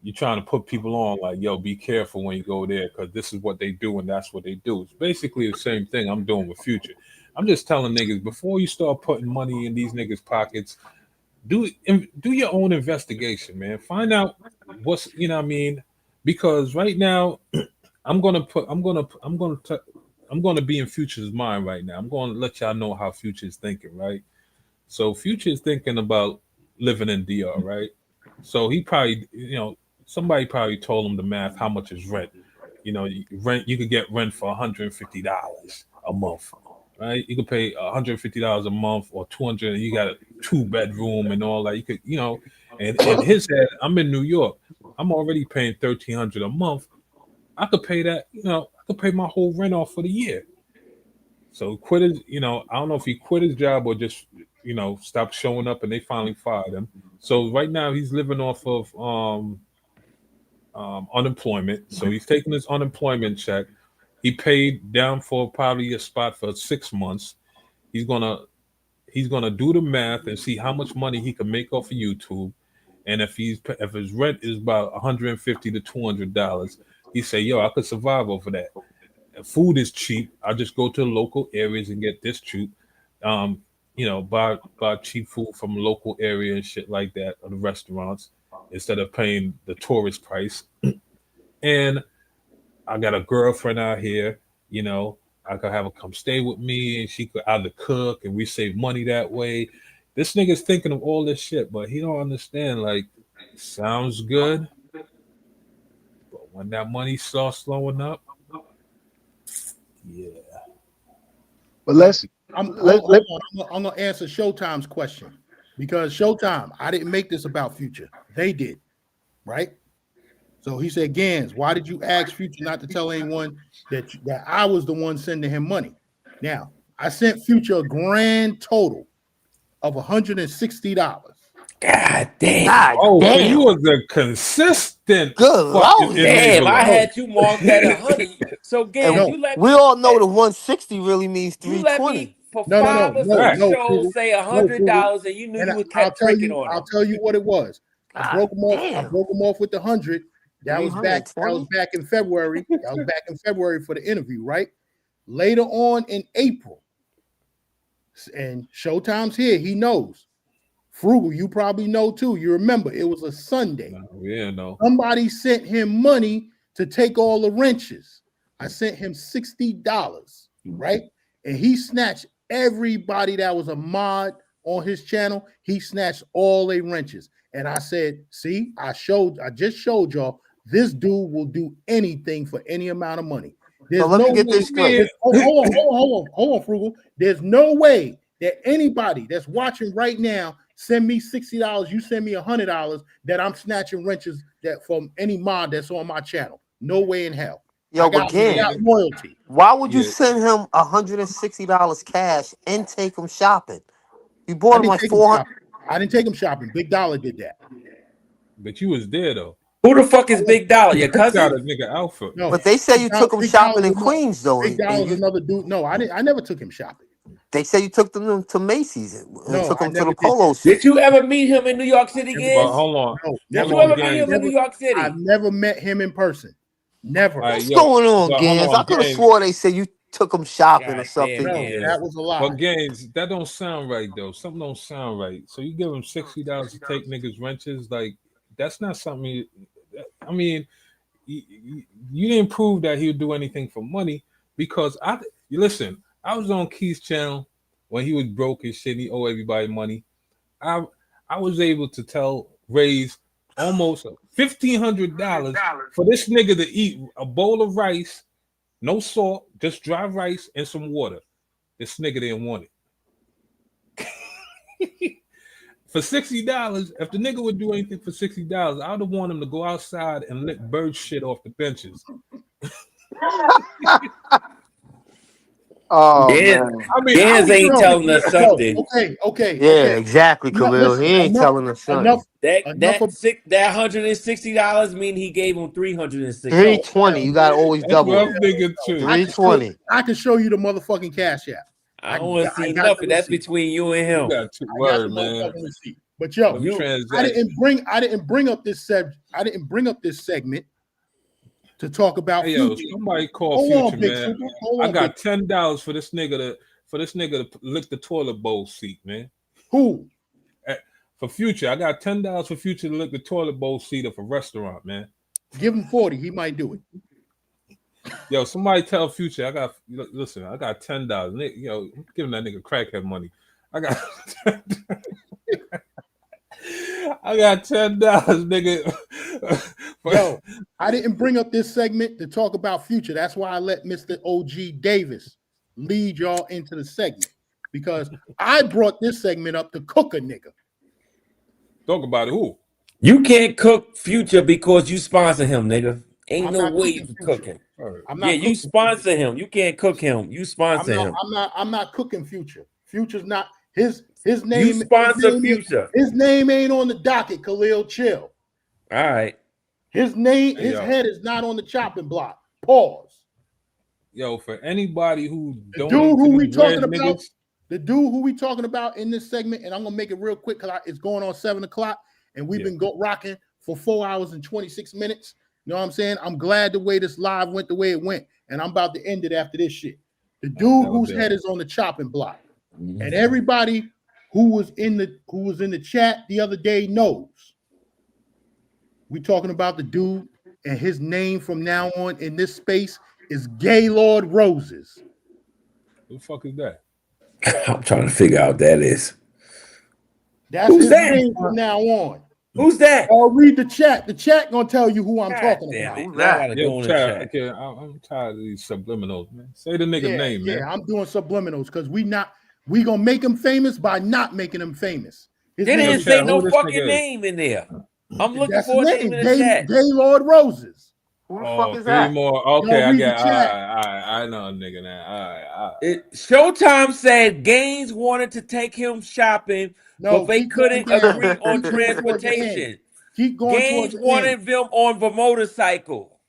you're trying to put people on like, yo, be careful when you go there because this is what they do and that's what they do. It's basically the same thing I'm doing with Future. I'm just telling niggas before you start putting money in these niggas' pockets, do your own investigation, man. Find out what's you know what I mean, because right now I'm gonna be in Future's mind right now. I'm gonna let y'all know how Future's thinking, right? So Future is thinking about living in DR, right? So he probably, somebody probably told him the math. How much is rent? Rent. You could get rent for $150 a month, right? You could pay $150 a month or 200. And you got a 2-bedroom and all that. You could, and in his head, I'm in New York. I'm already paying $1,300 a month. I could pay that. I could pay my whole rent off for the year. So quit his, I don't know if he quit his job or just, stopped showing up and they finally fired him. So right now he's living off of unemployment. So he's taking his unemployment check. He paid down for probably a spot for 6 months. He's gonna do the math and see how much money he can make off of YouTube. And if his rent is about $150 to $200, he say, yo, I could survive over that. Food is cheap. I just go to the local areas and get this cheap. Buy cheap food from local area and shit like that, or the restaurants, instead of paying the tourist price. And I got a girlfriend out here, I could have her come stay with me and she could either cook and we save money that way. This nigga's thinking of all this shit, but he don't understand, like, sounds good. But when that money starts slowing up, yeah. But I'm gonna answer Showtime's question because Showtime, I didn't make this about Future. They did, right? So he said, Gans, why did you ask Future not to tell anyone that I was the one sending him money? Now, I sent Future a grand total of $160. God damn. Oh, so you was a consistent fucking Damn, I enabler. had you marked at 100. So Gans, We all know the 160 really means you let 320. me for No, 5 or 6 shows Frugal. say No, Frugal. $100 and you knew And you would I'll kept tricking on I'll it. tell you what it was. I broke him off with the 100. That was back in February. That was back in February for the interview, right? Later on in April, and Showtime's here, he knows. Frugal, you probably know too. You remember it was a Sunday. Yeah, no. Somebody sent him money to take all the wrenches. I sent him $60, right? And he snatched everybody that was a mod on his channel. He snatched all their wrenches. And I said, see, I just showed y'all this dude will do anything for any amount of money. There's So let me no get way. this straight. Hold on, Frugal. There's no way that anybody that's watching right now send me $60, you send me $100 that I'm snatching wrenches that from any mod that's on my channel. No way in hell. Yo, I got loyalty. Why would you send him $160 cash and take him shopping? You bought him like 400. I didn't take him shopping. Big Dollar did that. But you was there though. Who the fuck is Big Dollar? Your Got a cousin? nigga outfit. No, But they say you took him Big shopping in Dollar's Queens, though. Big Dollar's another dude. No, I didn't. I never took him shopping. They say you took them to Macy's and No, took I them to the never did polo that. shit. Did you ever meet him in New York City, But Giz? hold on. No, Did never. you ever Gang. meet him in New York I've City? never met him in person. Never. All right, What's yo. going on, But hold Gans? on, I could have Gang. swore they said you took them shopping or God damn, something. No, Giz. that was a lie. But Gaines, that don't sound right though. Something don't sound right. So you give him $60 to take niggas wrenches, like that's not something. I mean, you didn't prove that he'll do anything for money because you listen. I was on Keith's channel when he was broke and shit. He owe everybody money. I was able to raise almost $1,500 for this nigga to eat a bowl of rice, no salt, just dry rice and some water. This nigga didn't want it. For $60, if the nigga would do anything for $60, I would have wanted him to go outside and lick bird shit off the benches. Oh Gans, man. I mean, Gans ain't telling us something. Okay. Yeah, exactly, No, Khalil. listen, He ain't enough- telling us something. enough- That enough of- that $160 mean he gave him $360. 320. You gotta always That's double rough it. nigga too. 320. I can show you the motherfucking cash app. I don't want to see got nothing. the That's receipt. between you and You him. got two I got the word, man. motherfucking receipt. But yo, Them I didn't bring up this segment to talk about Hey, yo, Future. somebody call Hold Future, on, Big man. Super. Hold I on, got Big- $10 for this nigga to lick the toilet bowl seat, man. Who? For Future, I got $10 for Future to lick the toilet bowl seat of a restaurant, man. Give him 40. He might do it. Yo, somebody tell Future I got $10. Yo, I'm giving that nigga crackhead money. I got I got $10, nigga. Yo, I didn't bring up this segment to talk about Future. That's why I let Mr. OG Davis lead y'all into the segment because I brought this segment up to cook a nigga. Talk about it. Who? You can't cook Future because you sponsor him, nigga. Ain't I'm no not way cooking you Future. cook him. I'm Yeah, not you cooking sponsor him. You can't cook him. You sponsor him. I'm not cooking Future. Future's not his name. You sponsor Future. His name ain't on the docket. Khalil, chill. All right. His name, Hey, his yo. head is not on the chopping block. Pause. Yo, for anybody who The donates dude to who we these talking red about, niggas, in this segment, and I'm gonna make it real quick because it's going on 7 o'clock, and we've been rocking for 4 hours and 26 minutes. You know what I'm saying? I'm glad the way this live went the way it went, and I'm about to end it after this shit. The dude whose head is on the chopping block, and everybody who was in the chat the other day knows. We talking about the dude, and his name from now on in this space is Gaylord Roses. who the fuck is that? I'm trying to figure out what that is. That's Who's his that? name from now on. Who's that? I'll read the chat. The chat gonna tell you who I'm talking damn about. it. Now I gotta go Yo, in the Chad, chat. okay, I'm tired of these subliminals, man. Say the nigga name, man. Yeah, I'm doing subliminals because we gonna make him famous by not making him famous. His They name didn't is- say who no this fucking nigga is? name in there. I'm looking That's for a his name name, in the chat. Gaylord Roses. Who the Oh, fuck is three that? more. Okay, Y'all I read get. the chat. I know a nigga now. All right. Showtime said Gaines wanted to take him shopping, No, but they keep going couldn't down. agree on Keep going towards the end. transportation. Keep going towards Gaines the wanted end. them on the motorcycle.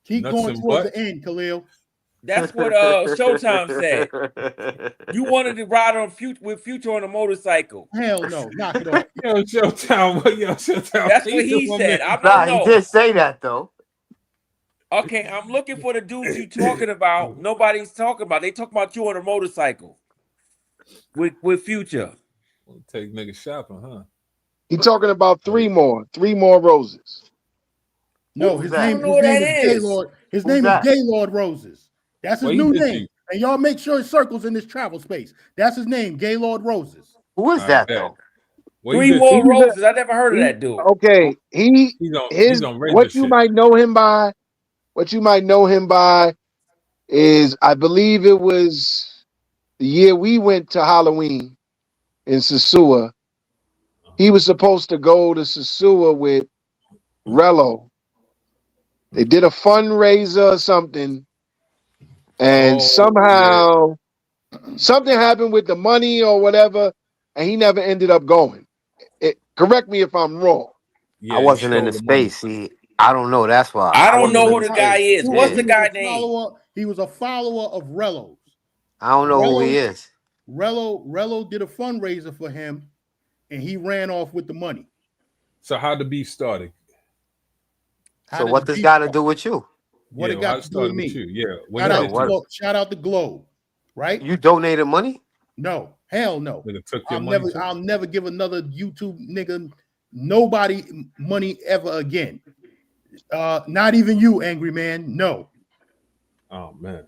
Keep Nuts going and towards butt? the end, Khalil. That's what Showtime said. You wanted to ride with Future on a motorcycle. Hell no, knock it off. Yo, Showtime. Showtime. That's what he said. I Nah, don't he know. did say that though. Okay, I'm looking for the dudes you talking about. Nobody's talking about. They talking about you on a motorcycle with Future. Take niggas shopping, huh? He talking about three more roses. No, Who's his that? name, I don't know what that is. Gaylord. His Who's name that? is Gaylord Roses. That's his Well, he new did name. you. And y'all make sure it circles in this travel space. That's his name, Gaylord Roses. Who is I that bet. though? Well, Three he did more you. roses. I never heard of that dude. Okay, He's on Ranger what you shit. might know him by. What you might know him by is, I believe it was the year we went to Halloween in Sosua. He was supposed to go to Sosua with Rello. They did a fundraiser or something, and somehow something happened with the money or whatever, and he never ended up going. Correct me if I'm wrong. Yeah, I he wasn't in stole the the money. space. I don't know. That's why I I don't wasn't know in who the the guy space. is. What's Yeah, the guy name? He was a follower of Rello's. I don't know who he is. Rello did a fundraiser for him, and he ran off with the money. So how the beef started? So what this got to do with you? What it How got it to do with started with me? you? Yeah. When he did Shout out the Globe, right? You donated money? No, hell no. Nigga took your money too? I'll never give another YouTube nigga nobody money ever again. Not even you, angry man. No. Oh man.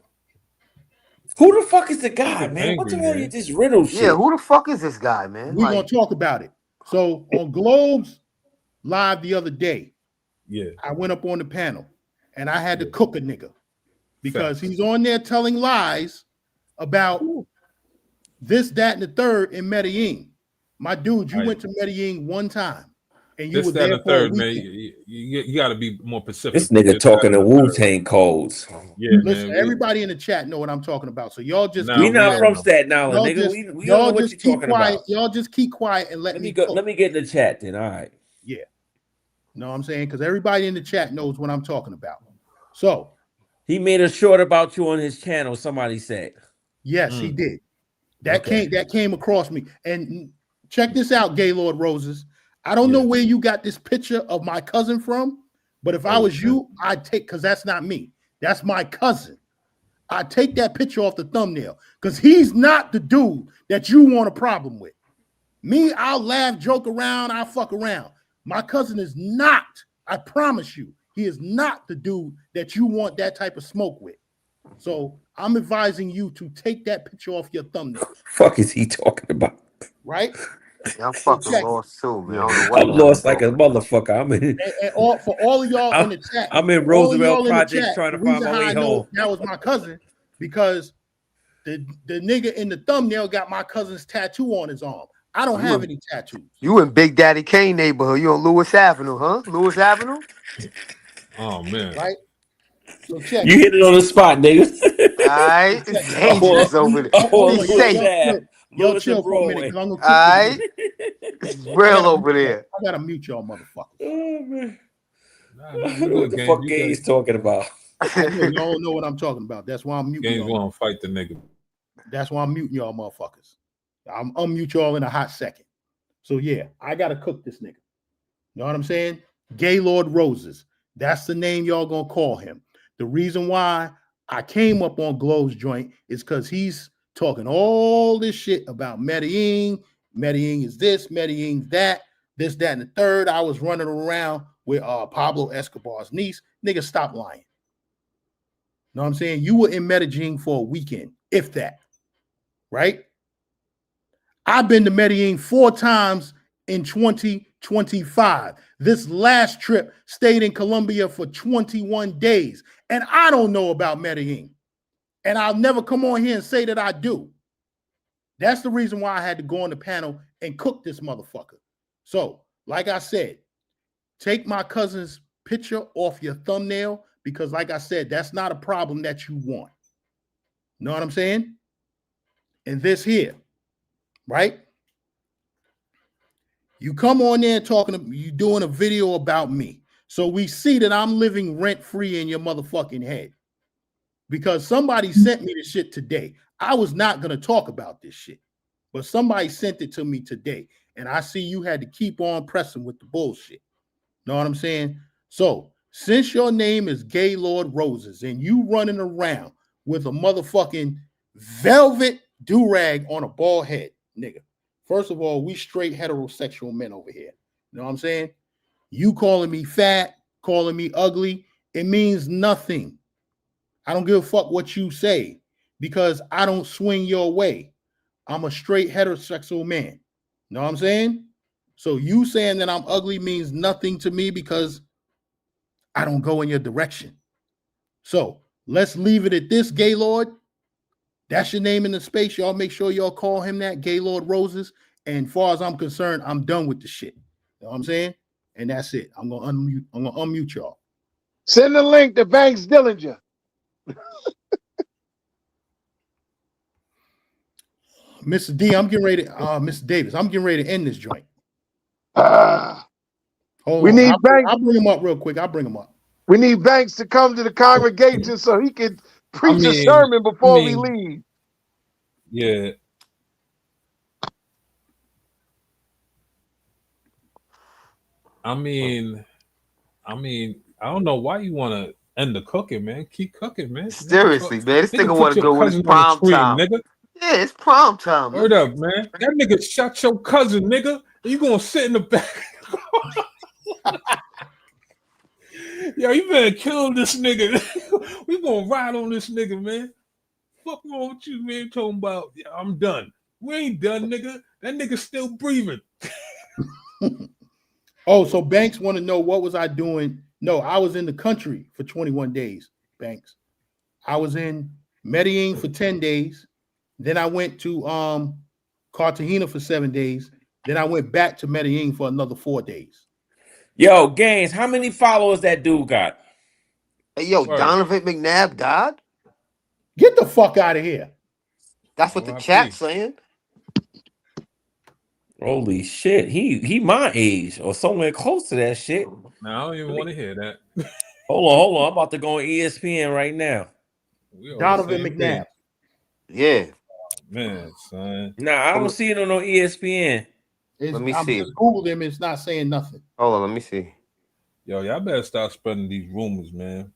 Who the fuck is the guy, man? What's Angry, all man. you this riddle shit? Yeah, who the fuck is this guy, man? We're gonna talk about it. So on Globe's live the other day, yeah, I went up on the panel and I had to cook a nigga because he's on there telling lies about this, that, and the third in Medellin. My dude, you went to Medellin one time and you this, were that, and there the for a third, man. weekend. You got to be more specific. This nigga talking to Wu-Tang codes. Yeah, Listen, man. everybody in the chat know what I'm talking about. So y'all just We not from Staten Island, nigga. We don't know what you're talking about. Y'all just keep quiet and let me go. cook. Let me get in the chat then. All right. Yeah. Know what I'm saying? Because everybody in the chat knows what I'm talking about. So he made a short about you on his channel, somebody said. Yes, he did. That came across me. And check this out, Gaylord Roses. I don't know where you got this picture of my cousin from, but if I was you, I'd take, because that's not me. That's my cousin. I'd take that picture off the thumbnail because he's not the dude that you want a problem with. Me, I'll laugh, joke around, I'll fuck around. My cousin is not, I promise you, he is not the dude that you want that type of smoke with. So I'm advising you to take that picture off your thumbnail. Fuck is he talking about? Right? I'm fucking lost too, man. I don't know I'm lost like a motherfucker. I'm in. And for all of y'all in the chat, I'm in Roosevelt Projects trying to find my way home. That was my cousin because the nigga in the thumbnail got my cousin's tattoo on his arm. I don't have any tattoos. You in Big Daddy Kane neighborhood? You on Lewis Avenue, huh? Lewis Avenue? Oh man. Right. So check. You hit it on the spot, nigga. All right, it's dangerous over there. Be safe. Yo, chill for a minute. All right, it's real over there. I gotta mute y'all, motherfuckers. Oh man. What the fuck gay is talking about? Y'all don't know what I'm talking about. That's why I'm muting y'all. Going to fight the nigga. That's why I'm muting y'all, motherfuckers. I'm unmute y'all in a hot second. So yeah, I gotta cook this nigga. You know what I'm saying? Gaylord Roses. That's the name y'all gonna call him. The reason why I came up on Glow's joint is because he's talking all this shit about Medellin. Medellin is this, Medellin that, this, that, and the third. I was running around with Pablo Escobar's niece. Nigga, stop lying. Know what I'm saying? You were in Medellin for a weekend, if that, right? I've been to Medellin 4 times in 2025. This last trip stayed in Colombia for 21 days. And I don't know about Medellin. And I'll never come on here and say that I do. That's the reason why I had to go on the panel and cook this motherfucker. So, like I said, take my cousin's picture off your thumbnail because, like I said, that's not a problem that you want. Know what I'm saying? And this here, right? You come on there talking, you doing a video about me. So we see that I'm living rent-free in your motherfucking head. Because somebody sent me this shit today. I was not going to talk about this shit. But somebody sent it to me today. And I see you had to keep on pressing with the bullshit. Know what I'm saying? So, since your name is Gaylord Roses and you running around with a motherfucking velvet do-rag on a bald head, nigga. First of all, we straight heterosexual men over here. You know what I'm saying? You calling me fat, calling me ugly, it means nothing. I don't give a fuck what you say because I don't swing your way. I'm a straight heterosexual man. Know what I'm saying? So you saying that I'm ugly means nothing to me because I don't go in your direction. So let's leave it at this, Gaylord. That's your name in the space. Y'all make sure y'all call him that, Gaylord Roses. And as far as I'm concerned, I'm done with the shit. You know what I'm saying? And that's it. I'm gonna unmute y'all. Send the link to Banks Dillinger. Mr. D, I'm getting ready to, Mr. Davis, I'm getting ready to end this joint. Hold We on. need Banks. I'll bring him up real quick. I'll bring him up. We need Banks to come to the congregation so he could preach a mean, sermon before we leave. Yeah. I mean, I don't know why you want to end the cooking, man. Keep cooking, man. Seriously, man. This nigga put want to your go with his cousin on the prime screen, time. nigga. Yeah, it's prime time. Word up, man. That nigga shot your cousin, nigga. You gonna sit in the back? Yo, you better kill this nigga. We gonna ride on this nigga, man. Fuck wrong with you, man? Talking about, yeah, I'm done. We ain't done, nigga. That nigga still breathing. Oh, so Banks want to know what was I doing? No, I was in the country for 21 days, Banks. I was in Medellin for 10 days. Then I went to Cartagena for 7 days. Then I went back to Medellin for another 4 days. Yo, Gaines, how many followers that dude got? Hey, yo, Donovan McNabb died? Get the fuck out of here. That's what the chat's saying. Holy shit. He my age or somewhere close to that shit. No, I don't even want to hear that. Hold on. I'm about to go on ESPN right now. Donovan McNabb. Yeah. Man, son. Nah, I don't see it on no ESPN. Let me I'm see. just Googled him. It's not saying nothing. Hold on, let me see. Yo, y'all better start spreading these rumors, man.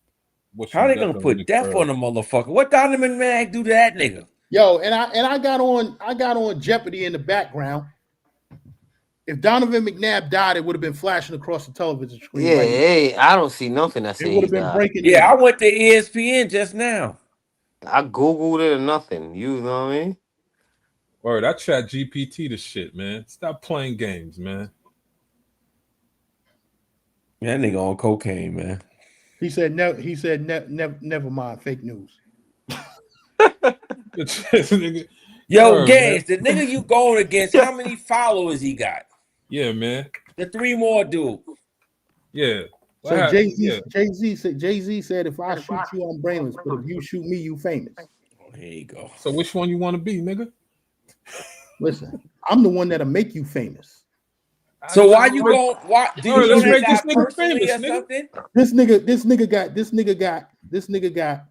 How they gonna put death on the motherfucker? What Donovan McNabb do to that nigga? Yo, and I got on Jeopardy in the background. If Donovan McNabb died, it would have been flashing across the television screen. Yeah, hey, I don't see nothing that says it would have been died. breaking. Yeah, I went to ESPN just now. I Googled it or nothing. You know what I mean? Word, I chat GPT the shit, man. Stop playing games, man. That nigga on cocaine, man. He said never mind, fake news. Yo, Word, Gaines, the man. nigga you going against, how many followers he got? Yeah, man. The 3 more dude. Yeah. So Jay-Z said, if I shoot you, I'm brainless, but if you shoot me, you famous. There you go. So which one you want to be, nigga? Listen, I'm the one that'll make you famous. So why you go? Why do you know that guy nigga personally famous, or something? This nigga got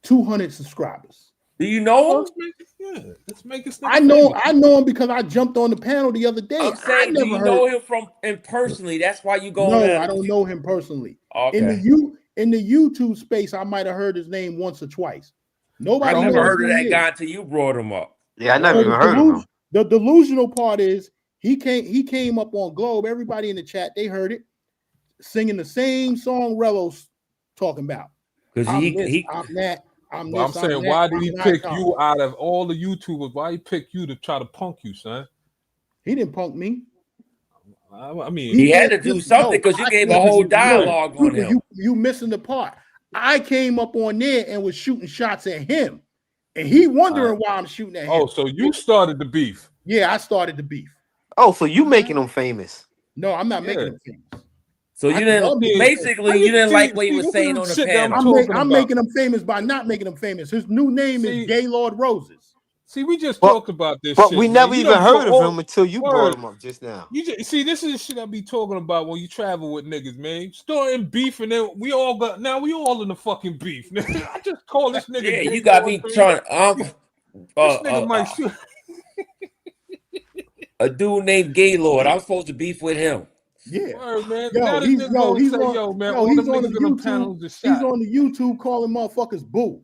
200 subscribers. Do you know him? Yeah, let's make this. I know him because I jumped on the panel the other day. I'm saying, do you know him personally? That's why you going. No, I don't know him personally. Okay. In the YouTube space, I might have heard his name once or twice. Nobody. I never heard of that guy until you brought him up. Yeah, I never even heard of him. The delusional part is he came up on Globe. Everybody in the chat, they heard it, singing the same song Rello's talking about. Because I'm that. I'm saying, why did he pick you out of all the YouTubers? Why he pick you to try to punk you, son? He didn't punk me. I mean, he had to do something because you gave a whole dialogue on him. You missing the part. I came up on there and was shooting shots at him, and he wondering why I'm shooting at him. Oh, so you started the beef? Yeah, I started the beef. Oh, so you making him famous? No, I'm not making him famous. So you didn't like what he was saying on the panel. I'm making him famous by not making him famous. His new name is Gaylord Roses. See, we just talked about this, but shit, we never even heard of him until you brought him up just now. See, this is the shit I be talking about when you travel with niggas, man. Starting beef, and then we all in the fucking beef. I just call this nigga. Yeah, you got me trying. This nigga might shoot. A dude named Gaylord. I'm supposed to beef with him. Yeah, word, man. He's on the YouTube calling motherfuckers boo.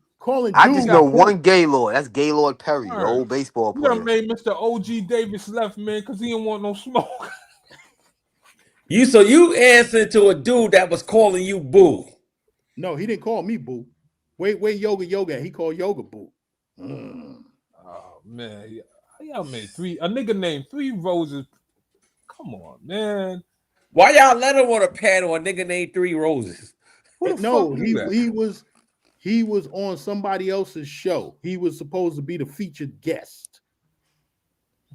I just know one Gaylord. That's Gaylord Perry, the old baseball player. You done made Mr. OG Davis left, man, because he didn't want no smoke. So you answered to a dude that was calling you boo. No, he didn't call me boo. Wait, yoga. He called yoga boo. Oh man, y'all made a nigga named 3 Roses. Come on, man. Why y'all let him on a panel? A nigga named 3 Roses. No, he was on somebody else's show. He was supposed to be the featured guest.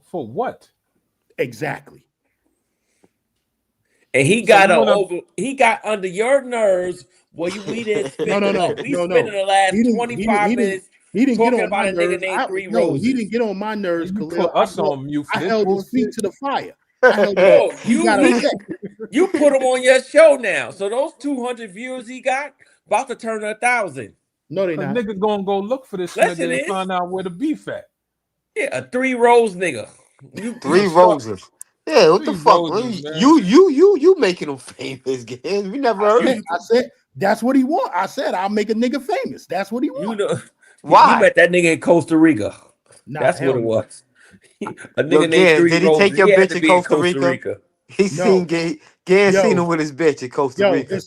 For what? Exactly. And he got under your nerves. Well, we didn't spend spending the last 25 minutes talking about a nigga named 3 Roses. He didn't get on my nerves. You put us on mute. I held his feet to the fire. No, He got a check. you put him on your show now. So those 200 viewers he got about to turn to 1,000. No, they Cause not. niggas gonna go look for this Listen, nigga and is find out where the beef at. yeah, a 3 rose nigga. You 3 start roses. Yeah, what the 3 fuck? roses, man. You making them famous, Gans. We never heard I you. said that's what he want. I said I'll make a nigga famous. That's what he you want. know he Why? met that nigga in Costa Rica. Nah, That's what hell it no. was. A Yo, nigga named Gans, 3 did he take Roses. your He had bitch to in be in Costa Costa Rica? Rica. He seen Gans seen him with his bitch in Costa Rica.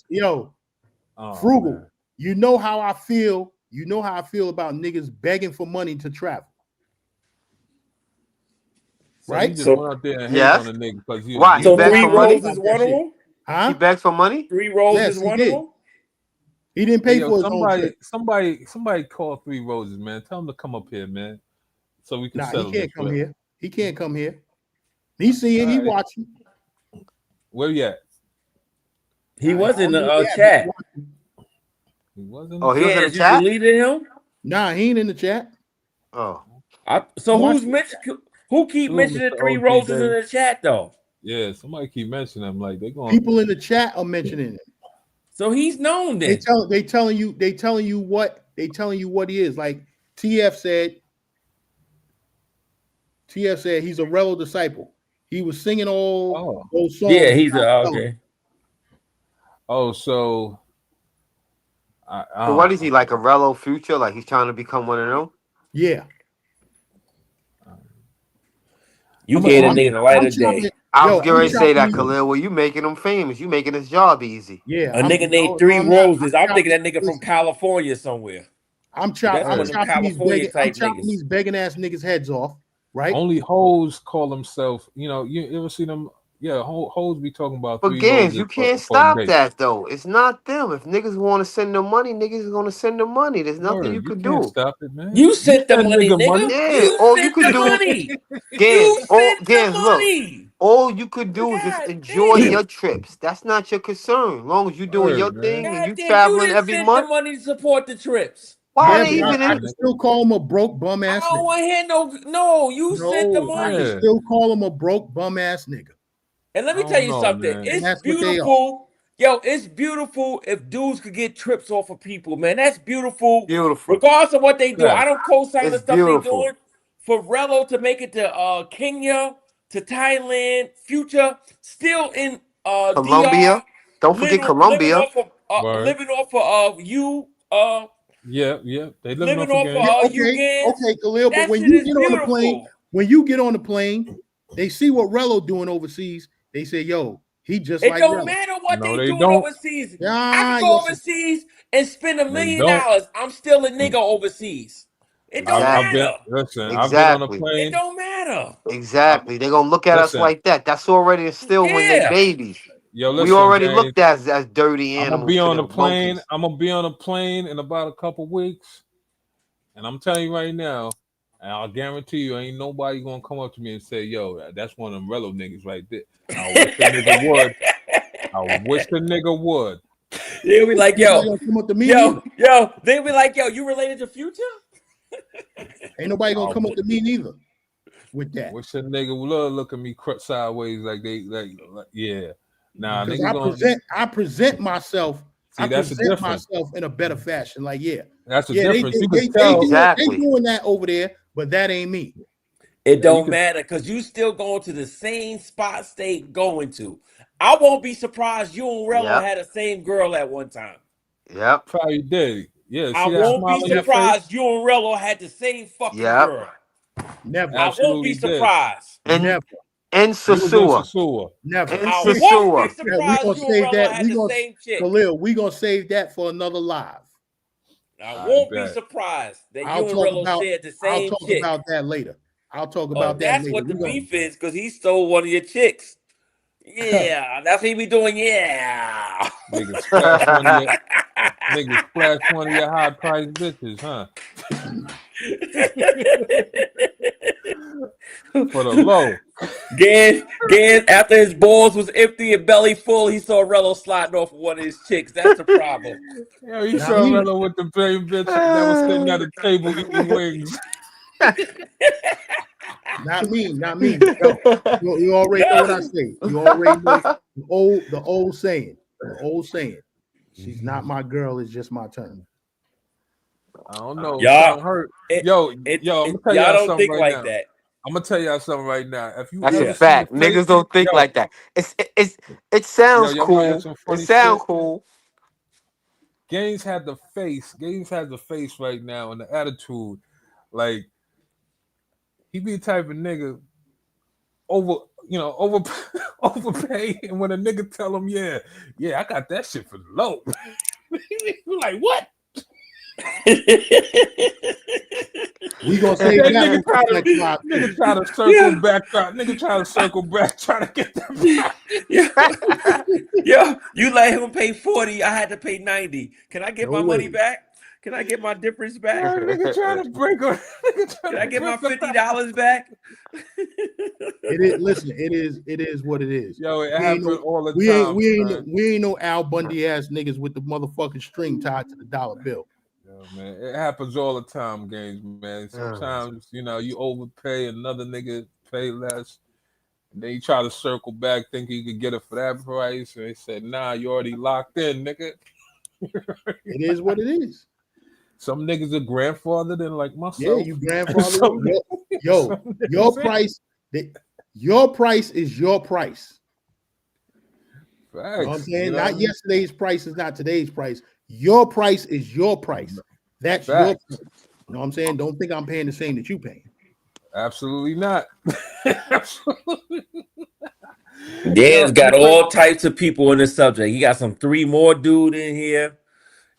Oh, Frugal. man. You know how I feel. You know how I feel about niggas begging for money to travel. So Right? he just went out there and hate on a nigga because he Why? He So begged 3 for money? Roses is one of them? Huh? He begged for money? 3 Roses Yes, is he one of did. them? He didn't Hey, pay yo, for his own trip. somebody call 3 Roses, man. Tell him to come up here, man, so we can Nah, he settle this. can't come here. He can't come here. He seeing, he watching. Where you at? He was in I don't know the where he at, chat. but he watching. He wasn't. Oh, he was in the Gans, you chat? deleted him? Nah, he ain't in the chat. Oh. So Watch who keep Ooh, mentioning Mr. 3 OG, Roses in baby. the chat though? Yeah, somebody keep mentioning him like they going. People in the chat are mentioning it. So he's known They then. telling you what he is. Like TF said he's a Rello disciple. He was singing all those songs. Yeah, he's about okay. Oh, so So what is he, like a Rello Future? Like he's trying to become one of them? Yeah. You gave a nigga the light of day. I was getting ready to say that, Khalil. Well, you making him famous. You making his job easy. Yeah. A nigga named 3 Roses. I'm thinking that nigga from California somewhere. That's one of them California type niggas. these begging ass niggas' heads off, right? Only hoes call themselves. You know, you ever see them? Yeah, hoes be talking about. But 3 Gans, Roses you can't for a stop date. that though. It's not them. If niggas want to send them money, niggas is gonna send them money. There's nothing you could can't do. stop it, man. You sent the money, nigga. Yeah, You all you sent could the do, money. Gans, the look, money. all you could do is just God enjoy damn. your trips. That's not your concern. As long as you doing your thing and God you damn, you traveling didn't every send the month. money to support the trips. Why Yeah, are they but even I in? can still call him a broke bum I ass don't nigga. want to hear no. You sent the No, I can money. still call him a broke bum ass nigga. And let me tell you something. And It's that's what they are. beautiful. Yo, it's beautiful if dudes could get trips off of people, man. That's beautiful. Beautiful. Regardless of what they do. Right. I don't co-sign the It's stuff they beautiful. doing. For Rello to make it to Kenya, to Thailand, Future, still in Colombia. DR. Don't forget Colombia. Living off of you. Yeah, they living Living off off again. of you, Gans. Okay, Khalil, but That when shit you is get on the plane, beautiful. when you get on the plane, they see what Rello doing overseas. They say, "Yo, he just It like don't Rello." matter what No, they they doing don't. overseas. I Yeah, can go yes, overseas and spend $1 They million. don't. I'm still a nigga overseas. It don't I've been matter. I've been on a Exactly. plane. It don't matter. Exactly. They're gonna look at us Listen. like that. That's already instilled when they Yeah. babies. Yo, We listen, already gang. looked at as dirty I'm gonna animals be to on the them plane. monkeys. I'm gonna be on a plane in about a couple weeks, and I'm telling you right now, and I'll guarantee you, ain't nobody gonna come up to me and say, "Yo, that's one of them Rello niggas right there." I wish the nigga would. I wish the nigga would. They'll be like, Nobody gonna come up to me neither. They'll be like, yo, you related to Future? Ain't nobody gonna come up to me neither. With that, wish a nigga would look at me sideways like they like yeah. Nah, because niggas I present myself. See, I that's the present difference. myself in a better fashion. Like, yeah, That's the yeah, difference. You can tell they doing that over there, but that ain't me. It don't matter because you still going to the same spot state going to. I won't be surprised you and Rello had the same girl at one time. Yep. Probably did. Yeah. I See that won't smile be on your surprised face? you and Rello had the same fucking Yep. girl. Never. I won't be surprised. And Never. Sasua. Never. And I won't be Sasua. surprised you and Rello had the same chick. Khalil, we gonna save that for another live. I won't be surprised that you and Rello shared the same I'll talk chick. about that later. I'll talk about that That's later. what the beef is because he stole one of your chicks. Yeah, that's what he be doing. Yeah. Niggas splash one of your high price bitches, huh? For the low. Gans, after his balls was empty and belly full, he saw Rello sliding off one of his chicks. That's the problem. Yo, you saw Rello with the same bitch that was sitting at a table eating wings. Not me. Yo, you already know what I say. You already know the old saying. The old saying. She's not my girl, it's just my turn. I don't know. Y'all, Something hurt. it, Yo, I'm gonna tell y'all y'all don't something think right like now. that. I'm gonna tell y'all something right now. If you That's a ever see the fact. face, Niggas don't think yo, like that. It yo, sounds y'all wanna hear cool. some It funny sounds shit? cool. Gaines had the face. Gaines has the face right now and the attitude. Like he be the type of nigga over overpay, and when a nigga tell him, yeah, I got that shit for low. You like what? We gonna save that nigga one for the next live nigga stream. try to circle back. Nigga try to circle back, try to get that back. Yo, you let him pay 40. I had to pay 90. Can I get No my money way. back? Can I get my difference back? Yo, nigga trying to break her. Can I get my $50 back? It is. Listen, it is what it is. Yo, it We ain't happens no, all the we time. ain't no Al Bundy ass niggas with the motherfucking string tied to the dollar bill. Yo, man, it happens all the time, Games, man. Sometimes you overpay, another nigga pay less. And then you try to circle back, thinking you could get it for that price. And they said, nah, you already locked in, nigga. It is what it is. Some niggas are grandfathered in like myself. Yeah, you grandfather. Your price. Your price is your price. Facts, You know what I'm saying? Not yesterday's price is not today's price. Your price is your price. That's your price. You know what I'm saying? Don't think I'm paying the same that you paying. Absolutely not. Dan's got all types of people in the subject. He got some 3 more dude in here.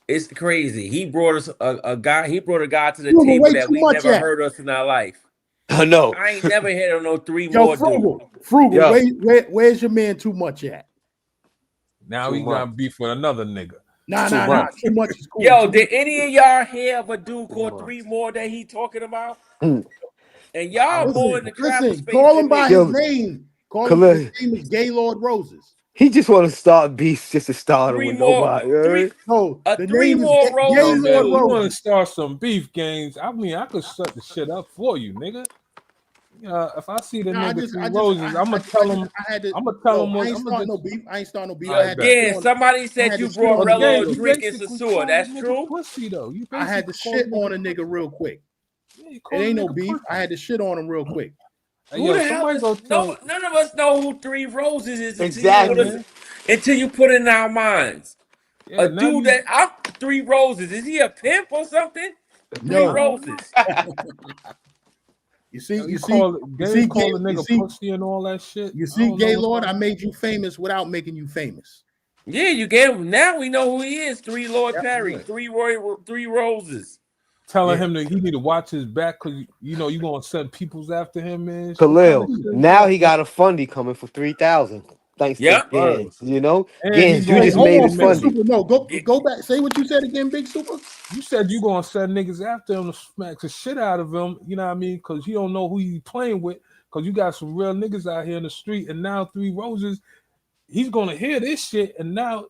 It's crazy. He brought us a guy. He brought a guy to the table that we never heard us in our life. I know. I ain't never heard of no 3 Yo, more dude. Frugal. Where's your man too much at? Now he got beef with another nigga. Nah. Too much is cool. Yo, did any of y'all hear of a dude called 3 more that he talking about? And y'all more in the travel space. Call him by his name. Call him. His name is Gaylord Roses. He just want to start beefs just to start him 3 with more. nobody. No, the 3 name more is Roses. Man, you want to start some beef games? I mean, I could shut the shit up for you, nigga. If I see the nigga 3 Roses, I'm gonna tell him. I'm gonna tell him what. I ain't starting no beef. I ain't starting no beef. Again, somebody said you brought Rella a drink in Sasua. That's true. Pussy though. I had to shit on a nigga real quick. It ain't no beef. I had to shit on him real quick. Who the hell is, none of us know who 3 Roses is until you put it in our minds. A dude that I'm 3 Roses. Is he a pimp or something? 3 Roses. You see, call the nigga pussy and all that shit. You see, Gaylord, I made you famous without making you famous. Yeah, you gave him. Now we know who he is. 3 Lord Perry. 3 Roses. Telling him that he need to watch his back because you gonna send peoples after him, man. Khalil, now he got a fundy coming for 3,000. Thanks to Gans. Gans, you just made his fundy. No, go back. Say what you said again, Big Super. You said you gonna send niggas after him to smack the shit out of him. You know what I mean? Because you don't know who you playing with. Because you got some real niggas out here in the street, and now 3 Roses, he's gonna hear this shit, and now,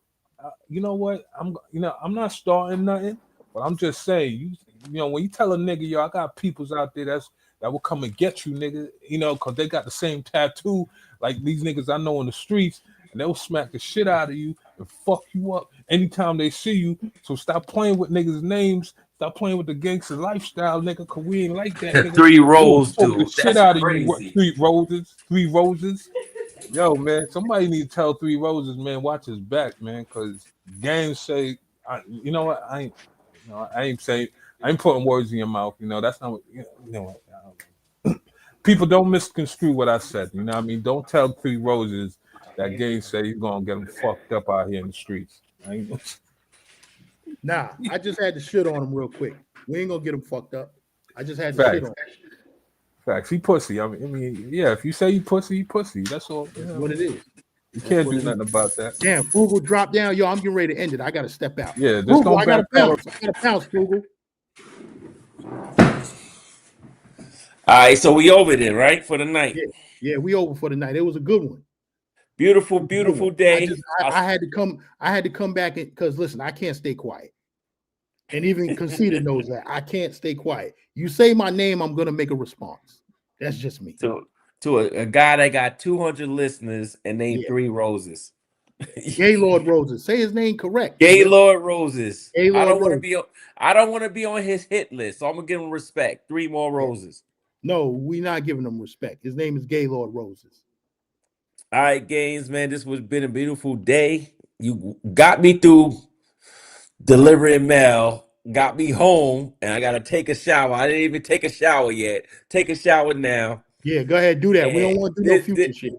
you know what? I'm not starting nothing, but I'm just saying, when you tell a nigga, yo, I got peoples out there that will come and get you, nigga, because they got the same tattoo like these niggas I know in the streets, and they'll smack the shit out of you and fuck you up anytime they see you. So stop playing with niggas' names. Stop playing with the GanZzta Lyfestyle, nigga, because we ain't like that, nigga. 3 Rose, dude. The shit out of you. 3 Roses. Yo, man, somebody need to tell 3 Roses, man, watch his back, man, because games say, you know what, I ain't putting words in your mouth. That's not what, what. People don't misconstrue what I said. You know what I mean? Don't tell 3 Roses that game say he's gonna get them fucked up out here in the streets. Nah, I just had to shit on him real quick. We ain't gonna get him fucked up. I just had to shit on him. Facts. He pussy. I mean, yeah. If you say you pussy, That's all. That's what it is. You can't do nothing about that. Damn, Frugal drop down. Yo, I'm getting ready to end it. I gotta step out. Yeah, Frugal, I gotta pounce, Frugal. All right, so we over there, right, for the night. Yeah, we over for the night. It was a good one. Beautiful day. I had to come back because listen, I can't stay quiet. And even Conceited knows that. I can't stay quiet. You say my name, I'm gonna make a response. That's just me. To a guy that got 200 listeners and named 3 Roses. Gaylord Roses. Say his name correct. Gaylord Roses. Gaylord I don't want to Roses. be. I don't want to be on his hit list, so I'm gonna give him respect. 3 more roses. No, we're not giving him respect. His name is Gaylord Roses. All right, Gaines, man, this has been a beautiful day. You got me through delivering mail, got me home, and I gotta take a shower. I didn't even take a shower yet. Take a shower now. Yeah, go ahead, do that. We don't want to do no future shit.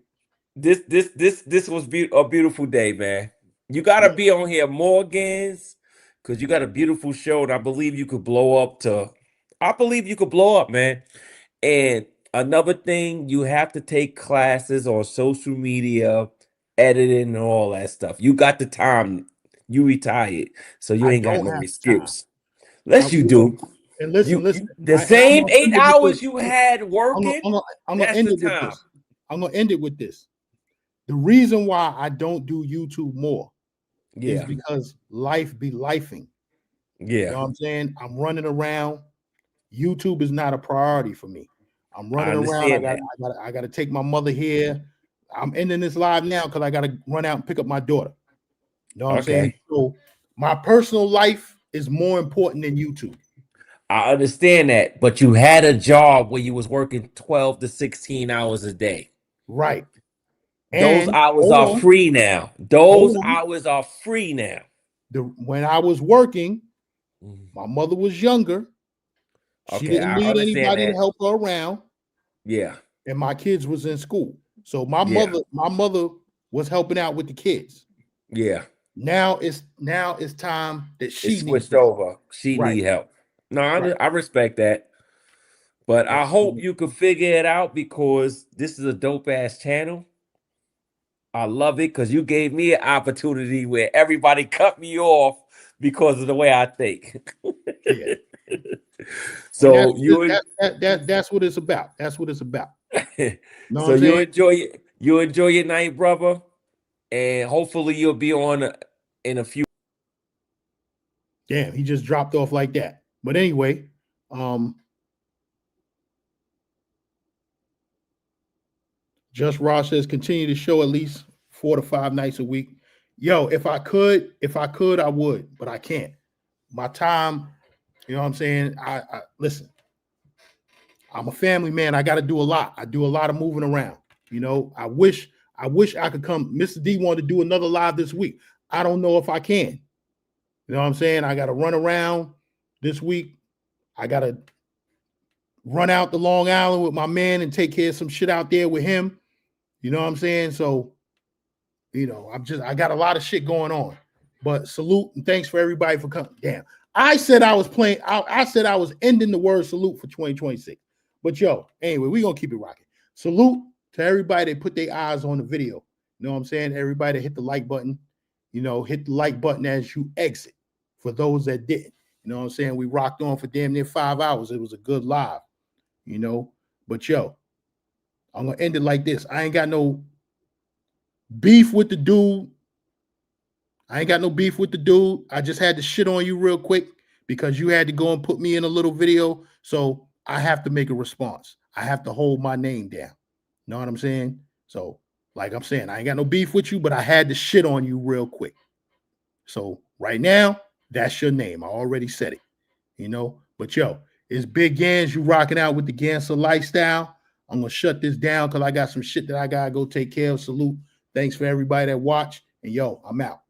This was a beautiful day, man. You gotta be on here more, Gaines, because you got a beautiful show, and I believe you could blow up man. And another thing, you have to take classes on social media, editing, and all that stuff. You got the time. You retired, so you ain't got no excuse. Unless you do. And listen. The same 8 hours you had working. I'm gonna end it with this. I'm gonna end it with this. The reason why I don't do YouTube more is because life be lifing. Yeah. You know what I'm saying? I'm running around. YouTube is not a priority for me. I'm running around. I got to take my mother here. I'm ending this live now because I got to run out and pick up my daughter. You know what I'm saying? So my personal life is more important than YouTube. I understand that, but you had a job where you was working 12 to 16 hours a day. Right. Those hours are free now. Hours are free now. When I was working, my mother was younger. She didn't need anybody to help her around. Yeah. And my kids was in school. So my mother was helping out with the kids. Yeah. Now it's time that she switched over. She need help. No, I respect that. But I hope you can figure it out because this is a dope ass channel. I love it because you gave me an opportunity where everybody cut me off because of the way I think. Yeah. So that's what it's about. That's what it's about. So you enjoy your night, brother, and hopefully you'll be on in a few. Damn, he just dropped off like that. But anyway, Just Ross says continue to show at least 4 to 5 nights a week. Yo, if I could, I would, but I can't. My time, you know what I'm saying? I listen. I'm a family man. I got to do a lot. I do a lot of moving around. You know, I wish I could come. Mr. D wanted to do another live this week. I don't know if I can. You know what I'm saying? I got to run around this week. I got to run out to Long Island with my man and take care of some shit out there with him. You know what I'm saying? So, you know, I got a lot of shit going on. But salute and thanks for everybody for coming. Damn. I said I was playing. I said I was ending the word salute for 2026. But yo, anyway, we're going to keep it rocking. Salute to everybody that put their eyes on the video. You know what I'm saying? Everybody that hit the like button. You know, hit the like button as you exit. For those that didn't. You know what I'm saying? We rocked on for damn near 5 hours. It was a good live. You know? But yo, I'm going to end it like this. I ain't got no beef with the dude. I just had to shit on you real quick because you had to go and put me in a little video. So I have to make a response. I have to hold my name down. You know what I'm saying? So, like I'm saying, I ain't got no beef with you, but I had to shit on you real quick. So right now, that's your name. I already said it. You know? But yo, it's Big Gans. You rocking out with the GanZzta Lifestyle. I'm going to shut this down because I got some shit that I got to go take care of. Salute. Thanks for everybody that watched. And yo, I'm out.